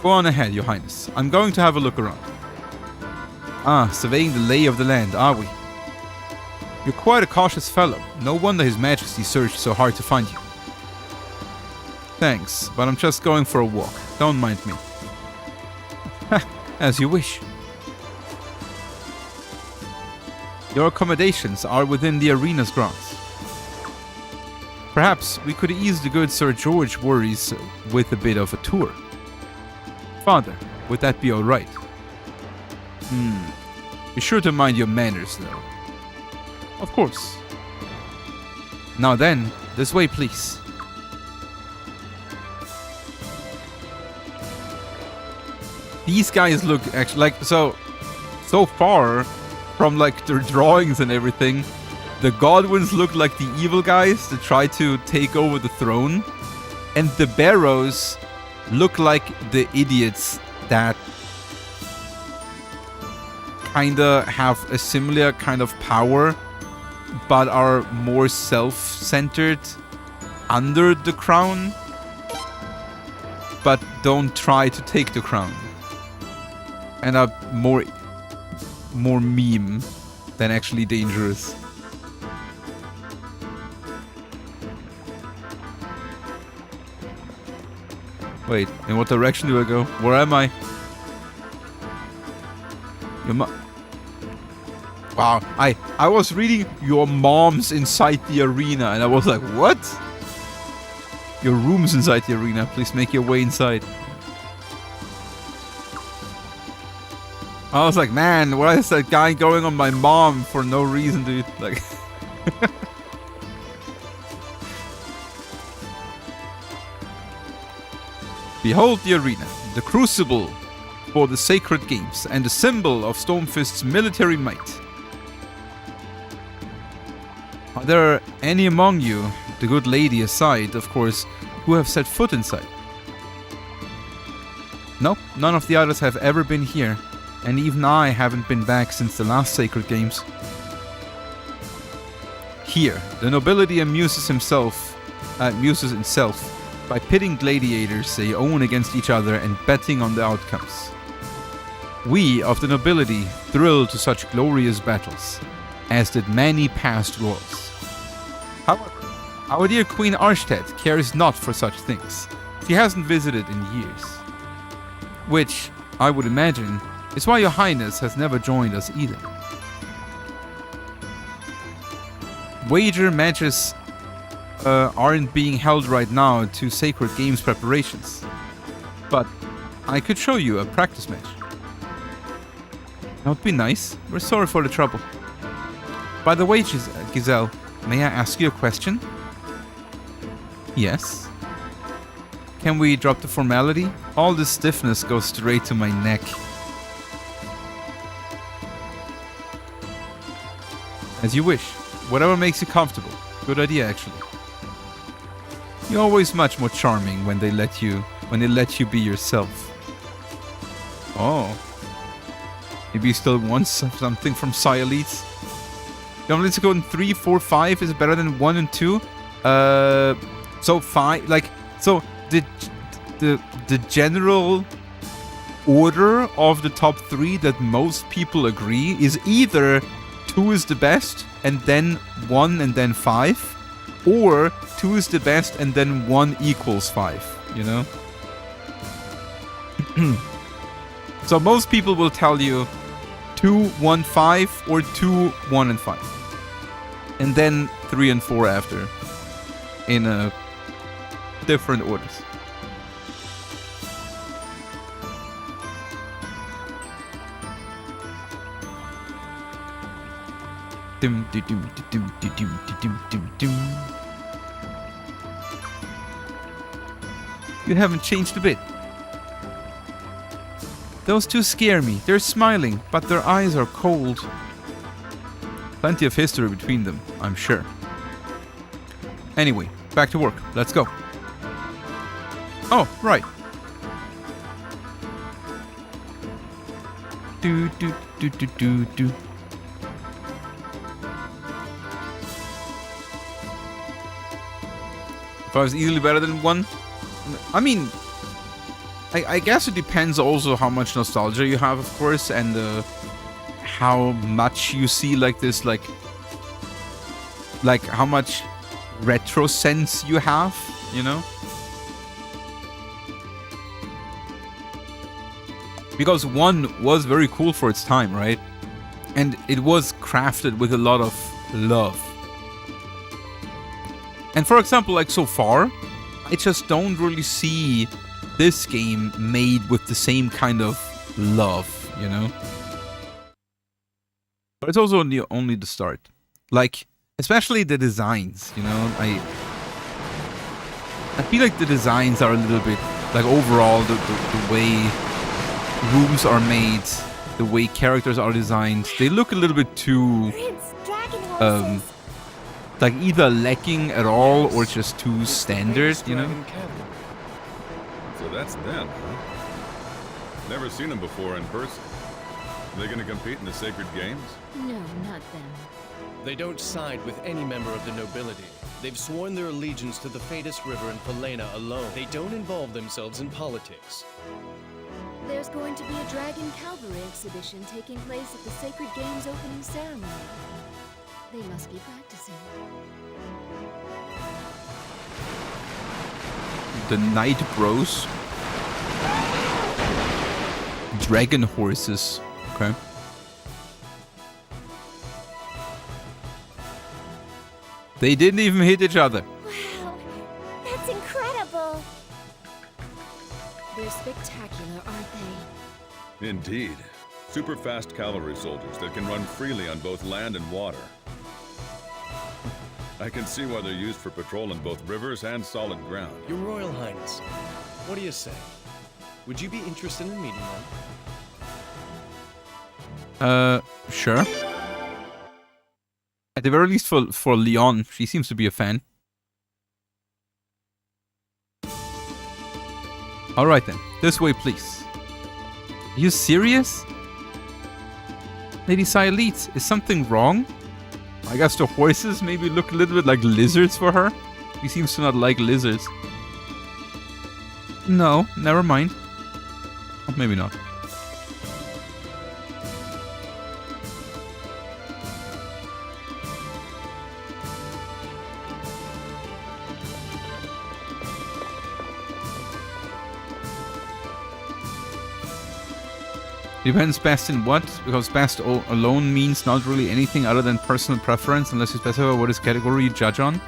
Go on ahead, Your Highness. I'm going to have a look around. Surveying the lay of the land, are we? You're quite a cautious fellow. No wonder His Majesty searched so hard to find you. Thanks, but I'm just going for a walk. Don't mind me. As you wish. Your accommodations are within the arena's grounds. Perhaps we could ease the good Sir George's worries with a bit of a tour. Father, would that be alright? Be sure to mind your manners, though. Of course. Now then, this way, please. These guys look actually like so far from like their drawings and everything. The Godwins look like the evil guys that try to take over the throne, and the Barrows look like the idiots that kinda have a similar kind of power, but are more self-centered under the crown, but don't try to take the crown. And are more meme than actually dangerous. Wait, in what direction do I go? Where am I? Wow, I was reading your mom's inside the arena and I was like, what? Your room's inside the arena. Please make your way inside. I was like, man, why is that guy going on my mom for no reason, dude? Like, behold the arena, the crucible for the sacred games, and the symbol of Stormfist's military might. Are there any among you, the good lady aside, of course, who have set foot inside? No, none of the others have ever been here. And even I haven't been back since the last Sacred Games. Here, the nobility amuses itself by pitting gladiators they own against each other and betting on the outcomes. We of the nobility thrill to such glorious battles, as did many past royals. However, our dear Queen Arstead cares not for such things. She hasn't visited in years. Which, I would imagine, is why your highness has never joined us either. Wager matches aren't being held right now to Sacred Games preparations. But I could show you a practice match. That would be nice. We're sorry for the trouble. By the way, Giselle, may I ask you a question? Yes. Can we drop the formality? All this stiffness goes straight to my neck. As you wish. Whatever makes you comfortable. Good idea, actually. You're always much more charming when they let you be yourself. Oh. Maybe you still want something from Cyelites? Let's go in 3, 4, 5 is better than 1 and 2. So 5, like, so the general order of the top 3 that most people agree is either 2 is the best and then 1 and then 5, or 2 is the best and then 1 equals 5, you know? So most people will tell you 2, 1, 5 or 2, 1 and 5. And then 3 and 4 after in different orders. Dum, dum, dum, dum, dum, dum, dum, dum, dum. You haven't changed a bit. Those two scare me. They're smiling, but their eyes are cold. Plenty of history between them, I'm sure. Anyway, back to work. Let's go. Oh, right. Do do do do do do. If I was easily better than 1, I mean, I guess it depends also how much nostalgia you have, of course, and how much you see like this, like how much retro sense you have, you know? Because 1 was very cool for its time, right? And it was crafted with a lot of love. And for example, like so far, I just don't really see this game made with the same kind of love, you know? But it's also only the start. Like, especially the designs, you know? I feel like the designs are a little bit, like overall, the way rooms are made, the way characters are designed, they look a little bit too, like either lacking at all or just too standard, you know? So that's them, huh? Never seen them before in person. Are they gonna compete in the Sacred Games? No, not them. They don't side with any member of the nobility. They've sworn their allegiance to the Fadus River and Falena alone. They don't involve themselves in politics. There's going to be a Dragon Cavalry exhibition taking place at the Sacred Games opening ceremony. They must be practicing. The Night Bros. Dragon horses. Okay. They didn't even hit each other. Wow, that's incredible. They're spectacular, aren't they? Indeed. Super fast cavalry soldiers that can run freely on both land and water. I can see why they're used for patrol in both rivers and solid ground. Your Royal Highness, what do you say? Would you be interested in meeting them? Sure. At the very least for Leon, she seems to be a fan. Alright then, this way please. Are you serious? Lady Cyelites, is something wrong? I guess the horses maybe look a little bit like lizards for her. She seems to not like lizards. No, never mind. Or maybe not. Depends best in what? Because best alone means not really anything other than personal preference unless you specify what is category you judge on.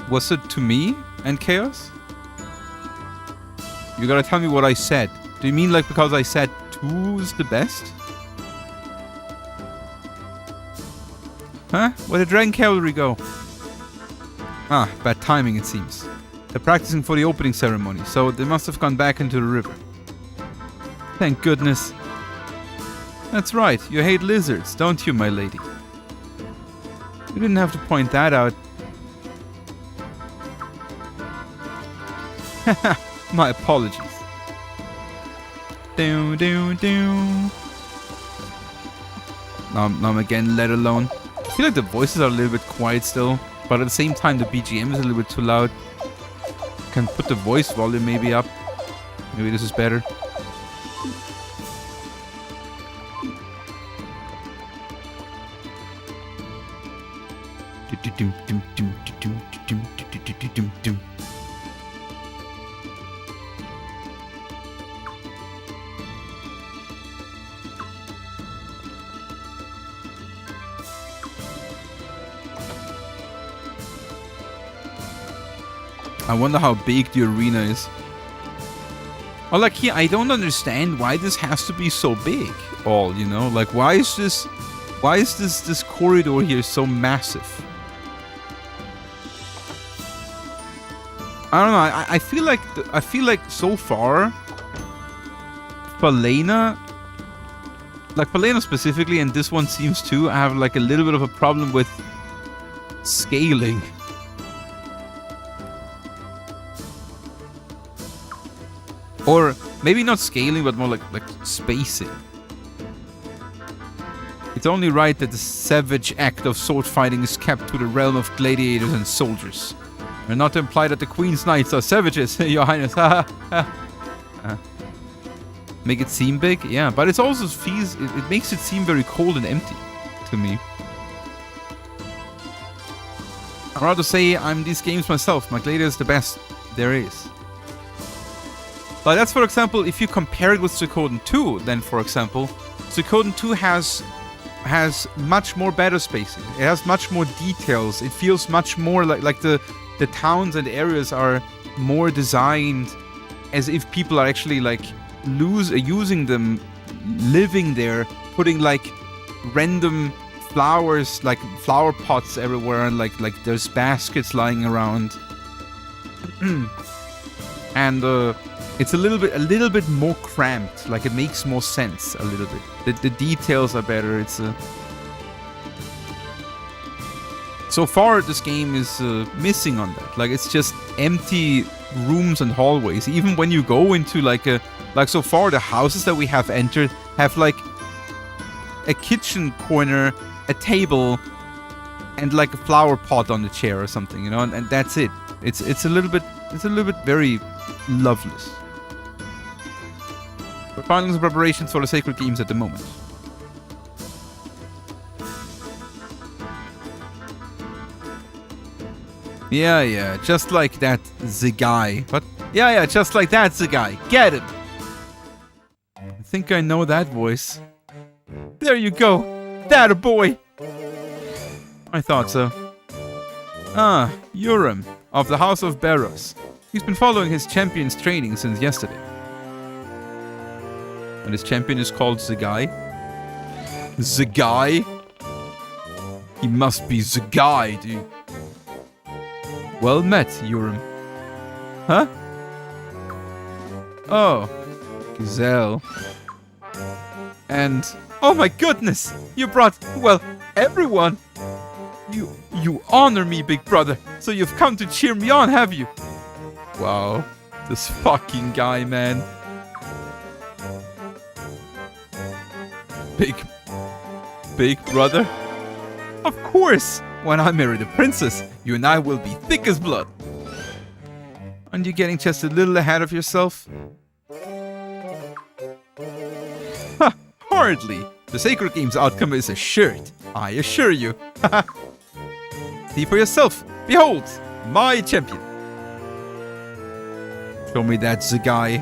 Was it to me and Chaos? You gotta tell me what I said. Do you mean like because I said 2 is the best? Huh? Where did Dragon Cavalry go? Ah, bad timing it seems. They're practicing for the opening ceremony, so they must have gone back into the river. Thank goodness. That's right, you hate lizards, don't you, my lady? You didn't have to point that out. My apologies. Now I'm again let alone. I feel like the voices are a little bit quiet still, but at the same time the BGM is a little bit too loud. Can put the voice volume maybe up. Maybe this is better. I wonder how big the arena is. Or like here, I don't understand why this has to be so big. All, you know, like why is this corridor here so massive? I don't know. I feel like so far, Falena specifically, and this one seems to have like a little bit of a problem with scaling. Or maybe not scaling, but more like spacing. It's only right that the savage act of sword fighting is kept to the realm of gladiators and soldiers. And not to imply that the Queen's Knights are savages, Your Highness. Make it seem big? Yeah, but it also feels... It makes it seem very cold and empty to me. I'd rather say I'm these games myself. My Gladiator is the best there is. Like that's, for example, if you compare it with Suikoden 2, then, for example, Suikoden 2 has much more better spacing. It has much more details. It feels much more like the towns and areas are more designed as if people are actually like using them, living there, putting like random flowers, like flower pots everywhere, and like there's baskets lying around. And it's a little bit more cramped. Like it makes more sense a little bit. The details are better. It's so far this game is missing on that. Like it's just empty rooms and hallways. Even when you go into like so far the houses that we have entered have like a kitchen corner, a table, and like a flower pot on the chair or something, you know, and that's it. It's a little bit very loveless. We're finding some preparations for the Sacred Games at the moment. Yeah, just like that, the guy. What? Yeah, just like that, the guy. Get him! I think I know that voice. There you go! That a boy! I thought so. Ah, Urim, of the House of Barrows. He's been following his champion's training since yesterday. And his champion is called Zagai. Zagai? He must be Zagai, dude. Well met, Urim. Huh? Oh, Gazelle. And oh my goodness, you brought, well, everyone. You honor me, big brother. So you've come to cheer me on, have you? Wow, this fucking guy, man. Big brother? Of course! When I marry the princess, you and I will be thick as blood. Aren't you getting just a little ahead of yourself? Ha! Hardly! The Sacred Games outcome is assured, I assure you. See for yourself. Behold, my champion. Show me that Zagai.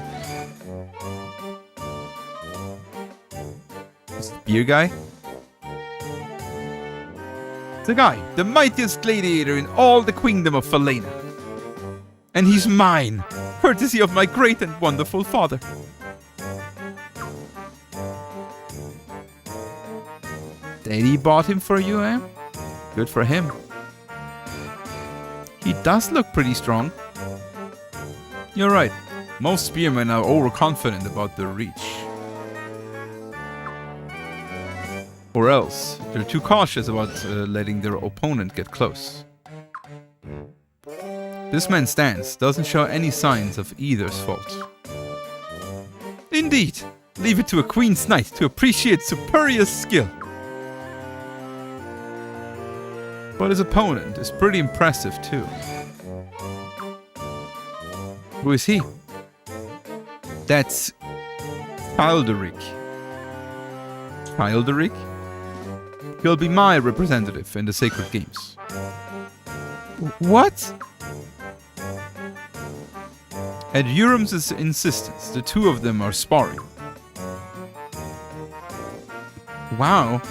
Spear guy? The guy, the mightiest gladiator in all the kingdom of Falena. And he's mine, courtesy of my great and wonderful father. Daddy bought him for you, eh? Good for him. He does look pretty strong. You're right. Most spearmen are overconfident about their reach. Or else, they're too cautious about letting their opponent get close. This man's stance doesn't show any signs of either's fault. Indeed, leave it to a Queen's Knight to appreciate superior skill. But his opponent is pretty impressive too. Who is he? That's Childeric. Childeric? He'll be my representative in the Sacred Games. What? At Urim's insistence, the two of them are sparring. Wow.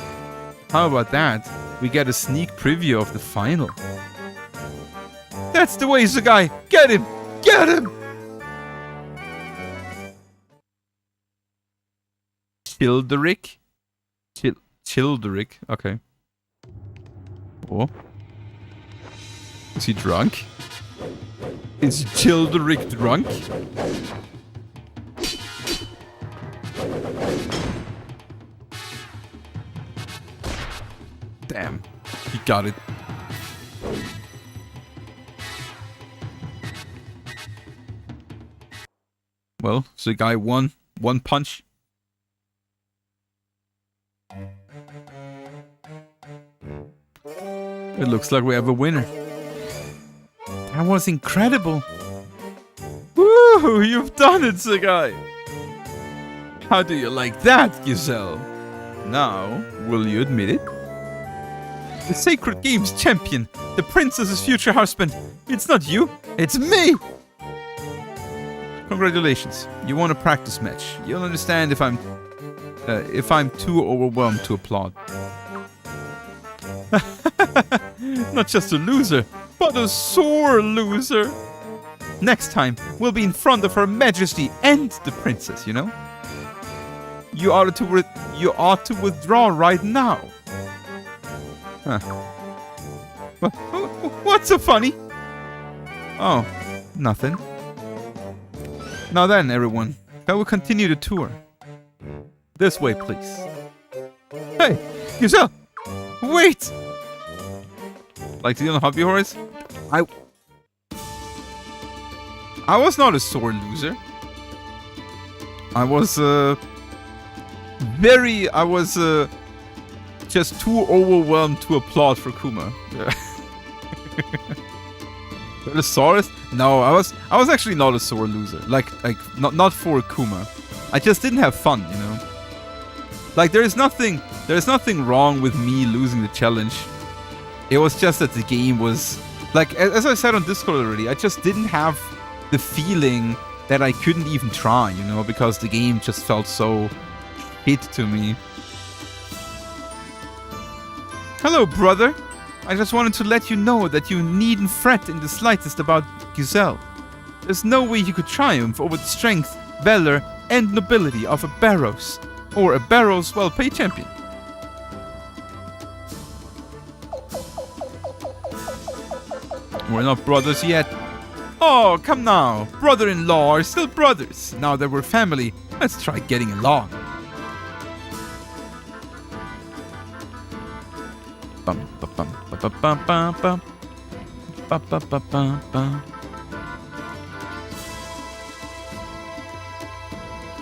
How about that? We get a sneak preview of the final. That's the way, Zagai! Get him! Get him! Childeric? Childeric, okay. Oh. Is he drunk? Is Childeric drunk? Damn, he got it. Well, so the guy won. One punch. It looks like we have a winner. That was incredible. Woo! You've done it, Sagai! How do you like that, Giselle? Now, will you admit it? The Sacred Games champion, the princess's future husband. It's not you, it's me! Congratulations, you won a practice match. You'll understand if I'm too overwhelmed to applaud. Not just a loser, but a sore loser. Next time, we'll be in front of Her Majesty and the princess, you know? You ought to withdraw right now. Huh. What's so funny? Oh, nothing. Now then, everyone, shall we continue the tour? This way, please. Hey, Giselle! Wait! Like to be on a hobby horse? I was not a sore loser. I was just too overwhelmed to applaud for Kuma. The sorest? No, I was actually not a sore loser. Like not for Kuma. I just didn't have fun, you know. Like there's nothing wrong with me losing the challenge. It was just that the game was like, as I said on Discord already, I just didn't have the feeling that I couldn't even try, you know, because the game just felt so hit to me. Hello, brother. I just wanted to let you know that you needn't fret in the slightest about Giselle. There's no way you could triumph over the strength, valor, and nobility of a Barrows, or a Barrows well-paid champion. We're not brothers yet. Oh, come now. Brother-in-law are still brothers. Now that we're family, let's try getting along. Bum ba bum ba ba bum bum bum ba ba ba bum bum.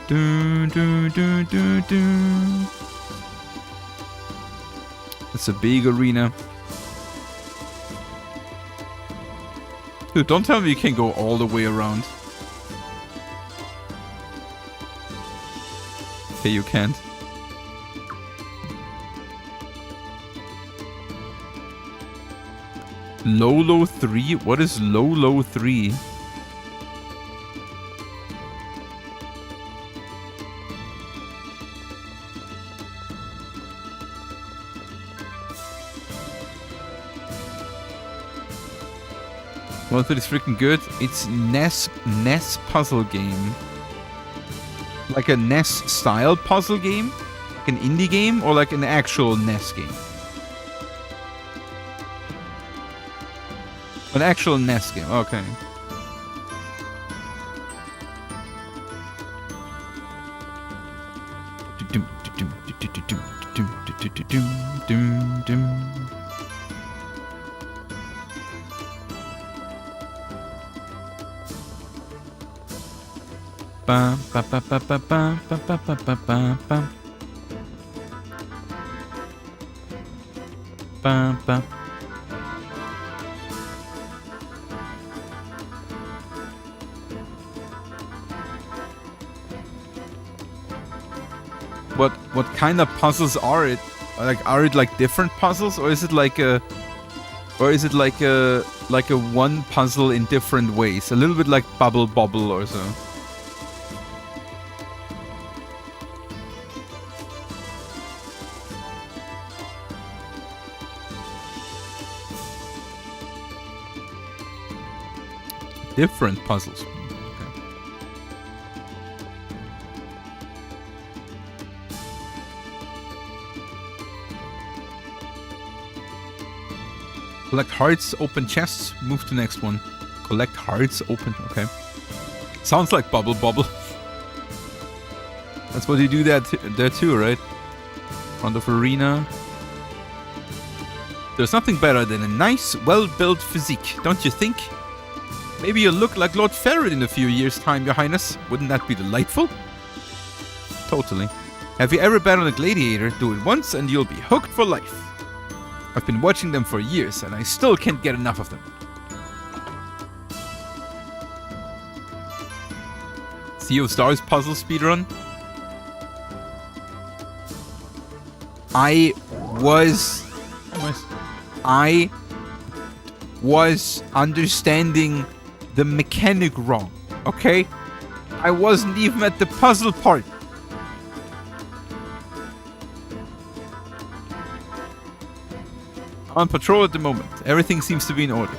Do do do do do. It's a big arena. Dude, don't tell me you can go all the way around. Okay, you can't. Low 3? What is low 3? What is freaking good? It's NES puzzle game. Like a NES style puzzle game? Like an indie game or like an actual NES game? An actual NES game, okay. Bum, ba, ba, ba, ba, ba, ba, ba, ba, ba, ba, bum. Bum, bum. What kind of puzzles are it? Like, are it like different puzzles, or is it like a one puzzle in different ways? A little bit like Bubble Bobble or so. Different puzzles. Collect hearts, open chests, move to next one. Collect hearts, open, okay. Sounds like Bubble Bobble. That's what you do there too, right? Front of arena. There's nothing better than a nice, well-built physique, don't you think? Maybe you'll look like Lord Ferret in a few years' time, Your Highness. Wouldn't that be delightful? Totally. Have you ever bet on a gladiator? Do it once and you'll be hooked for life. I've been watching them for years, and I still can't get enough of them. Sea of Stars puzzle speedrun? I was understanding the mechanic wrong, okay? I wasn't even at the puzzle part. On patrol at the moment. Everything seems to be in order.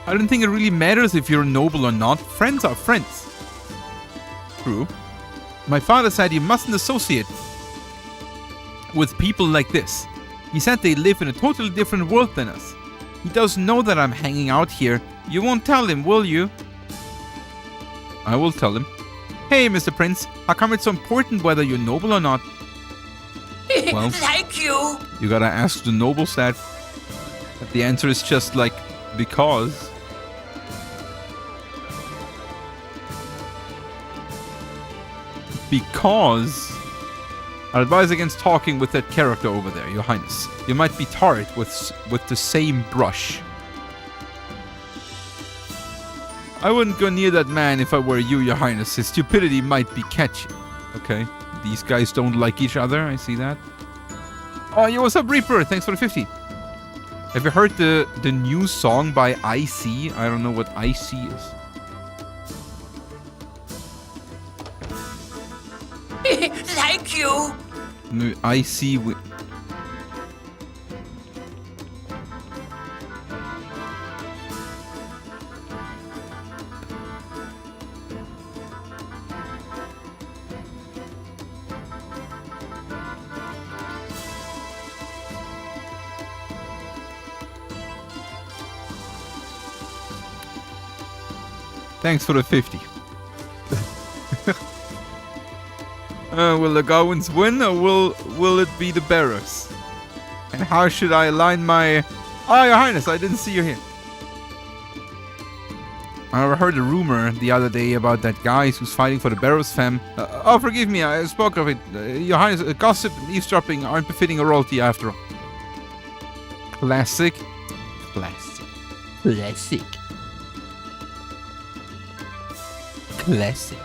I don't think it really matters if you're noble or not. Friends are friends. True. My father said you mustn't associate with people like this. He said they live in a totally different world than us. He doesn't know that I'm hanging out here. You won't tell him, will you? I will tell him. Hey, Mr. Prince, how come it's so important whether you're noble or not? Well, Thank you. You gotta ask the nobles that. But the answer is just like, because. Because I advise against talking with that character over there, Your Highness. You might be tarred with the same brush. I wouldn't go near that man if I were you, Your Highness. His stupidity might be catchy. Okay, these guys don't like each other, I see that. Oh, yo, what's up, Reaper? Thanks for the 50. Have you heard the new song by IC? I don't know what IC is. Thank you. No, IC. Thanks for the 50. Will the Gowans win, or will it be the bearers? And how should I align my... Oh, Your Highness, I didn't see you here. I heard a rumor the other day about that guy who's fighting for the Barrows fam. Oh, forgive me, I spoke of it. Your Highness, gossip and eavesdropping aren't befitting a royalty after all. Classic. Classic. Classic. Classic.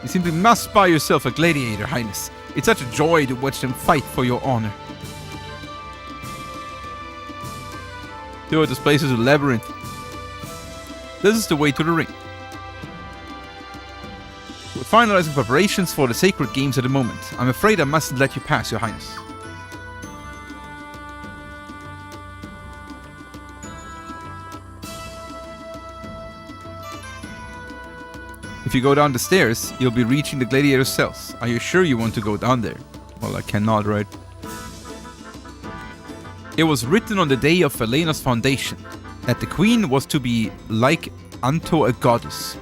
You simply must buy yourself a gladiator, Highness. It's such a joy to watch them fight for your honor. Dude, this place is a labyrinth. This is the way to the ring. finalizing preparations for the sacred games at the moment. I'm afraid I mustn't let you pass, Your Highness. If you go down the stairs, you'll be reaching the gladiator's cells. Are you sure you want to go down there? Well, I cannot, right? It was written on the day of Falena's foundation that the queen was to be like unto a goddess,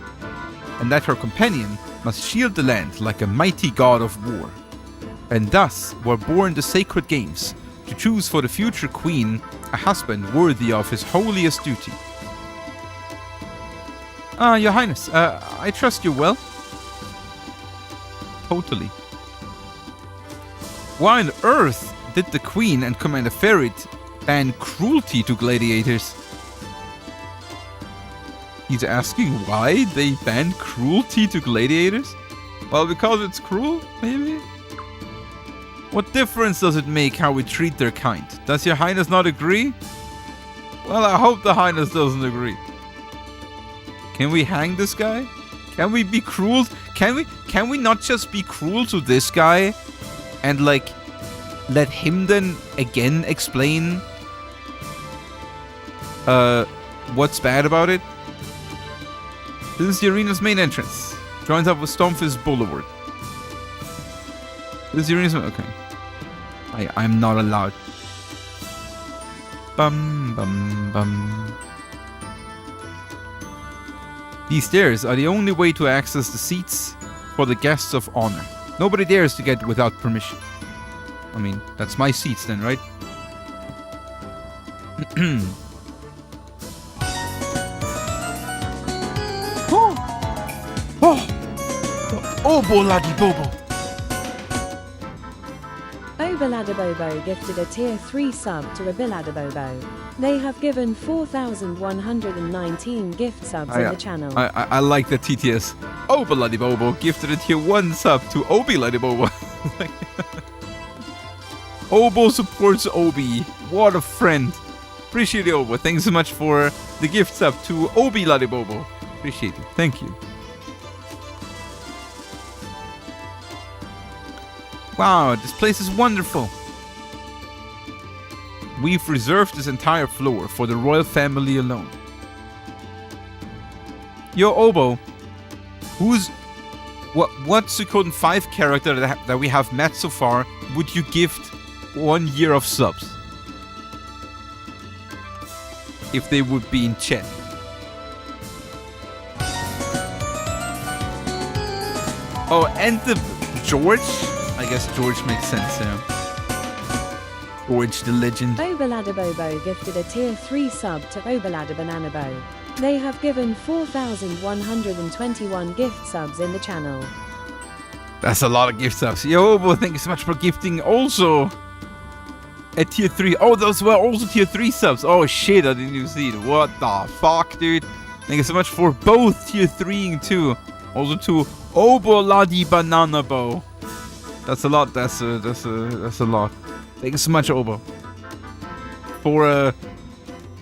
and that her companion must shield the land like a mighty god of war. And thus were born the sacred games, to choose for the future queen a husband worthy of his holiest duty. Ah, Your Highness, I trust you well. Totally. Why on earth did the Queen and Commander Ferret ban cruelty to gladiators? He's asking why they banned cruelty to gladiators? Well, because it's cruel, maybe? What difference does it make how we treat their kind? Does Your Highness not agree? Well, I hope the Highness doesn't agree. Can we hang this guy? Can we be cruel? Can we not just be cruel to this guy and like let him then again explain what's bad about it? This is the arena's main entrance. Joins up with Stormfist Boulevard. This is the arena's okay. I'm not allowed. Bum bum bum. These stairs are the only way to access the seats for the guests of honor. Nobody dares to get without permission. I mean, that's my seats then, right? Oh, Boladi Bobo! Obaladabobo gifted a tier 3 sub to Obaladabobo. They have given 4,119 gift subs in the channel. I like the TTS. Obaladi Bobo gifted a tier 1 sub to Obiladi Bobo. Obo supports Obi. What a friend. Appreciate it, Obo. Thanks so much for the gift sub to Obiladi Bobo. Appreciate it. Thank you. Wow, this place is wonderful. We've reserved this entire floor for the royal family alone. Yo, Obo, what Suikoden 5 character that we have met so far would you gift 1 year of subs? If they would be in chat. Oh, and the George? I guess George makes sense, yeah. George the legend. Obaladabobo gifted a tier 3 sub to Obaladabananabo. They have given 4,121 gift subs in the channel. That's a lot of gift subs. Yo, Obo, thank you so much for gifting also a tier 3. Oh, those were also tier 3 subs. Oh shit, I didn't even see it. What the fuck, dude? Thank you so much for both tier 3ing too. Also to Obaladibananabo. That's a lot. That's a lot. Thank you so much, Obo, for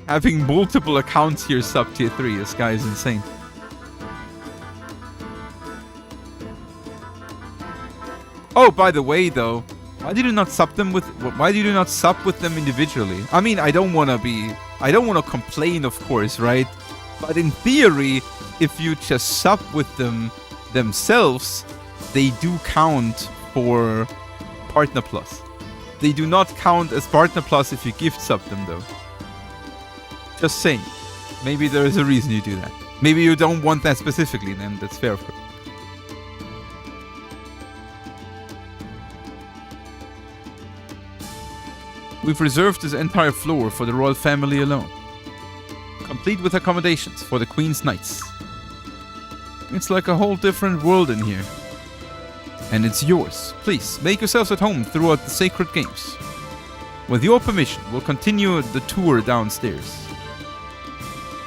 having multiple accounts here sub tier 3. This guy is insane. Oh, by the way, though, why did you not sub them with? Why did you not sub with them individually? I mean, I don't want to complain, of course, right? But in theory, if you just sub with them themselves, they do count for Partner Plus. They do not count as Partner Plus if you gift sub them, though. Just saying. Maybe there is a reason you do that. Maybe you don't want that specifically, then that's fair for you. We've reserved this entire floor for the royal family alone, complete with accommodations for the Queen's Knights. It's like a whole different world in here. And it's yours. Please, make yourselves at home throughout the sacred games. With your permission, we'll continue the tour downstairs.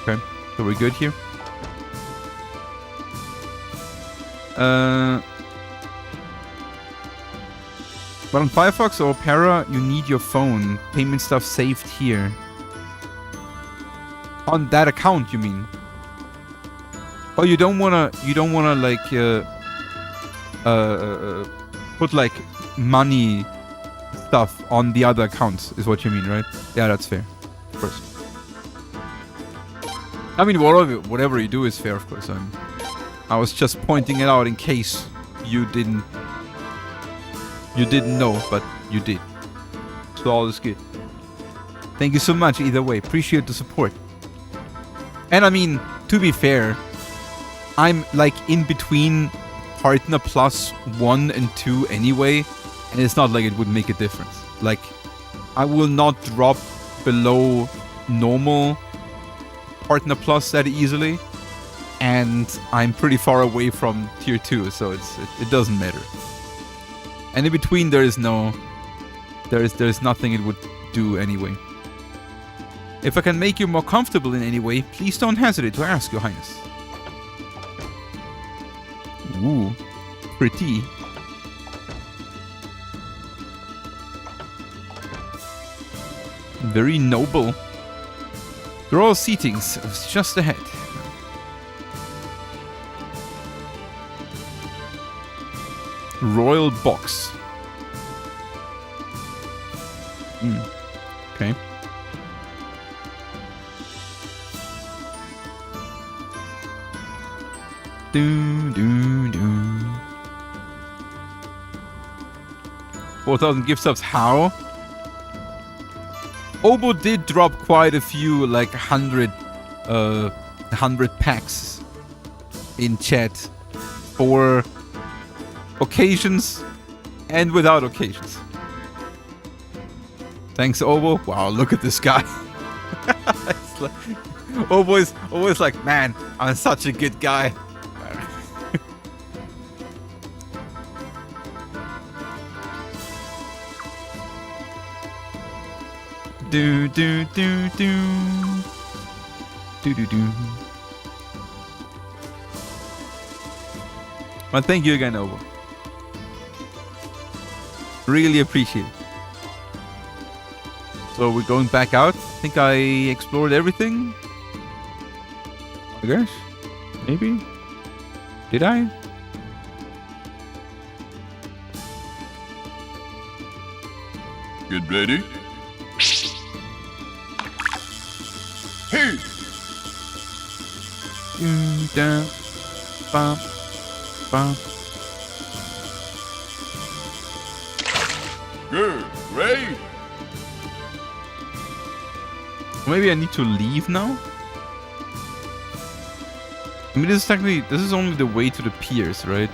Okay, so we're good here? But on Firefox or Opera, you need your phone. Payment stuff saved here. On that account, you mean? Oh, you don't wanna like, put like money stuff on the other accounts, is what you mean, right? Yeah, that's fair. Of course. I mean, whatever you do is fair, of course. I was just pointing it out in case you didn't know, but you did. So all is good. Thank you so much either way. Appreciate the support. And I mean, to be fair, I'm like in between Partner Plus 1 and 2 anyway, and it's not like it would make a difference. Like, I will not drop below normal Partner Plus that easily, and I'm pretty far away from tier 2, so it doesn't matter. And in between there is nothing it would do anyway. If I can make you more comfortable in any way, please don't hesitate to ask, Your Highness. Ooh, pretty. Very noble. Royal seatings is just ahead. Royal box. Okay. Do do do. 4,000 gift subs. How? Obo did drop quite a few, like 100 packs in chat for occasions and without occasions. Thanks, Obo. Wow, look at this guy. Obo is like, man, I'm such a good guy. Do do do do do do do. Well, thank you again, Obo. Really appreciate it. So we're going back out. I think I explored everything. I guess. Maybe. Did I? Get ready. Hey! Down, bump, bump. Good, great. Maybe I need to leave now. I mean, this is only the way to the piers, right?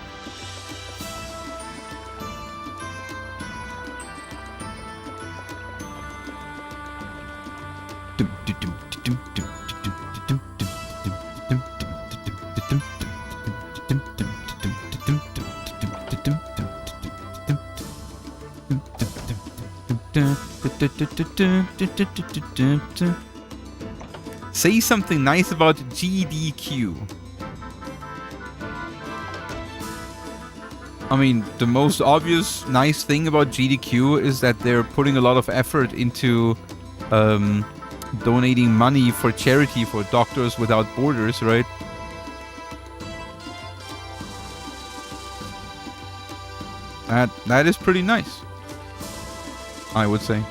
Say something nice about GDQ. I mean, the most obvious nice thing about GDQ is that they're putting a lot of effort into donating money for charity for Doctors Without Borders, right? That is pretty nice, I would say.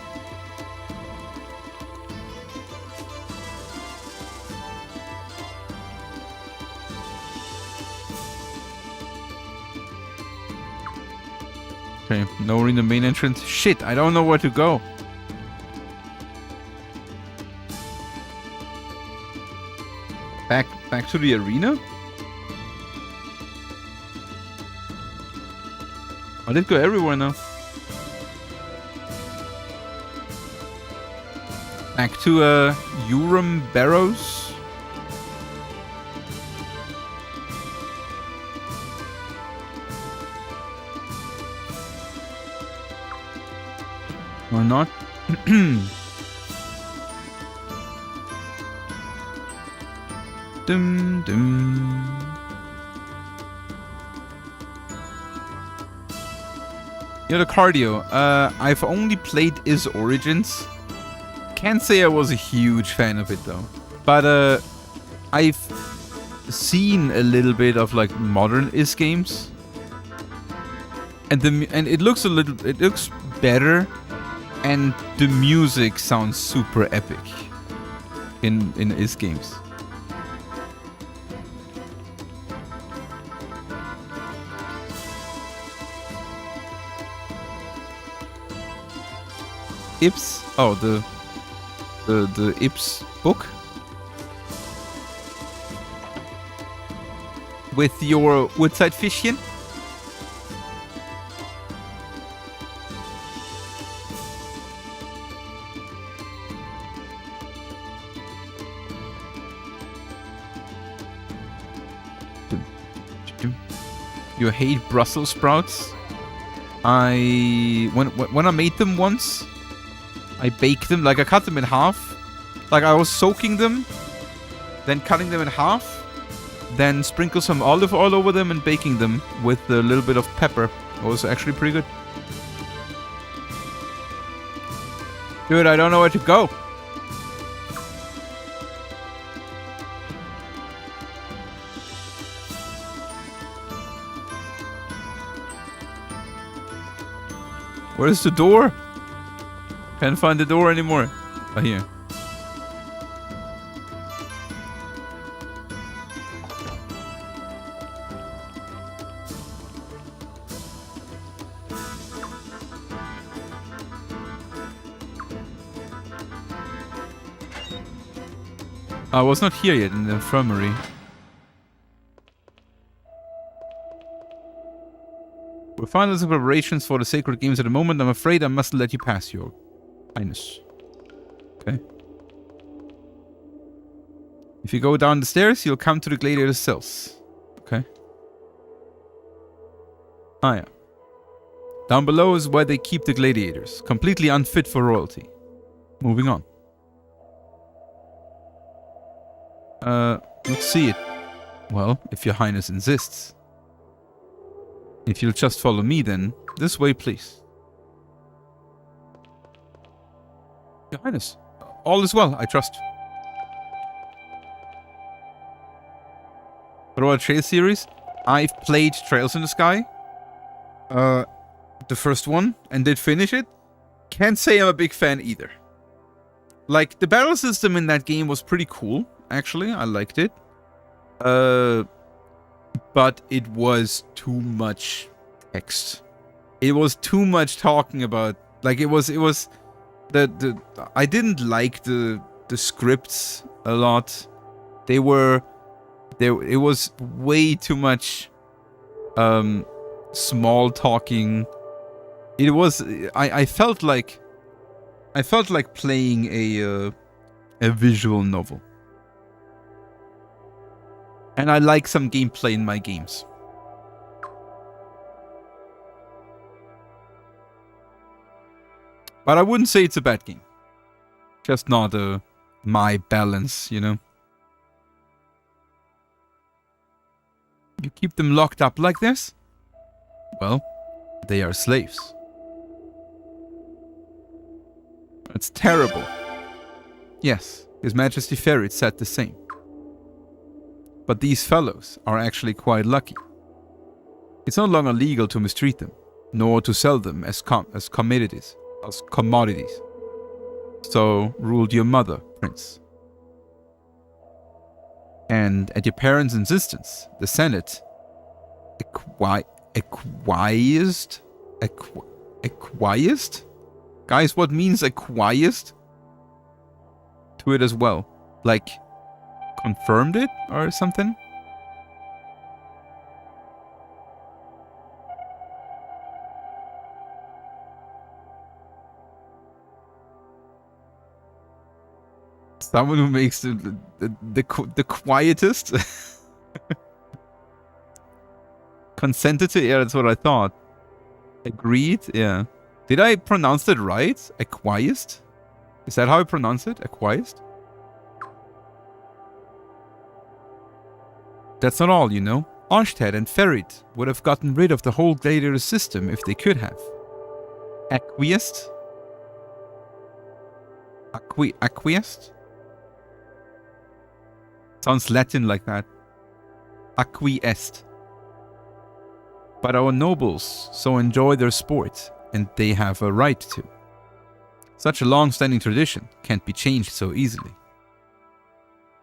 Okay, no in the main entrance. Shit, I don't know where to go. Back to the arena? I did go everywhere now. Back to Urim Barrows. Or not? Dum dum. Yeah, the cardio. I've only played Is Origins. Can't say I was a huge fan of it though. But I've seen a little bit of like modern Is games. and it looks it looks better, and the music sounds super epic in his games. Ips? Oh, the Ips book? With your woodside fishing? You hate Brussels sprouts? When I made them once, I baked them, like I cut them in half. Like I was soaking them, then cutting them in half, then sprinkle some olive oil over them and baking them with a little bit of pepper. It was actually pretty good. Dude, I don't know where to go. Where's the door? Can't find the door anymore. Oh, here. I was not here yet in the infirmary. We're finalizing preparations for the sacred games at the moment. I'm afraid I must let you pass, Your Highness. Okay. If you go down the stairs, you'll come to the gladiator cells. Okay. Ah, yeah. Down below is where they keep the gladiators. Completely unfit for royalty. Moving on. Let's see it. Well, if Your Highness insists. If you'll just follow me then. This way, please. Your Highness. All is well, I trust. Royal Trail series. I've played Trails in the Sky. The first one. And did finish it. Can't say I'm a big fan either. Like, the battle system in that game was pretty cool. Actually, I liked it. But it was too much text. It was too much talking about. Like it was the I didn't like the scripts a lot. They were there. It was way too much small talking. It was. I felt like playing a visual novel. And I like some gameplay in my games. But I wouldn't say it's a bad game. Just not my balance, you know. You keep them locked up like this? Well, they are slaves. That's terrible. Yes, His Majesty Ferret said the same. But these fellows are actually quite lucky. It's no longer legal to mistreat them, nor to sell them as commodities. So ruled your mother, Prince. And at your parents' insistence, the Senate acquiesced? Guys, what means acquiesced? To it as well. Like, confirmed it or something? Someone who makes the quietest? Consented to? Yeah, that's what I thought. Agreed? Yeah. Did I pronounce that right? Acquiesced? Is that how I pronounce it? Acquiesced? That's not all, you know. Arnstead and Ferret would have gotten rid of the whole gladiator system if they could have. Acquiesced? Acquiesced? Sounds Latin like that. Acquiesced. But our nobles so enjoy their sport, and they have a right to. Such a long-standing tradition can't be changed so easily.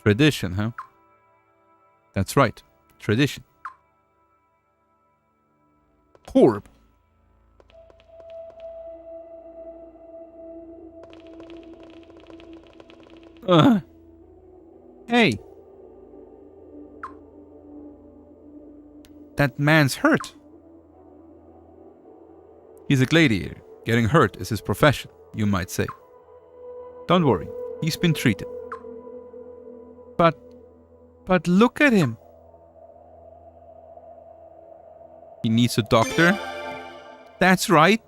Tradition, huh? That's right. Tradition. Horrible. Hey. That man's hurt. He's a gladiator. Getting hurt is his profession, you might say. Don't worry, he's been treated. But look at him. He needs a doctor? That's right.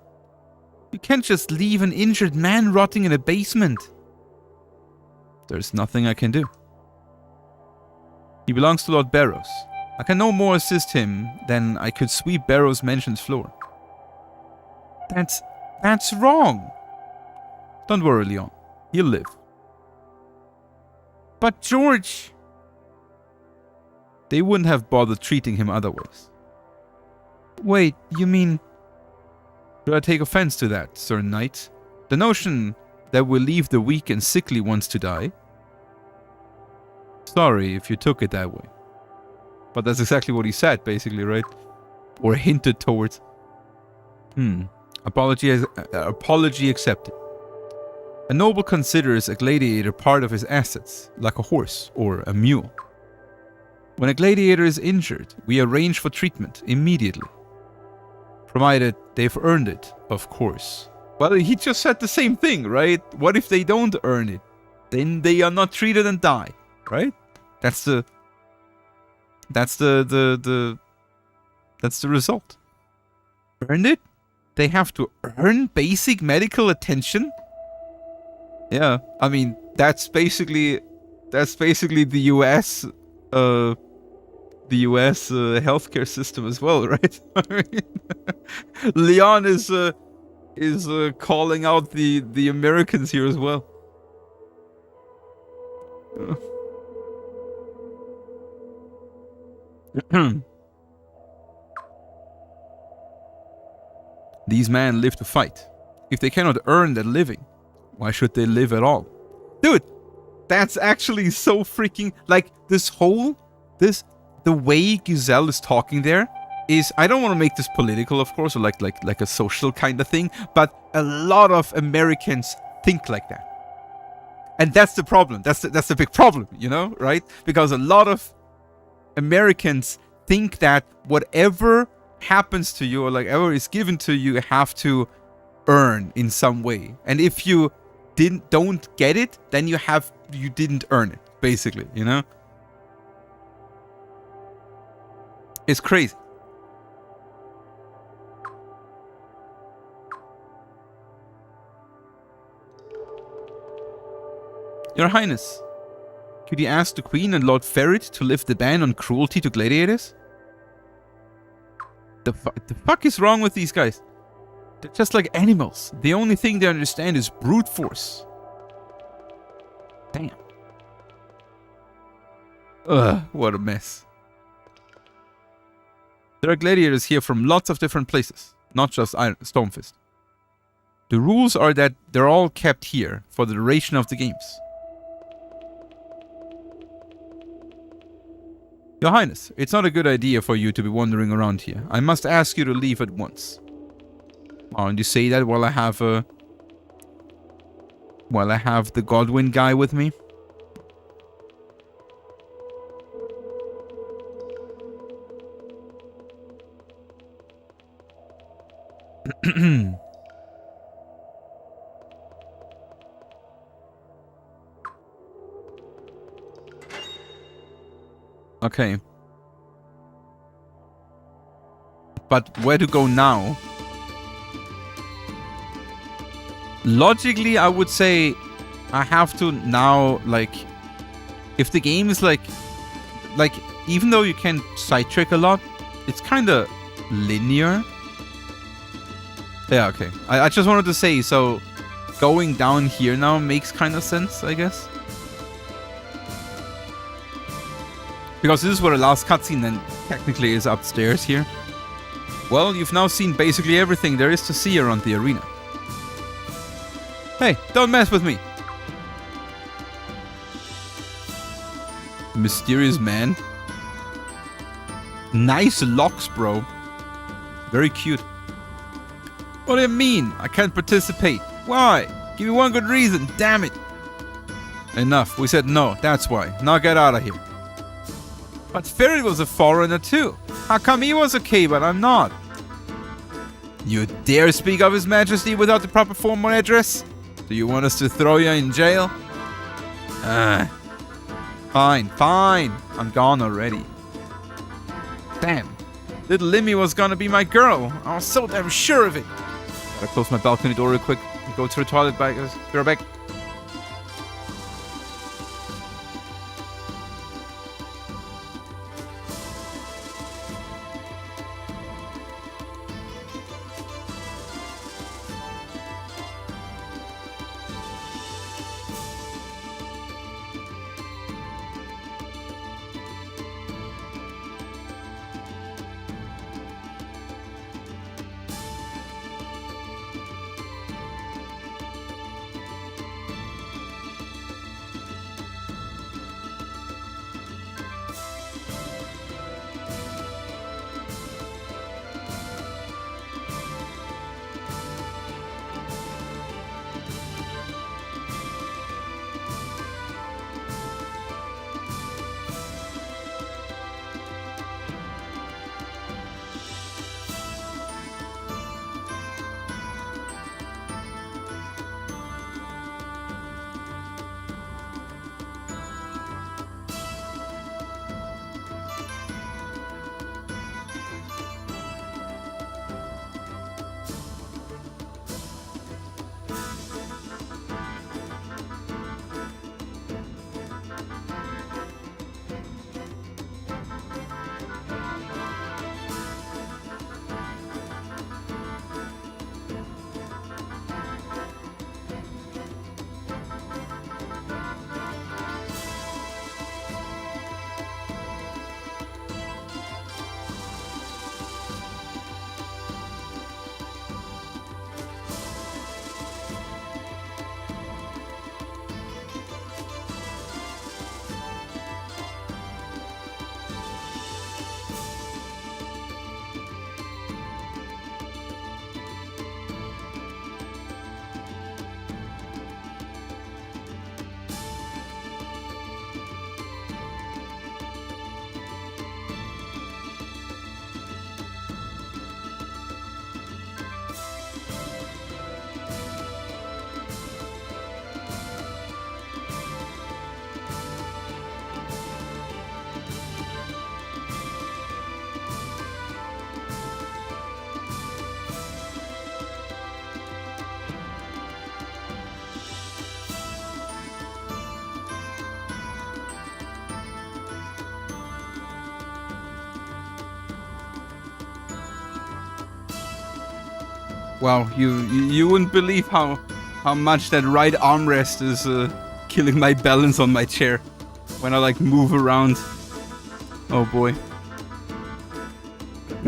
You can't just leave an injured man rotting in a basement. There's nothing I can do. He belongs to Lord Barrows. I can no more assist him than I could sweep Barrows' mansion's floor. That's wrong. Don't worry, Leon. He'll live. But George... They wouldn't have bothered treating him otherwise. Wait, you mean... Should I take offense to that, Sir Knight? The notion that we'll leave the weak and sickly ones to die? Sorry if you took it that way. But that's exactly what he said, basically, right? Or hinted towards. Apology accepted. A noble considers a gladiator part of his assets, like a horse or a mule. When a gladiator is injured, we arrange for treatment immediately. Provided they've earned it, of course. Well, he just said the same thing, right? What if they don't earn it? Then they are not treated and die, right? That's the result. Earn it? They have to earn basic medical attention? Yeah, I mean, that's basically the US healthcare system as well, right? I mean, Leon is calling out the Americans here as well. These men live to fight. If they cannot earn their living, why should they live at all? Dude, that's actually so freaking... Like, the way Giselle is talking there is... I don't want to make this political, of course, or like a social kind of thing, but a lot of Americans think like that. And that's the problem. That's the big problem, you know, right? Because a lot of Americans think that whatever happens to you or like whatever is given to you, you have to earn in some way. And if you don't get it, then you didn't earn it, basically, you know? It's crazy. Your Highness, could you ask the Queen and Lord Ferret to lift the ban on cruelty to gladiators? The fuck is wrong with these guys? They're just like animals. The only thing they understand is brute force. Damn. Ugh, what a mess. There are gladiators here from lots of different places, not just Stonefist. The rules are that they're all kept here for the duration of the games. Your Highness, it's not a good idea for you to be wandering around here. I must ask you to leave at once. Oh, and you say that while I have the Godwin guy with me? Okay. But where to go now? Logically, I would say I have to now, like, if the game is like, even though you can sidetrack a lot, it's kind of linear. Yeah, okay. I just wanted to say, so going down here now makes kind of sense, I guess. Because this is where the last cutscene then technically is upstairs here. Well, you've now seen basically everything there is to see around the arena. Hey, don't mess with me! Mysterious man. Nice locks, bro. Very cute. What do you mean? I can't participate. Why? Give me one good reason, damn it! Enough, we said no, that's why. Now get out of here. But Ferid was a foreigner too. How come he was okay, but I'm not? You dare speak of His Majesty without the proper formal address? Do you want us to throw you in jail? Fine, fine. I'm gone already. Damn. Little Limmy was gonna be my girl. I was so damn sure of it. Gotta close my balcony door real quick. Go to the toilet, back. Be right back. Wow, you wouldn't believe how much that right armrest is killing my balance on my chair when I like move around. Oh boy.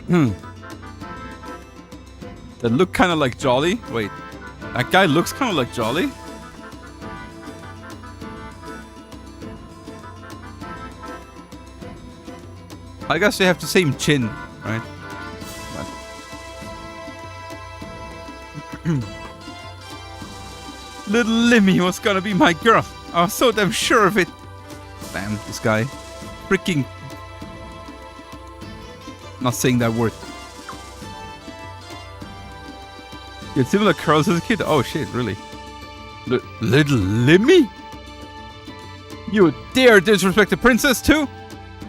That look kind of like Jolly. Wait, that guy looks kind of like Jolly. I guess they have the same chin, right? Little Limmy was gonna be my girl. I was so damn sure of it. Damn, this guy. Freaking... Not saying that word. You had similar curls as a kid? Oh shit, really? Little Limmy? You dare disrespect the princess too?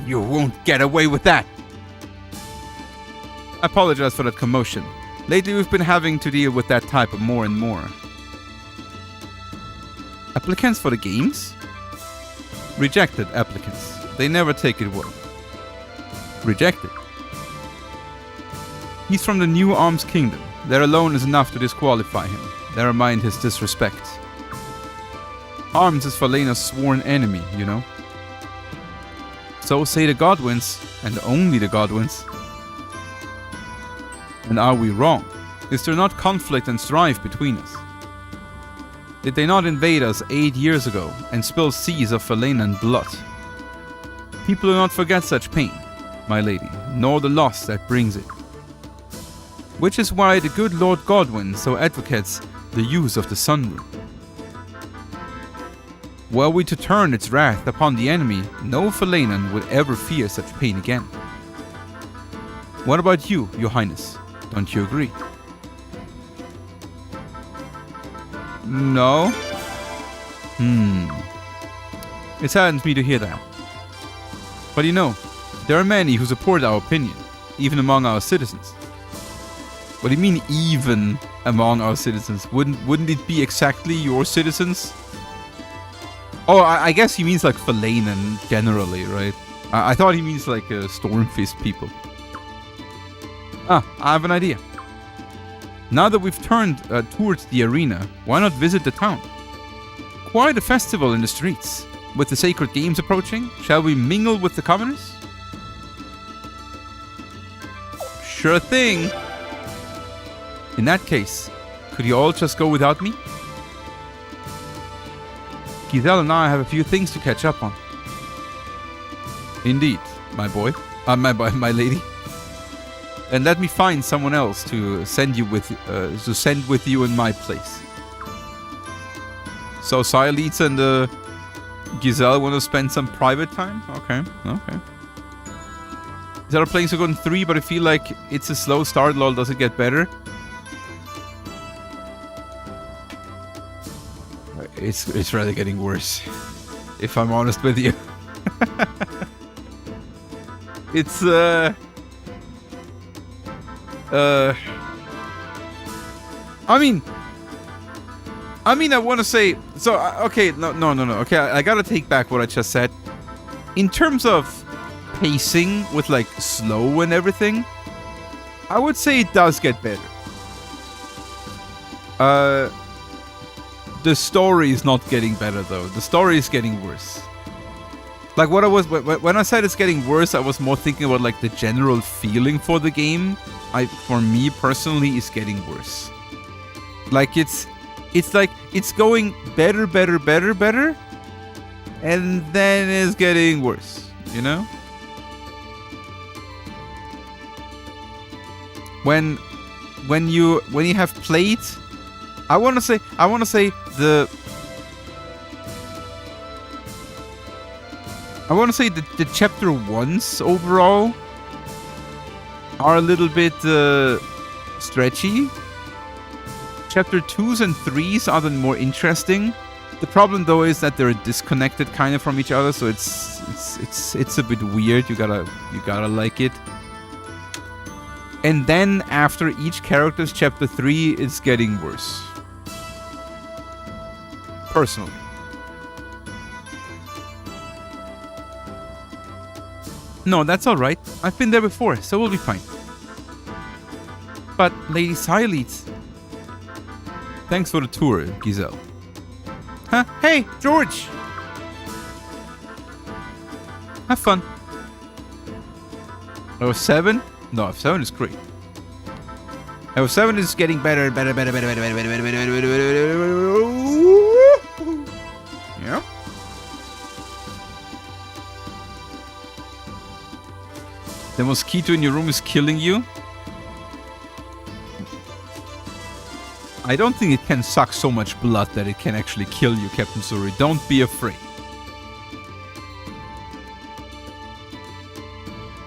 You won't get away with that. I apologize for that commotion. Lately we've been having to deal with that type of more and more. Applicants for the games? Rejected applicants. They never take it well. Rejected. He's from the New Arms Kingdom. There alone is enough to disqualify him. Never mind his disrespect. Arms is Falena's sworn enemy, you know. So say the Godwins, and only the Godwins. And are we wrong? Is there not conflict and strife between us? Did they not invade us 8 years ago and spill seas of Falanan blood? People do not forget such pain, my lady, nor the loss that brings it. Which is why the good Lord Godwin so advocates the use of the Sun Rune. Were we to turn its wrath upon the enemy, no Falanan would ever fear such pain again. What about you, Your Highness? Don't you agree? No? It saddens me to hear that. But you know, there are many who support our opinion, even among our citizens. What do you mean, even among our citizens? Wouldn't it be exactly your citizens? Oh, I guess he means like Falanan generally, right? I thought he means like Stormfist people. I have an idea. Now that we've turned towards the arena, why not visit the town? Quite a festival in the streets. With the sacred games approaching, shall we mingle with the commoners? Sure thing. In that case, could you all just go without me? Giselle and I have a few things to catch up on. Indeed, my boy. My lady. And let me find someone else to send with you in my place. So Xyleets and Giselle want to spend some private time? Okay. They're playing Suikoden 3, but I feel like it's a slow start. Lol, does it get better? It's rather getting worse, if I'm honest with you. It's I mean, I want to say so. Okay, no. Okay, I gotta take back what I just said. In terms of pacing with like slow and everything, I would say it does get better. The story is not getting better though. The story is getting worse. Like when I said it's getting worse, I was more thinking about like the general feeling for the game. For me personally, is getting worse. Like it's like it's going better, and then it's getting worse. You know? When you have played, I want to say the chapter ones overall are a little bit stretchy. Chapter 2s and 3s are the more interesting. The problem though is that they're disconnected kind of from each other, so it's a bit weird. You gotta like it. And then after each character's chapter 3, it's getting worse. Personally. No, that's alright. I've been there before, so we'll be fine. But Lady Xyleets, thanks for the tour, Giselle. Huh? Hey, George! Have fun. Level 7? No, F7 is great. Level 7 is getting better. Yeah. The mosquito in your room is killing you? I don't think it can suck so much blood that it can actually kill you, Captain Suri. Don't be afraid.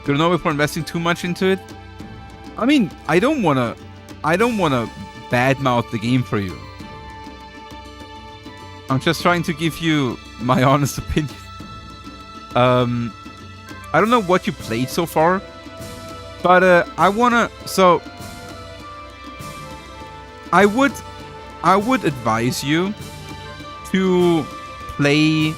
Don't know if we're investing too much into it. I mean, I don't wanna badmouth the game for you. I'm just trying to give you my honest opinion. I don't know what you played so far, but I would advise you to play.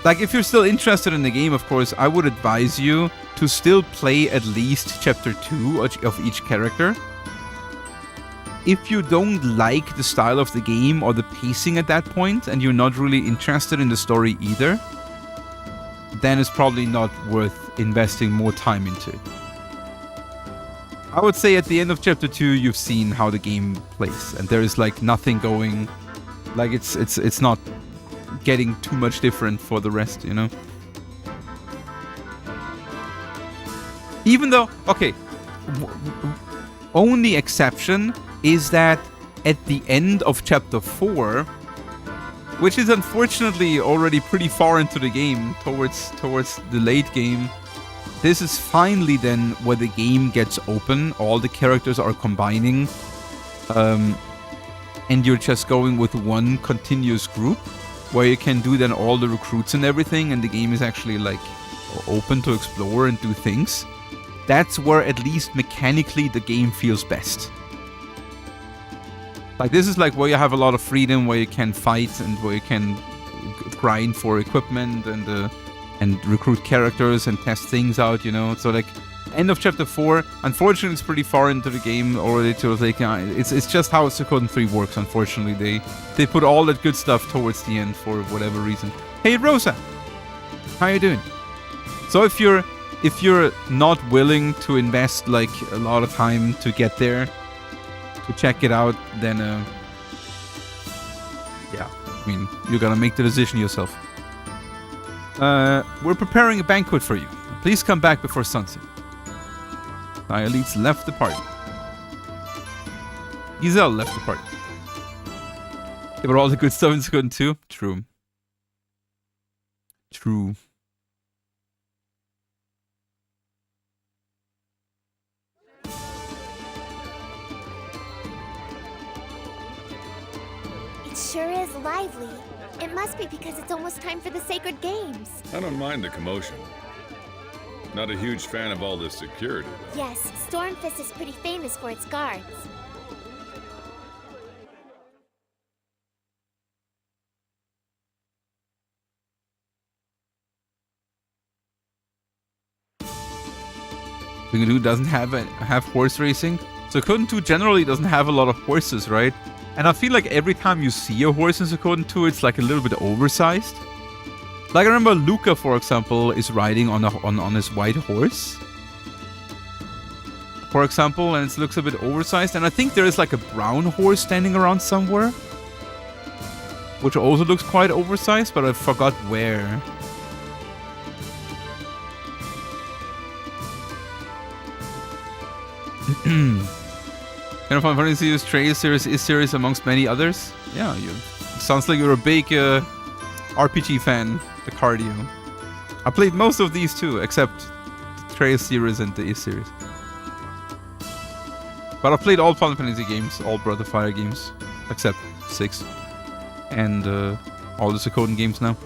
Like, if you're still interested in the game, of course, I would advise you to still play at least chapter 2 of each character. If you don't like the style of the game or the pacing at that point, and you're not really interested in the story either, then it's probably not worth investing more time into it. I would say at the end of chapter 2, you've seen how the game plays, and there is like nothing going, like it's not getting too much different for the rest, you know. Even though, okay, only exception is that at the end of chapter 4, which is unfortunately already pretty far into the game, towards the late game, this is finally then where the game gets open, all the characters are combining, and you're just going with one continuous group, where you can do then all the recruits and everything, and the game is actually like open to explore and do things. That's where at least mechanically the game feels best. Like this is like where you have a lot of freedom, where you can fight and where you can grind for equipment and recruit characters and test things out, you know. So like end of chapter 4, unfortunately it's pretty far into the game already to like it's just how Suikoden 3 works, unfortunately. They put all that good stuff towards the end for whatever reason. Hey Rosa, how you doing? So if you're not willing to invest like a lot of time to get there, to check it out, then yeah, I mean, you gotta make the decision yourself. We're preparing a banquet for you. Please come back before sunset. Elites left the party. Giselle left the party. They were all the good stuff in Suikoden too. True. True. It sure is lively. It must be because it's almost time for the Sacred Games. I don't mind the commotion. Not a huge fan of all this security, though. Yes, Stormfist is pretty famous for its guards. Suikoden 2 doesn't have horse racing. Suikoden 2 generally doesn't have a lot of horses, right? And I feel like every time you see a horse in Suikoden 2, it's like a little bit oversized. Like I remember Luca, for example, is riding on his white horse, for example, and it looks a bit oversized. And I think there is like a brown horse standing around somewhere, which also looks quite oversized, but I forgot where. Final Fantasy is series amongst many others. Yeah, sounds like you're a big RPG fan, the Cardio. I played most of these too, except the Trail series and the Is series. But I've played all Final Fantasy games, all Breath of Fire games, except 6. And all the Suikoden games now.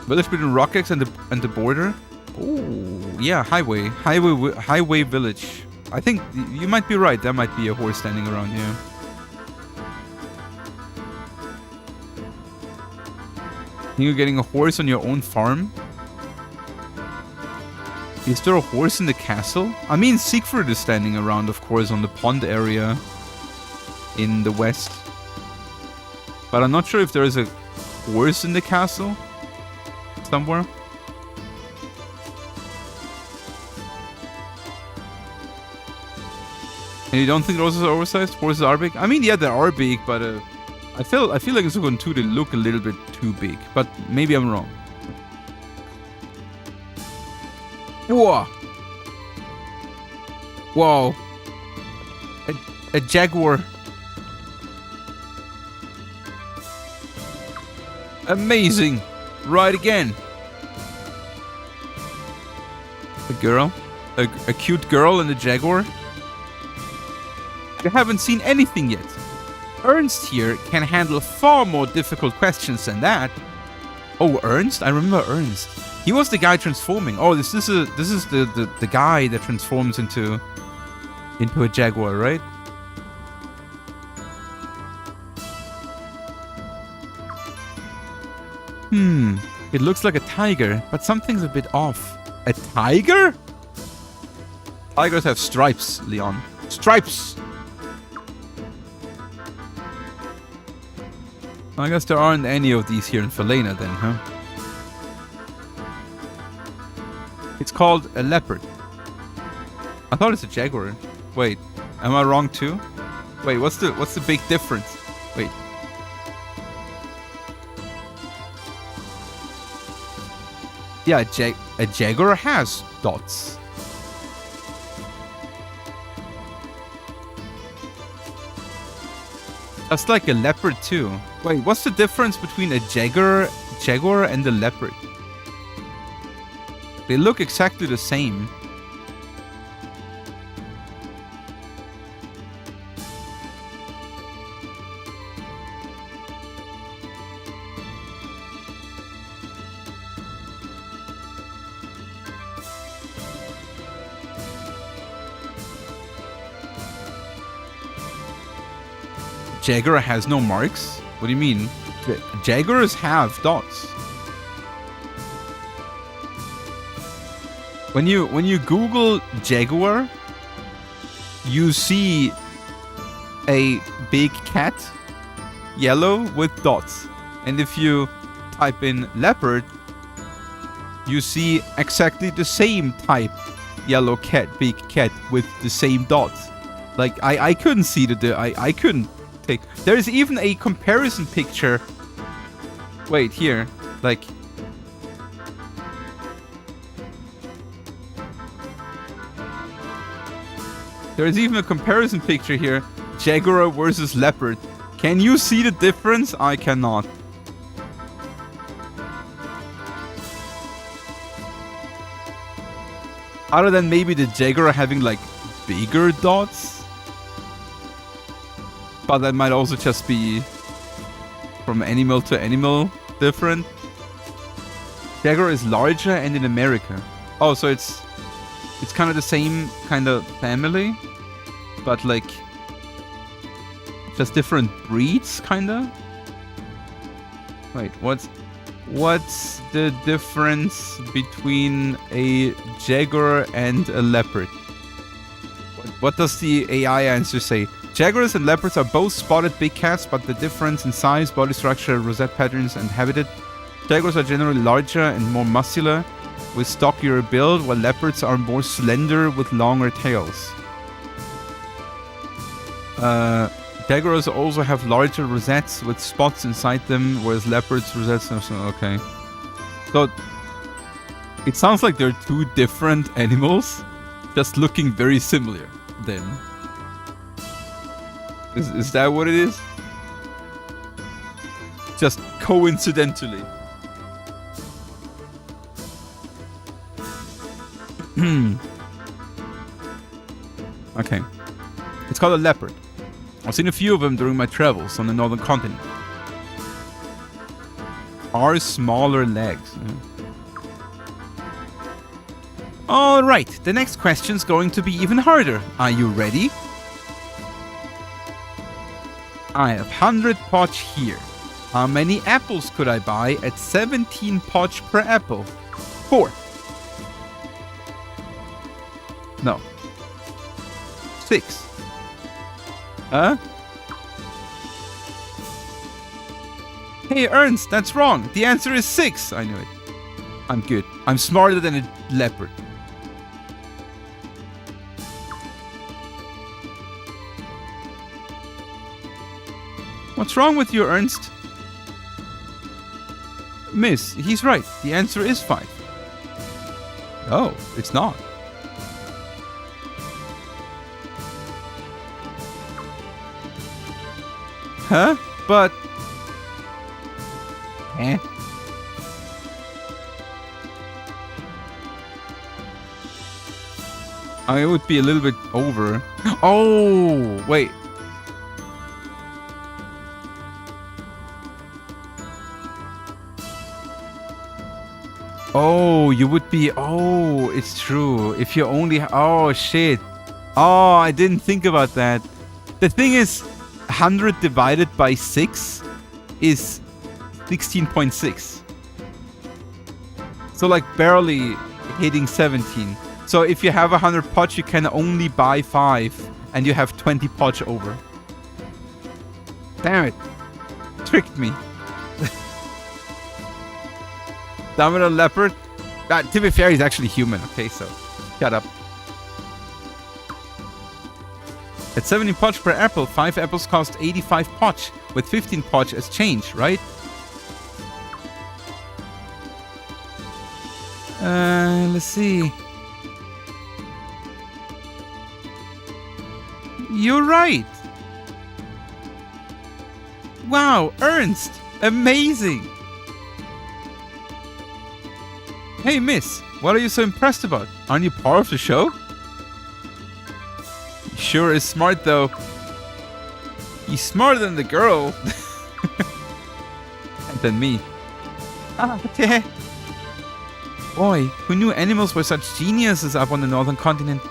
Village between Rockex and the border. Oh, yeah, Highway Village. I think you might be right. There might be a horse standing around here. You're getting a horse on your own farm? Is there a horse in the castle? I mean, Siegfried is standing around, of course, on the pond area in the west. But I'm not sure if there is a horse in the castle somewhere. And you don't think horses are oversized? Horses are big? I mean, yeah, they are big, but I feel like in Suikoden 2 they look a little bit too big. But maybe I'm wrong. Whoa! Whoa! A jaguar. Amazing! Right again. A girl? A cute girl and a jaguar? You haven't seen anything yet. Ernst here can handle far more difficult questions than that. Oh, Ernst? I remember Ernst. He was the guy transforming. Oh, this is the guy that transforms into a jaguar, right? It looks like a tiger, but something's a bit off. A tiger? Tigers have stripes, Leon. Stripes! I guess there aren't any of these here in Falena then, huh? It's called a leopard. I thought it's a jaguar. Wait, am I wrong too? Wait, what's the big difference? Wait. Yeah, a jaguar has dots. That's like a leopard too. Wait, what's the difference between a jaguar and a leopard? They look exactly the same. Jaguar has no marks? What do you mean? Jaguars have dots. When you Google jaguar, you see a big cat, yellow with dots. And if you type in leopard, you see exactly the same type, yellow cat, big cat with the same dots. Like I couldn't see I couldn't take. There's even a comparison picture. Wait, here, like. There's even a comparison picture here. Jaguar versus leopard. Can you see the difference? I cannot. Other than maybe the jaguar having like bigger dots. But that might also just be from animal to animal different. Jaguar is larger and in America. Oh, so it's kind of the same kind of family, but like just different breeds, kind of. Wait, what's the difference between a jaguar and a leopard? What does the AI answer say? Jaguars and leopards are both spotted big cats, but the difference in size, body structure, rosette patterns, and habitat. Jaguars are generally larger and more muscular, with stockier build, while leopards are more slender with longer tails. Jaguars also have larger rosettes with spots inside them, whereas leopards' rosettes are so okay. So it sounds like they're two different animals, just looking very similar. Then is that what it is? Just coincidentally. Okay. It's called a leopard. I've seen a few of them during my travels on the northern continent. Are smaller legs. Alright, the next question's going to be even harder. Are you ready? I have 100 poch here. How many apples could I buy at 17 poch per apple? 4. No. 6. Huh? Hey Ernst, that's wrong. The answer is 6. I knew it. I'm good. I'm smarter than a leopard. What's wrong with you, Ernst? Miss, he's right. The answer is 5. Oh, it's not. Huh? But... Eh? It would be a little bit over. Oh, wait. Oh, you would be... Oh, it's true. If you only... Oh, shit. Oh, I didn't think about that. The thing is, 100 divided by 6 is 16.6. So, like, barely hitting 17. So, if you have 100 poch, you can only buy 5. And you have 20 poch over. Damn it. Tricked me. Damn it, a leopard. To be fair, he's actually human. Okay, so shut up. At 17 poch per apple, 5 apples cost 85 poch, with 15 poch as change, right? Let's see. You're right. Wow, Ernst! Amazing! Hey, miss, what are you so impressed about? Aren't you part of the show? He sure is smart, though. He's smarter than the girl. And than me. Boy, who knew animals were such geniuses up on the northern continent?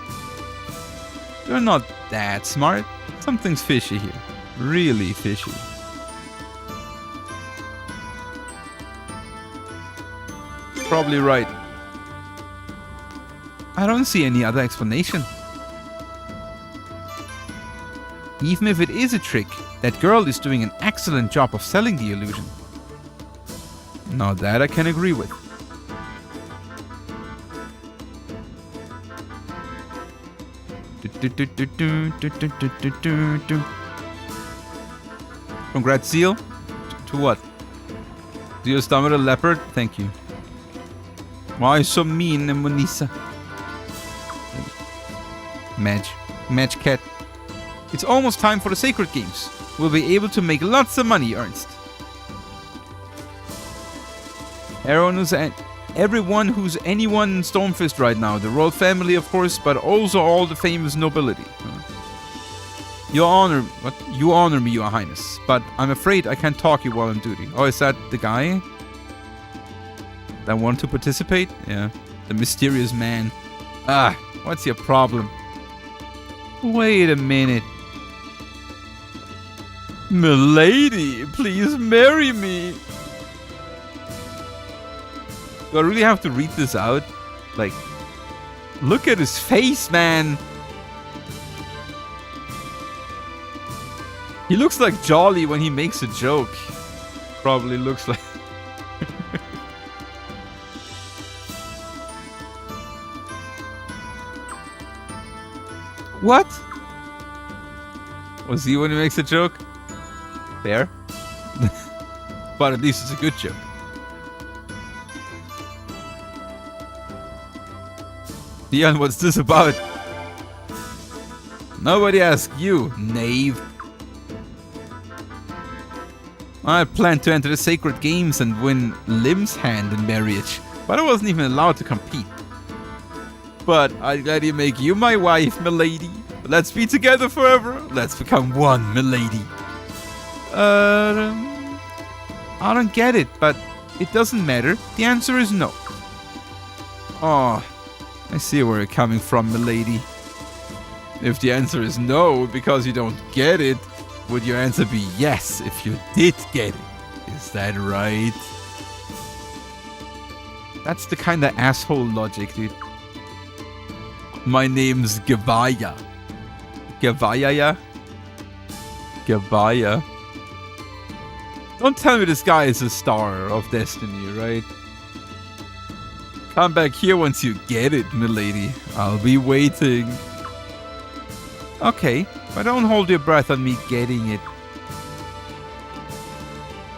They're not that smart. Something's fishy here. Really fishy. Probably right. I don't see any other explanation. Even if it is a trick, that girl is doing an excellent job of selling the illusion. Now that I can agree with. Congrats, Seal. To what? Do you stomach a leopard? Thank you. Why so mean, Monisa? Match cat. It's almost time for the sacred games. We'll be able to make lots of money, Ernst. Everyone who's anyone in Stormfist right now. The royal family, of course, but also all the famous nobility. You honor me, Your Highness, but I'm afraid I can't talk you while on duty. Oh, is that the guy that want to participate? Yeah, the mysterious man. Ah, what's your problem? Wait a minute. Milady, please marry me. Do I really have to read this out? Like, look at his face, man. He looks like Jolly when he makes a joke. Probably looks like... What? Was he when he makes a joke? Fair. But at least it's a good joke. Dion, what's this about? Nobody asked you, knave. I planned to enter the sacred games and win Lim's hand in marriage, but I wasn't even allowed to compete. But I'd gladly make you my wife, milady. Let's be together forever. Let's become one, milady. I don't get it, but it doesn't matter. The answer is no. Oh, I see where you're coming from, milady. If the answer is no because you don't get it, would your answer be yes if you did get it? Is that right? That's the kind of asshole logic, dude. My name's Gavaya. Gavaya? Gavaya. Don't tell me this guy is a star of destiny, right? Come back here once you get it, milady. I'll be waiting. Okay, but don't hold your breath on me getting it.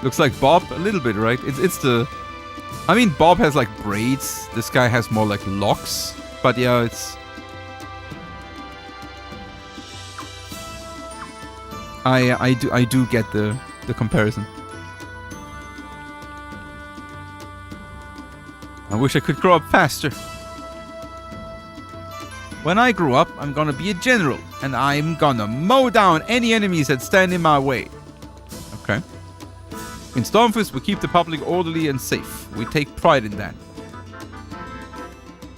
Looks like Bob a little bit, right? It's the... I mean, Bob has like braids. This guy has more like locks. But yeah, it's... I do get the comparison. I wish I could grow up faster. When I grow up, I'm gonna be a general, and I'm gonna mow down any enemies that stand in my way. Okay. In Stormfist, we keep the public orderly and safe. We take pride in that.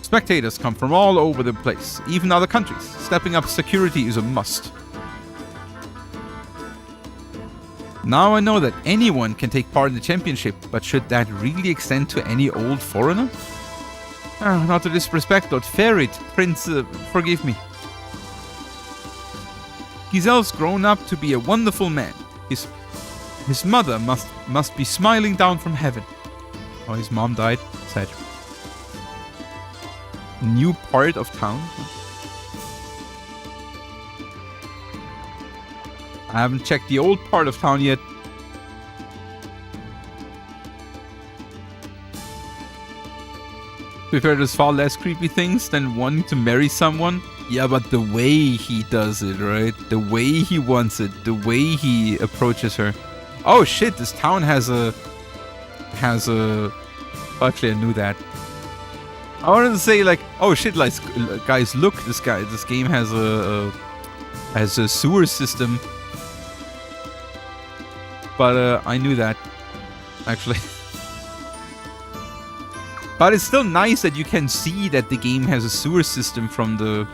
Spectators come from all over the place, even other countries. Stepping up security is a must. Now I know that anyone can take part in the championship, but should that really extend to any old foreigner? Not to disrespect Lord Ferret, Prince, forgive me. Giselle's grown up to be a wonderful man. His mother must be smiling down from heaven. Oh, his mom died. Sad. New part of town. I haven't checked the old part of town yet. To be fair, there's far less creepy things than wanting to marry someone. Yeah, but the way he does it, right? The way he wants it, the way he approaches her. Oh shit, this town has a... Actually, I knew that. I wanted to say like, oh shit, like, guys, look, this game has a sewer system. But I knew that, actually. But it's still nice that you can see that the game has a sewer system from the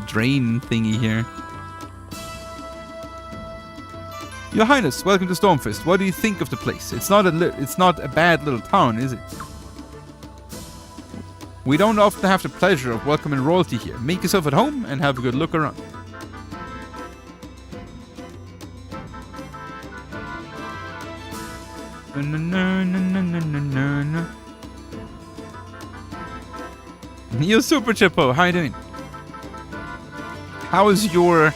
drain thingy here. Your Highness, welcome to Stormfist. What do you think of the place? It's not a bad little town, is it? We don't often have the pleasure of welcoming royalty here. Make yourself at home and have a good look around. Yo, Super Chippo, how you doing? How is your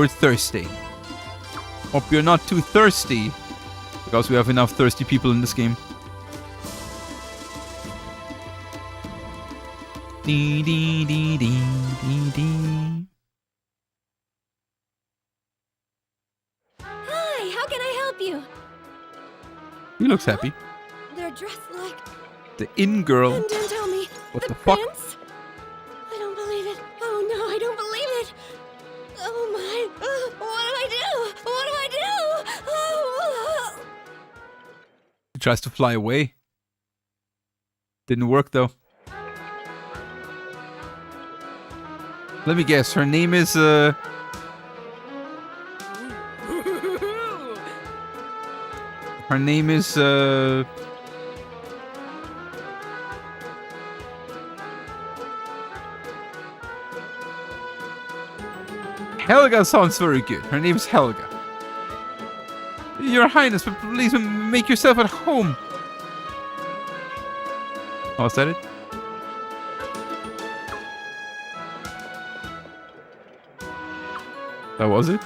Thursday? Hope you're not too thirsty, because we have enough thirsty people in this game. Dee dee dee dee dee dee. Hi, how can I help you? He looks happy. They're dressed like... The in girl. And don't tell me. What the prince? fuck? I don't believe it. Oh no, I don't believe it. Oh my. What do I do? What do I do? Oh. He tries to fly away. Didn't work though. Let me guess. Her name is Her name is Helga sounds very good. Her name's Helga. Your Highness, but please make yourself at home. Oh, is that it? That was it?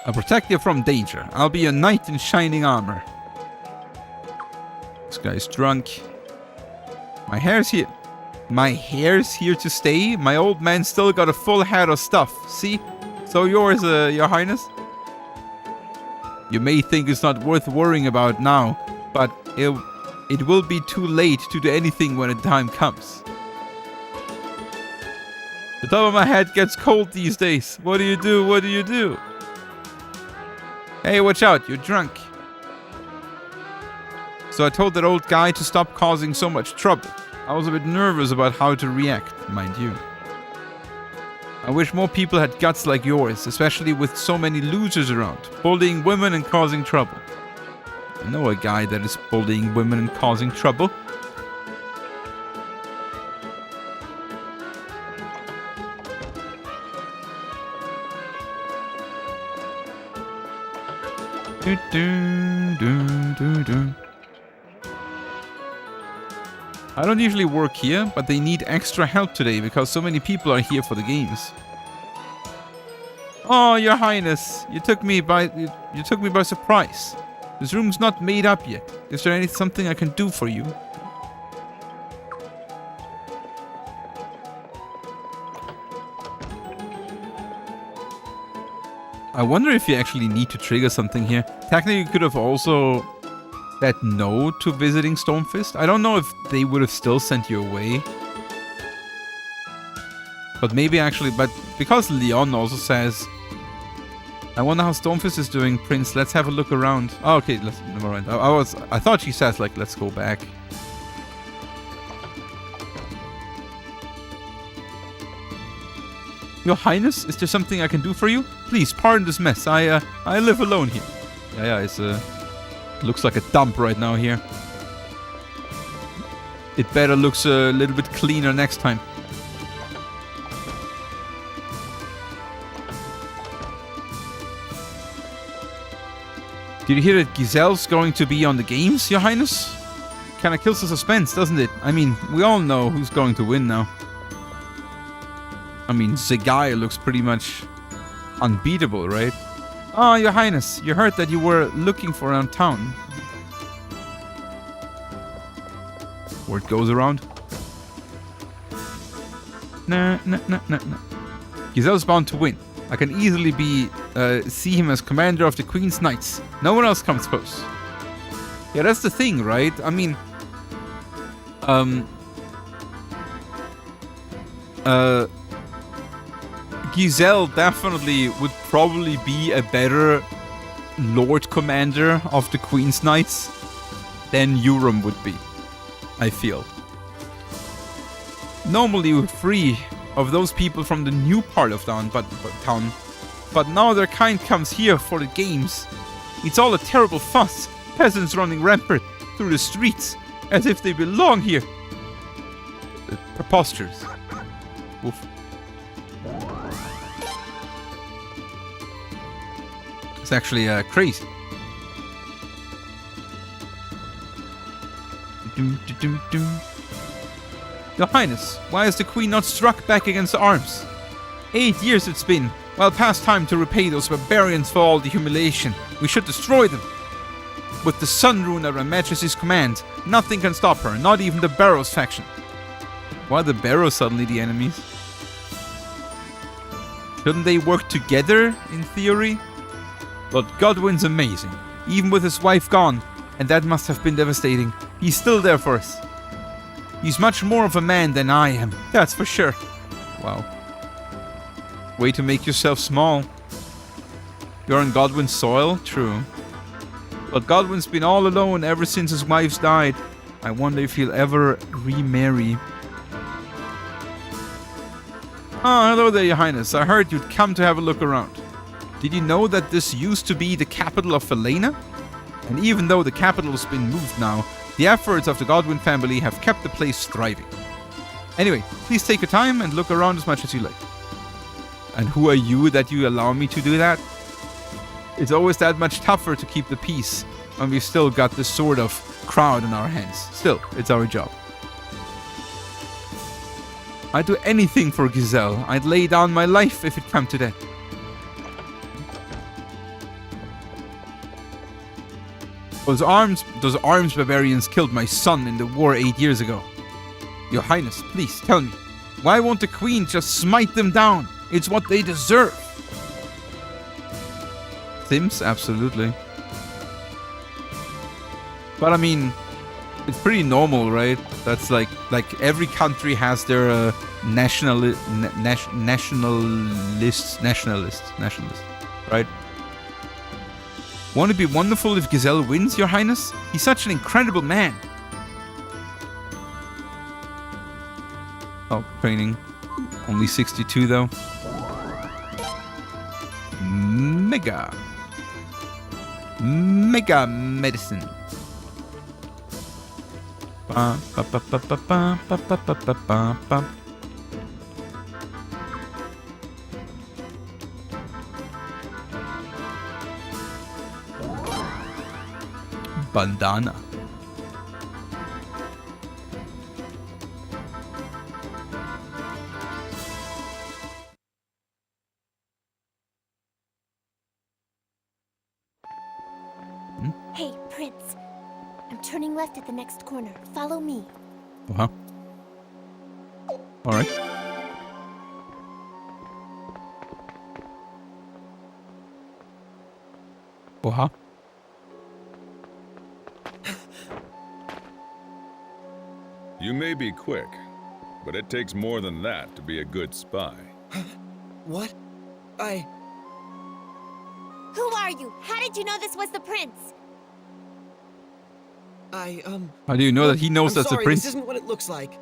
I'll protect you from danger. I'll be a knight in shining armor. This guy's drunk. My hair's here. My hair's here to stay. My old man still got a full head of stuff. See? So yours, Your Highness. You may think it's not worth worrying about now, but it will be too late to do anything when the time comes. The top of my head gets cold these days. What do you do? What do you do? Hey, watch out, you're drunk. So I told that old guy to stop causing so much trouble. I was a bit nervous about how to react, mind you. I wish more people had guts like yours, especially with so many losers around, bullying women and causing trouble. I know a guy that is bullying women and causing trouble. Do, do, do, do, do. I don't usually work here, but they need extra help today because so many people are here for the games. Oh, Your Highness, you took me by surprise. This room's not made up yet. Is there something I can do for you? I wonder if you actually need to trigger something here. Technically, you could have also said no to visiting Stormfist. I don't know if they would have still sent you away. But maybe actually, but because Leon also says, I wonder how Stormfist is doing, Prince. Let's have a look around. Oh, okay, never mind. I thought she says like, let's go back. Your Highness, is there something I can do for you? Please, pardon this mess. I live alone here. Yeah, it's looks like a dump right now here. It better looks a little bit cleaner next time. Did you hear that Giselle's going to be on the games, Your Highness? Kind of kills the suspense, doesn't it? I mean, we all know who's going to win now. I mean, Zegai looks pretty much unbeatable, right? Oh, Your Highness, you heard that you were looking for around town. Word goes around. Nah. Giselle's bound to win. I can easily see him as commander of the Queen's Knights. No one else comes close. Yeah, that's the thing, right? I mean, Giselle definitely would probably be a better Lord Commander of the Queen's Knights than Euram would be, I feel. Normally we're free of those people from the new part of town, but now their kind comes here for the games. It's all a terrible fuss. Peasants running rampant through the streets as if they belong here. Preposterous. Oof. It's actually crazy. Your Highness, why is the Queen not struck back against the arms? 8 years it's been. Well past time to repay those barbarians for all the humiliation. We should destroy them. With the Sun Rune at Her Majesty's command, nothing can stop her, not even the Barrows faction. Why are the Barrows suddenly the enemies? Shouldn't they work together, in theory? But Godwin's amazing, even with his wife gone, and that must have been devastating. He's still there for us. He's much more of a man than I am, that's for sure. Wow. Way to make yourself small. You're on Godwin's soil? True. But Godwin's been all alone ever since his wife's died. I wonder if he'll ever remarry. Oh, hello there, Your Highness. I heard you'd come to have a look around. Did you know that this used to be the capital of Falena? And even though the capital's been moved now, the efforts of the Godwin family have kept the place thriving. Anyway, please take your time and look around as much as you like. And who are you that you allow me to do that? It's always that much tougher to keep the peace when we've still got this sort of crowd in our hands. Still, it's our job. I'd do anything for Giselle. I'd lay down my life if it came to that. Those arms barbarians killed my son in the war 8 years ago. Your Highness, please tell me, why won't the Queen just smite them down? It's what they deserve. Sims, absolutely. But I mean, it's pretty normal, right? That's like every country has their nationalist, right? Won't it be wonderful if Giselle wins, Your Highness? He's such an incredible man. Oh, training. Only 62 though. Mega medicine. Ba, ba, ba, ba, ba, ba, ba, ba, ba, ba, ba. Bandana. Hey, Prince. I'm turning left at the next corner. Follow me. Uh-huh. All right. Uh-huh. You may be quick, but it takes more than that to be a good spy. What? Who are you? How did you know this was the prince? How do you know that he knows that's the prince? This isn't what it looks like.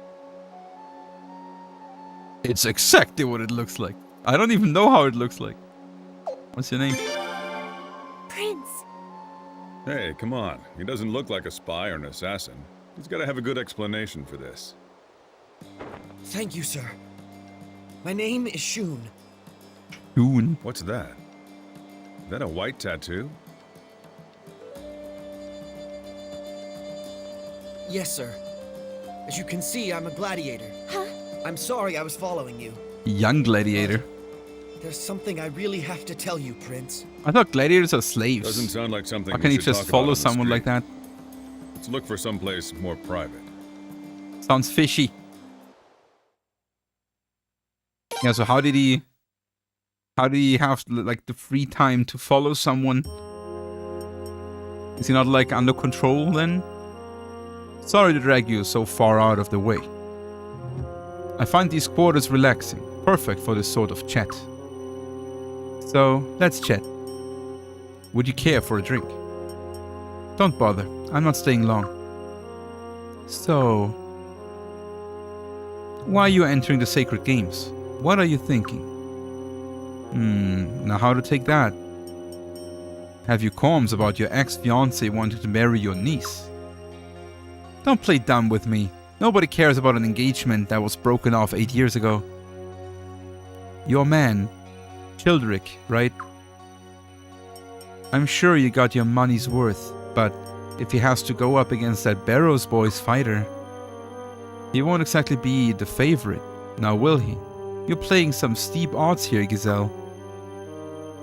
It's exactly what it looks like. I don't even know how it looks like. What's your name? Prince. Hey, come on. He doesn't look like a spy or an assassin. He's got to have a good explanation for this. Thank you, sir. My name is Shun. Shun? What's that? Is that a white tattoo? Yes, sir. As you can see, I'm a gladiator. Huh? I'm sorry I was following you. Young gladiator. There's something I really have to tell you, Prince. I thought gladiators are slaves. Doesn't sound like something How we can you should just talk about follow on the someone like street. that? Let's look for someplace more private. Sounds fishy. Yeah, so how did he have like the free time to follow someone? Is he not like under control then? Sorry to drag you so far out of the way. I find these quarters relaxing, perfect for this sort of chat. So, let's chat. Would you care for a drink? Don't bother, I'm not staying long. So, why are you entering the sacred games? What are you thinking? Now how to take that? Have you qualms about your ex-fiancé wanting to marry your niece? Don't play dumb with me. Nobody cares about an engagement that was broken off 8 years ago. Your man, Childrick, right? I'm sure you got your money's worth, but if he has to go up against that Barrows Boys fighter, he won't exactly be the favorite, now will he? You're playing some steep odds here, Giselle.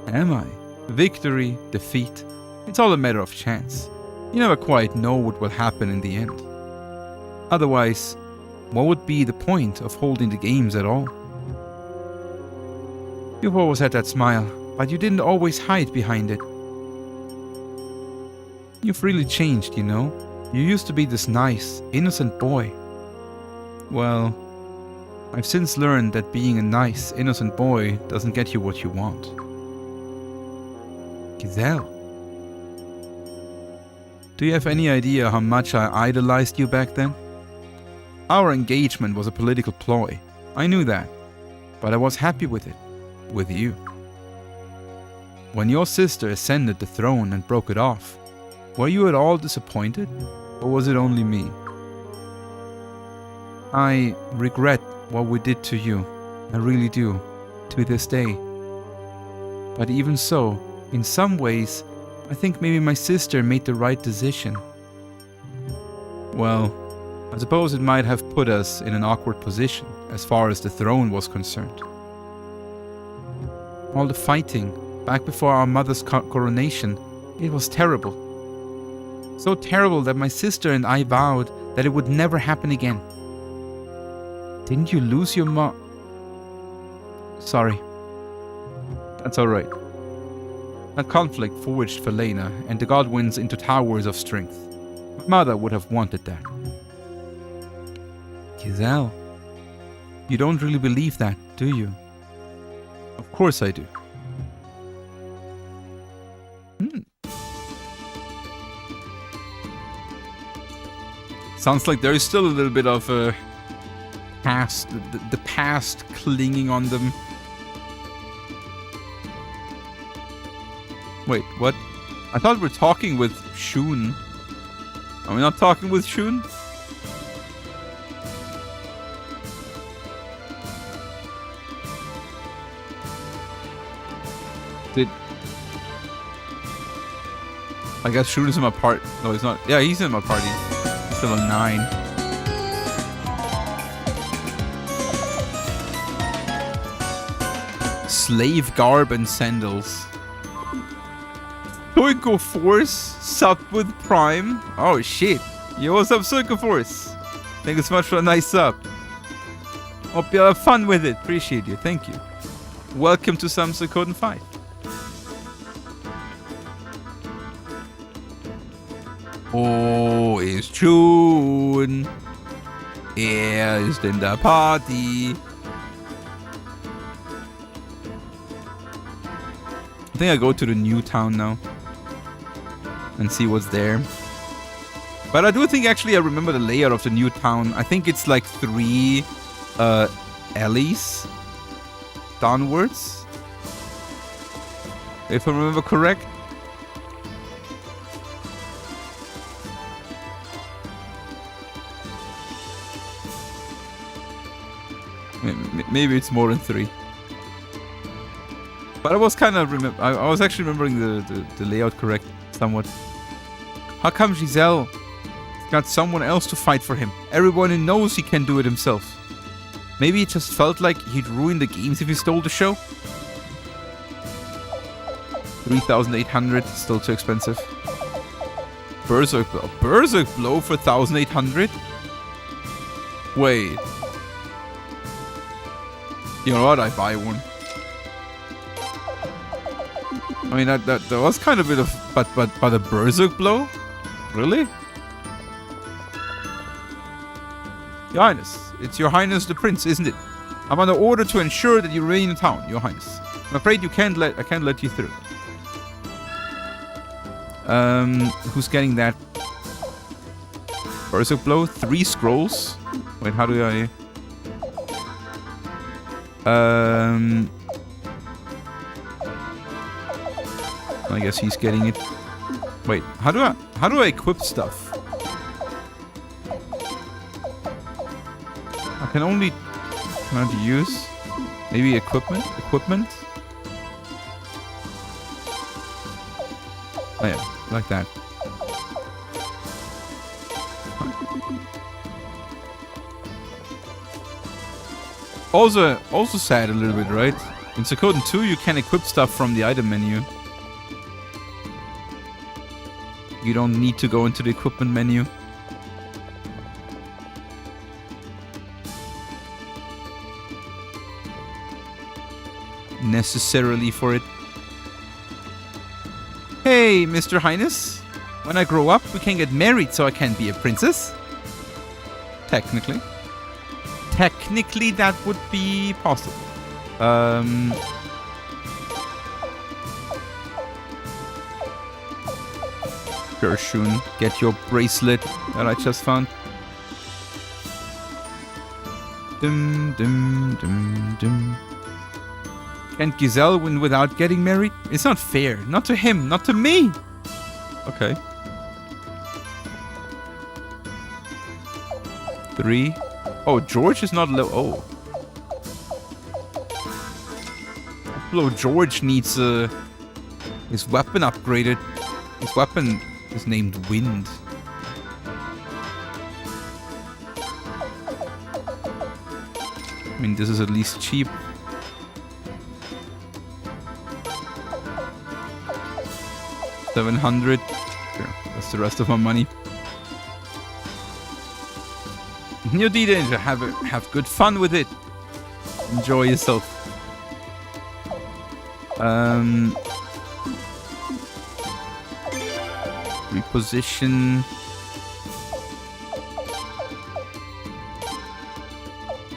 Am I? Victory, defeat, it's all a matter of chance. You never quite know what will happen in the end. Otherwise, what would be the point of holding the games at all? You've always had that smile, but you didn't always hide behind it. You've really changed, you know. You used to be this nice, innocent boy. Well, I've since learned that being a nice, innocent boy doesn't get you what you want. Giselle. Do you have any idea how much I idolized you back then? Our engagement was a political ploy. I knew that. But I was happy with it. With you. When your sister ascended the throne and broke it off, were you at all disappointed? Or was it only me? I regret what we did to you. I really do. To this day. But even so, in some ways, I think maybe my sister made the right decision. Well, I suppose it might have put us in an awkward position as far as the throne was concerned. All the fighting, back before our mother's coronation, it was terrible. So terrible that my sister and I vowed that it would never happen again. Didn't you lose your Sorry. That's alright. That conflict forged Falena and the Godwins into towers of strength. My mother would have wanted that. Giselle, you don't really believe that, do you? Of course I do. Sounds like there is still a little bit of a past, the past clinging on them. Wait, what? I thought we were talking with Shun. Are we not talking with Shun? I guess Shun is in my part. No, he's not. Yeah, he's in my party. He's still a 9. Slave garb and sandals. Suiko Force sub with Prime. Oh shit. Yo, what's up, Suiko Force? Thank you so much for a nice sub. Hope you have fun with it. Appreciate you. Thank you. Welcome to some Suikoden 5. Oh, it's June. Er ist in der Party. I think I go to the new town now and see what's there. But I do think actually I remember the layout of the new town. I think it's like 3 alleys downwards, if I remember correct. Maybe it's more than 3. But I was kind of I was actually remembering the layout correct somewhat. How come Giselle got someone else to fight for him. Everyone knows he can do it himself. Maybe it just felt like he'd ruin the games if he stole the show. 3,800, still too expensive. Berserk Blow. Berserk Blow for 1,800? Wait. You know what? I buy one. I mean, that was kind of a bit of... But a Berserk Blow? Really? Your Highness. It's Your Highness the Prince, isn't it? I'm under order to ensure that you remain in town, Your Highness. I'm afraid I can't let you through. Who's getting that? Berserk Blow? 3 scrolls? Wait, how do I... I guess he's getting it. Wait, how do I equip stuff? I can only use maybe equipment. Oh yeah, like that. Also sad a little bit, right? In Suikoden 2, you can equip stuff from the item menu. You don't need to go into the equipment menu. Necessarily for it. Hey, Mr. Highness. When I grow up, we can get married so I can be a princess. Technically. Technically, that would be possible. Gershun, get your bracelet that I just found. Dum dum dum dum. Can't Giselle win without getting married? It's not fair. Not to him, not to me. Okay. 3. Oh, George is not low. Oh. Hello, George needs his weapon upgraded. His weapon is named Wind. I mean, this is at least cheap. $700. Sure, that's the rest of my money. New D-Danger, have good fun with it. Enjoy yourself. Reposition.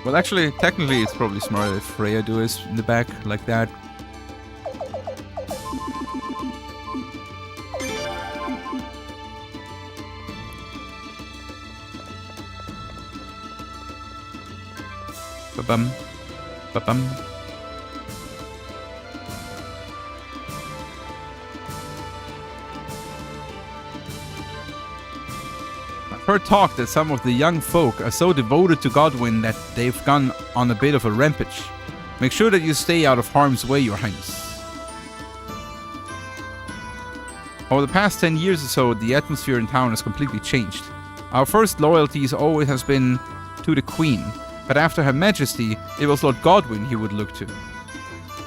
Well, actually, technically, it's probably smarter if Freya do is in the back like that. Ba-bum. Ba-bum. I've heard talk that some of the young folk are so devoted to Godwyn that they've gone on a bit of a rampage. Make sure that you stay out of harm's way, Your Highness. Over the past 10 years or so, the atmosphere in town has completely changed. Our first loyalties always has been to the Queen, but after Her Majesty, it was Lord Godwyn he would look to.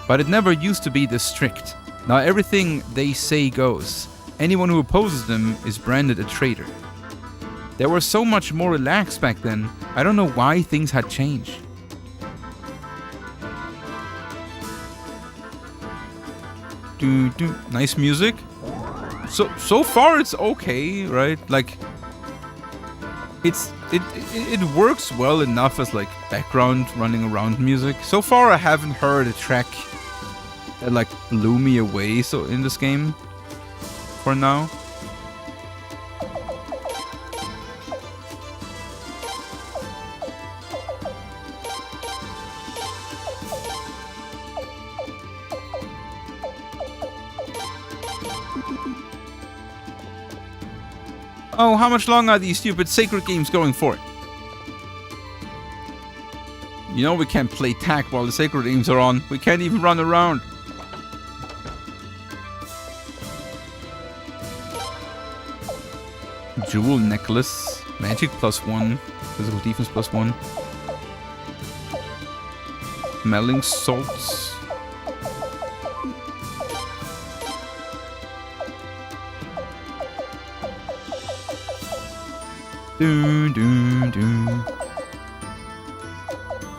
But it never used to be this strict. Now everything they say goes. Anyone who opposes them is branded a traitor. They were so much more relaxed back then. I don't know why things had changed. Nice music. So far it's okay, right? Like it works well enough as like background running around music. So far I haven't heard a track that like blew me away so in this game for now. Oh, how much longer are these stupid sacred games going for? You know we can't play tag while the sacred games are on. We can't even run around. Jewel necklace. Magic +1. Physical defense +1. Smelling salts.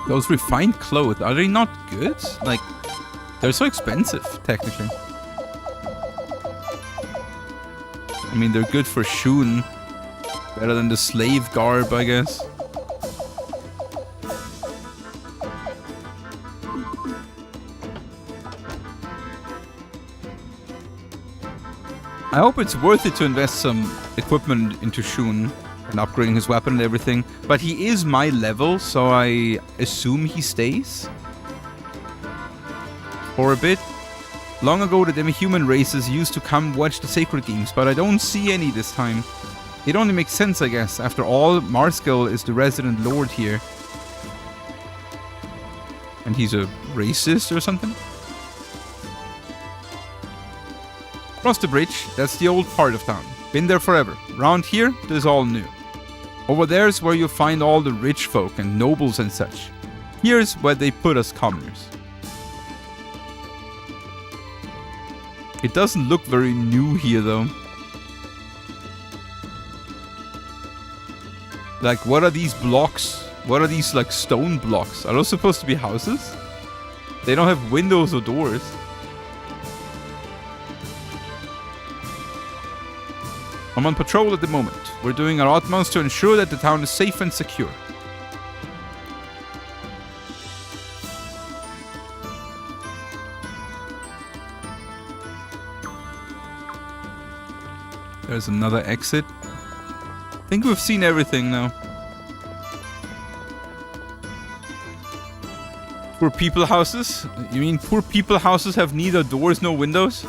Those refined clothes, are they not good? Like, they're so expensive, technically. I mean, they're good for Shun. Better than the slave garb, I guess. I hope it's worth it to invest some equipment into Shun and upgrading his weapon and everything. But he is my level, so I assume he stays for a bit. Long ago, the demi-human races used to come watch the sacred games, but I don't see any this time. It only makes sense, I guess. After all, Marskell is the resident lord here. And he's a racist or something? Across the bridge, that's the old part of town. Been there forever. Round here, this is all new. Over there's where you find all the rich folk and nobles and such. Here's where they put us commoners. It doesn't look very new here, though. Like, what are these blocks? What are these, like, stone blocks? Are those supposed to be houses? They don't have windows or doors. I'm on patrol at the moment. We're doing our utmost to ensure that the town is safe and secure. There's another exit. I think we've seen everything now. Poor people houses? You mean poor people houses have neither doors nor windows?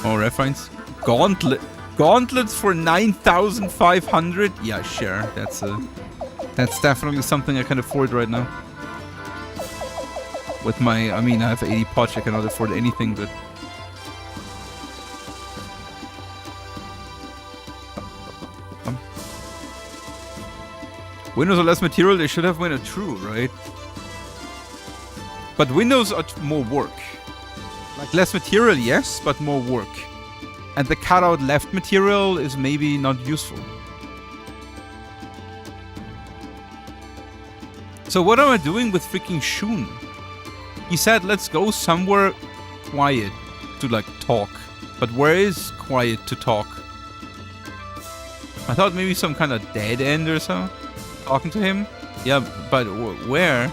Oh, reference. Gauntlets for 9,500? Yeah, sure. That's definitely something I can afford right now. With my, I mean, I have 80 potch, I cannot afford anything, but... Windows are less material, they should have windows. True, right? But windows are more work. Like, less material, yes, but more work. And the cut-out left material is maybe not useful. So what am I doing with freaking Shun? He said, let's go somewhere quiet to, like, talk. But where is quiet to talk? I thought maybe some kind of dead end or so. Talking to him? Yeah, but where?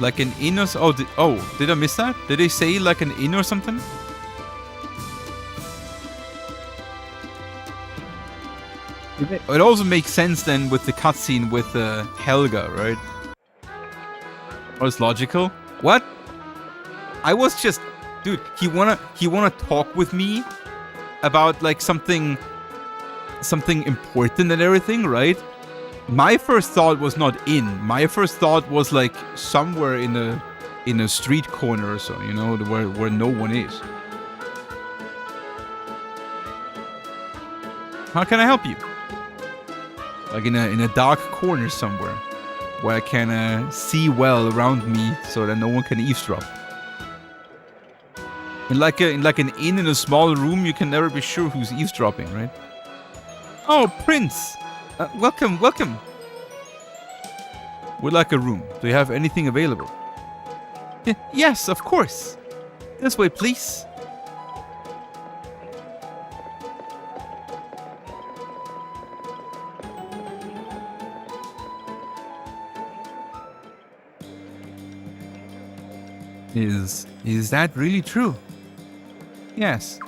Like an inn or so? Did I miss that? Did they say like an inn or something? It also makes sense then with the cutscene with Helga, right? Or it's logical. What? I was just, dude. He wanna talk with me about like something important and everything, right? My first thought was not in. My first thought was like somewhere in a street corner or so, you know, where no one is. How can I help you? Like in a dark corner somewhere, where I can see well around me, so that no one can eavesdrop. In like an inn in a small room, you can never be sure who's eavesdropping, right? Oh, Prince! Welcome. We'd like a room. Do you have anything available? Yes, of course. This way, please. Is that really true? Yes.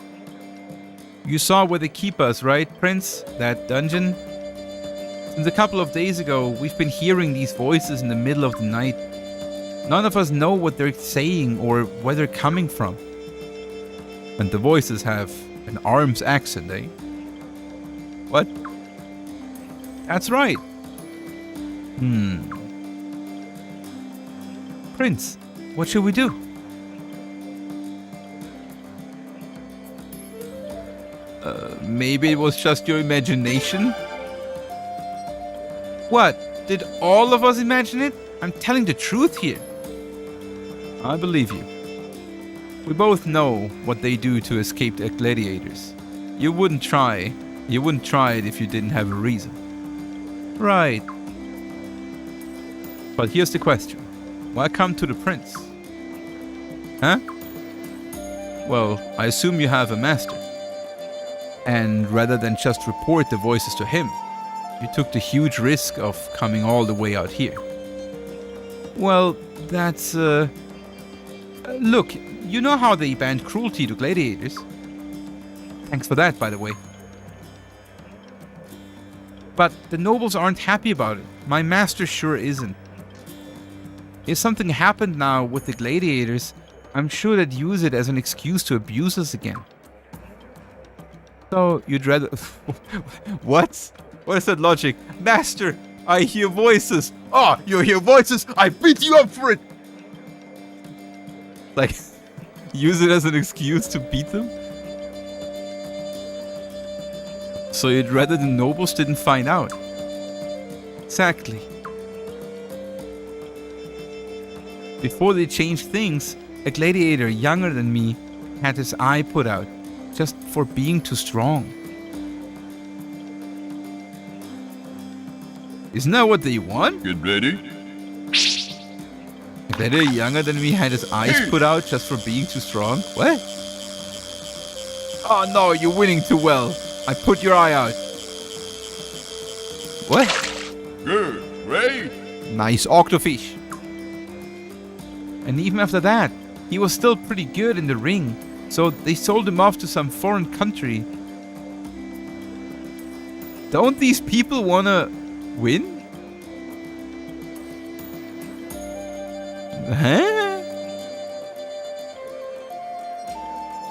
You saw where they keep us, right, Prince? That dungeon? Since a couple of days ago, we've been hearing these voices in the middle of the night. None of us know what they're saying or where they're coming from. And the voices have an Arms accent, eh? What? That's right. Prince, what should we do? Maybe it was just your imagination? What? Did all of us imagine it? I'm telling the truth here. I believe you. We both know what they do to escape the gladiators. You wouldn't try. You wouldn't try it if you didn't have a reason. Right. But here's the question. Why come to the prince? Huh? Well, I assume you have a master. And rather than just report the voices to him, you took the huge risk of coming all the way out here. Well, that's, look, you know how they banned cruelty to gladiators. Thanks for that, by the way. But the nobles aren't happy about it. My master sure isn't. If something happened now with the gladiators, I'm sure they'd use it as an excuse to abuse us again. So, you'd rather... What? What is that logic? Master, I hear voices. Oh, you hear voices? I beat you up for it! Like, use it as an excuse to beat them? So you'd rather the nobles didn't find out? Exactly. Before they changed things, a gladiator younger than me had his eye put out, just for being too strong. Isn't that what they want? Good lady. A gladiator younger than me had his eyes put out just for being too strong? What? Oh no, you're winning too well. I put your eye out. What? Good, great. Nice octofish. And even after that, he was still pretty good in the ring. So they sold him off to some foreign country. Don't these people wanna win? Huh?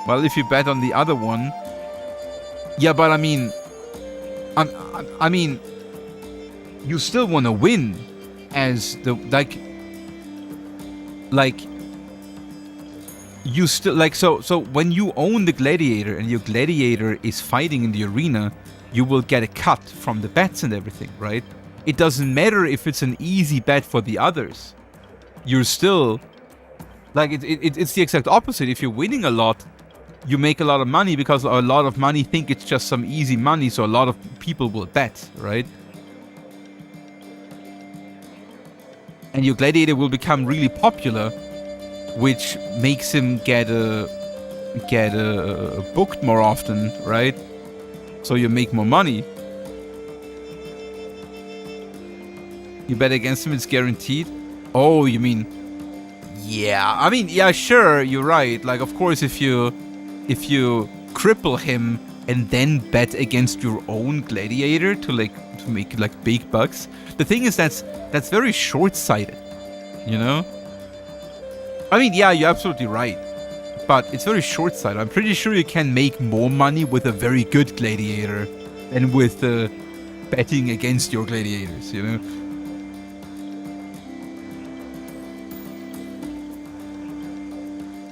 Well, if you bet on the other one... Yeah, but I mean... I mean... You still wanna win as the... Like... You still... Like, so when you own the gladiator and your gladiator is fighting in the arena, you will get a cut from the bets and everything, right? It doesn't matter if it's an easy bet for the others. You're still... Like, it's the exact opposite. If you're winning a lot, you make a lot of money because a lot of money think it's just some easy money, so a lot of people will bet, right? And your gladiator will become really popular, which makes him get booked more often, right? So you make more money. You bet against him, it's guaranteed. Oh, you mean... Yeah, I mean, yeah, sure, you're right. Like, of course, if you cripple him and then bet against your own gladiator to make like big bucks. The thing is that's very short-sighted, you know? I mean, yeah, you're absolutely right. But it's very short-sighted. I'm pretty sure you can make more money with a very good gladiator than with betting against your gladiators, you know?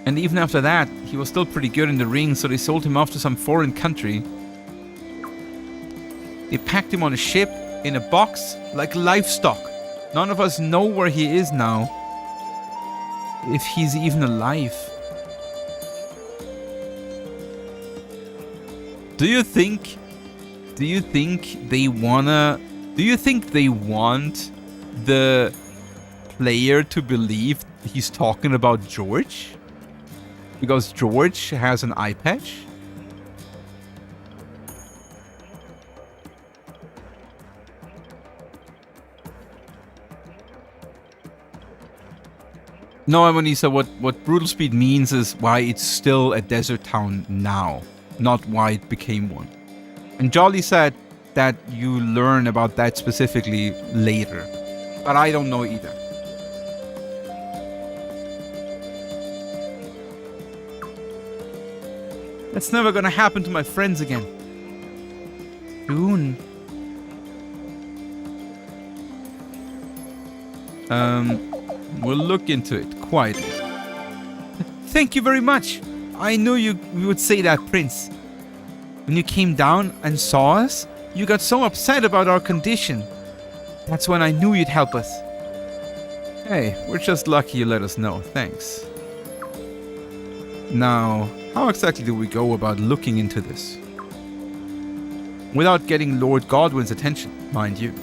And even after that, he was still pretty good in the ring, so they sold him off to some foreign country. They packed him on a ship, in a box, like livestock. None of us know where he is now. If he's even alive. Do you think they want the player to believe he's talking about George? Because George has an eye patch? No, Amonisa, what Brutal Speed means is why it's still a desert town now, not why it became one. And Jolly said that you learn about that specifically later, but I don't know either. That's never gonna happen to my friends again. Soon. We'll look into it quietly. Thank you very much. I knew you would say that, Prince. When you came down and saw us, you got so upset about our condition. That's when I knew you'd help us. Hey, we're just lucky you let us know. Thanks. Now, how exactly do we go about looking into this? Without getting Lord Godwin's attention, mind you.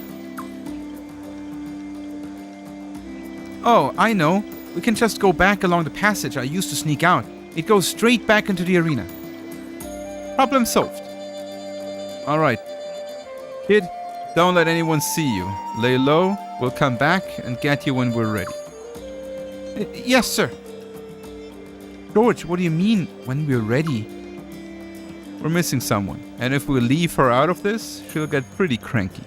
Oh, I know. We can just go back along the passage I used to sneak out. It goes straight back into the arena. Problem solved. Alright. Kid, don't let anyone see you. Lay low, we'll come back and get you when we're ready. Yes, sir. George, what do you mean, when we're ready? We're missing someone, and if we leave her out of this, she'll get pretty cranky.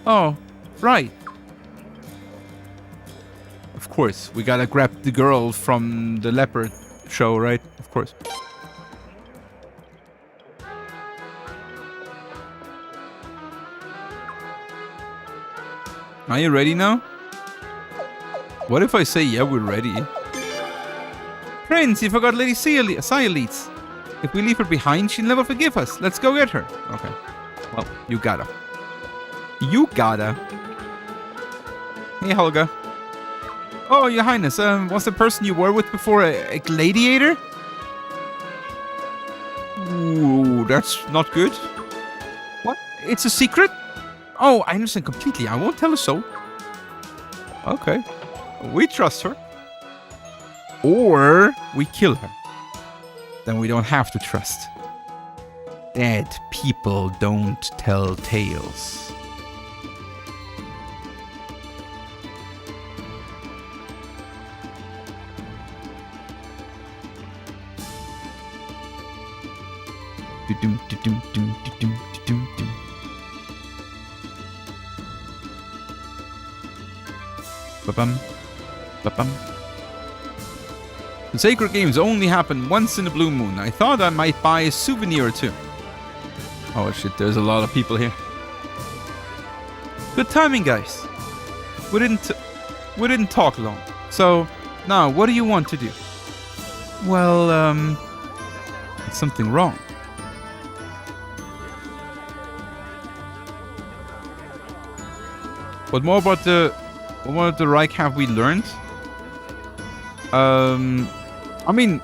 Oh, right. Of course, we gotta grab the girl from the leopard show, right? Of course. Are you ready now? What if I say, yeah, we're ready? Prince, you forgot Lady Cyaleeds. If we leave her behind, she'll never forgive us. Let's go get her. Okay. Well, you gotta. You gotta. Hey, Helga. Oh, Your Highness, was the person you were with before a gladiator? Ooh, that's not good. What? It's a secret? Oh, I understand completely. I won't tell a soul. Okay. We trust her. Or we kill her. Then we don't have to trust. Dead people don't tell tales. Ba-bum. Ba-bum. The Sacred Games only happen once in a blue moon. I thought I might buy a souvenir or two. Oh shit, there's a lot of people here. Good timing, guys. We didn't talk long. So, now, what do you want to do? Well, there's something wrong. What more about the Reich have we learned? I mean,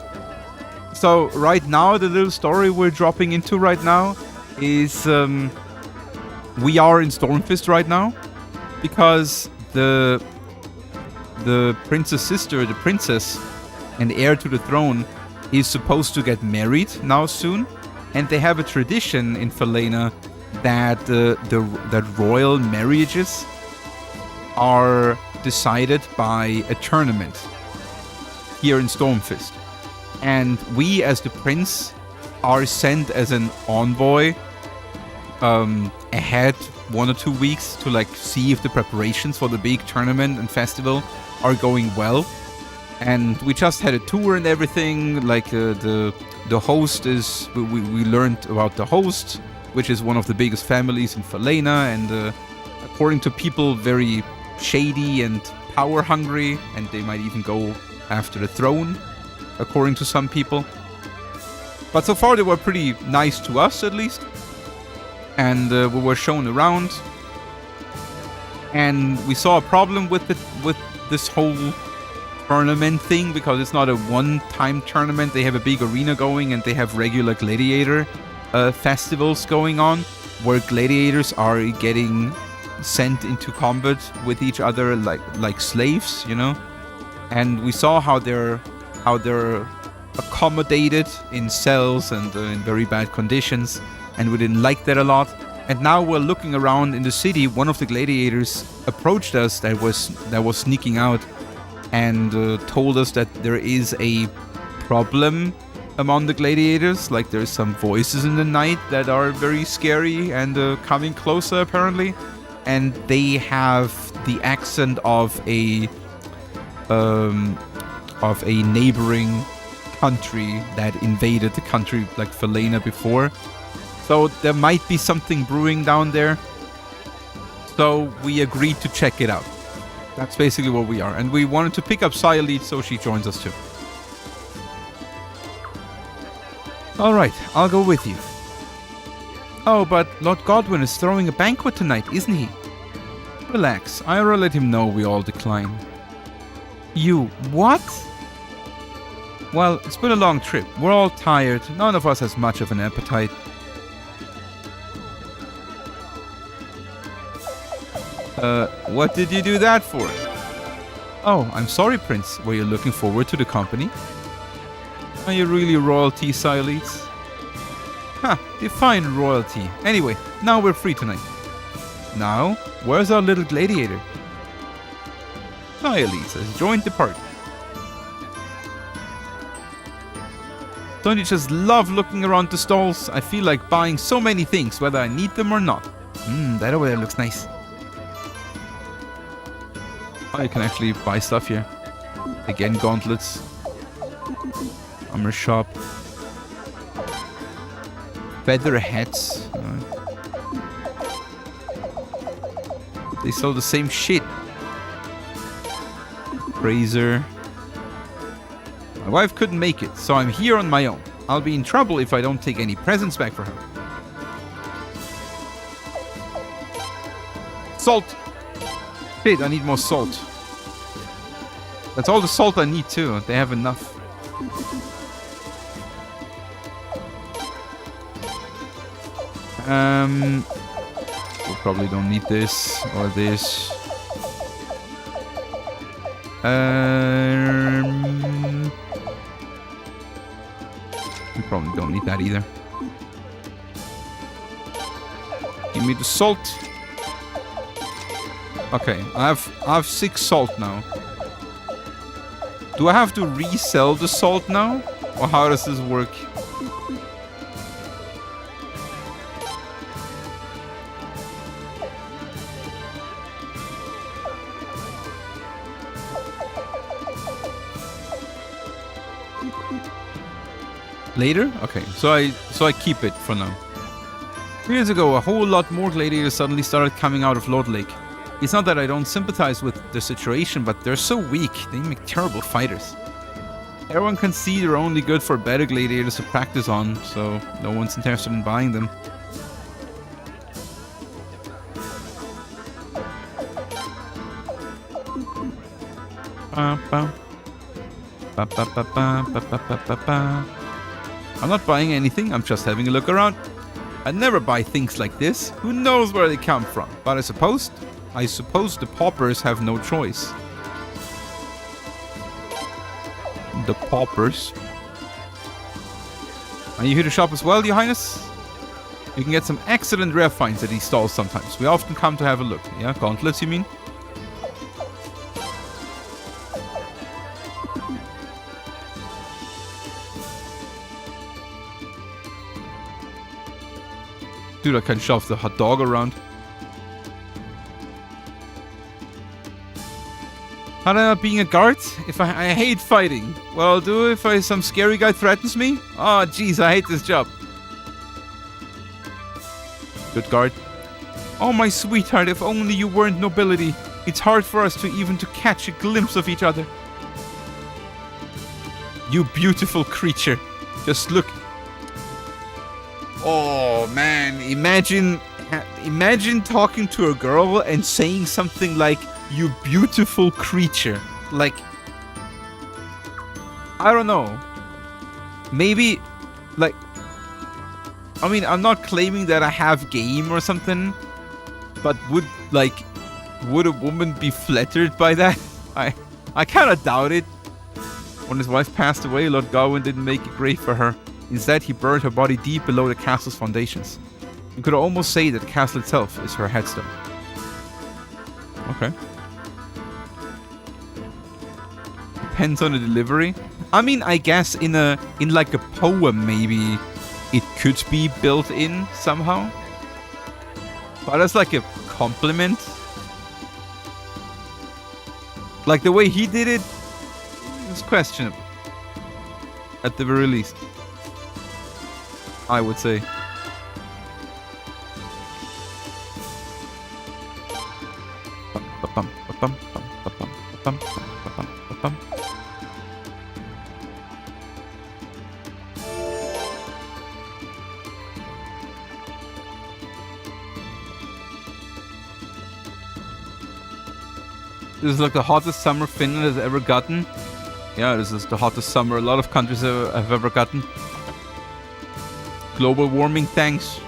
so right now the little story we're dropping into right now is we are in Stormfist right now because the prince's sister, the princess and heir to the throne, is supposed to get married now soon, and they have a tradition in Falena that that royal marriages are decided by a tournament here in Stormfist. And we, as the prince, are sent as an envoy ahead 1 or 2 weeks to like see if the preparations for the big tournament and festival are going well. And we just had a tour and everything. Like the host is, we learned about the host, which is one of the biggest families in Falena, and according to people, very shady and power hungry, and they might even go after the throne, according to some people. But so far they were pretty nice to us, at least. And we were shown around, and we saw a problem with this whole tournament thing, because it's not a one-time tournament. They have a big arena going, and they have regular gladiator festivals going on, where gladiators are getting sent into combat with each other like slaves, you know. And we saw how they're accommodated in cells and in very bad conditions, and we didn't like that a lot. And now we're looking around in the city. One of the gladiators approached us that was sneaking out, and told us that there is a problem among the gladiators. Like there's some voices in the night that are very scary and coming closer apparently. And they have the accent of a neighboring country that invaded the country like Falena before. So there might be something brewing down there. So we agreed to check it out. That's basically where we are. And we wanted to pick up Sayalid, so she joins us too. Alright, I'll go with you. Oh, but Lord Godwin is throwing a banquet tonight, isn't he? Relax, Ira let him know we all decline. You, what? Well, it's been a long trip. We're all tired. None of us has much of an appetite. What did you do that for? Oh, I'm sorry, Prince. Were you looking forward to the company? Are you really royalty, Sayalids? Ha, define royalty. Anyway, now we're free tonight. Now, where's our little gladiator? Sayalids has joined the party. Don't you just love looking around the stalls? I feel like buying so many things, whether I need them or not. That over there looks nice. Oh, you can actually buy stuff here. Again, gauntlets. Armor shop. Feather hats. They sell the same shit. Razor. My wife couldn't make it, so I'm here on my own. I'll be in trouble if I don't take any presents back for her. Salt! Shit, I need more salt. That's all the salt I need too. They have enough. We probably don't need this or this. We probably don't need that either. Give me the salt. Okay, I have 6 salt now. Do I have to resell the salt now? Or how does this work? Later? Okay, so I keep it for now. Years ago, a whole lot more gladiators suddenly started coming out of Lord Lake. It's not that I don't sympathize with the situation, but they're so weak, they make terrible fighters. Everyone can see they're only good for better gladiators to practice on, so no one's interested in buying them. I'm not buying anything, I'm just having a look around. I'd never buy things like this. Who knows where they come from? But I suppose the paupers have no choice. The paupers. Are you here to shop as well, Your Highness? You can get some excellent rare finds at these stalls sometimes. We often come to have a look. Yeah, gauntlets, you mean? Dude, I can shove the hot dog around. How am I not being a guard? If I hate fighting. What I'll do if some scary guy threatens me? Oh, jeez, I hate this job. Good guard. Oh, my sweetheart, if only you weren't nobility. It's hard for us to catch a glimpse of each other. You beautiful creature. Just look. Oh, man. Imagine talking to a girl and saying something like, you beautiful creature. Like, I don't know. Maybe, like, I mean, I'm not claiming that I have game or something, but would a woman be flattered by that? I kind of doubt it. When his wife passed away, Lord Gawain didn't make a grave for her. Instead, he buried her body deep below the castle's foundations. You could almost say that the castle itself is her headstone. Okay. Depends on the delivery. I mean, I guess in like a poem, maybe it could be built in somehow. But as like a compliment, like the way he did it, is questionable. At the very least, I would say. Bum. This is like the hottest summer Finland has ever gotten. Yeah, this is the hottest summer a lot of countries have ever gotten. Global warming, thanks.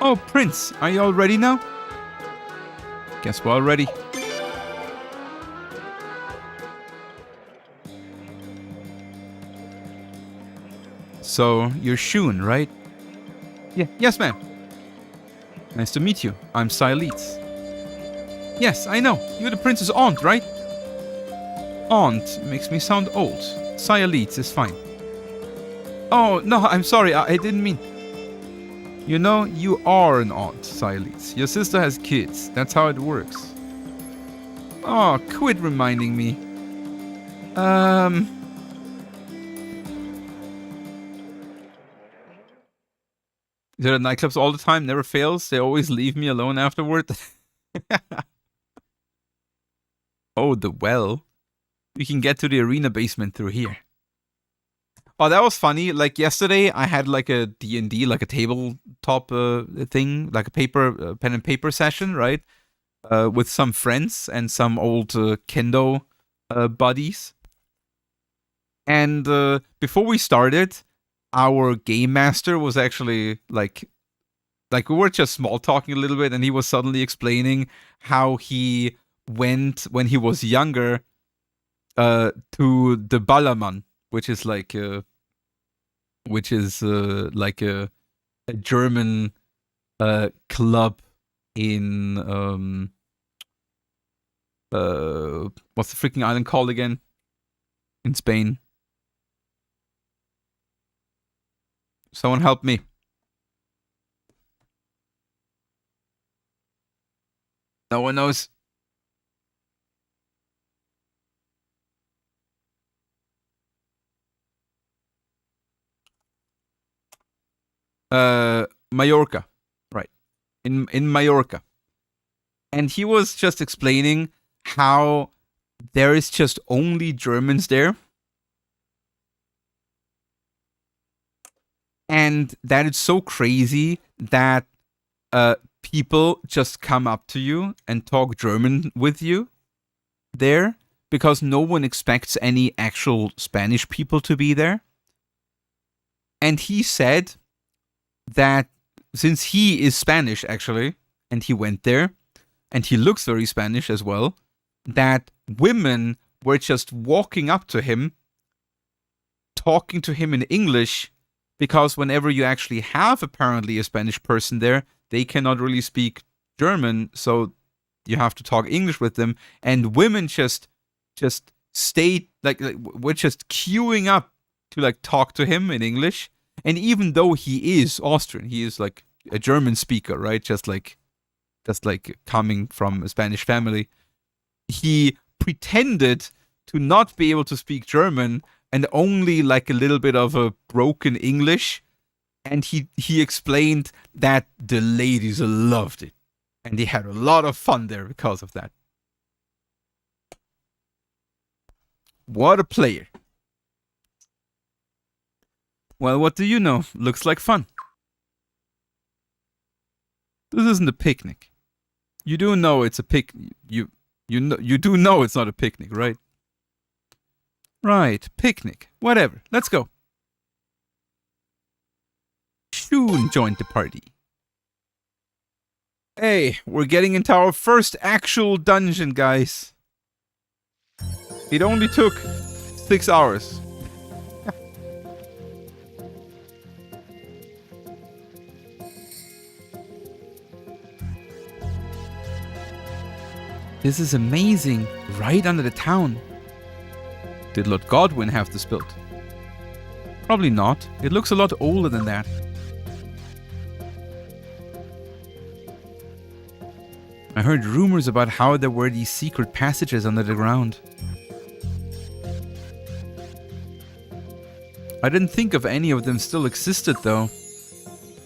Oh, Prince, are you all ready now? Guess we're all ready. So, you're Shun, right? Yeah, yes, ma'am. Nice to meet you. I'm Silitz. Yes, I know. You're the prince's aunt, right? Aunt makes me sound old. Silitz is fine. Oh, no, I'm sorry. I didn't mean... You know, you are an aunt, Silitz. Your sister has kids. That's how it works. Oh, quit reminding me. They're at nightclubs all the time, never fails. They always leave me alone afterward. Oh, the well. You can get to the arena basement through here. Oh, that was funny. Like yesterday, I had like a D&D, like a tabletop thing, like a paper, pen and paper session, right? With some friends and some old kendo buddies. And before we started, our game master was actually like we were just small talking a little bit, and he was suddenly explaining how he went when he was younger to the Ballermann, which is like a German club in what's the freaking island called again? In Spain. Someone help me. No one knows. Mallorca. Right. In Mallorca. And he was just explaining how there is just only Germans there. And that it's so crazy that people just come up to you and talk German with you there because no one expects any actual Spanish people to be there. And he said that since he is Spanish, actually, and he went there, and he looks very Spanish as well, that women were just walking up to him, talking to him in English, because whenever you actually have apparently a Spanish person there, they cannot really speak German, so you have to talk English with them. And women just stayed like we're just queuing up to like talk to him in English. And even though he is Austrian, he is like a German speaker, right? Just like coming from a Spanish family, he pretended to not be able to speak German and only like a little bit of a broken English. And he explained that the ladies loved it. And they had a lot of fun there because of that. What a player. Well, what do you know? Looks like fun. This isn't a picnic. You do know it's a you do know it's not a picnic, right? Right, picnic. Whatever. Let's go. Shun joined the party. Hey, we're getting into our first actual dungeon, guys. It only took 6 hours. This is amazing. Right under the town. Did Lord Godwin have this built? Probably not. It looks a lot older than that. I heard rumors about how there were these secret passages under the ground. I didn't think of any of them still existed though.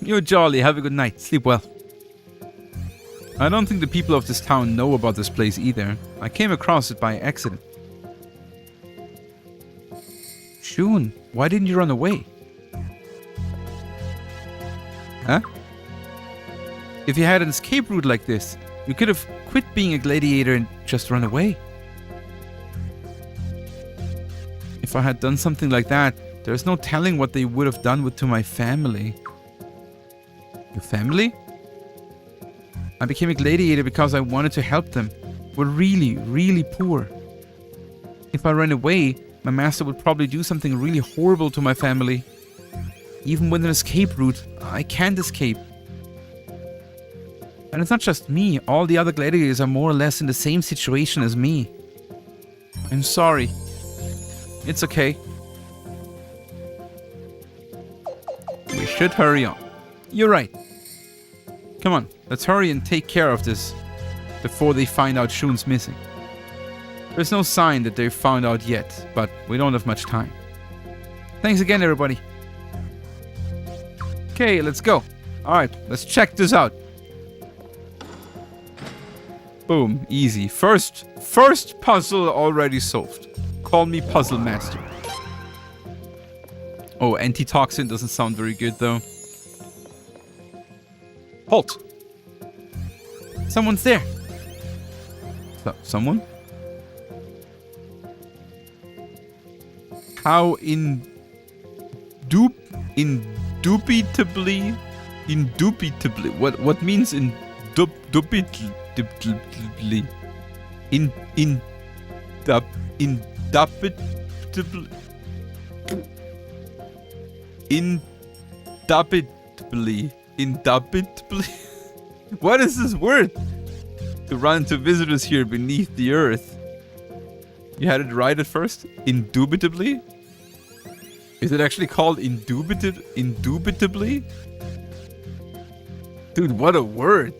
You're jolly. Have a good night. Sleep well. I don't think the people of this town know about this place either. I came across it by accident. Shun, why didn't you run away? Huh? If you had an escape route like this, you could have quit being a gladiator and just run away. If I had done something like that, there's no telling what they would have done to my family. Your family? I became a gladiator because I wanted to help them. We're really, really poor. If I ran away, my master would probably do something really horrible to my family. Even with an escape route, I can't escape. And it's not just me, all the other gladiators are more or less in the same situation as me. I'm sorry. It's okay. We should hurry on. You're right. Come on, let's hurry and take care of this before they find out Shun's missing. There's no sign that they've found out yet, but we don't have much time. Thanks again, everybody. Okay, let's go. Alright, let's check this out. Boom, easy. First puzzle already solved. Call me Puzzle Master. Oh, antitoxin doesn't sound very good though. Halt! Someone's there. Someone? How indubitably? What means indubitably? Indubitably. What is this word? To run into visitors here beneath the earth. You had it right at first? Indubitably? Is it actually called indubitably? Dude, what a word.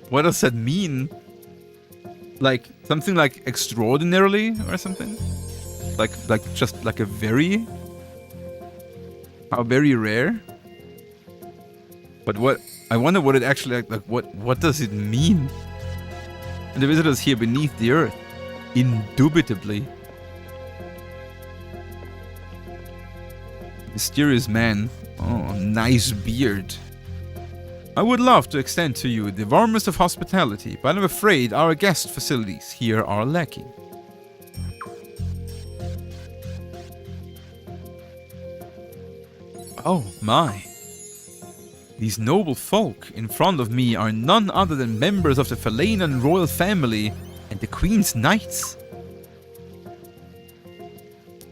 What does that mean? Like something like extraordinarily or something? Like just like a very? How very rare? But what I wonder what it actually like what does it mean? And the visitors here beneath the earth. Indubitably. Mysterious man. Oh, nice beard. I would love to extend to you the warmest of hospitality, but I'm afraid our guest facilities here are lacking. Oh my. These noble folk in front of me are none other than members of the Falanan royal family and the Queen's Knights.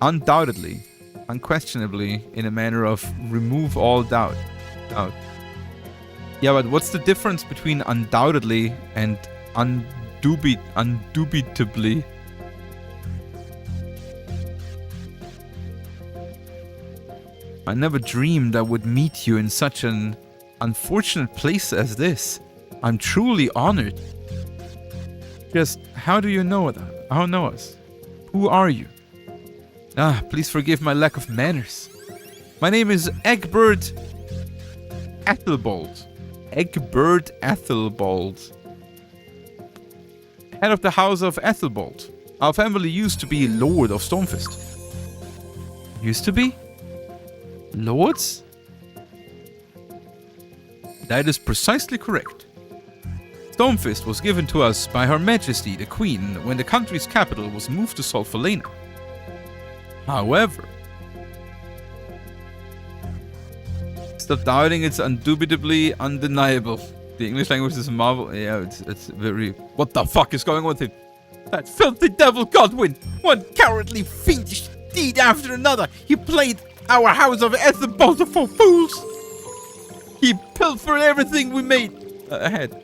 Undoubtedly, unquestionably, in a manner of remove all doubt. Yeah, but what's the difference between undoubtedly and undubitably? I never dreamed I would meet you in such an unfortunate place as this. I'm truly honored. Just how do you know that? How know us? Who are you? Please forgive my lack of manners. My name is Egbert Athelbald. Egbert Athelbald. Head of the House of Athelbald. Our family used to be Lord of Stormfist. Used to be? Lords? That is precisely correct. Stormfist was given to us by Her Majesty the Queen when the country's capital was moved to Solfalena. However, stop doubting, it's undubitably undeniable. The English language is a marvel. Yeah, it's very... What the fuck is going on with him? That filthy devil Godwin! One cowardly fiendish deed after another! He played our House of Ethelbald for fools! He pilfered everything we made ahead.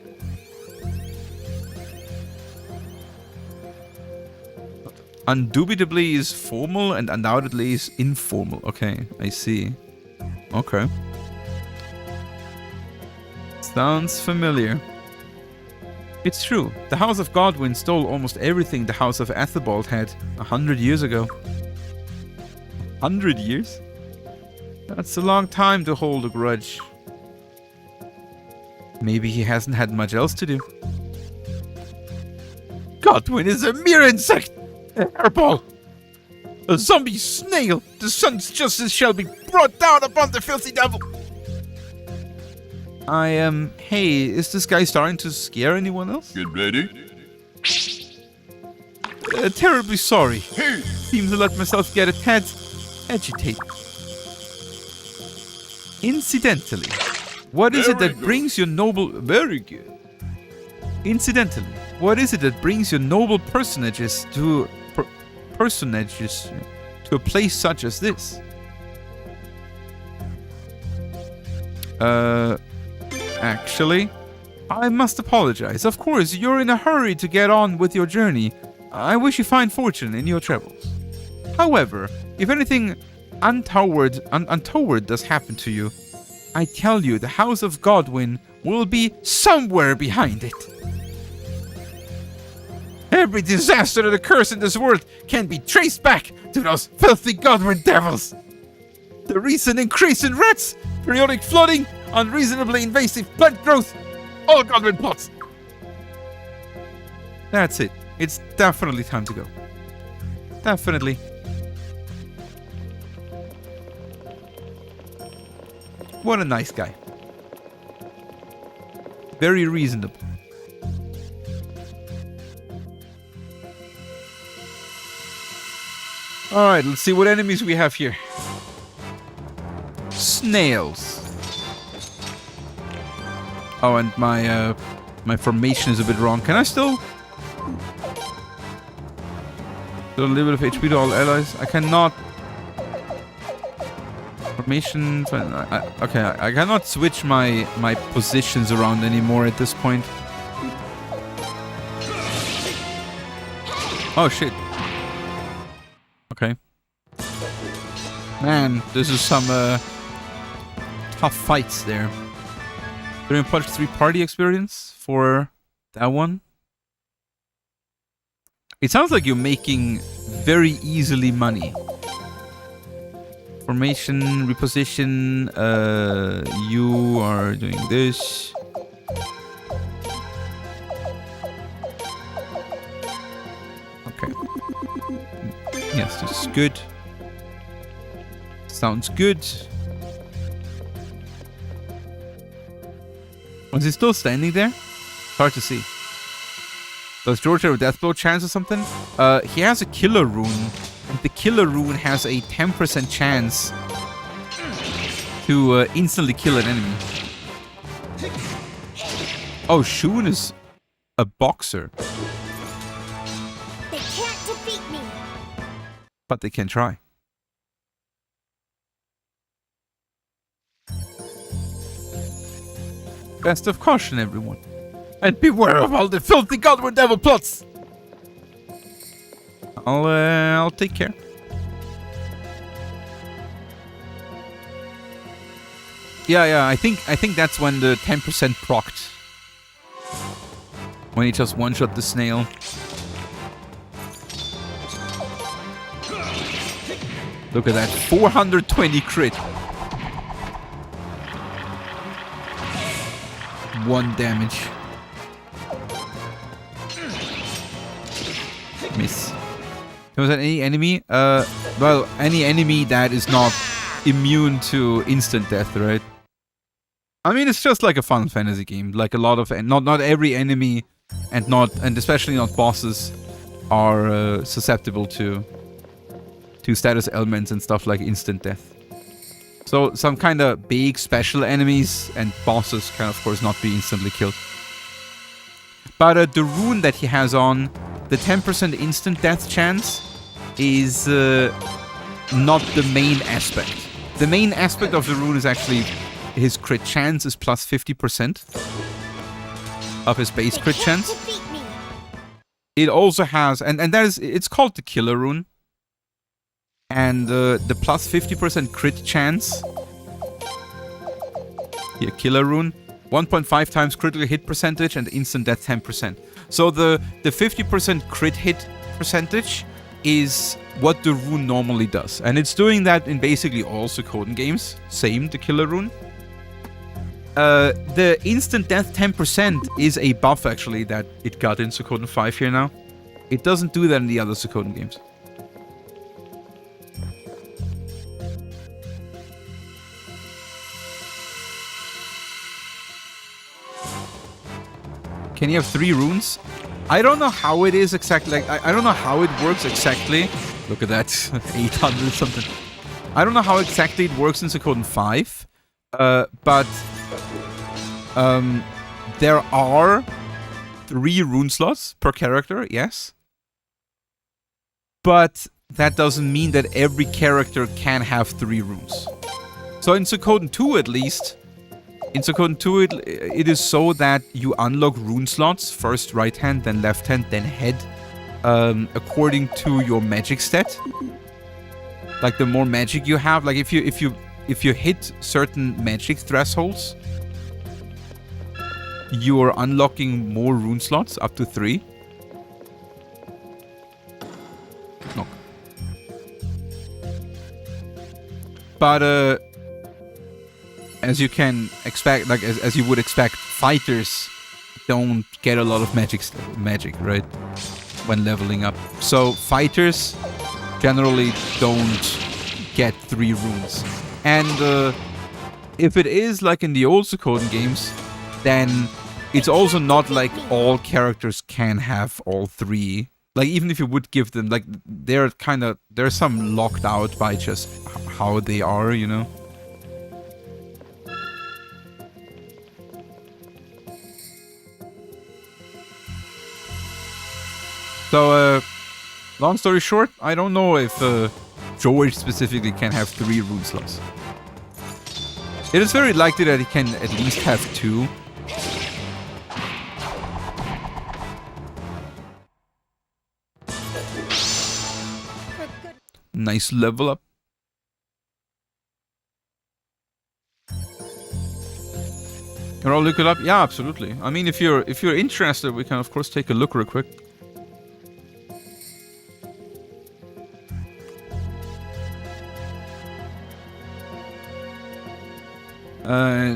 Undubitably is formal and undoubtedly is informal. Okay, I see. Okay. Sounds familiar. It's true. The House of Godwin stole almost everything the House of Ethelbald had 100 years ago. 100 years? That's a long time to hold a grudge. Maybe he hasn't had much else to do. Godwin is a mere insect! A hairball! A zombie snail! The sun's justice shall be brought down upon the filthy devil! Hey, is this guy starting to scare anyone else? Get ready. Terribly sorry. Seems to let myself get a tad agitated. Incidentally, what is it that brings your noble... Very good. Incidentally, what is it that brings your noble personages to a place such as this? Actually, I must apologize. Of course, you're in a hurry to get on with your journey. I wish you fine fortune in your travels. However, if anything untoward does happen to you, I tell you the House of Godwin will be somewhere behind it. Every disaster that occurs in this world can be traced back to those filthy Godwin devils. The recent increase in rats, periodic flooding, unreasonably invasive plant growth, all Godwin plots. That's it. It's definitely time to go. Definitely. What a nice guy. Very reasonable. Alright, let's see what enemies we have here. Snails. Oh, and my formation is a bit wrong. Can I still... Do a little bit of HP to all allies? I cannot... Formation... Okay, I cannot switch my positions around anymore at this point. Oh, shit. Okay. Man, this is some tough fights there. During Punch 3 party experience for that one. It sounds like you're making very easily money. Formation, reposition, you are doing this. Okay. Yes, this is good. Sounds good. Was he still standing there? Hard to see. Does George have a death blow chance or something? He has a killer rune. And the killer rune has a 10% chance to instantly kill an enemy. Oh, Shun is a boxer. They can't defeat me. But they can try. Best of caution, everyone. And beware of all the filthy Godwin devil plots! I'll take care. Yeah, I think that's when the 10% procced. When he just one-shot the snail. Look at that, 420 crit. 1 damage. Miss. Was that any enemy? Well, any enemy that is not immune to instant death, right? I mean, it's just like a Final Fantasy game. Like a lot of not every enemy, and especially not bosses, are susceptible to status elements and stuff like instant death. So some kind of big special enemies and bosses can, of course, not be instantly killed. But the rune that he has on, the 10% instant death chance, is not the main aspect. The main aspect of the rune is actually his crit chance is plus 50% of his base crit chance. It also has, and that is, it's called the killer rune. And the plus 50% crit chance. Here, killer rune. 1.5 times critical hit percentage and instant death 10%. So the 50% crit hit percentage is what the rune normally does. And it's doing that in basically all Suikoden games. Same, the killer rune. the instant death 10% is a buff, actually, that it got in Suikoden 5 here now. It doesn't do that in the other Suikoden games. Can you have 3 runes? I don't know how it is exactly. Like, I don't know how it works exactly. Look at that. 800 something. I don't know how exactly it works in Suikoden 5. But there are 3 rune slots per character, yes. But that doesn't mean that every character can have 3 runes. So in Suikoden 2 at least, in Suikoden 2 it is so that you unlock rune slots, first right hand, then left hand, then head, according to your magic stat. Like the more magic you have, like if you hit certain magic thresholds, you are unlocking more rune slots, up to 3. No. But as you can expect, like as you would expect, fighters don't get a lot of magic, right? When leveling up. So fighters generally don't get 3 runes. And if it is like in the old Suikoden games, then it's also not like all characters can have all 3. Like even if you would give them, like they're some locked out by just how they are, you know. So, long story short, I don't know if George specifically can have 3 rune slots. It is very likely that he can at least have 2. Nice level up. Can all look it up? Yeah, absolutely. I mean, if you're interested, we can of course take a look real quick.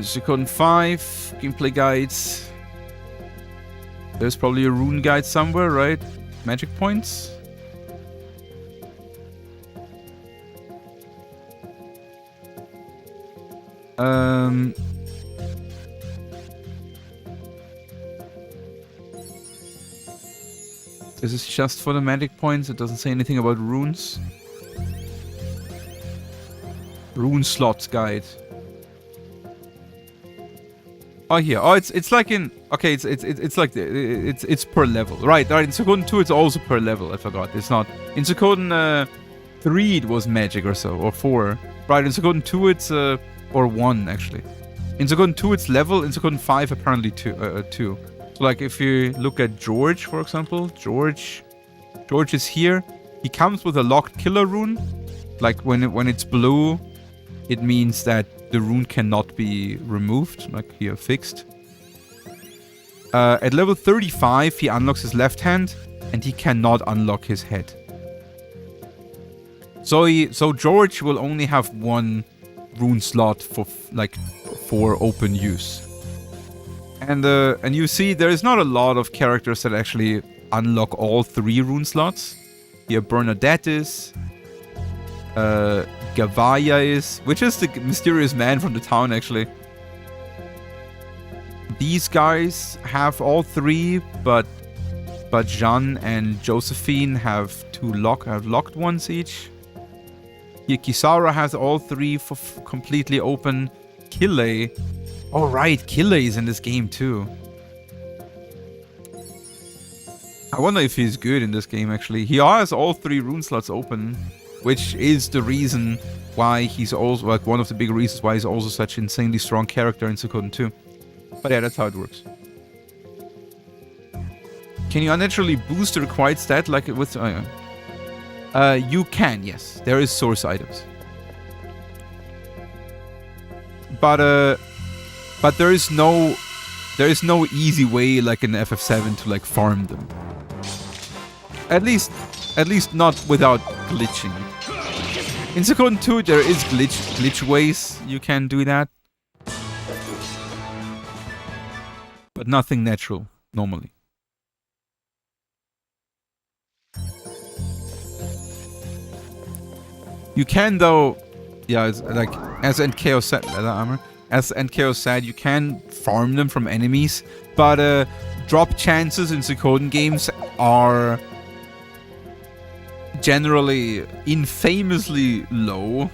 Suikoden 5 gameplay guides. There's probably a rune guide somewhere, right? Magic points. This is just for the magic points. It doesn't say anything about runes. Rune slots guide. Oh, here. Oh, it's like in. Okay, it's like it's per level. Right. In Suikoden 2, it's also per level. I forgot. It's not in Suikoden 3. It was magic or so, or 4. Right. In Suikoden 2, it's or 1 actually. In Suikoden 2, it's level. In Suikoden 5, apparently 2. So like if you look at George, for example, George is here. He comes with a locked killer rune. Like when it's blue, it means that the rune cannot be removed, like here, fixed. At level 35, he unlocks his left hand, and he cannot unlock his head. So George will only have 1 rune slot for open use. And you see, there is not a lot of characters that actually unlock all 3 rune slots. Here, Bernadette is. Gavaya is, which is the mysterious man from the town, actually. These guys have all 3, but Jean and Josephine have locked ones each. Here, Kisara has all 3 for completely open. Kille. Oh, right, Kille is in this game, too. I wonder if he's good in this game, actually. He has all 3 rune slots open, which is the reason why he's also, like, one of the big reasons why he's also such an insanely strong character in Suikoden 2. But yeah, that's how it works. Can you unnaturally boost the required stat like with... you can, yes. There is source items. But there is no easy way like in FF7 to like farm them. At least not without glitching. In Suikoden 2 there is glitch ways you can do that. but nothing natural normally. You can though, yeah, it's like as NKO said, leather armor. As NKO said, you can farm them from enemies, but drop chances in Suikoden games are generally infamously low.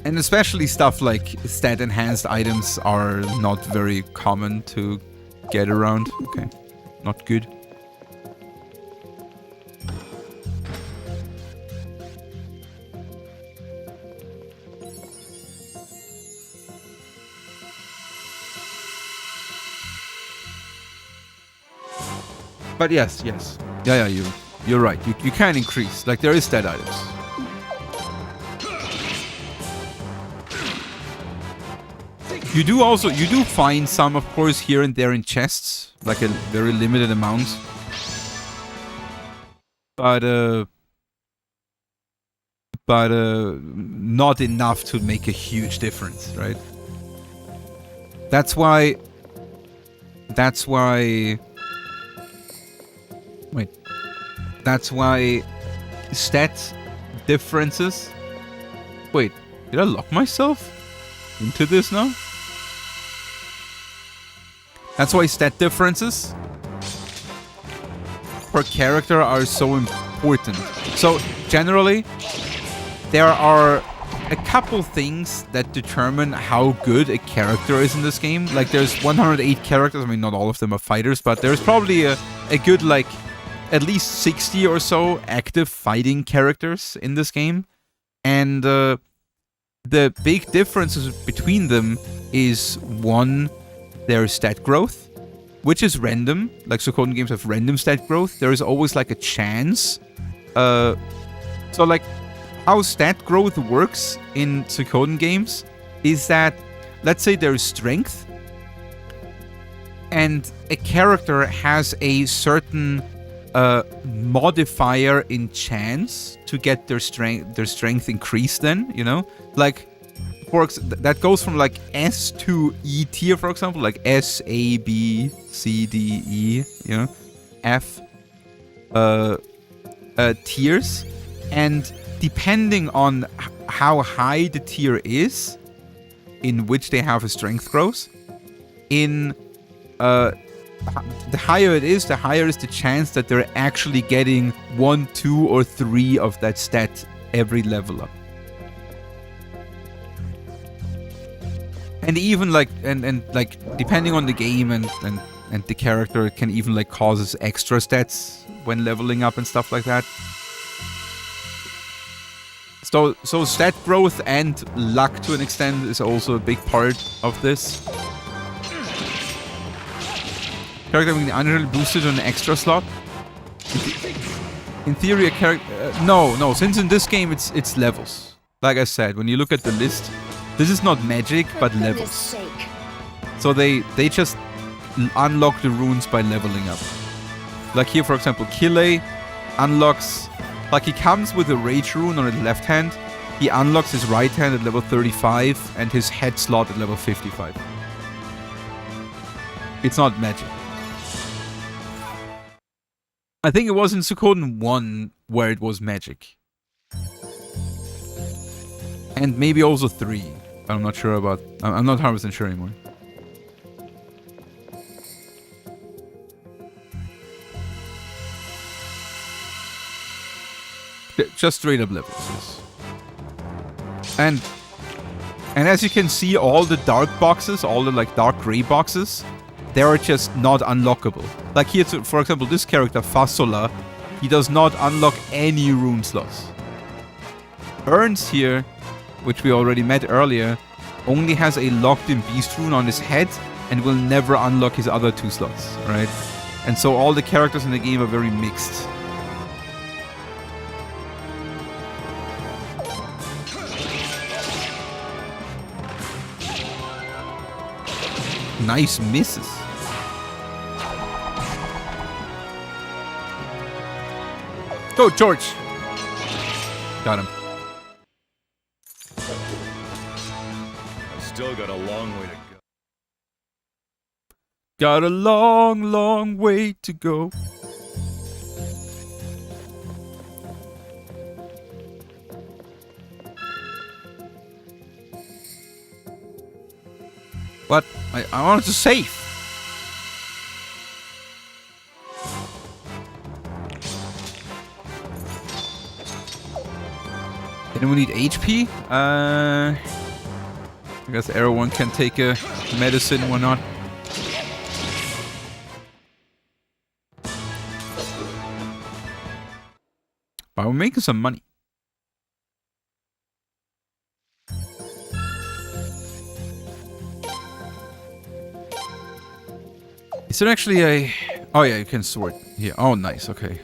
And especially stuff like stat-enhanced items are not very common to get around. Okay, not good. But yes. Yeah, you're right. You can increase. Like, there is stat items. You do find some, of course, here and there in chests. Like a very limited amount. But not enough to make a huge difference, right? That's why... Wait. That's why stat differences... Wait, did I lock myself into this now? That's why stat differences per character are so important. So, generally, there are a couple things that determine how good a character is in this game. Like, there's 108 characters. I mean, not all of them are fighters, but there's probably a good, like, at least 60 or so active fighting characters in this game. And the big differences between them is, one, their stat growth, which is random. Like, Suikoden games have random stat growth. There is always, like, a chance. So, like, how stat growth works in Suikoden games is that, let's say there's strength, and a character has a certain modifier in chance to get their strength increased then, you know? Like, that goes from like S to E tier, for example, like S, A, B, C, D, E, you know, F tiers, and depending on how high the tier is in which they have a strength growth, the higher it is, the higher is the chance that they're actually getting 1, 2, or 3 of that stat every level up. And even like and like depending on the game and the character, it can even like causes extra stats when leveling up and stuff like that. So stat growth and luck to an extent is also a big part of this. Character being unreally boosted on an extra slot. In theory, a character... no. Since in this game, it's levels. Like I said, when you look at the list, this is not magic, but levels. So they just unlock the runes by leveling up. Like here, for example, Kille unlocks... Like, he comes with a rage rune on his left hand. He unlocks his right hand at level 35 and his head slot at level 55. It's not magic. I think it was in Suikoden 1 where it was magic. And maybe also 3. I'm not sure about... I'm not 100% sure anymore. Just straight up levels, yes. And as you can see, all the dark boxes, all the like dark gray boxes, they are just not unlockable. Like here, for example, this character, Fasola, he does not unlock any rune slots. Ernst here, which we already met earlier, only has a locked-in beast rune on his head and will never unlock his other 2 slots, right? And so all the characters in the game are very mixed. Nice misses. Go, George! Got him. I've still got a long way to go. Got a long, long way to go. But I wanted to save. Anyone need HP? I guess everyone can take a medicine or not. But we're making some money. Is there actually a... Oh yeah, you can sort. Yeah. Oh, nice. Okay.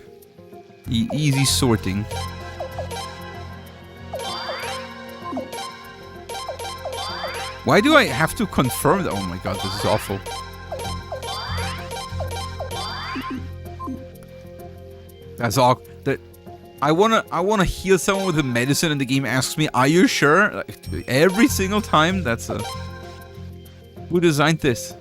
Easy sorting. Why do I have to confirm that? Oh my god, this is awful. That's all. That I wanna heal someone with a medicine, and the game asks me, "Are you sure?" Like, every single time. That's a... Who designed this?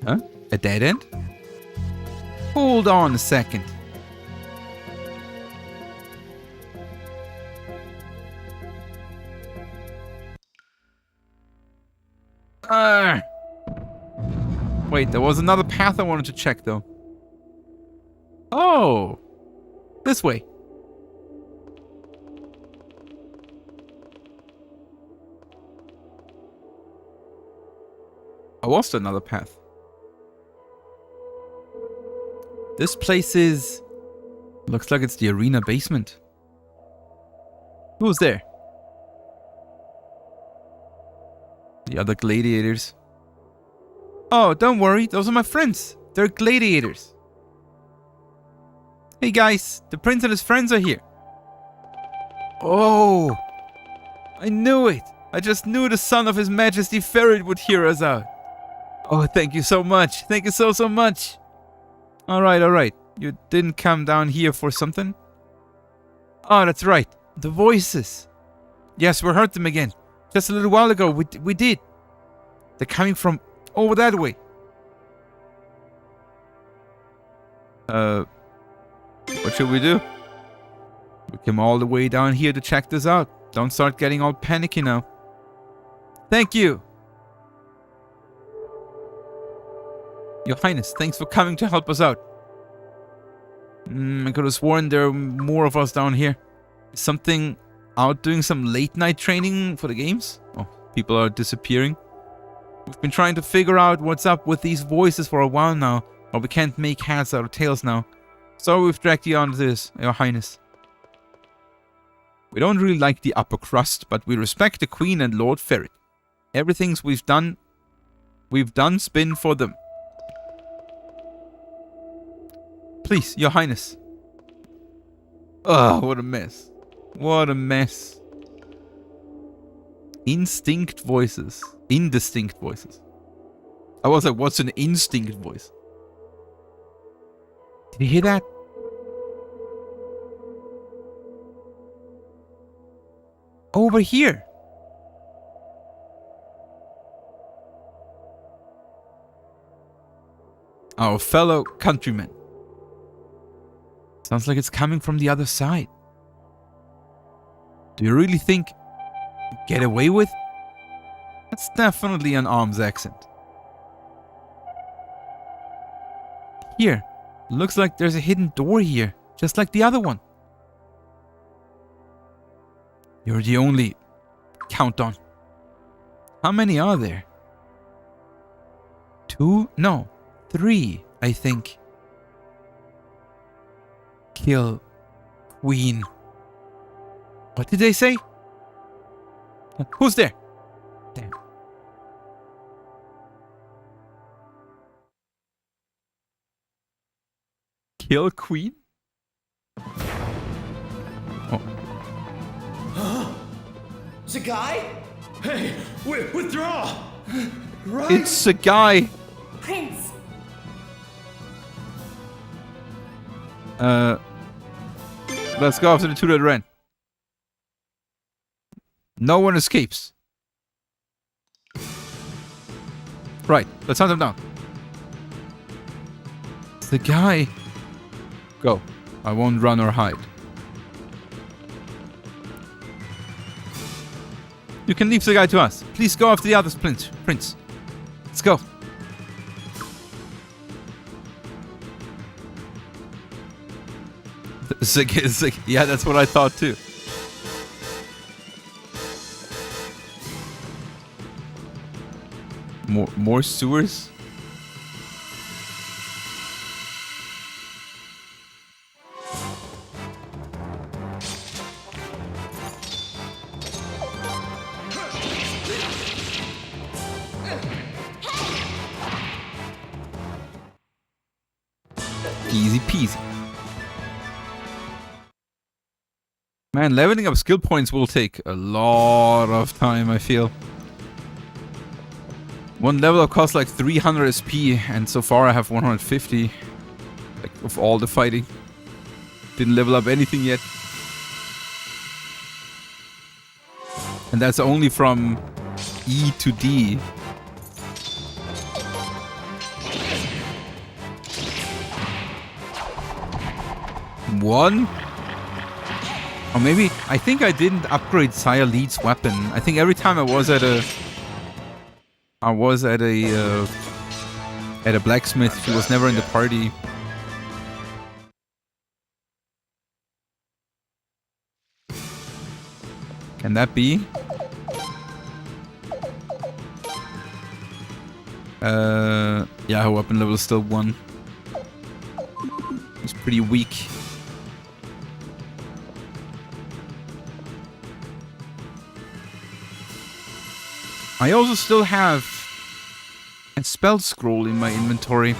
Huh? A dead end? Hold on a second. Wait, there was another path I wanted to check though. Oh! This way. I lost another path. This place is... Looks like it's the arena basement. Who's there? The other gladiators. Oh, don't worry. Those are my friends. They're gladiators. Hey guys, the prince and his friends are here. Oh, I knew it. I just knew the son of His Majesty Ferret would hear us out. Oh, thank you so much. Thank you so much. Alright. You didn't come down here for something? Oh, that's right. The voices. Yes, we heard them again. Just a little while ago, we did. They're coming from over that way. What should we do? We came all the way down here to check this out. Don't start getting all panicky now. Thank you. Your Highness, thanks for coming to help us out. I could have sworn there are more of us down here. Is something out doing some late night training for the games? Oh, people are disappearing. We've been trying to figure out what's up with these voices for a while now, but we can't make heads out of tails now. So we've dragged you onto this, Your Highness. We don't really like the upper crust, but we respect the Queen and Lord Ferret. Everything we've done spin for them. Please, Your Highness. Oh, what a mess. What a mess. Indistinct voices. I was like, what's an instinct voice? Did you hear that? Over here. Our fellow countrymen. Sounds like it's coming from the other side. Do you really think get away with? That's definitely an arms accent. Here, looks like there's a hidden door here, just like the other one. You're the only count on. How many are there? 2? No, 3, I think. Kill Queen. What did they say? Who's there? Damn. Kill Queen? Oh. It's a guy? Hey, withdraw! Right? It's a guy. Prince, Let's go after the two that ran. No one escapes. Right, let's hunt him down. The guy. Go. I won't run or hide. You can leave the guy to us. Please go after the others, Prince. Let's go. Zig. Yeah, that's what I thought too. More sewers? Easy peasy. Man, leveling up skill points will take a lot of time, I feel. One level up costs like 300 SP, and so far I have 150. Like, of all the fighting. Didn't level up anything yet. And that's only from E to D. One? Or maybe, I think I didn't upgrade Saya Lead's weapon. I think every time I was at a blacksmith, she was never in the party. Can that be? Yeah, her weapon level is still 1. It's pretty weak. I also still have a spell scroll in my inventory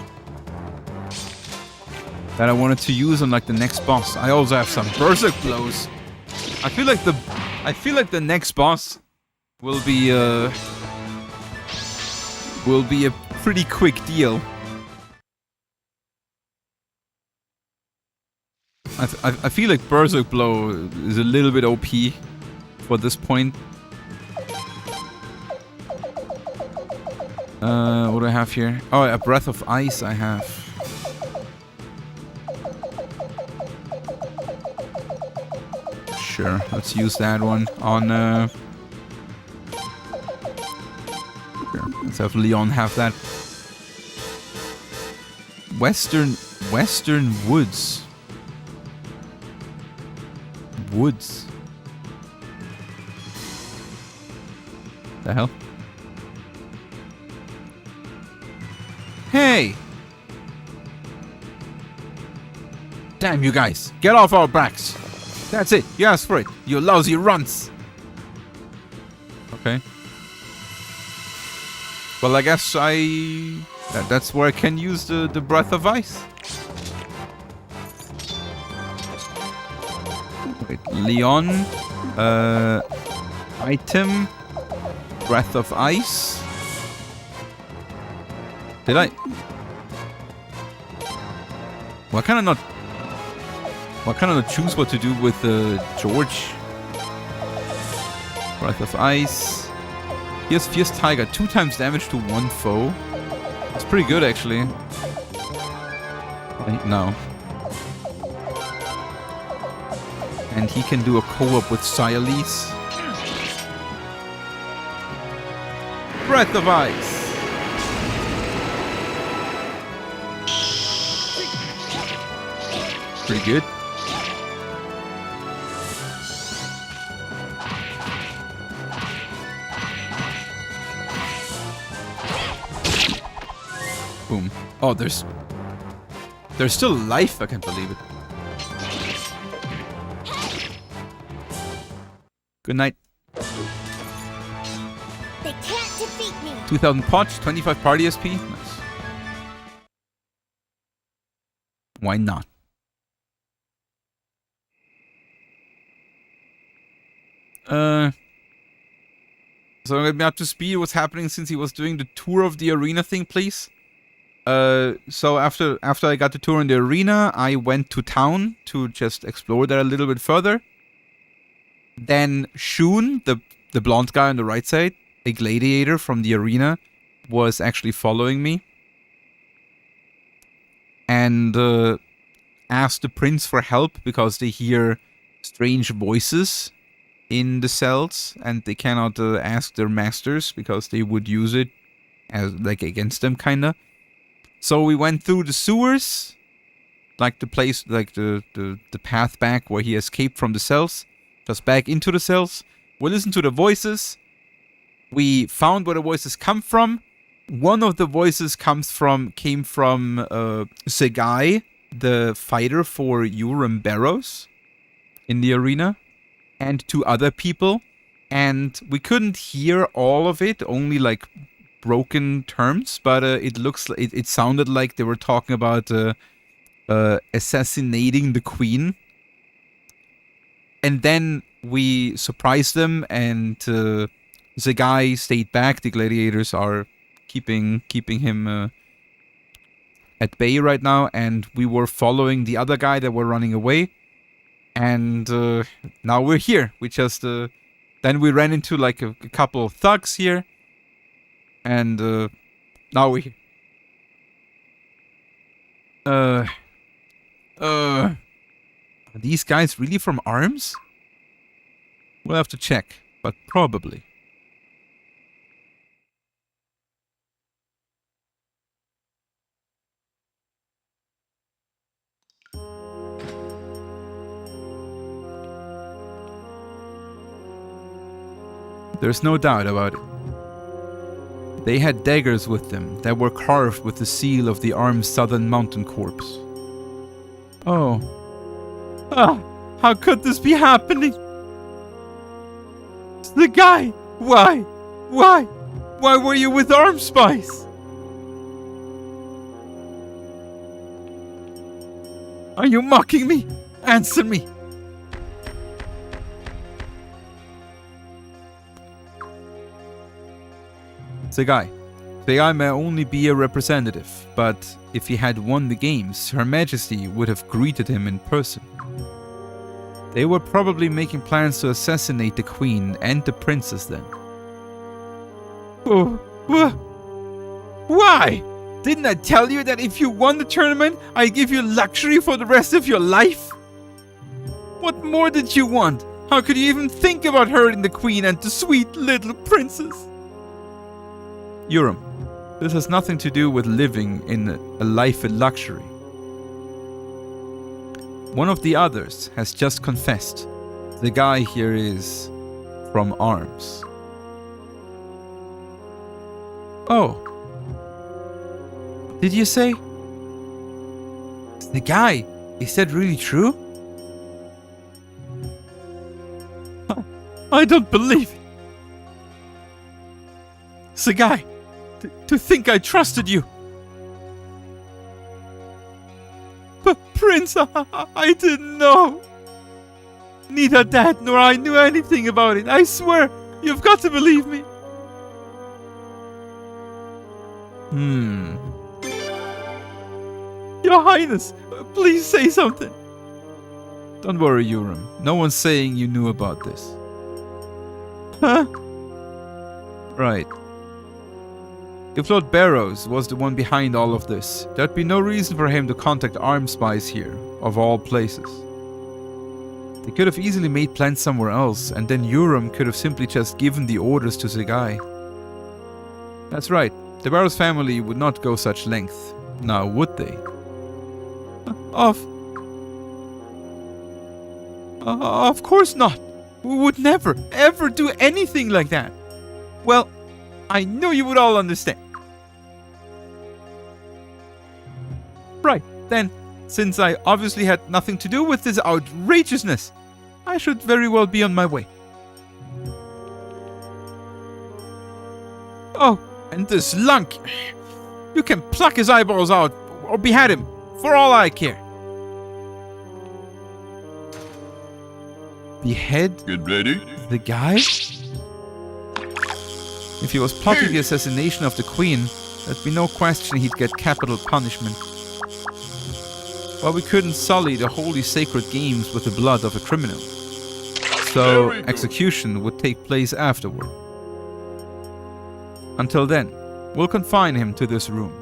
that I wanted to use on like the next boss. I also have some berserk blows. I feel like the next boss will be a pretty quick deal. I feel like berserk blow is a little bit OP for this point. What do I have here? Oh, a breath of ice I have. Sure, let's use that one on Sure, let's have Leon have that. Western Woods. Woods. The hell? Hey! Damn you guys! Get off our backs! That's it! You asked for it! You lousy runts! Okay. Well, I guess that's where I can use the breath of ice. Wait, Leon. Item. Breath of ice. Did I? Why can I not choose what to do with George? Breath of ice. Here's Fierce Tiger. 2 times damage to 1 foe. That's pretty good, actually. No. And he can do a co-op with Sialise. Breath of ice. Pretty good. Boom. Oh, there's still life. I can't believe it. Good night. They can't defeat me. 2000 potch, 25 party SP. Nice. Why not? So get me up to speed what's happening since he was doing the tour of the arena thing, please. So after I got the tour in the arena, I went to town to just explore that a little bit further. Then Shun, the blonde guy on the right side, a gladiator from the arena, was actually following me. And asked the prince for help because they hear strange voices in the cells and they cannot ask their masters because they would use it as like against them, kinda. So we went through the sewers, like the place, like the path back where he escaped from the cells, just back into the cells. We listened to the voices. We found where the voices come from. One of the voices came from Segai, the fighter for Urim Barrows in the arena, and 2 other people. And we couldn't hear all of it, only like broken terms, but it sounded like they were talking about assassinating the queen. And then we surprised them, and Segai stayed back. The gladiators are keeping him at bay right now, and we were following the other guy that were running away, and now we're here. We just then we ran into like a couple of thugs here, and now we're here. Are these guys really from ARMS? We'll have to check, but probably. There's no doubt about it. They had daggers with them that were carved with the seal of the ARMS Southern Mountain Corps. Oh. Ah, how could this be happening? It's the guy! Why? Why? Why were you with ARMS spies? Are you mocking me? Answer me! Segai may only be a representative, but if he had won the games, Her Majesty would have greeted him in person. They were probably making plans to assassinate the queen and the princess then. Oh, why? Didn't I tell you that if you won the tournament, I'd give you luxury for the rest of your life? What more did you want? How could you even think about hurting the queen and the sweet little princess? Urim, this has nothing to do with living in a life in luxury. One of the others has just confessed. The guy here is from ARMS. Oh. Did you say? The guy, is that really true? I don't believe it. Segai, to think I trusted you. But Prince, I didn't know. Neither Dad nor I knew anything about it. I swear, you've got to believe me. Your Highness, please say something. Don't worry, Urim. No one's saying you knew about this. Huh? Right. If Lord Barrows was the one behind all of this, there'd be no reason for him to contact ARMS spies here, of all places. They could have easily made plans somewhere else, and then Urim could have simply just given the orders to Segai. That's right, the Barrows family would not go such length. Now, would they? Of course not. We would never, ever do anything like that. Well, I knew you would all understand. Right, then, since I obviously had nothing to do with this outrageousness, I should very well be on my way. Oh, and this lunk! You can pluck his eyeballs out, or behead him, for all I care. Behead? Get ready. The guy? If he was plotting the assassination of the queen, There'd be no question he'd get capital punishment. But we couldn't sully the holy sacred games with the blood of a criminal. So execution would take place afterward. Until then, we'll confine him to this room.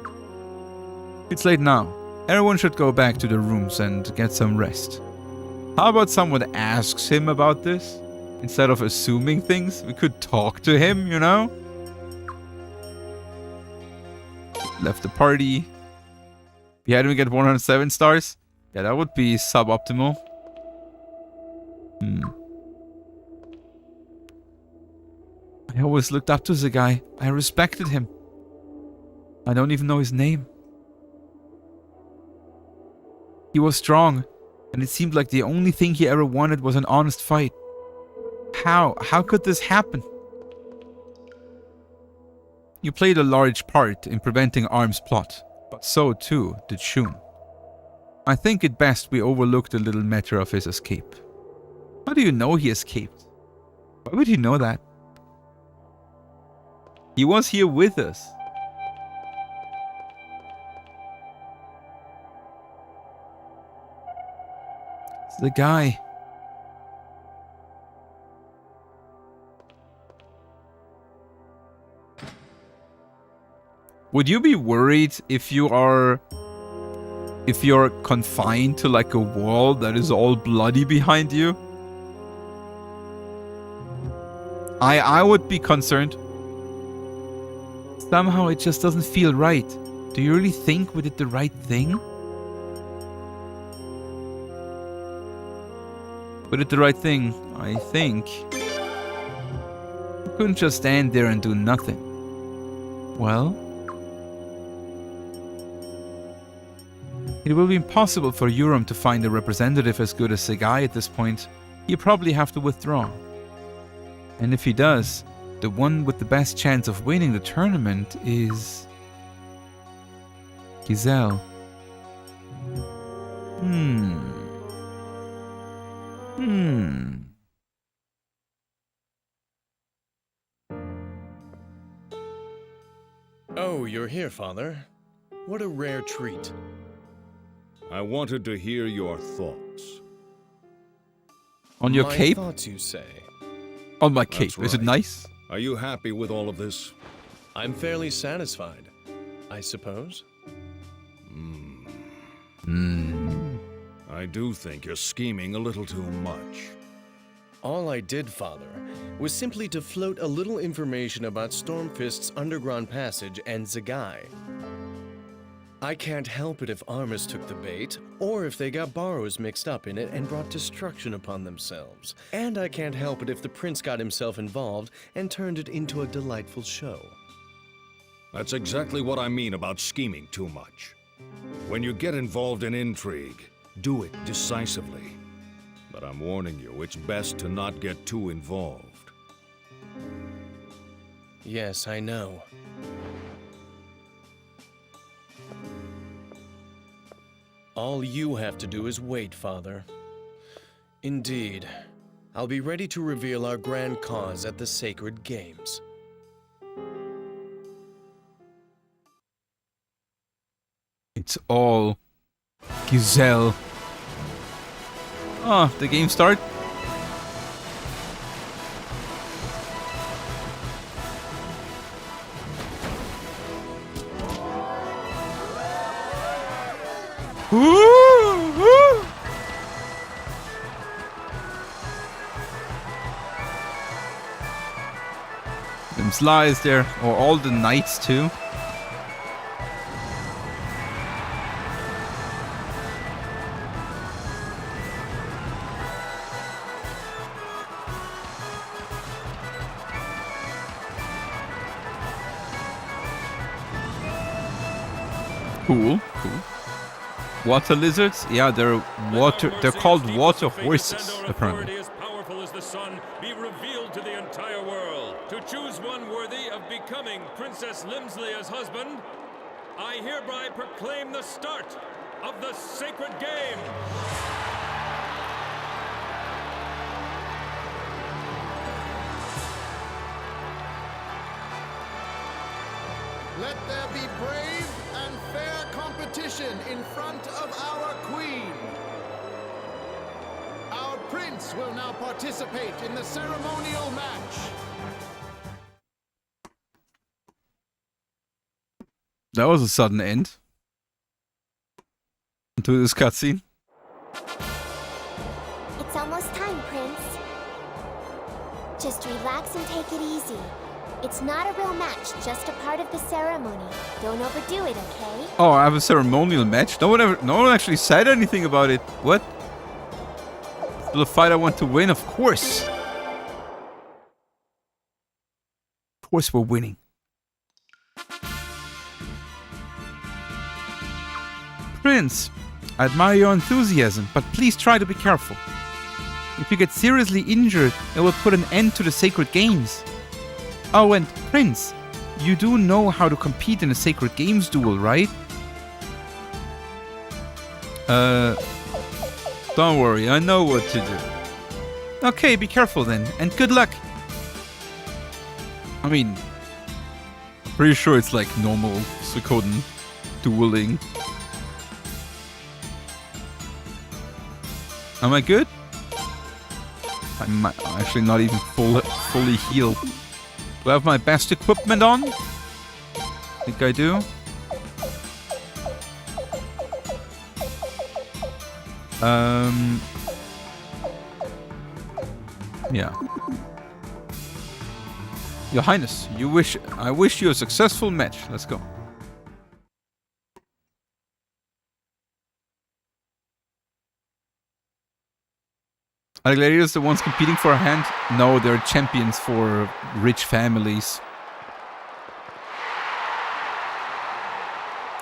It's late now. Everyone should go back to their rooms and get some rest. How about someone asks him about this? Instead of assuming things, we could talk to him, you know? Left the party. We had him get 107 stars? Yeah, that would be suboptimal. I always looked up to the guy. I respected him. I don't even know his name. He was strong, and it seemed like the only thing he ever wanted was an honest fight. How could this happen? You played a large part in preventing Arm's plot, but so too did Shun. I think it best we overlook the little matter of his escape. How do you know he escaped? Why would you know that? He was here with us. It's the guy. Would you be worried if you're confined to like a wall that is all bloody behind you? I would be concerned. Somehow it just doesn't feel right. Do you really think we did the right thing? We did the right thing, I think. We couldn't just stand there and do nothing. Well, it will be impossible for Euram to find a representative as good as Segai at this point. He'll probably have to withdraw. And if he does, the one with the best chance of winning the tournament is Giselle. Oh, you're here, Father. What a rare treat. I wanted to hear your thoughts. On your cape? Thoughts, you say? On my cape. That's Is it right. nice? Are you happy with all of this? I'm fairly satisfied, I suppose. I do think you're scheming a little too much. All I did, Father, was simply to float a little information about Stormfist's underground passage and Zagai. I can't help it if Armus took the bait, or if they got Barrows mixed up in it and brought destruction upon themselves. And I can't help it if the prince got himself involved and turned it into a delightful show. That's exactly what I mean about scheming too much. When you get involved in intrigue, do it decisively. But I'm warning you, it's best to not get too involved. Yes, I know. All you have to do is wait, Father. Indeed. I'll be ready to reveal our grand cause at the Sacred Games. It's all Giselle. Oh, the game start? Them slides there, or all the knights too. Cool. Water lizards? Yeah, they're called water horses, apparently. As powerful as the sun be revealed to the entire world. To choose one worthy of becoming Princess Limslia's husband, I hereby proclaim the start of the Sacred Game. Let there be brave and fair competition in front of our queen. Our prince will now participate in the ceremonial match. That was a sudden end to this cutscene. It's almost time, Prince. Just relax and take it easy. It's not a real match, just a part of the ceremony. Don't overdo it, okay? Oh, I have a ceremonial match? No one actually said anything about it. What? Still a fight I want to win, of course. Of course we're winning. Prince, I admire your enthusiasm, but please try to be careful. If you get seriously injured, it will put an end to the sacred games. Oh, and Prince, you do know how to compete in a sacred games duel, right? Don't worry, I know what to do. Okay, be careful then, and good luck. I mean, pretty sure it's like normal Suikoden dueling. Am I good? I'm actually not even fully healed. Do I have my best equipment on? I think I do. Yeah. Your Highness, I wish you a successful match. Let's go. Are the gladiators the ones competing for a hand? No, they're champions for rich families.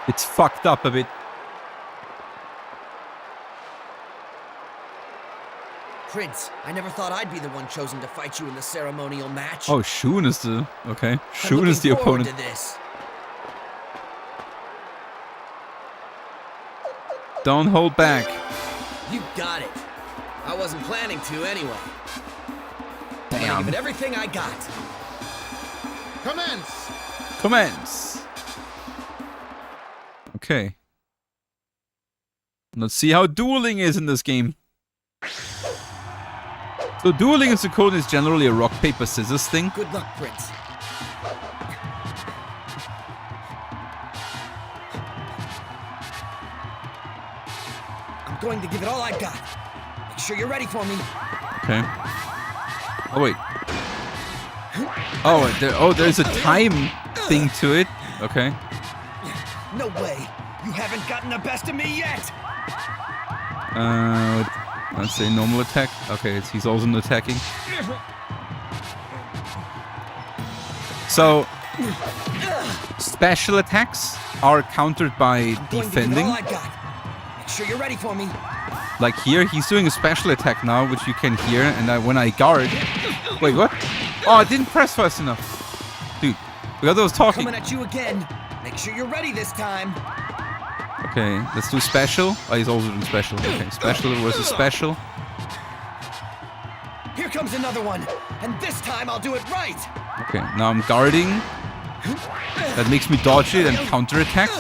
It's fucked up a bit. Prince, I never thought I'd be the one chosen to fight you in the ceremonial match. Oh, Shun is the... Okay. Shun is the opponent. To this. Don't hold back. You got it. I wasn't planning to anyway. Damn. I'm gonna give it everything I got. Commence! Commence! Okay. Let's see how dueling is in this game. So dueling in Suikoden is generally a rock, paper, scissors thing. Good luck, Prince. I'm going to give it all I got. Make sure you're ready for me. Okay. Oh, wait. Oh, there's a time thing to it. Okay. No way. You haven't gotten the best of me yet. Let's say normal attack. Okay, he's also not attacking. So, special attacks are countered by defending. Make sure you're ready for me. Like here, he's doing a special attack now, which you can hear, and when I guard... Wait, what? Oh, I didn't press fast enough. Dude, because I was talking. Coming at you again. Make sure you're ready this time. Okay, let's do special. Oh, he's also doing special. Okay, special versus special. Here comes another one, and this time I'll do it right. Okay, now I'm guarding. That makes me dodge it and counterattack.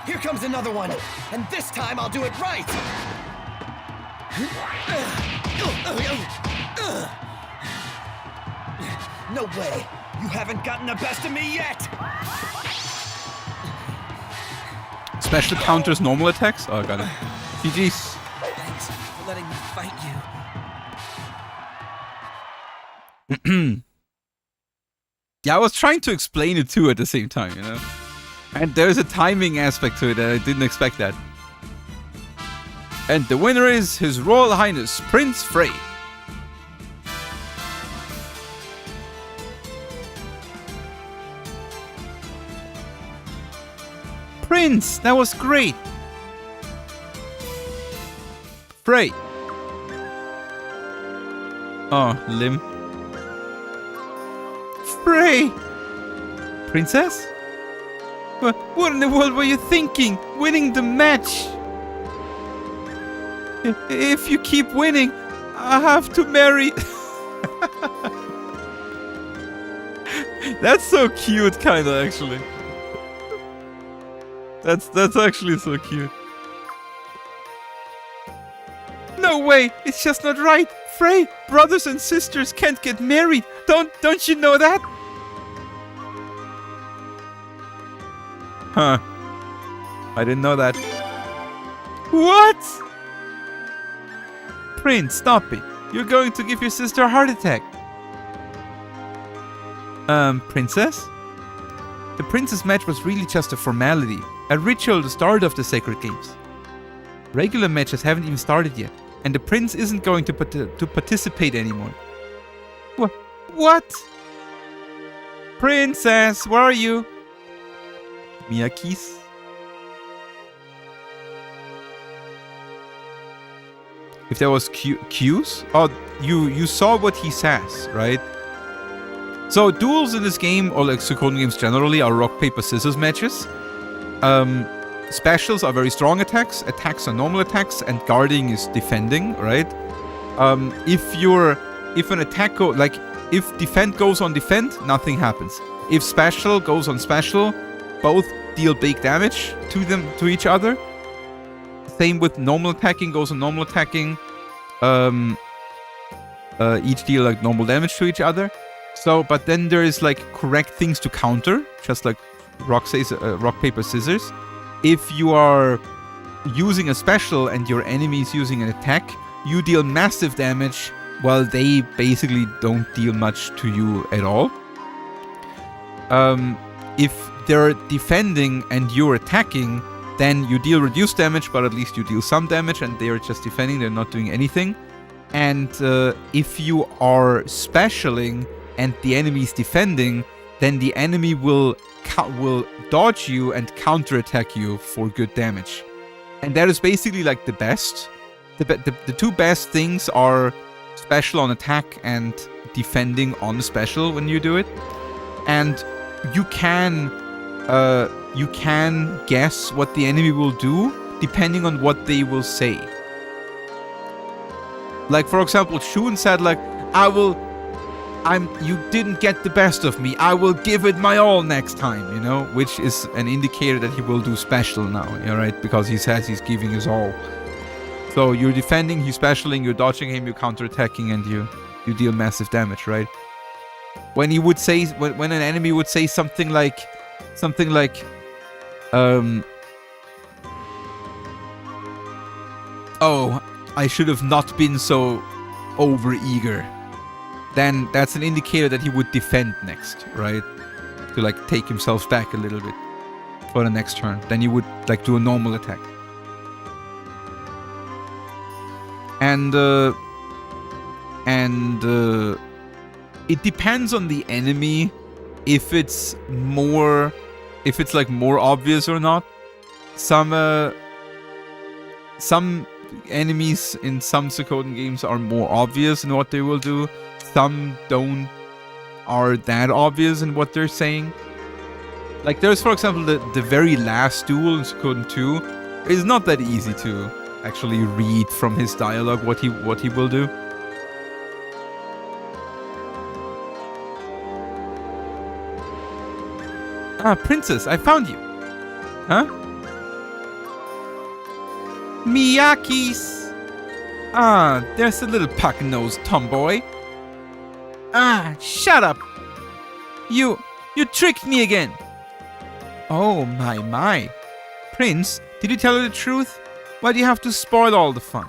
Here comes another one, and this time I'll do it right. No way. You haven't gotten the best of me yet. Special counters normal attacks? Oh, I got it. GG's. Thanks for letting me fight you. Yeah, I was trying to explain it too at the same time, you know? And there's a timing aspect to it, and I didn't expect that. And the winner is His Royal Highness, Prince Frey. Prince, that was great. Frey. Oh, limb. Frey. Princess? What in the world were you thinking? Winning the match? If you keep winning, I have to marry... That's so cute, kinda, actually. That's actually so cute. No way! It's just not right! Frey, brothers and sisters can't get married! Don't you know that? Huh. I didn't know that. What? Prince, stop it. You're going to give your sister a heart attack. Princess? The princess match was really just a formality. A ritual to start of the Sacred Games. Regular matches haven't even started yet. And the prince isn't going to participate anymore. What? Princess, where are you? Miyakis? If there was cues? Oh, you saw what he says, right? So duels in this game, or like Suikoden games generally, are rock, paper, scissors matches. Specials are very strong attacks, attacks are normal attacks, and guarding is defending, right? If an attack if defend goes on defend, nothing happens. If special goes on special, both deal big damage to each other. Same with normal attacking goes on normal attacking. Each deal like normal damage to each other. So, but then there is like correct things to counter, just like rock, paper, scissors. If you are using a special and your enemy is using an attack, you deal massive damage while they basically don't deal much to you at all. If they're defending and you're attacking, then you deal reduced damage, but at least you deal some damage, and they're just defending, they're not doing anything. And if you are specialing and the enemy is defending, then the enemy will dodge you and counterattack you for good damage. And that is basically like the best. The two best things are special on attack and defending on special when you do it. And you can guess what the enemy will do depending on what they will say. Like, for example, Shun said like, you didn't get the best of me. I will give it my all next time, you know? Which is an indicator that he will do special now, right? Because he says he's giving his all. So you're defending, he's specialing, you're dodging him, you're counterattacking, and you deal massive damage, right? When he would say, when an enemy would say something like, oh, I should have not been so over-eager, then that's an indicator that he would defend next, right? To like take himself back a little bit for the next turn. Then you would like do a normal attack. And it depends on the enemy if it's like more obvious or not. Some enemies in some Suikoden games are more obvious in what they will do. Some are that obvious in what they're saying. Like there's, for example, the very last duel in Suikoden 2 is not that easy to actually read from his dialogue what he will do. Ah, princess, I found you. Huh? Miyakis. Ah, there's a little puck-nosed tomboy. Ah, shut up! You tricked me again! Oh my. Prince, did you tell her the truth? Why do you have to spoil all the fun?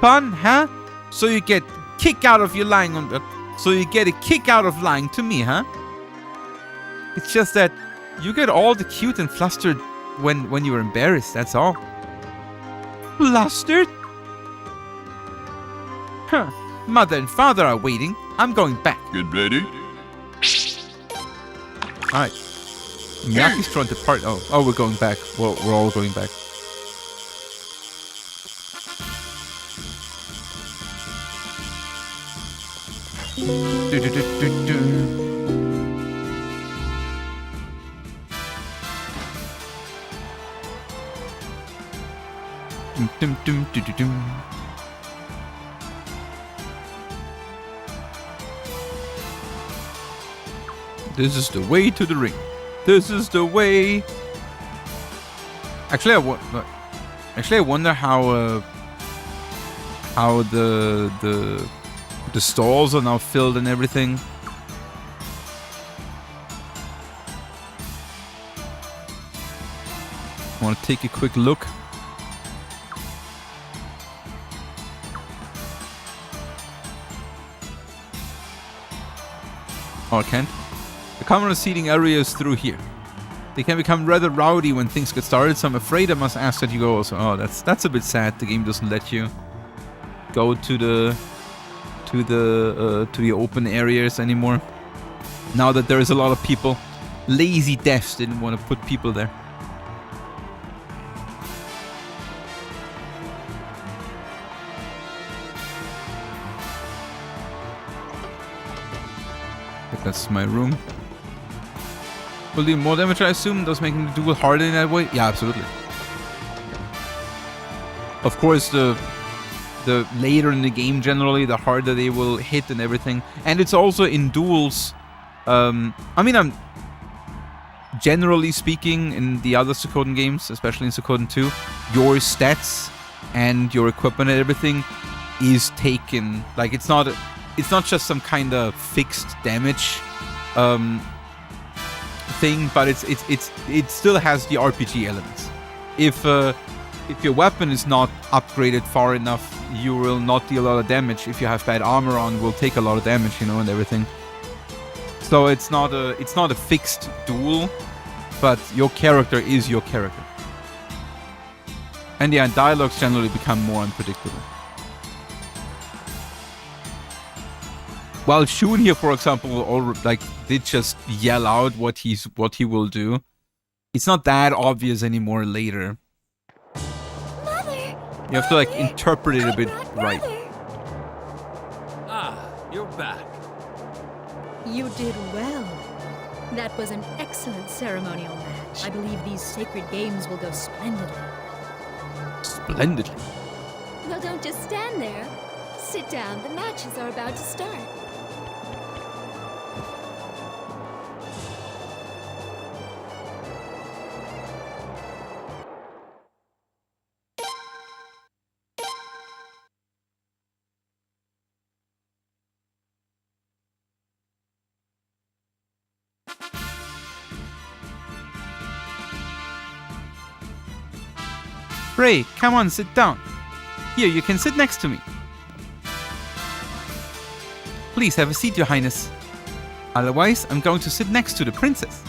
Fun, huh? So you get a kick out of lying to me, huh? It's just that you get all the cute and flustered when you're embarrassed, that's all. Flustered? Huh. Mother and father are waiting. I'm going back. Get ready. Alright. Miyaki's trying to part. Oh, we're going back. Well, we're all going back. This is the way to the ring. This is the way. Actually, I wonder how the stalls are now filled and everything. I want to take a quick look. Oh, I can't. The common seating area is through here. They can become rather rowdy when things get started, so I'm afraid I must ask that you go also. Oh, that's a bit sad. The game doesn't let you go to the open areas anymore. Now that there is a lot of people, lazy devs didn't want to put people there. That's my room. Will do more damage, I assume, thus making the duel harder in that way? Yeah, absolutely. Of course, the later in the game, generally, the harder they will hit and everything. And it's also in duels. I mean, I'm generally speaking, in the other Suikoden games, especially in Suikoden 2, your stats and your equipment and everything is taken. Like, it's not just some kind of fixed damage thing, but it still has the RPG elements. If your weapon is not upgraded far enough, you will not deal a lot of damage. If you have bad armor on, will take a lot of damage, you know, and everything. So it's not a fixed duel, but your character is your character. And yeah, dialogues generally become more unpredictable. While Shun here, for example, did just yell out what he will do. It's not that obvious anymore later. Mother! You have to like interpret it a bit right. Ah, you're back. You did well. That was an excellent ceremonial match. I believe these sacred games will go splendidly. Splendidly. Well, don't just stand there. Sit down. The matches are about to start. Ray, come on, sit down. Here, you can sit next to me. Please have a seat, Your Highness. Otherwise, I'm going to sit next to the princess.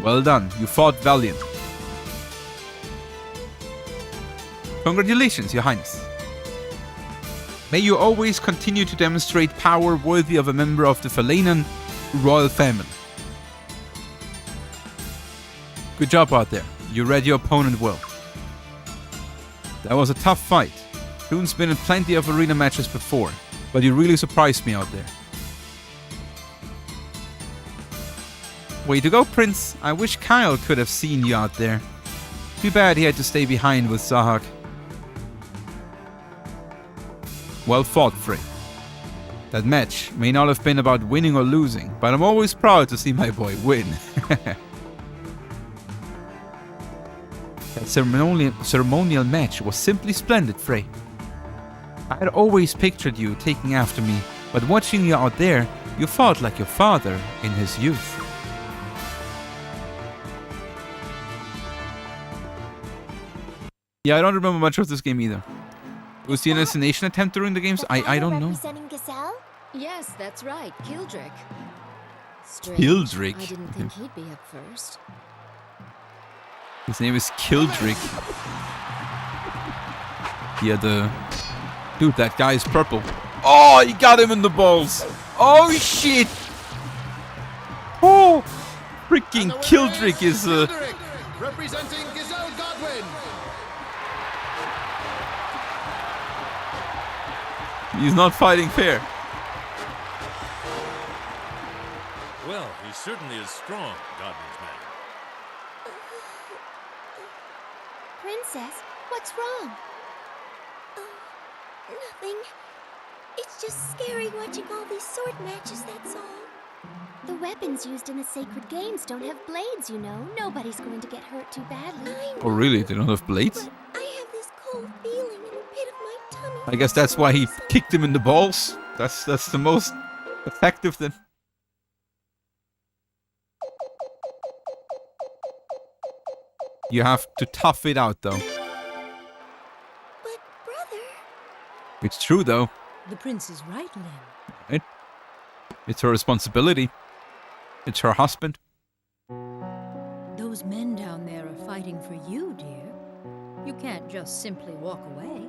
Well done, you fought valiantly. Congratulations, Your Highness. May you always continue to demonstrate power worthy of a member of the Falanan royal family. Good job out there. You read your opponent well. That was a tough fight. Shun's been in plenty of arena matches before, but you really surprised me out there. Way to go, Prince. I wish Kyle could have seen you out there. Too bad he had to stay behind with Sahak. Well fought, Frey. That match may not have been about winning or losing, but I'm always proud to see my boy win. That ceremonial match was simply splendid, Frey. I had always pictured you taking after me, but watching you out there, you fought like your father in his youth. Yeah, I don't remember much of this game either. Was the assassination attempt during the games? I don't know. Representing Gazelle? Yes, that's right, Kildrick. Strange. Kildrick? I didn't think he'd be up first. His name is Kildrick. Yeah, dude, that guy is purple. Oh, he got him in the balls. Oh, shit. Oh, freaking Kildrick is... Representing Gazelle Godwin. He's not fighting fair. Well, he certainly is strong, Godwin's man. Princess, what's wrong? Oh, nothing. It's just scary watching all these sword matches, that's all. The weapons used in the sacred games don't have blades, you know. Nobody's going to get hurt too badly. Oh, really? They don't have blades? I have this cold feeling in the pit of my tummy. I guess that's why he kicked him in the balls. That's the most effective then. You have to tough it out, though. But, brother... It's true, though. The prince is right, Lynn. Right? It's her responsibility. It's her husband. Those men down there are fighting for you, dear. You can't just simply walk away.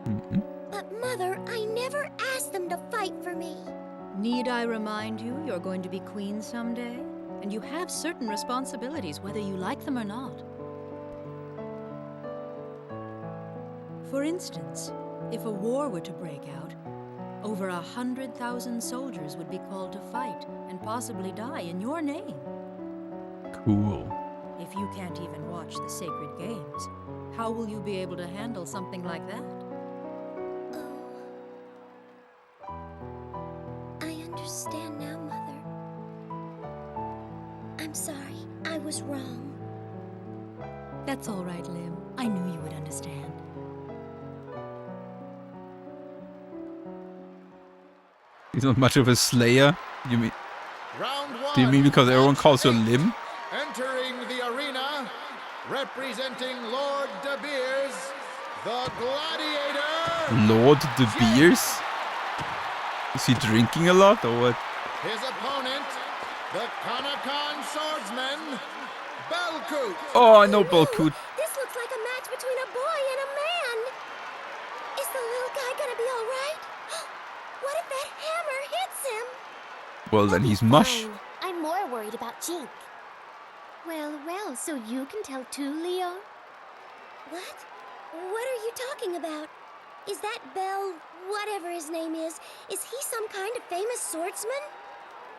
Mm-hmm. But, Mother, I never asked them to fight for me. Need I remind you you're going to be queen someday? And you have certain responsibilities, whether you like them or not. For instance, if a war were to break out, over 100,000 soldiers would be called to fight and possibly die in your name. Cool. If you can't even watch the sacred games, how will you be able to handle something like that? I understand now, Mother. I'm sorry. I was wrong. That's all right, Lim. I knew you would understand. He's not much of a slayer. You mean? Round one. Do you mean because everyone calls her Lim? Entering the arena, representing Lord De Beers, the Gladiator. Lord De Beers? Is he drinking a lot or what? His opponent, the Kanakan swordsman, Belkut. Oh, I know Belkut. This looks like a match between a boy and a man. Is the little guy gonna be all right? What if that hammer hits him? Well, then he's mush. Fine. I'm more worried about Jink. Well, so you can tell too, Leon? What? What are you talking about? Is that Bell, whatever his name is he some kind of famous swordsman?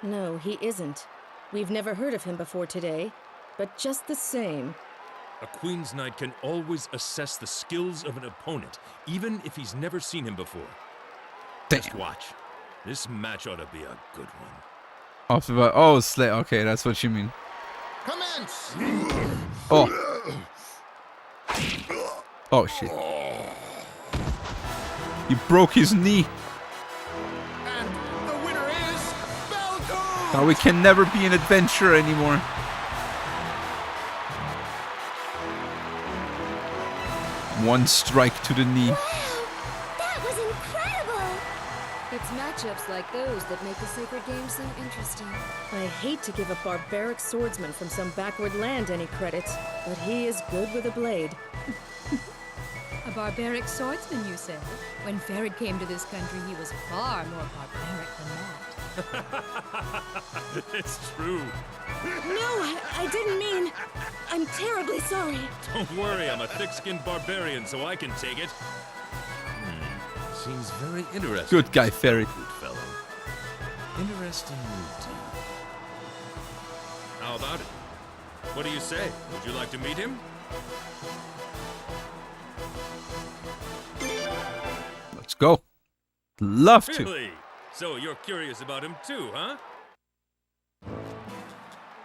No, he isn't. We've never heard of him before today, but just the same. A Queen's Knight can always assess the skills of an opponent, even if he's never seen him before. Just watch. This match ought to be a good one. Oh, slay. Okay, that's what you mean. Commence! Oh. Oh, shit. He broke his knee. And the winner is Belkut! Now we can never be an adventurer anymore. One strike to the knee. That was incredible! It's matchups like those that make the sacred games so interesting. I hate to give a barbaric swordsman from some backward land any credit, but he is good with a blade. A barbaric swordsman, you say? When Ferid came to this country, he was far more barbaric than that. It's true. No, I didn't mean... I'm terribly sorry. Don't worry, I'm a thick-skinned barbarian, so I can take it. Seems very interesting. Good guy, Ferid. Good fellow. Interesting indeed. How about it? What do you say? Would you like to meet him? Let's go. Love to. Really? So you're curious about him too, huh?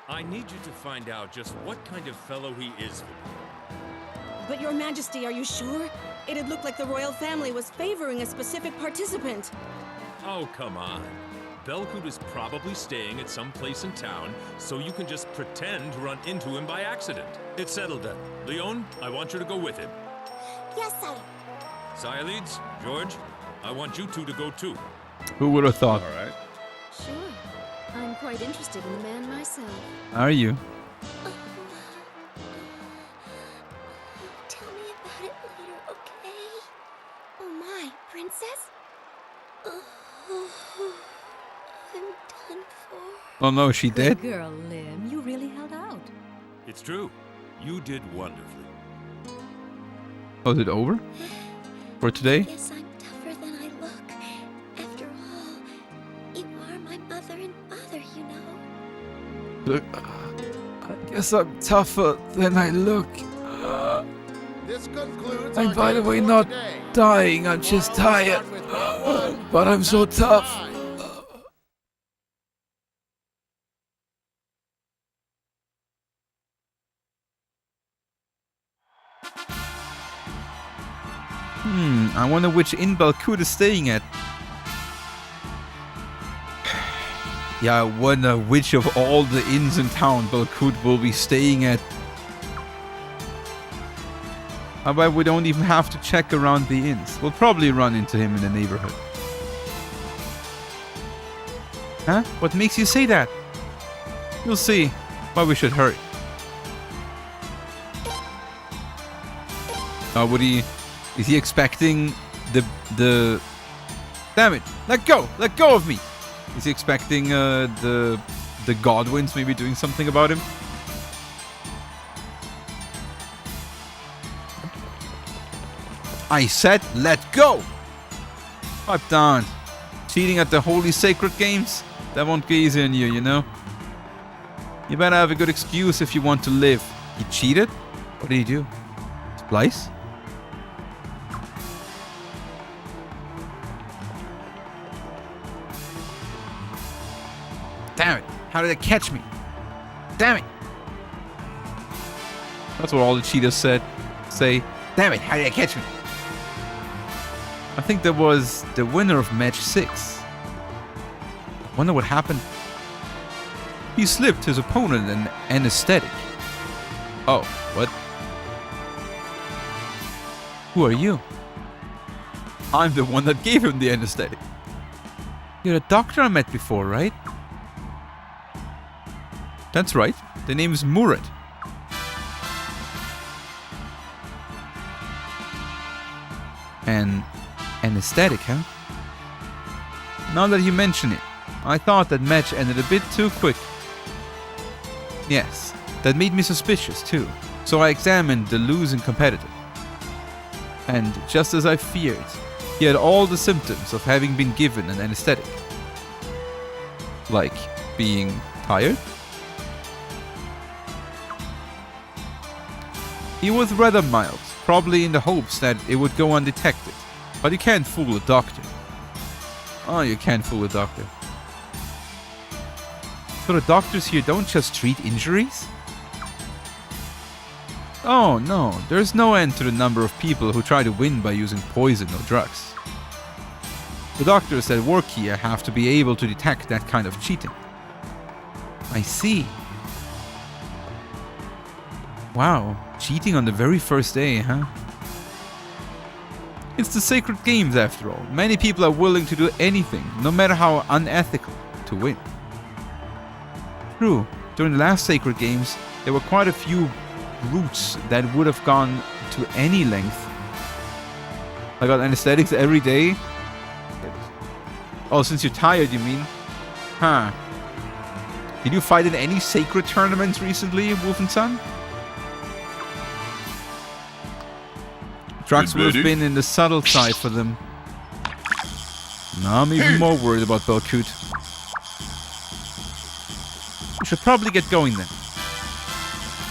I need you to find out just what kind of fellow he is for you. But Your Majesty, are you sure? It'd look like the royal family was favoring a specific participant. Oh, come on. Belkut is probably staying at some place in town, so you can just pretend to run into him by accident. It's settled then. Leon, I want you to go with him. Yes, sire. Sialides, George, I want you two to go too. Who would have thought? All right. Sure. I'm quite interested in the man myself. Are you? Tell me about it later, okay? Oh my, princess? I'm done for. Oh no, she dead? Good girl, Lim. You really held out. It's true. You did wonderfully. Oh, is it over? For today? Yes, I'm tougher than I look. After all, you are my mother and father, you know. I guess I'm tougher than I look. This concludes I'm our by the game way for not today. dying, I'm just tired. Start with round one. But I'm so tough. I wonder which inn Balkut is staying at. Yeah, I wonder which of all the inns in town Balkut will be staying at. How about we don't even have to check around the inns? We'll probably run into him in the neighborhood. Huh? What makes you say that? You'll see, but we should hurry. Is he expecting the... Damn it! Let go of me! Is he expecting the Godwins maybe doing something about him? I said let go! Pipe down. Cheating at the holy sacred games? That won't get easy on you, you know? You better have a good excuse if you want to live. He cheated? What did he do? Splice? Damn it! How did it catch me? Damn it! That's what all the cheaters say. Damn it! How did it catch me? I think that was the winner of match 6. Wonder what happened. He slipped his opponent an anesthetic. Oh, what? Who are you? I'm the one that gave him the anesthetic. You're a doctor I met before, right? That's right. The name is Murat. An anesthetic, huh? Now that you mention it, I thought that match ended a bit too quick. Yes, that made me suspicious too. So I examined the losing competitor. And just as I feared, he had all the symptoms of having been given an anesthetic. Like being tired? He was rather mild, probably in the hopes that it would go undetected. But you can't fool a doctor. Oh, you can't fool a doctor. So the doctors here don't just treat injuries? Oh no, there's no end to the number of people who try to win by using poison or drugs. The doctors that work here have to be able to detect that kind of cheating. I see. Wow, cheating on the very first day, huh? It's the sacred games after all. Many people are willing to do anything, no matter how unethical, to win. True, during the last sacred games, there were quite a few brutes that would have gone to any length. I got anesthetics every day. Oh, since you're tired, you mean? Huh. Did you fight in any sacred tournaments recently, Wolfenson? Drugs would have been in the subtle side for them. Now I'm even more worried about Balkut. We should probably get going then.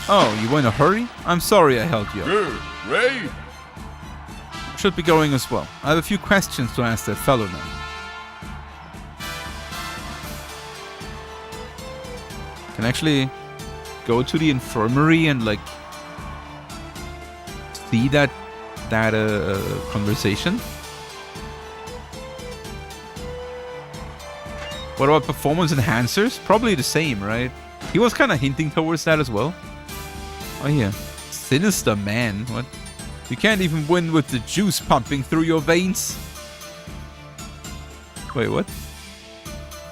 Oh, you were in a hurry? I'm sorry I held you up. Ray! Should be going as well. I have a few questions to ask that fellow now. Can I actually go to the infirmary and like see that conversation? What about performance enhancers? Probably the same, right? He was kind of hinting towards that as well. Oh yeah, sinister man. What? You can't even win with the juice pumping through your veins. Wait, what?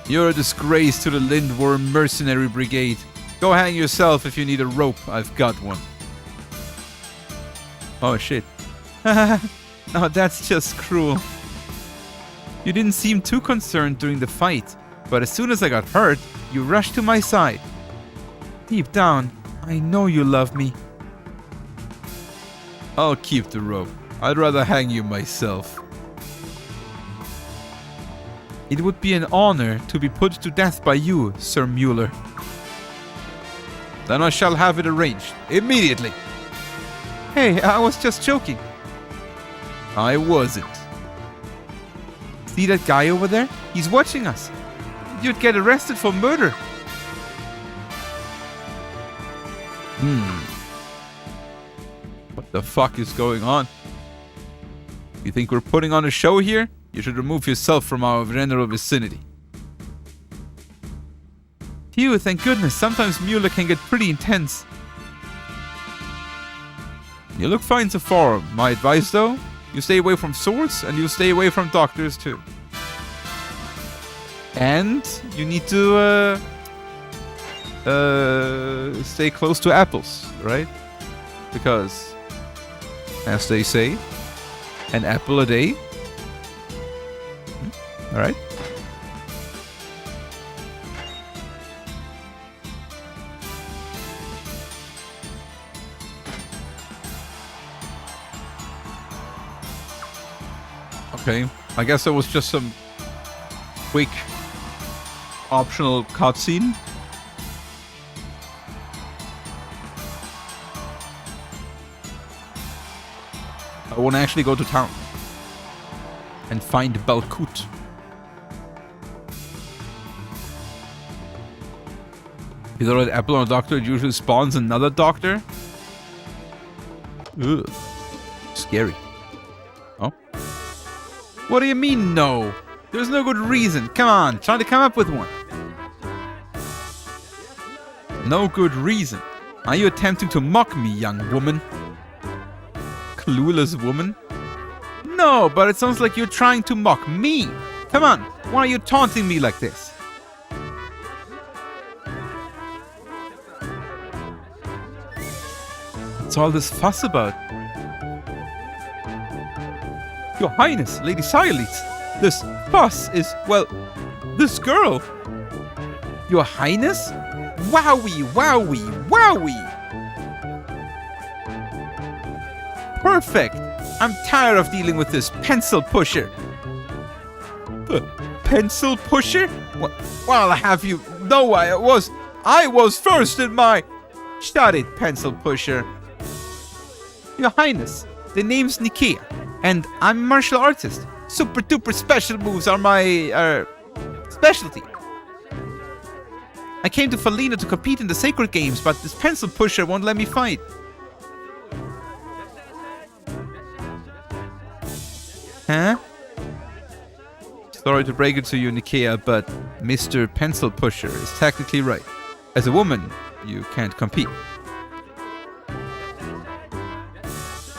You're a disgrace to the Lindworm Mercenary Brigade. Go hang yourself if you need a rope. I've got one. Oh shit. No, that's just cruel. You didn't seem too concerned during the fight, but as soon as I got hurt, you rushed to my side. Deep down, I know you love me. I'll keep the rope. I'd rather hang you myself. It would be an honor to be put to death by you, Sir Mueller. Then I shall have it arranged, immediately. Hey, I was just joking. I wasn't. See that guy over there? He's watching us. You'd get arrested for murder. What the fuck is going on? You think we're putting on a show here? You should remove yourself from our general vicinity. Phew, thank goodness. Sometimes Mueller can get pretty intense. You look fine so far. My advice though, you stay away from swords and you stay away from doctors too. And you need to stay close to apples, right? Because, as they say, an apple a day. All right. Okay, I guess that was just some quick optional cutscene. I want to actually go to town and find Balkut. You throw an apple on a doctor, it usually spawns another doctor. Ugh. Scary. Oh. What do you mean, no? There's no good reason. Come on, try to come up with one. No good reason. Are you attempting to mock me, young woman? Clueless woman? No, but it sounds like you're trying to mock me. Come on, why are you taunting me like this? What's all this fuss about? Your Highness, Lady Silence, this fuss is, well, this girl. Your Highness? Wowie, wowie, wowie! Perfect! I'm tired of dealing with this pencil pusher. The pencil pusher? Well, have you... No, I was first in my... Shut it, pencil pusher. Your Highness, the name's Nikia, and I'm a martial artist. Super duper special moves are my specialty. I came to Falena to compete in the sacred games, but this pencil pusher won't let me fight. Huh? Sorry to break it to you, Nikia, but Mr. Pencil Pusher is technically right. As a woman, you can't compete.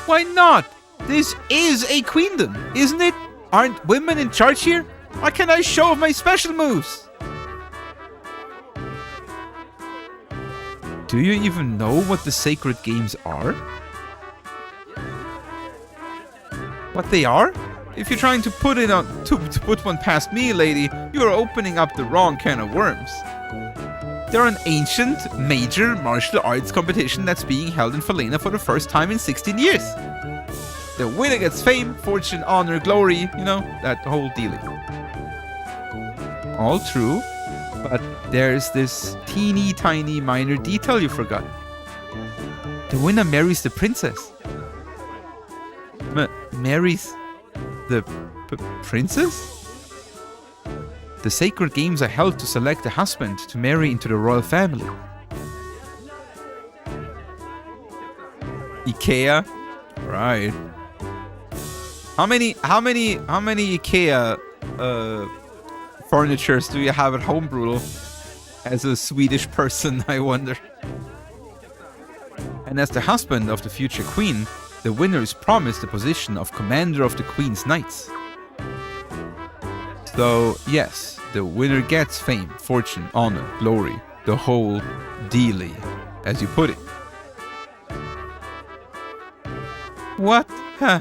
Why not? This is a queendom, isn't it? Aren't women in charge here? Why can't I show off my special moves? Do you even know what the sacred games are? What they are? If you're trying to put it on to put one past me, lady, you're opening up the wrong can of worms. They're an ancient, major martial arts competition that's being held in Falena for the first time in 16 years. The winner gets fame, fortune, honor, glory, you know, that whole dealing. All true, but there's this teeny tiny minor detail you forgot. The winner marries the princess. Marries the princess? The sacred games are held to select a husband to marry into the royal family. IKEA? Right. How many IKEA furnitures do you have at home, Brutal? As a Swedish person, I wonder. And as the husband of the future queen, the winner is promised the position of commander of the Queen's Knights. So, yes, the winner gets fame, fortune, honor, glory, the whole dealy, as you put it. What? Huh?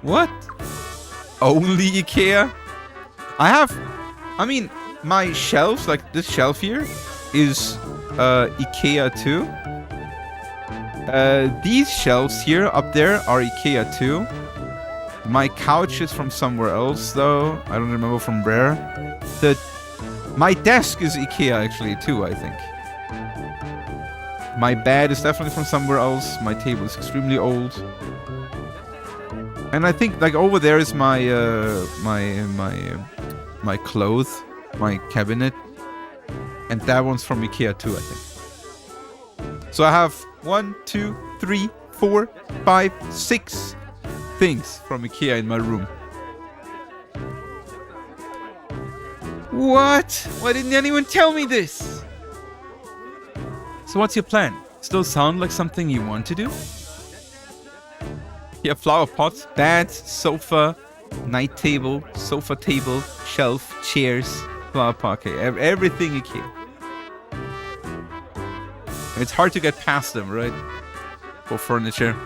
What? Only IKEA? I mean, my shelves, like this shelf here, is IKEA too. These shelves here up there are IKEA too. My couch is from somewhere else though. I don't remember from where. My desk is IKEA actually too, I think. My bed is definitely from somewhere else. My table is extremely old. And I think like over there is my my clothes, my cabinet, and that one's from IKEA too, I think. So I have 1, 2, 3, 4, 5, 6 things from IKEA in my room. What? Why didn't anyone tell me this? So what's your plan? Still sound like something you want to do? You have flower pots, beds, sofa, night table, sofa table, shelf, chairs, flower pot, okay, everything IKEA. It's hard to get past them, right? For furniture.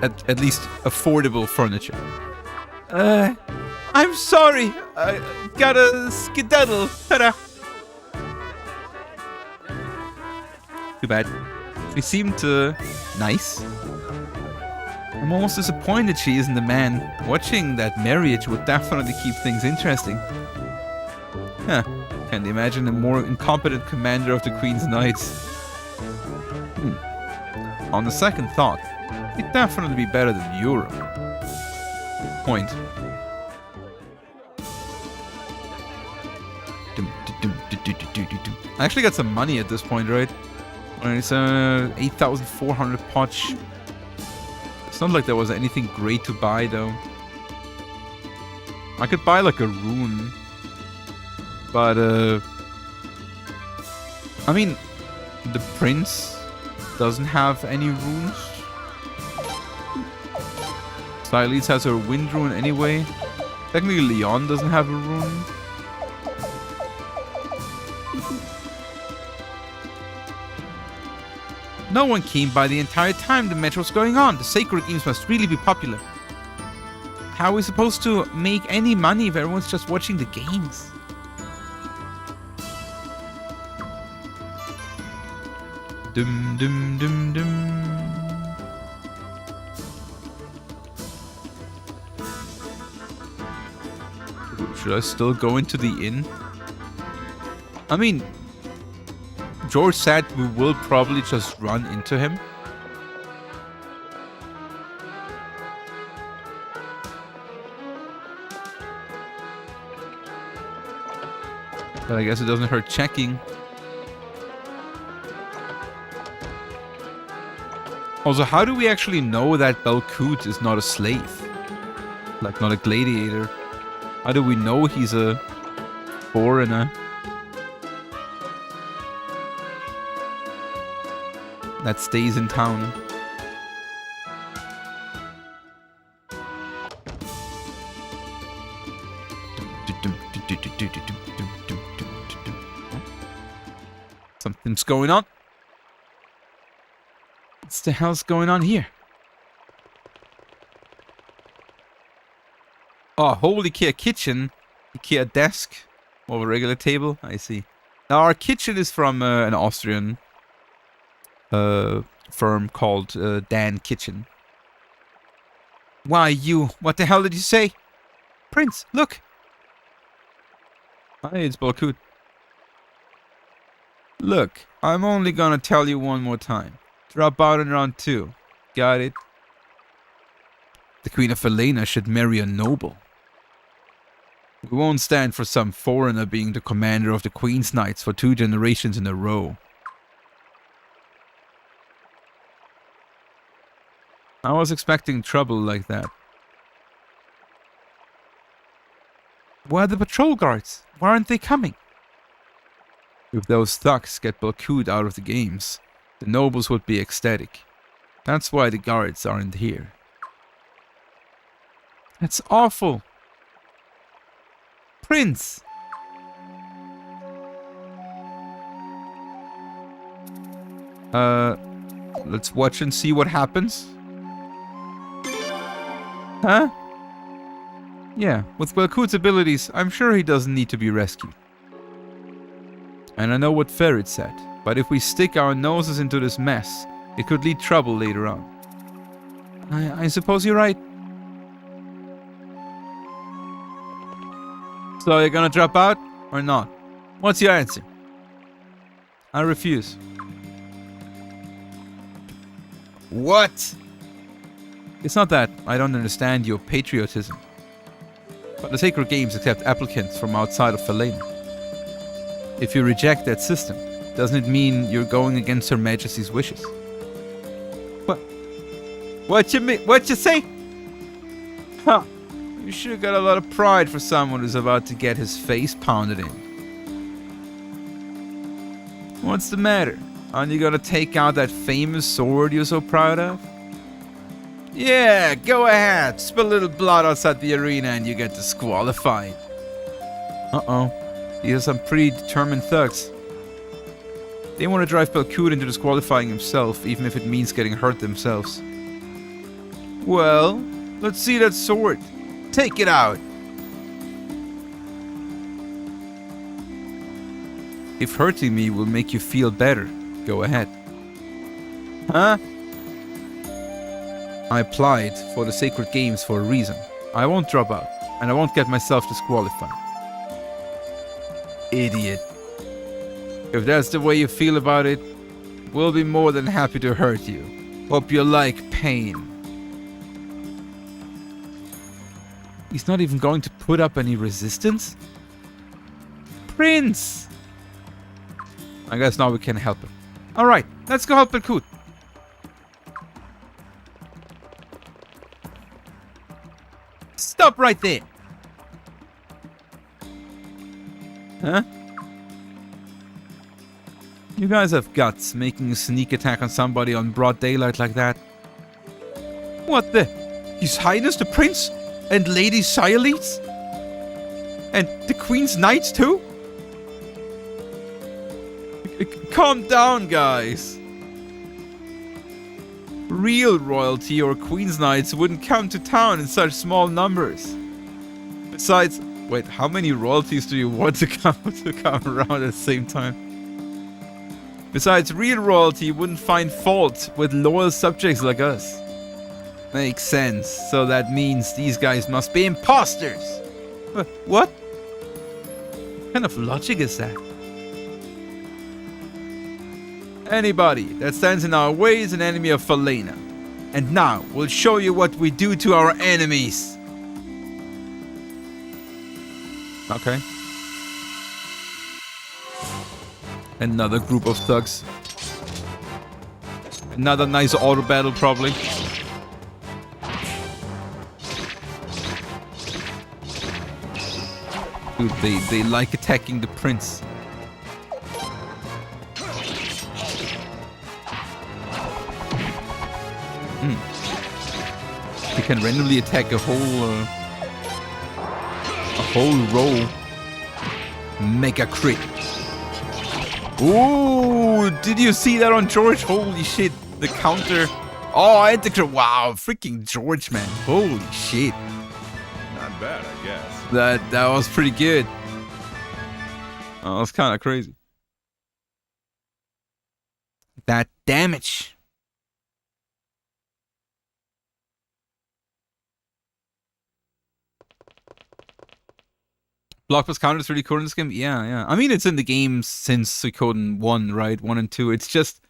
At least affordable furniture. I'm sorry. I gotta skedaddle. Ta-da. Too bad. She seemed nice. I'm almost disappointed she isn't the man. Watching that marriage would definitely keep things interesting. Huh. Can't imagine a more incompetent commander of the Queen's Knights. On the second thought, it'd definitely be better than Europe. Point. I actually got some money at this point, right? It's 8,400 poch. It's not like there was anything great to buy, though. I could buy like a rune. But, I mean, the prince doesn't have any runes. Stylese has her wind rune anyway. Technically, Leon doesn't have a rune. No one came by the entire time the match was going on. The sacred games must really be popular. How are we supposed to make any money if everyone's just watching the games? Dum dum dum dum. Should I still go into the inn? I mean, George said we will probably just run into him. But I guess it doesn't hurt checking. Also, how do we actually know that Belkut is not a slave? Like, not a gladiator? How do we know he's a foreigner? That stays in town. Something's going on. What the hell's going on here? Oh, holy IKEA kitchen. IKEA desk. More of a regular table. I see. Now our kitchen is from an Austrian firm called Dan Kitchen. Why, you? What the hell did you say? Prince, look. Hi, it's Balkut. Look, I'm only gonna tell you one more time. Drop out in round 2. Got it? The Queen of Falena should marry a noble. We won't stand for some foreigner being the commander of the Queen's Knights for 2 generations in a row. I was expecting trouble like that. Where are the patrol guards? Why aren't they coming? If those thugs get Balkut out of the games, the nobles would be ecstatic. That's why the guards aren't here. That's awful. Prince! Let's watch and see what happens. Huh? Yeah, with Balkut's abilities, I'm sure he doesn't need to be rescued. And I know what Ferid said, but if we stick our noses into this mess, it could lead trouble later on. I suppose you're right. So you're gonna drop out or not? What's your answer? I refuse. What? It's not that I don't understand your patriotism, but the sacred games accept applicants from outside of Falena. If you reject that system, doesn't it mean you're going against Her Majesty's wishes? What? What you say? Huh. You sure got a lot of pride for someone who's about to get his face pounded in. What's the matter? Aren't you gonna take out that famous sword you're so proud of? Yeah, go ahead. Spill a little blood outside the arena and you get disqualified. Uh-oh. These are some pretty determined thugs. They want to drive Belkut into disqualifying himself, even if it means getting hurt themselves. Well, let's see that sword. Take it out. If hurting me will make you feel better, go ahead. Huh? I applied for the Sacred Games for a reason. I won't drop out, and I won't get myself disqualified. Idiot. If that's the way you feel about it, we'll be more than happy to hurt you. Hope you like pain. He's not even going to put up any resistance? Prince! I guess now we can help him. Alright, let's go help Belkut. Stop right there! Huh? You guys have guts making a sneak attack on somebody on broad daylight like that. What the? His Highness the Prince? And Lady Xyletes? And the Queen's Knights too? Calm down, guys. Real royalty or Queen's Knights wouldn't come to town in such small numbers. Besides, wait, how many royalties do you want to come around at the same time? Besides, real royalty wouldn't find fault with loyal subjects like us. Makes sense. So that means these guys must be imposters. What? What kind of logic is that? Anybody that stands in our way is an enemy of Falena. And now, we'll show you what we do to our enemies. Okay. Another group of thugs. Another nice auto battle, probably. Dude, they like attacking the prince. They can randomly attack a whole row. Mega crit. Ooh, did you see that on George? Holy shit, the counter. Oh, and the wow, freaking George, man. Holy shit. Not bad, I guess. That was pretty good. That was kind of crazy. That damage. Block plus counter is really cool in this game. Yeah. I mean, it's in the game since Suikoden 1, right? 1 and 2. It's just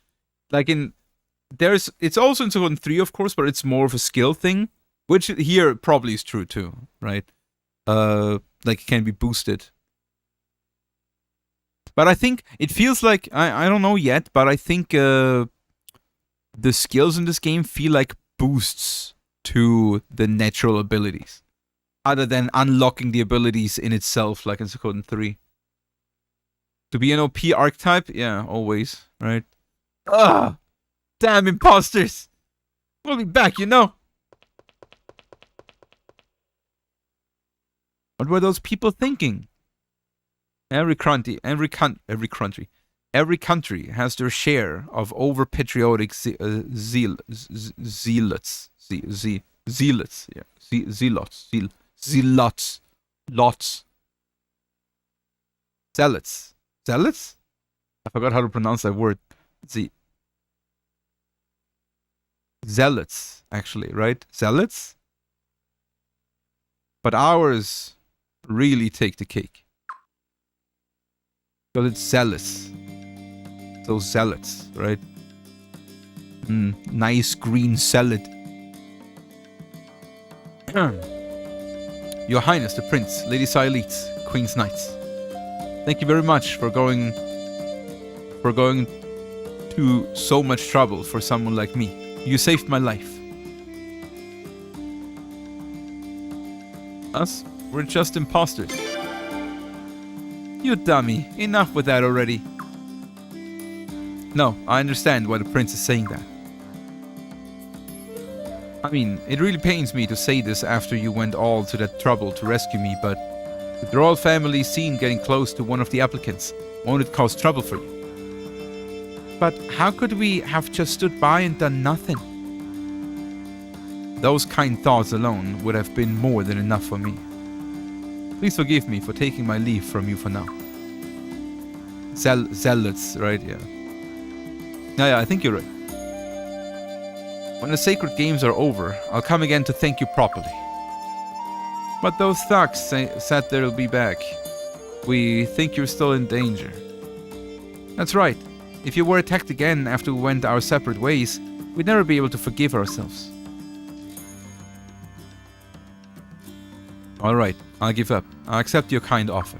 like it's also in Suikoden 3, of course, but it's more of a skill thing, which here probably is true too, right? Like it can be boosted. But I think it feels like I don't know yet, but I think the skills in this game feel like boosts to the natural abilities. Other than unlocking the abilities in itself, like in Suikoden 3. To be an OP archetype? Yeah, always, right? Ugh! Damn imposters! We'll be back, you know? What were those people thinking? Every country has their share of over-patriotic zealots. Zealots. Zealots? I forgot how to pronounce that word. Zealots, actually, right? Zealots? But ours really take the cake. Because it's zealous. So zealots, right? Nice green salad. Your Highness, the Prince, Lady Sayalitz, Queen's Knights. Thank you very much for going to so much trouble for someone like me. You saved my life. Us? We're just imposters. You dummy. Enough with that already. No, I understand why the prince is saying that. I mean, it really pains me to say this after you went all to that trouble to rescue me, but if the royal family seen getting close to one of the applicants, won't it cause trouble for you? But how could we have just stood by and done nothing? Those kind thoughts alone would have been more than enough for me. Please forgive me for taking my leave from you for now. Zealots, right? Yeah. Yeah, I think you're right. When the sacred games are over, I'll come again to thank you properly. But those thugs said they'll be back. We think you're still in danger. That's right. If you were attacked again after we went our separate ways, we'd never be able to forgive ourselves. Alright, I'll give up. I'll accept your kind offer.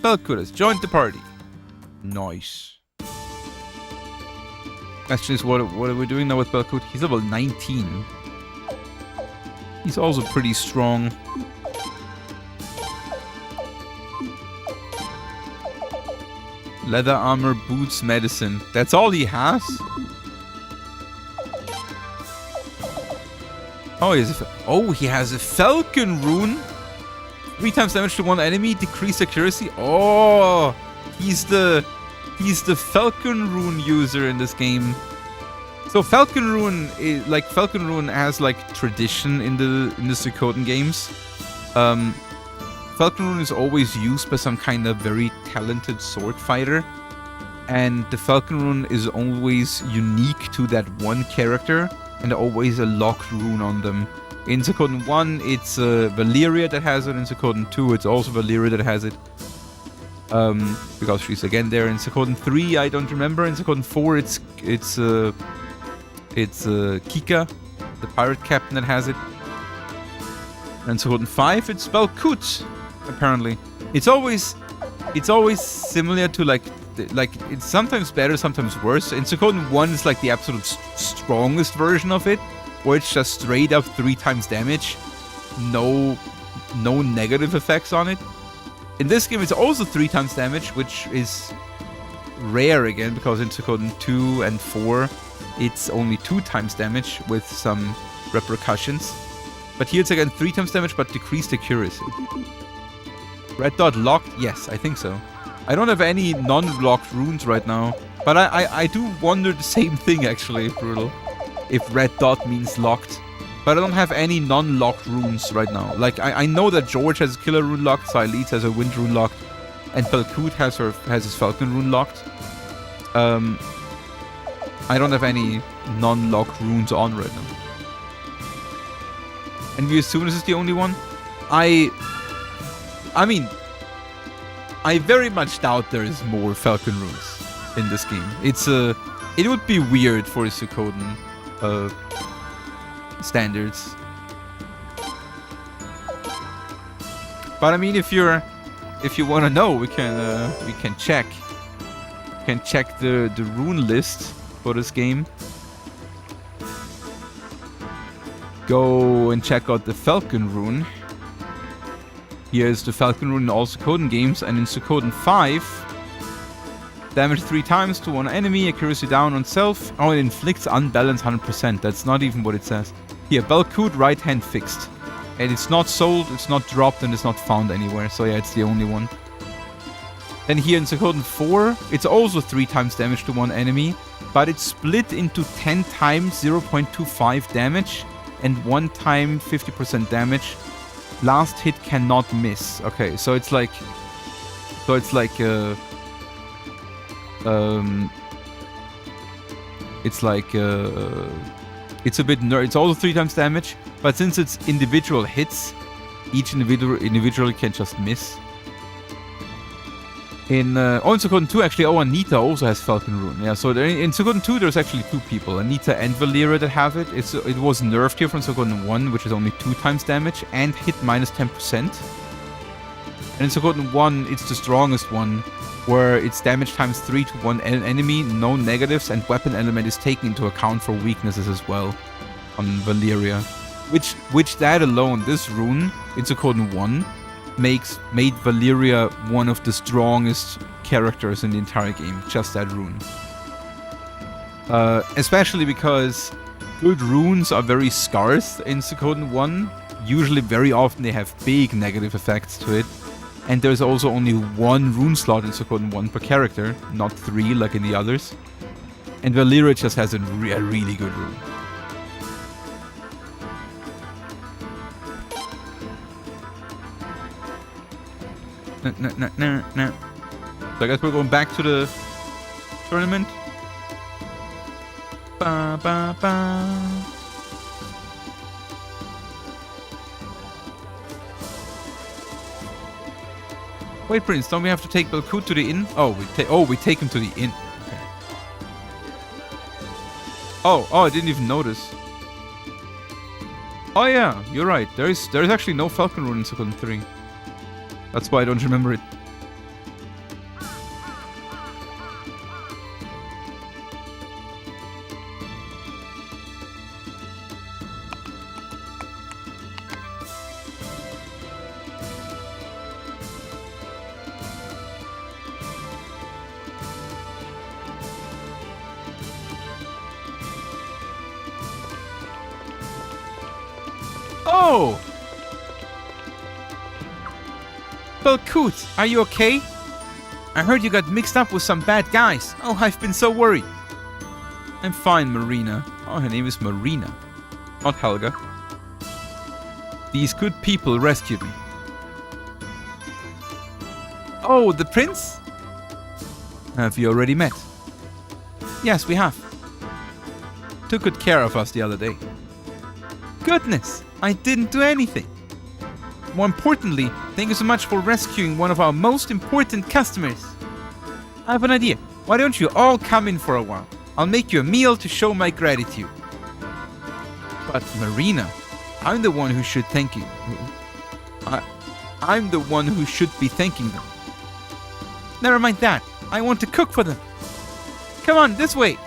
Belkut has joined the party. Nice. Question is, what are we doing now with Belkut? He's level 19. He's also pretty strong. Leather armor, boots, medicine. That's all he has? Oh, he has a Falcon rune. 3 times damage to one enemy, decreased accuracy. Oh, he's the Falcon rune user in this game. So Falcon rune is Falcon rune has like tradition in the Suikoden games. Falcon rune is always used by some kind of very talented sword fighter, and the Falcon rune is always unique to that one character, and always a locked rune on them. In Suikoden 1, it's Valeria that has it. In Suikoden 2, it's also Valeria that has it. Because she's again there. In Suikoden 3, I don't remember. In Suikoden 4, it's Kika, the pirate captain, that has it. And Suikoden 5, it's Belkut, apparently. It's always similar to like it's sometimes better, sometimes worse. In Suikoden 1, it's like the absolute strongest version of it, where it's just straight up 3 times damage, no negative effects on it. In this game, it's also 3 times damage, which is rare again, because in Suikoden 2 and 4, it's only 2 times damage with some repercussions. But here it's again 3 times damage, but decreased accuracy. Red dot locked? Yes, I think so. I don't have any non-locked runes right now, but I do wonder the same thing actually, Brutal. If red dot means locked. But I don't have any non-locked runes right now. Like, I know that George has a killer rune locked, Sayalitz has a wind rune locked, and Belkut has his falcon rune locked. I don't have any non-locked runes on right now. And we assume this is the only one? I mean, I very much doubt there is more falcon runes in this game. It would be weird for a Suikoden standards. But I mean, if you want to know, we can check. We can check the rune list for this game. Go and check out the Falcon rune. Here is the Falcon rune in all Suikoden games, and in Suikoden 5, damage 3 times to one enemy, accuracy down on self. Oh, it inflicts unbalance 100%. That's not even what it says. Here, Belkut, right hand fixed. And it's not sold, it's not dropped, and it's not found anywhere. So yeah, it's the only one. Then here in Suikoden 4, it's also 3 times damage to one enemy, but it's split into 10 times 0.25 damage and 1 time 50% damage. Last hit cannot miss. Okay, so it's like it's a bit it's also 3 times damage, but since it's individual hits, each individually can just miss. In Suikoden 2, actually, Anita also has Falcon Rune. Yeah, so in Suikoden 2, there's actually 2 people, Anita and Valeria, that have it. It was nerfed here from Suikoden 1, which is only 2 times damage and hit minus 10%. And in Suikoden 1, it's the strongest one, where it's damage times 3 to 1 enemy, no negatives, and weapon element is taken into account for weaknesses as well on Valeria. Which that alone, this rune in Suikoden 1, made Valeria one of the strongest characters in the entire game, just that rune. Especially because good runes are very scarce in Suikoden 1. Usually, very often, they have big negative effects to it. And there's also only 1 rune slot in Suikoden 1 per character, not 3 like in the others. And Valeria just has a really good rune. No. So I guess we're going back to the tournament. Ba, ba, ba. Wait, Prince, don't we have to take Belkut to the inn? Oh, we take him to the inn. Okay. Oh, I didn't even notice. Oh yeah, you're right. There's actually no Falcon Rune in Suikoden 3. That's why I don't remember it. Oh! Belkut, are you okay? I heard you got mixed up with some bad guys. Oh, I've been so worried. I'm fine, Marina. Oh, her name is Marina, not Helga. These good people rescued me. Oh, the prince? Have you already met? Yes, we have. Took good care of us the other day. Goodness, I didn't do anything. More importantly, thank you so much for rescuing one of our most important customers. I have an idea. Why don't you all come in for a while? I'll make you a meal to show my gratitude. But Marina, I'm the one who should thank you. I'm the one who should be thanking them. Never mind that. I want to cook for them. Come on, this way.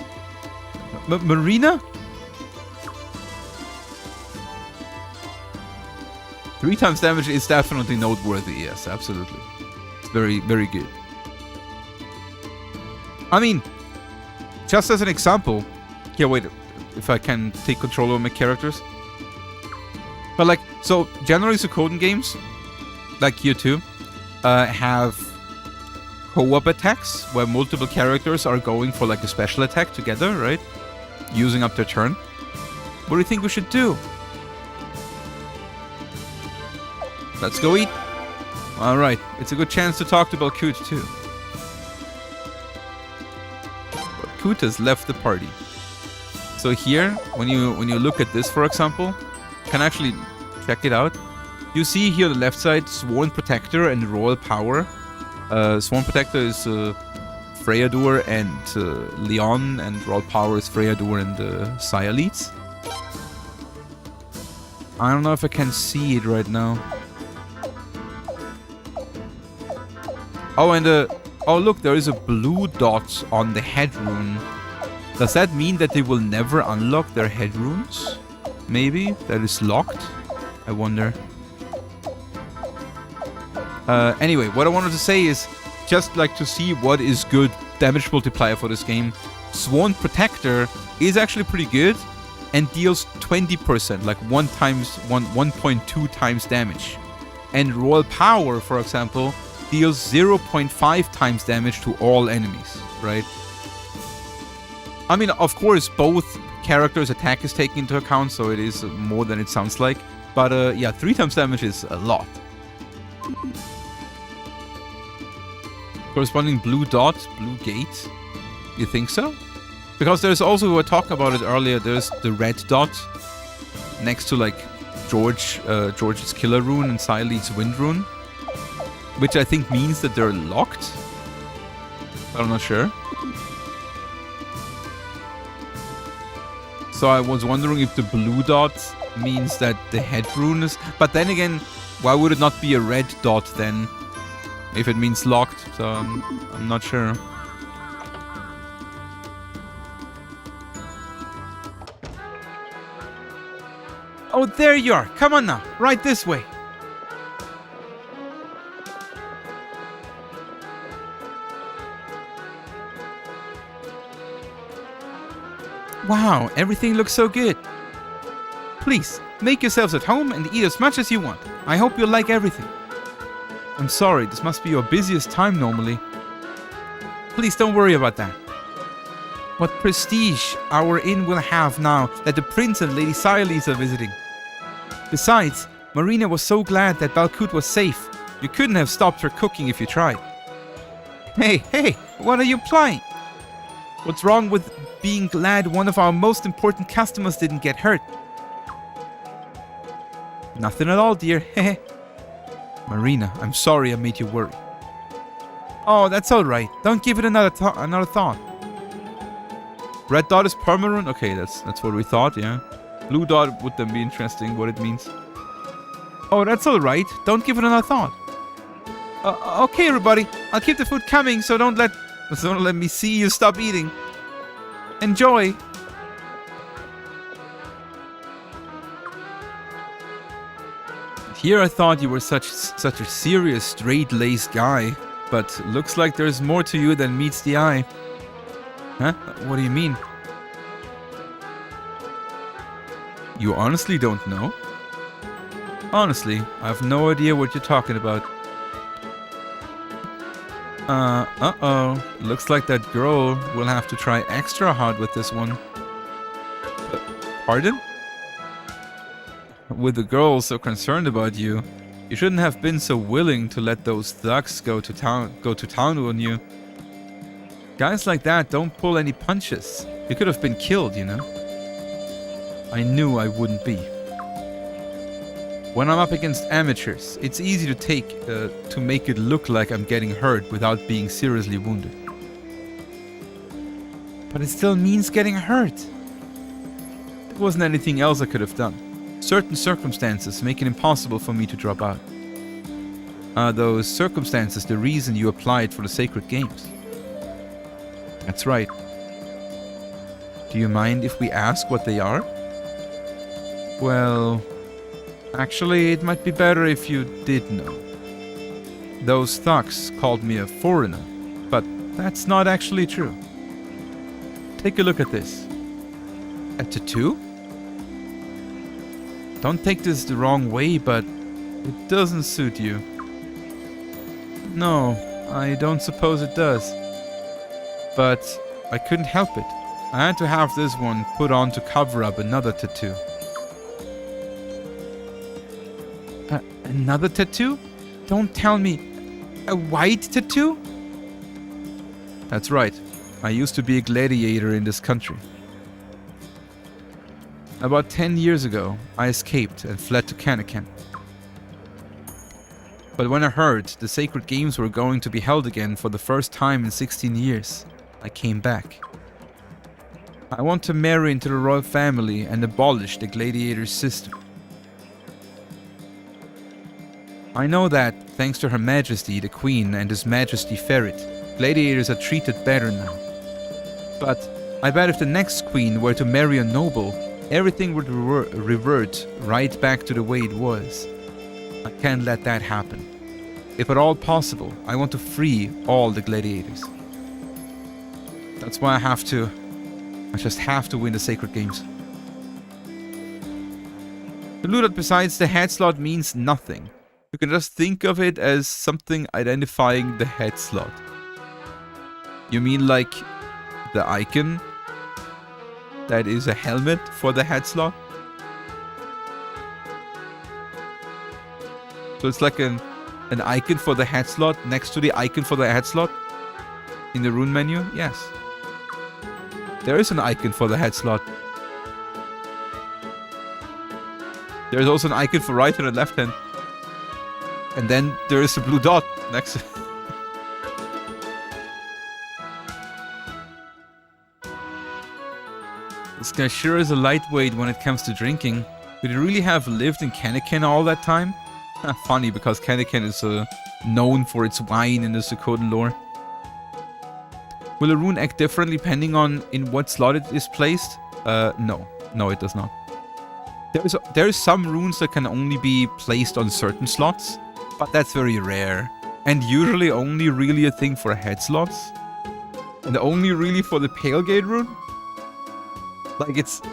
Marina? 3 times damage is definitely noteworthy, yes, absolutely. It's very, very good. I mean, just as an example... Yeah, wait, if I can take control of my characters. But like, so generally Suikoden games, like here too, have co-op attacks where multiple characters are going for like a special attack together, right? Using up their turn. What do you think we should do? Let's go eat. Alright, it's a good chance to talk to Belkut too. Belkut has left the party. So here, when you look at this, for example, you can actually check it out. You see here on the left side, Sworn Protector and Royal Power. Sworn Protector is Freyador and Leon, and Royal Power is Freyador and Sayalids. I don't know if I can see it right now. Oh, and oh look, there is a blue dot on the head rune. Does that mean that they will never unlock their head runes? Maybe that is locked. I wonder. Anyway, what I wanted to say is just like to see what is good damage multiplier for this game. Sworn Protector is actually pretty good and deals 20%, like 1.2 times damage. And Royal Power, for example, deals 0.5 times damage to all enemies, right? I mean, of course, both characters' attack is taken into account, so it is more than it sounds like. But yeah, 3 times damage is a lot. Corresponding blue dot, blue gate. You think so? Because there's also, we were talking about it earlier, there's the red dot next to like George's Killer Rune and Sayalid's Wind Rune, which I think means that they're locked. but I'm not sure. So I was wondering if the blue dot means that the head rune is... But then again, why would it not be a red dot then? If it means locked, so I'm not sure. Oh, there you are. Come on now. Right this way. Wow, everything looks so good. Please, make yourselves at home and eat as much as you want. I hope you'll like everything. I'm sorry, this must be your busiest time normally. Please don't worry about that. What prestige our inn will have now that the prince and Lady Sialeeds are visiting. Besides, Marina was so glad that Balkut was safe. You couldn't have stopped her cooking if you tried. Hey, what are you implying? What's wrong with being glad one of our most important customers didn't get hurt? Nothing at all, dear. Marina, I'm sorry I made you worry. Oh, that's alright. Don't give it another thought. Red dot is permanent? Okay, that's what we thought, yeah. Blue dot would then be interesting, what it means. Oh, that's alright. Don't give it another thought. Okay, everybody. I'll keep the food coming, so don't let me see you stop eating. Enjoy. Here I thought you were such a serious, straight-laced guy, but looks like there's more to you than meets the eye. Huh? What do you mean? You honestly don't know? Honestly, I have no idea what you're talking about. Uh-oh. Looks like that girl will have to try extra hard with this one. Pardon? With the girl so concerned about you, you shouldn't have been so willing to let those thugs go to town on you. Guys like that don't pull any punches. You could have been killed, you know. I knew I wouldn't be. When I'm up against amateurs, it's easy to make it look like I'm getting hurt without being seriously wounded. But it still means getting hurt. There wasn't anything else I could have done. Certain circumstances make it impossible for me to drop out. Are those circumstances the reason you applied for the Sacred Games? That's right. Do you mind if we ask what they are? Well, actually, it might be better if you did know. Those thugs called me a foreigner, but that's not actually true. Take a look at this. A tattoo? Don't take this the wrong way, but it doesn't suit you. No, I don't suppose it does. But I couldn't help it. I had to have this one put on to cover up another tattoo. Another tattoo? Don't tell me. A white tattoo? That's right. I used to be a gladiator in this country. About 10 years ago, I escaped and fled to Kanakan. But when I heard the Sacred Games were going to be held again for the first time in 16 years, I came back. I want to marry into the royal family and abolish the gladiator's system. I know that, thanks to Her Majesty the Queen and His Majesty Ferret, gladiators are treated better now. But I bet if the next queen were to marry a noble, everything would revert right back to the way it was. I can't let that happen. If at all possible, I want to free all the gladiators. That's why I just have to win the Sacred Games. The blue dot besides the head slot means nothing. You can just think of it as something identifying the head slot. You mean like the icon that is a helmet for the head slot? So it's like an icon for the head slot next to the icon for the head slot in the rune menu? Yes. There is an icon for the head slot. There's also an icon for right hand and left hand. And then there is a blue dot next to This guy sure is a lightweight when it comes to drinking. Could he really have lived in Kaneken all that time? Funny, because Kaneken is known for its wine in the Suikoden lore. Will a rune act differently depending on in what slot it is placed? No. No, it does not. There is some runes that can only be placed on certain slots, but that's very rare. And usually only really a thing for head slots. And only really for the Pale Gate rune. Like, it's...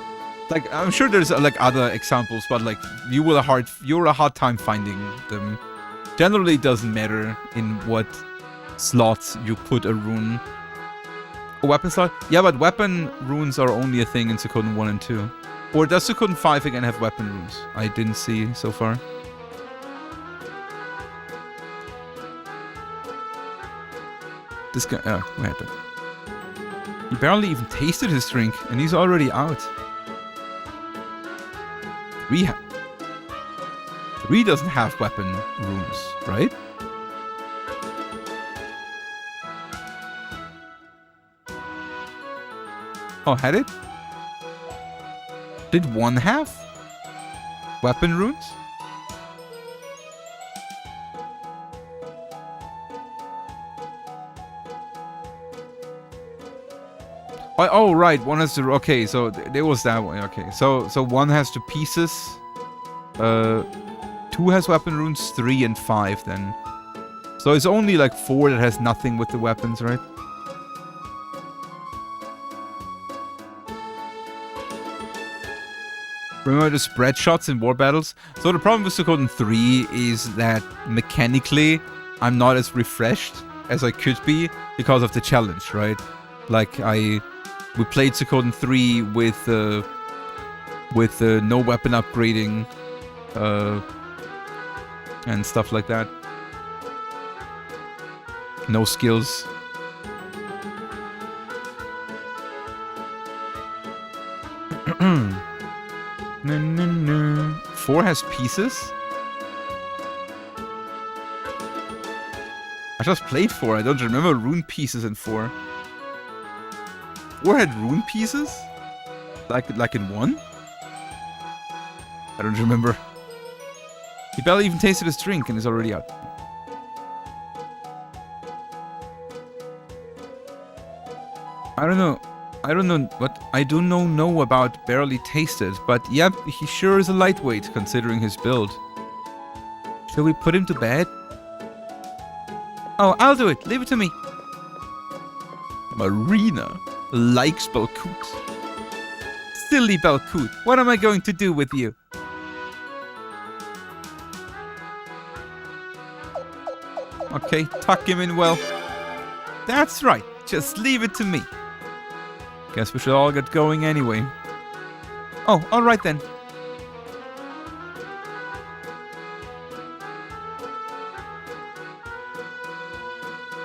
Like, I'm sure there's like other examples, but like, you're a hard time finding them. Generally, it doesn't matter in what slots you put a rune. A weapon slot? Yeah, but weapon runes are only a thing in Suikoden 1 and 2. Or does Suikoden 5 again have weapon runes? I didn't see so far. This guy... Oh, what happened? He barely even tasted his drink, and he's already out. 3 doesn't have weapon runes, right? Oh, had it? Did 1 have weapon runes? Oh, right, 1 has to... Okay, so there was that one. Okay, so 1 has to pieces. 2 has weapon runes, 3 and 5 then. So it's only like 4 that has nothing with the weapons, right? Remember the spread shots in war battles? So the problem with Suikoden 3 is that mechanically I'm not as refreshed as I could be because of the challenge, right? Like we played Suikoden 3 with no weapon upgrading and stuff like that. No skills. No. 4 has pieces? I just played 4. I don't remember rune pieces in 4. 4 had rune pieces? Like in 1? I don't remember. He barely even tasted his drink and is already out. I don't know what I do know about barely tasted, but yep, he sure is a lightweight considering his build. Shall we put him to bed? Oh, I'll do it. Leave it to me. Marina likes Belkut. Silly Belkut, what am I going to do with you? Okay, tuck him in well. That's right, just leave it to me. Guess we should all get going anyway. Oh, alright then.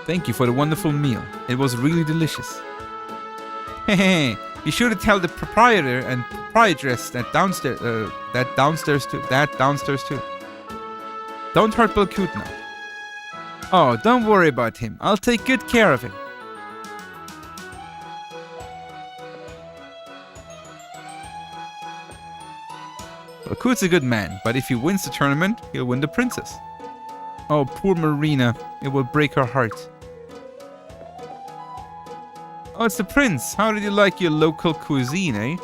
Thank you for the wonderful meal. It was really delicious. Hehe, be sure to tell the proprietor and proprietress that downstairs too. Don't hurt Belkut now. Oh, don't worry about him. I'll take good care of him. Belkut's a good man, but if he wins the tournament, he'll win the princess. Oh, poor Marina. It will break her heart. Oh, it's the prince. How did you like your local cuisine, eh?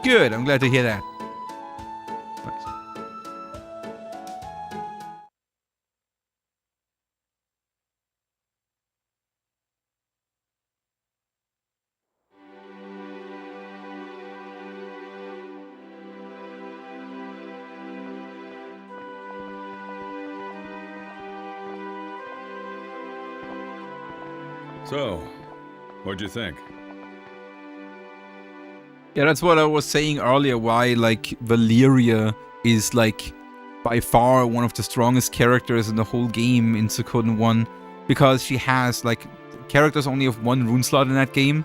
Good, I'm glad to hear that. So, what'd you think? Yeah, that's what I was saying earlier, why, like, Valeria is, like, by far one of the strongest characters in the whole game in Suikoden 1. Because she has, like, characters only have 1 rune slot in that game.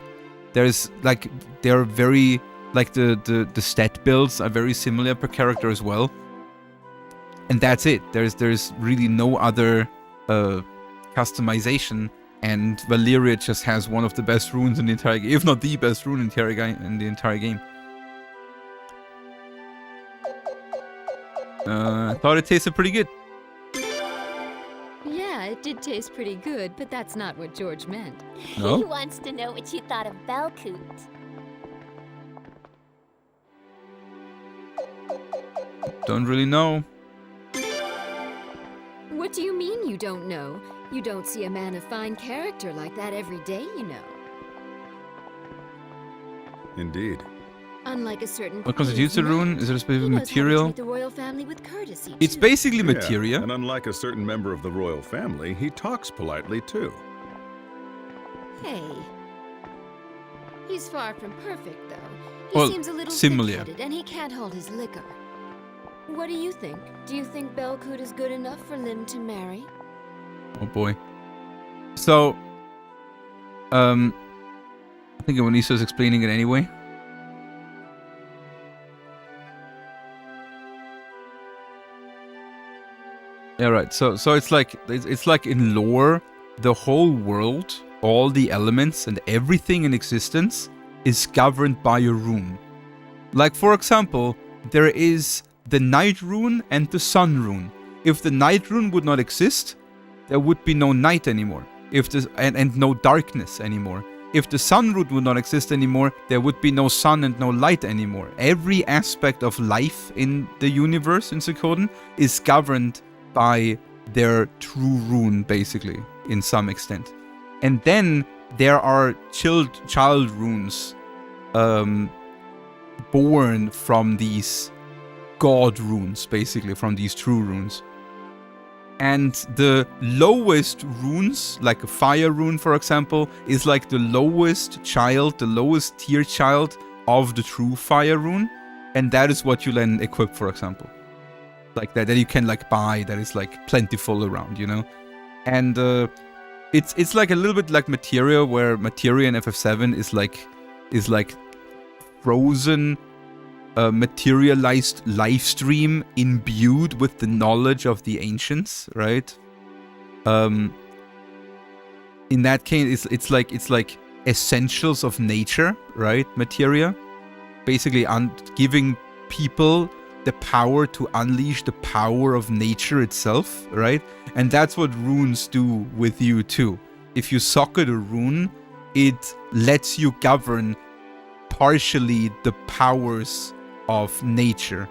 There's, like, they're very, like, the stat builds are very similar per character as well. And that's it. There's really no other customization. And Valeria just has one of the best runes in the entire game, if not the best rune in the entire game. I thought it tasted pretty good. Yeah, it did taste pretty good, but that's not what George meant. No? He wants to know what you thought of Belcoot. Don't really know. What do you mean you don't know? You don't see a man of fine character like that every day, you know. Indeed. Unlike a certain What constitutes a rune? Is it a specific he knows how to material? treat the royal family with courtesy, It's too. basically Yeah, materia. and unlike a certain member of the royal family, he talks politely too. Hey. He's far from perfect, though. He Well, seems a little similar. thick-headed, and he can't hold his liquor. What do you think? Do you think Belcoot is good enough for Lim to marry? Oh boy. So, I think Onisa's explaining it anyway. Yeah, right. So it's like in lore, the whole world, all the elements and everything in existence is governed by a rune. Like for example, there is the night rune and the sun rune. If the night rune would not exist, there would be no night anymore. And no darkness anymore. If the sun rune would not exist anymore, there would be no sun and no light anymore. Every aspect of life in the universe in Suikoden is governed by their true rune, basically, in some extent. And then there are child runes born from these god runes, basically, from these true runes. And the lowest runes, like a fire rune, for example, is like the lowest child, the lowest tier child of the true fire rune. And that is what you then equip, for example. Like that you can like buy, that is like plentiful around, you know? And it's like a little bit like Materia, where Materia in FF7 is like frozen, materialized life stream imbued with the knowledge of the ancients, right? In that case, it's like essentials of nature, right? Materia, basically giving people the power to unleash the power of nature itself, right? And that's what runes do with you too. If you socket a rune, it lets you govern partially the powers of nature,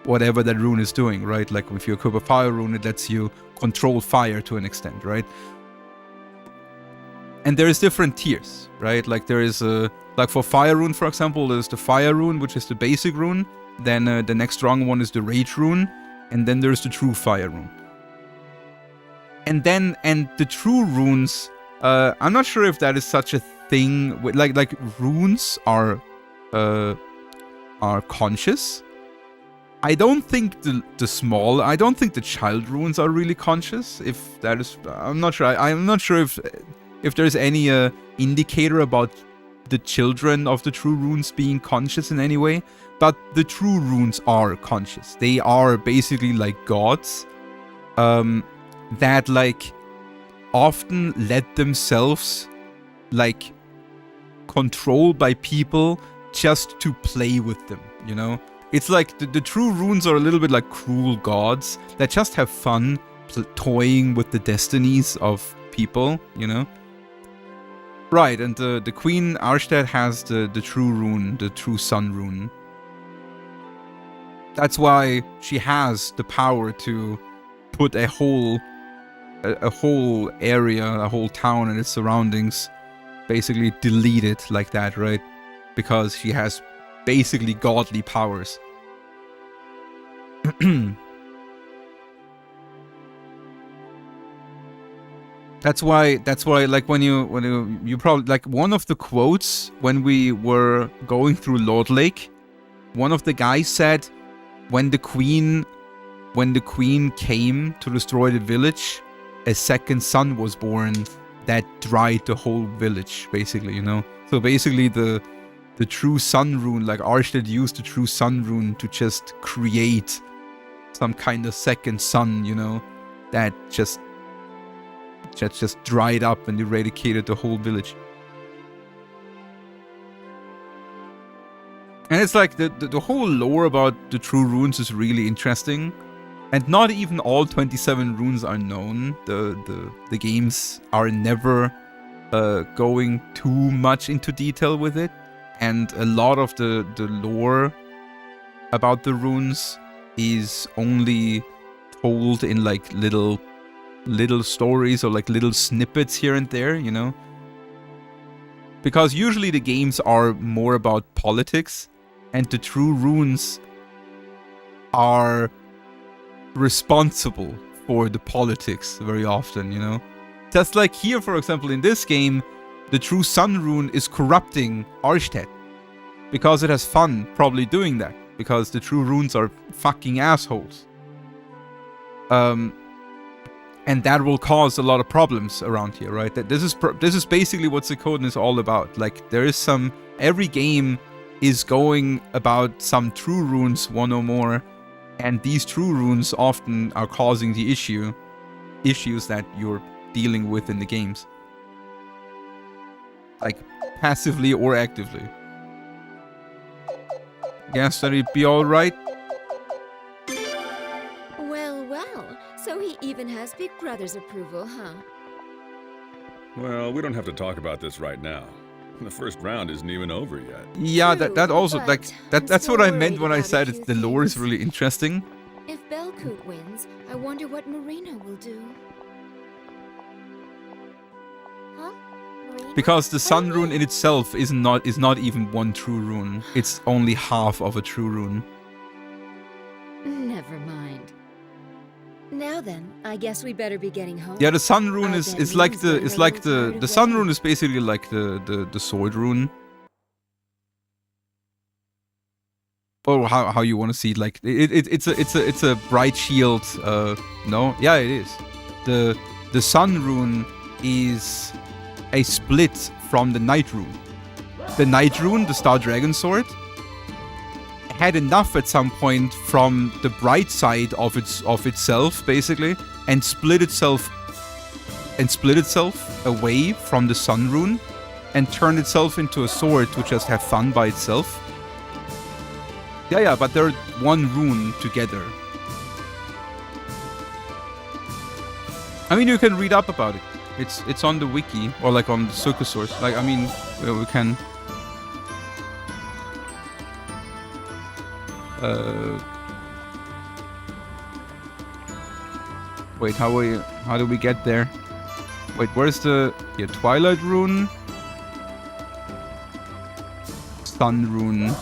whatever that rune is doing, right? Like if you equip a fire rune, it lets you control fire to an extent, right? And there is different tiers, right? Like there is like for fire rune, for example, there's the fire rune, which is the basic rune. Then the next strong one is the rage rune, and then there's the true fire rune. And the true runes, I'm not sure if that is such a thing. Like runes are conscious. I don't think I don't think the child runes are really conscious. If that is, I'm not sure. I'm not sure if there's any indicator about the children of the true runes being conscious in any way. But the true runes are conscious. They are basically like gods that like often let themselves like controlled by people just to play with them, you know? It's like the true runes are a little bit like cruel gods that just have fun toying with the destinies of people, you know? Right, and the Queen Arstead has the true rune, the true sun rune. That's why she has the power to put a whole area, a whole town and its surroundings, basically delete it like that, right? Because she has basically godly powers. That's why like when you probably like one of the quotes when we were going through Lord Lake, one of the guys said, when the queen came to destroy the village, a second son was born that dried the whole village, basically, you know? So basically the true sun rune, like Arstead used the true sun rune to just create some kind of second sun, you know, that just just dried up and eradicated the whole village. And it's like the whole lore about the true runes is really interesting. And not even all 27 runes are known. The games are never going too much into detail with it. And a lot of the lore about the runes is only told in like little stories or like little snippets here and there, you know? Because usually the games are more about politics, and the true runes are responsible for the politics very often, you know? Just like here, for example, in this game, the true sun rune is corrupting Arstead. Because it has fun probably doing that. Because the true runes are fucking assholes. And that will cause a lot of problems around here, right? This is basically what Suikoden is all about. Like, there is every game is going about some true runes, one or more, and these true runes often are causing the issues that you're dealing with in the games. Like, passively or actively. Guess that it'd be alright? Well, so he even has Big Brother's approval, huh? Well, we don't have to talk about this right now. The first round isn't even over yet. Yeah, that also, like, that's what I meant when I said the lore is really interesting. If Belcoot wins, I wonder what Marina will do. Huh? Marina? Because the sun rune in itself is not even one true rune. It's only half of a true rune. Never mind. Now then, I guess we better be getting home. Yeah, the sun rune is like the sun rune is basically like the sword rune. Or how you want to see it, like it's a bright shield. No, yeah, it is. The sun rune is a split from the night rune. The night rune, the Star Dragon sword, had enough at some point from the bright side of itself, basically, and split itself away from the sun rune, and turned itself into a sword to just have fun by itself. Yeah, but they're one rune together. I mean, you can read up about it. It's on the wiki, or like on the Suikoden source. Like, I mean, we can. Wait, how do we get there? Wait, where's the Twilight rune? Sun rune.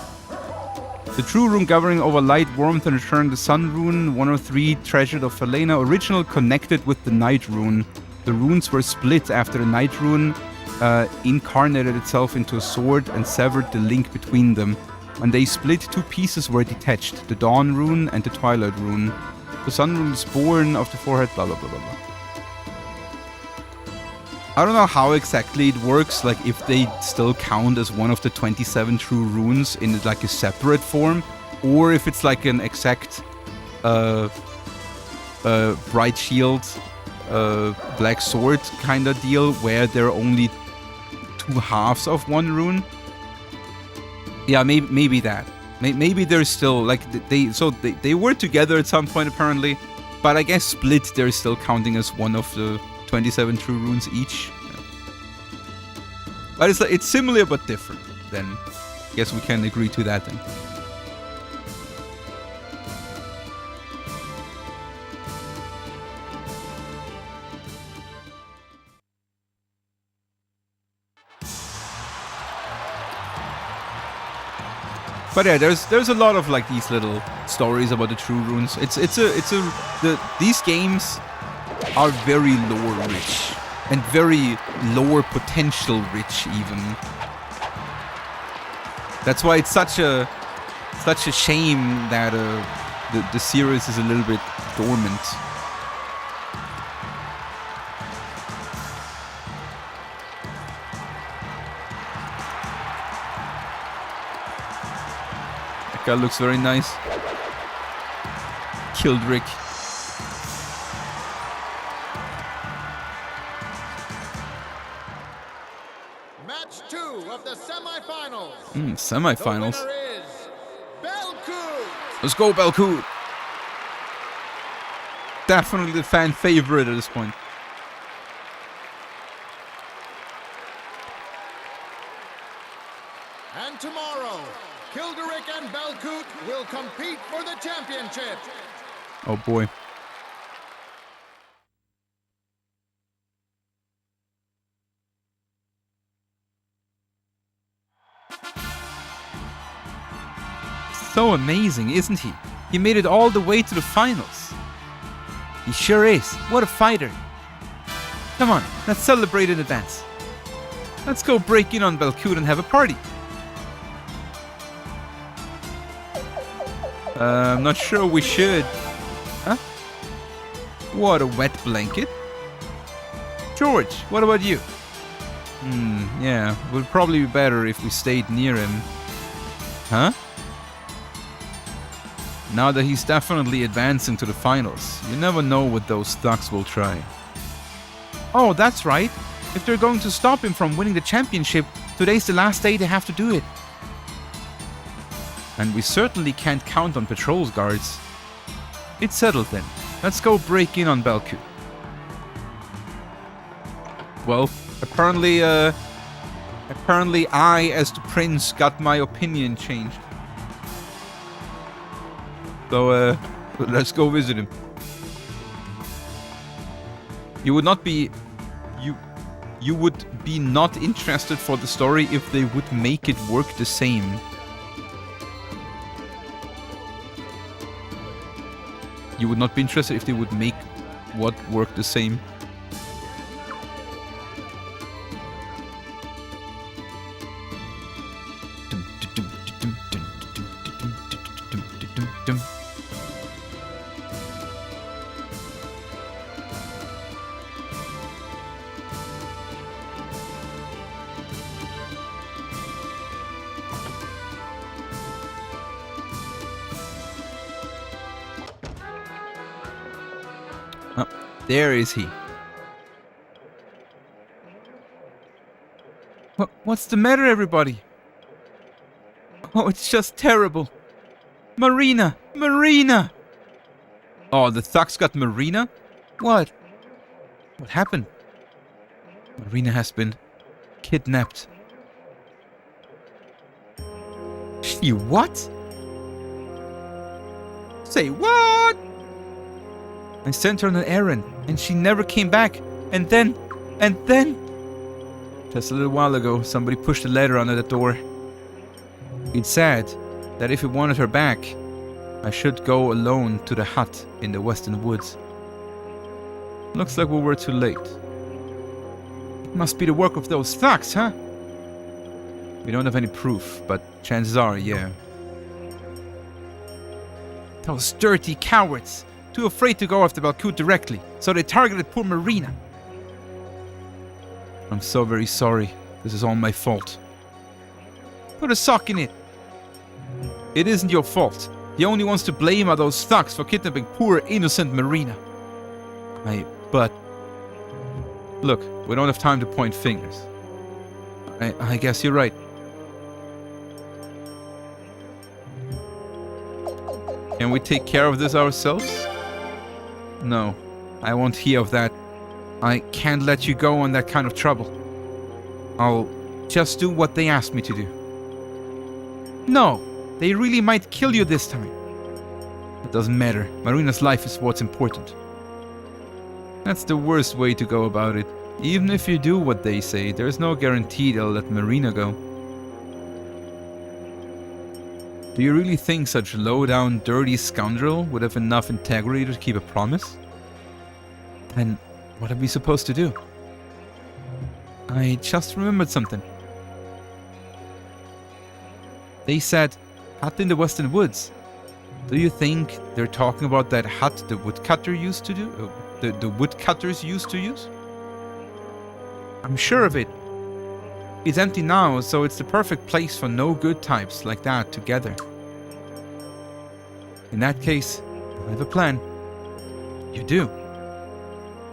The true rune governing over light, warmth, and return. The sun rune, 103, treasured of Falena, original connected with the night rune. The runes were split after the night rune incarnated itself into a sword and severed the link between them. When they split, two pieces were detached, the Dawn rune and the Twilight rune. The Sun rune is born of the forehead, blah blah blah blah blah. I don't know how exactly it works, like if they still count as one of the 27 true runes in like a separate form, or if it's like an exact bright shield, black sword kind of deal, where there are only two halves of one rune. Yeah, maybe that. Maybe they're still like they were together at some point apparently, but I guess split they're still counting as one of the 27 true runes each. Yeah. But it's similar but different. Then I guess we can agree to that then. But yeah, there's a lot of like these little stories about the true runes. These games are very lore rich and very lore potential rich even. That's why it's such a shame that the series is a little bit dormant. That looks very nice. Killed Rick. semifinals. Let's go, Belcoot! Definitely the fan favorite at this point. And tomorrow, Kilderick and Belcoot will compete for the championship. Oh boy. So amazing, isn't he? He made it all the way to the finals. He sure is. What a fighter. Come on, let's celebrate in advance. Let's go break in on Belcoot and have a party. I'm not sure we should. Huh? What a wet blanket. George, what about you? Yeah, it would probably be better if we stayed near him. Huh? Now that he's definitely advancing to the finals, you never know what those thugs will try. Oh, that's right. If they're going to stop him from winning the championship, today's the last day they have to do it. And we certainly can't count on patrol guards. It's settled then. Let's go break in on Belcoot. Well, apparently I, as the prince, got my opinion changed. So, let's go visit him. You would not be... You would be not interested for the story if they would make it work the same. You would not be interested if they would make what work the same. There is he. What's the matter, everybody? Oh, it's just terrible. Marina! Marina! Oh, the thugs got Marina? What? What happened? Marina has been kidnapped. She what? Say what? I sent her on an errand, and she never came back. And then... Just a little while ago, somebody pushed a letter under the door. It said that if we wanted her back, I should go alone to the hut in the western woods. Looks like we were too late. It must be the work of those thugs, huh? We don't have any proof, but chances are, yeah. Those dirty cowards! Too afraid to go after Belcoot directly, so they targeted poor Marina. I'm so very sorry. This is all my fault. Put a sock in it. It isn't your fault. The only ones to blame are those thugs for kidnapping poor innocent Marina. But... Look, we don't have time to point fingers. I guess you're right. Can we take care of this ourselves? No, I won't hear of that. I can't let you go on that kind of trouble. I'll just do what they asked me to do. No, they really might kill you this time. It doesn't matter. Marina's life is what's important. That's the worst way to go about it. Even if you do what they say, there's no guarantee they'll let Marina go. Do you really think such low-down, dirty scoundrel would have enough integrity to keep a promise? Then what are we supposed to do? I just remembered something. They said, hut in the western woods. Do you think they're talking about that hut the woodcutter used to do? The woodcutters used to use? I'm sure of it. It's empty now, so it's the perfect place for no good types like that to gather. In that case, I have a plan. You do?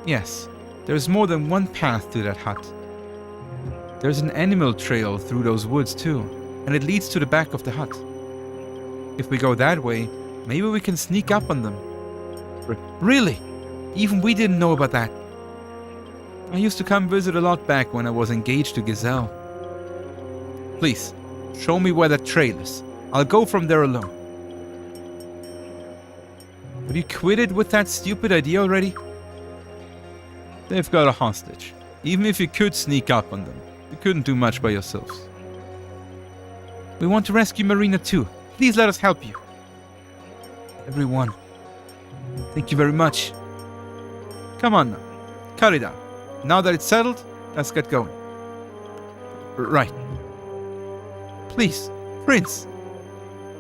Yes, there's more than one path to that hut. There's an animal trail through those woods too. and it leads to the back of the hut. If we go that way, maybe we can sneak up on them. Really? Even we didn't know about that. I used to come visit a lot back when I was engaged to Gazelle. Please, show me where that trail is. I'll go from there alone. Have you quitted with that stupid idea already? They've got a hostage. Even if you could sneak up on them, you couldn't do much by yourselves. We want to rescue Marina too. Please let us help you. Everyone, thank you very much. Come on now, cut it out. Now that it's settled, let's get going. Right. Please, Prince.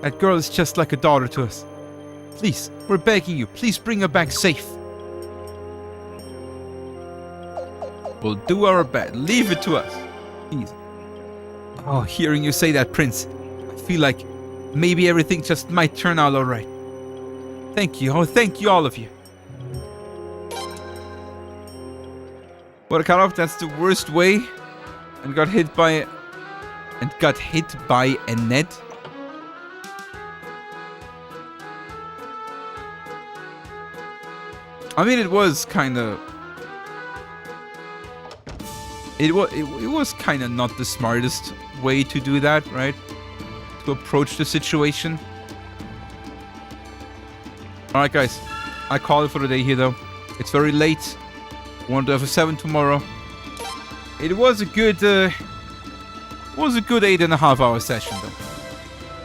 That girl is just like a daughter to us. Please, we're begging you, please bring her back safe. We'll do our best. Leave it to us. Please. Oh, hearing you say that, Prince, I feel like maybe everything just might turn out alright. Thank you. Oh, thank you, all of you. What a cutoff, that's the worst way. And got hit by a net. I mean, it was kind of... It was kind of not the smartest way to do that, right? To approach the situation. Alright, guys. I call it for the day here, though. It's very late. I want to have a 7 tomorrow. It was a good... 8.5 hour session, though.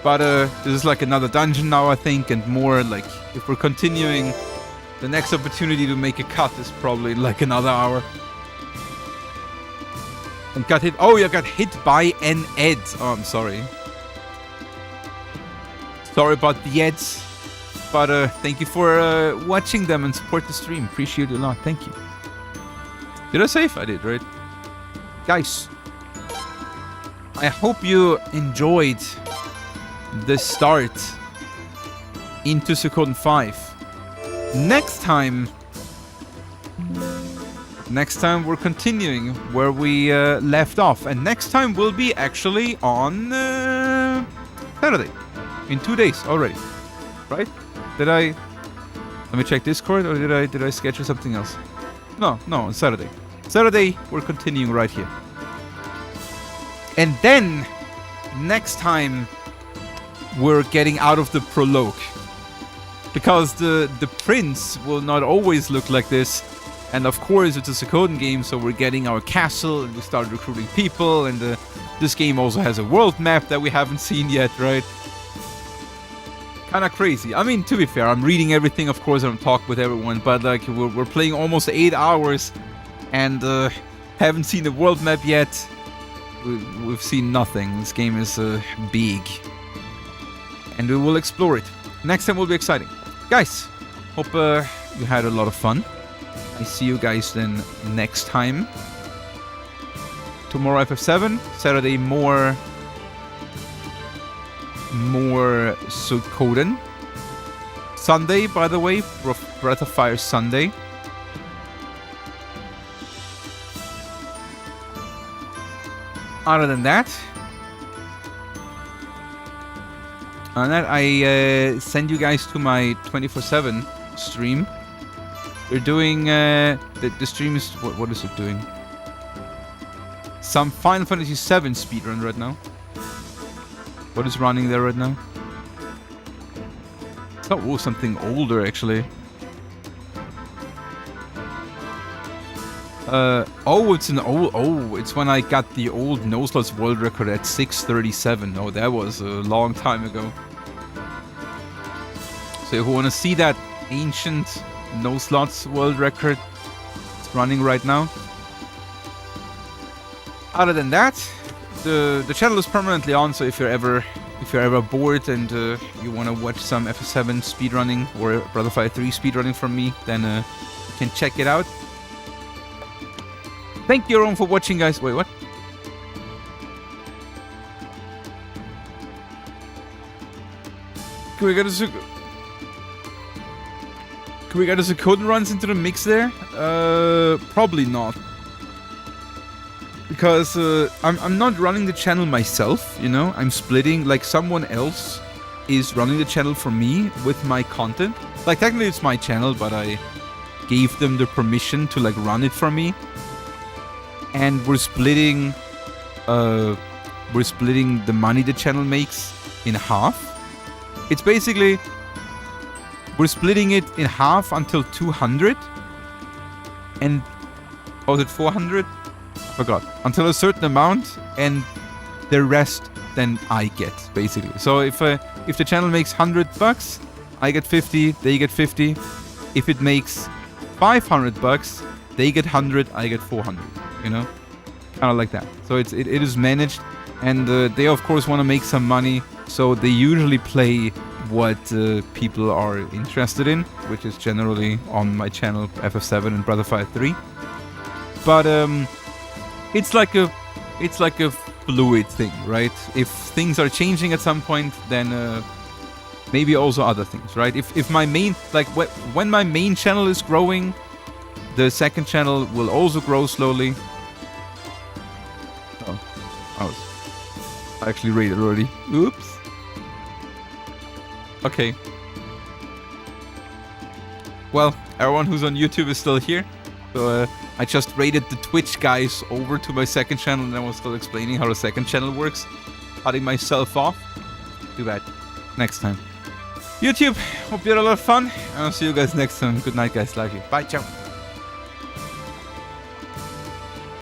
But this is like another dungeon now, I think, and more like... If we're continuing, the next opportunity to make a cut is probably like another hour. And got hit. Oh, you got hit by an Ed. Oh, I'm sorry. Sorry about the Eds. But thank you for watching them and support the stream. Appreciate it a lot. Thank you. Did I save? I did, right? Guys, I hope you enjoyed the start into Suikoden 5. Next time we're continuing where we left off. And next time will be actually on Saturday. In 2 days already. Right? Let me check Discord, or did I schedule something else? No, on Saturday. Saturday, we're continuing right here. And then, next time, we're getting out of the prologue. Because the prince will not always look like this. And of course, it's a Suikoden game, so we're getting our castle, and we start recruiting people, and this game also has a world map that we haven't seen yet, right? Kinda crazy. I mean, to be fair, I'm reading everything, of course, and I'm talking with everyone, but like, we're playing almost 8 hours, and haven't seen the world map yet. We've seen nothing. This game is big. And we will explore it. Next time will be exciting. Guys, hope you had a lot of fun. I see you guys then next time. Tomorrow FF7, Saturday more Suikoden. Sunday, by the way, Breath of Fire Sunday. Other than that, I send you guys to my 24/7 stream. They're doing the stream is what is it doing? Some Final Fantasy VII speedrun right now. What is running there right now? It's not something older actually. It's an old. Oh, it's when I got the old No Slots world record at 6:37. Oh, that was a long time ago. So if you want to see that ancient No Slots world record, it's running right now. Other than that, the channel is permanently on. So if you're ever bored and you want to watch some FF7 speedrunning or Breath of Fire 3 speedrunning from me, then you can check it out. Thank you everyone for watching, guys. Wait, what? Can we get a Suikoden runs into the mix there? Probably not. because I'm not running the channel myself, you know. I'm splitting, like someone else is running the channel for me with my content. Like technically it's my channel, but I gave them the permission to like run it for me. And we're splitting the money the channel makes in half. It's basically, we're splitting it in half until 200. And was it 400? I forgot. Until a certain amount, and the rest then I get, basically. So if the channel makes $100, I get 50, they get 50. If it makes $500, they get 100, I get 400. You know, kind of like that. So it is managed, and they of course want to make some money. So they usually play what people are interested in, which is generally on my channel FF7 and Brotherfire 3. But it's like a fluid thing, right? If things are changing at some point, then maybe also other things, right? If my main, like when my main channel is growing, the second channel will also grow slowly. Oh, I actually read it already. Oops. Okay. Well, everyone who's on YouTube is still here. So I just raided the Twitch guys over to my second channel, and I was still explaining how the second channel works. Cutting myself off. Too bad. Next time. YouTube, hope you had a lot of fun. And I'll see you guys next time. Good night, guys. Love you. Bye, ciao.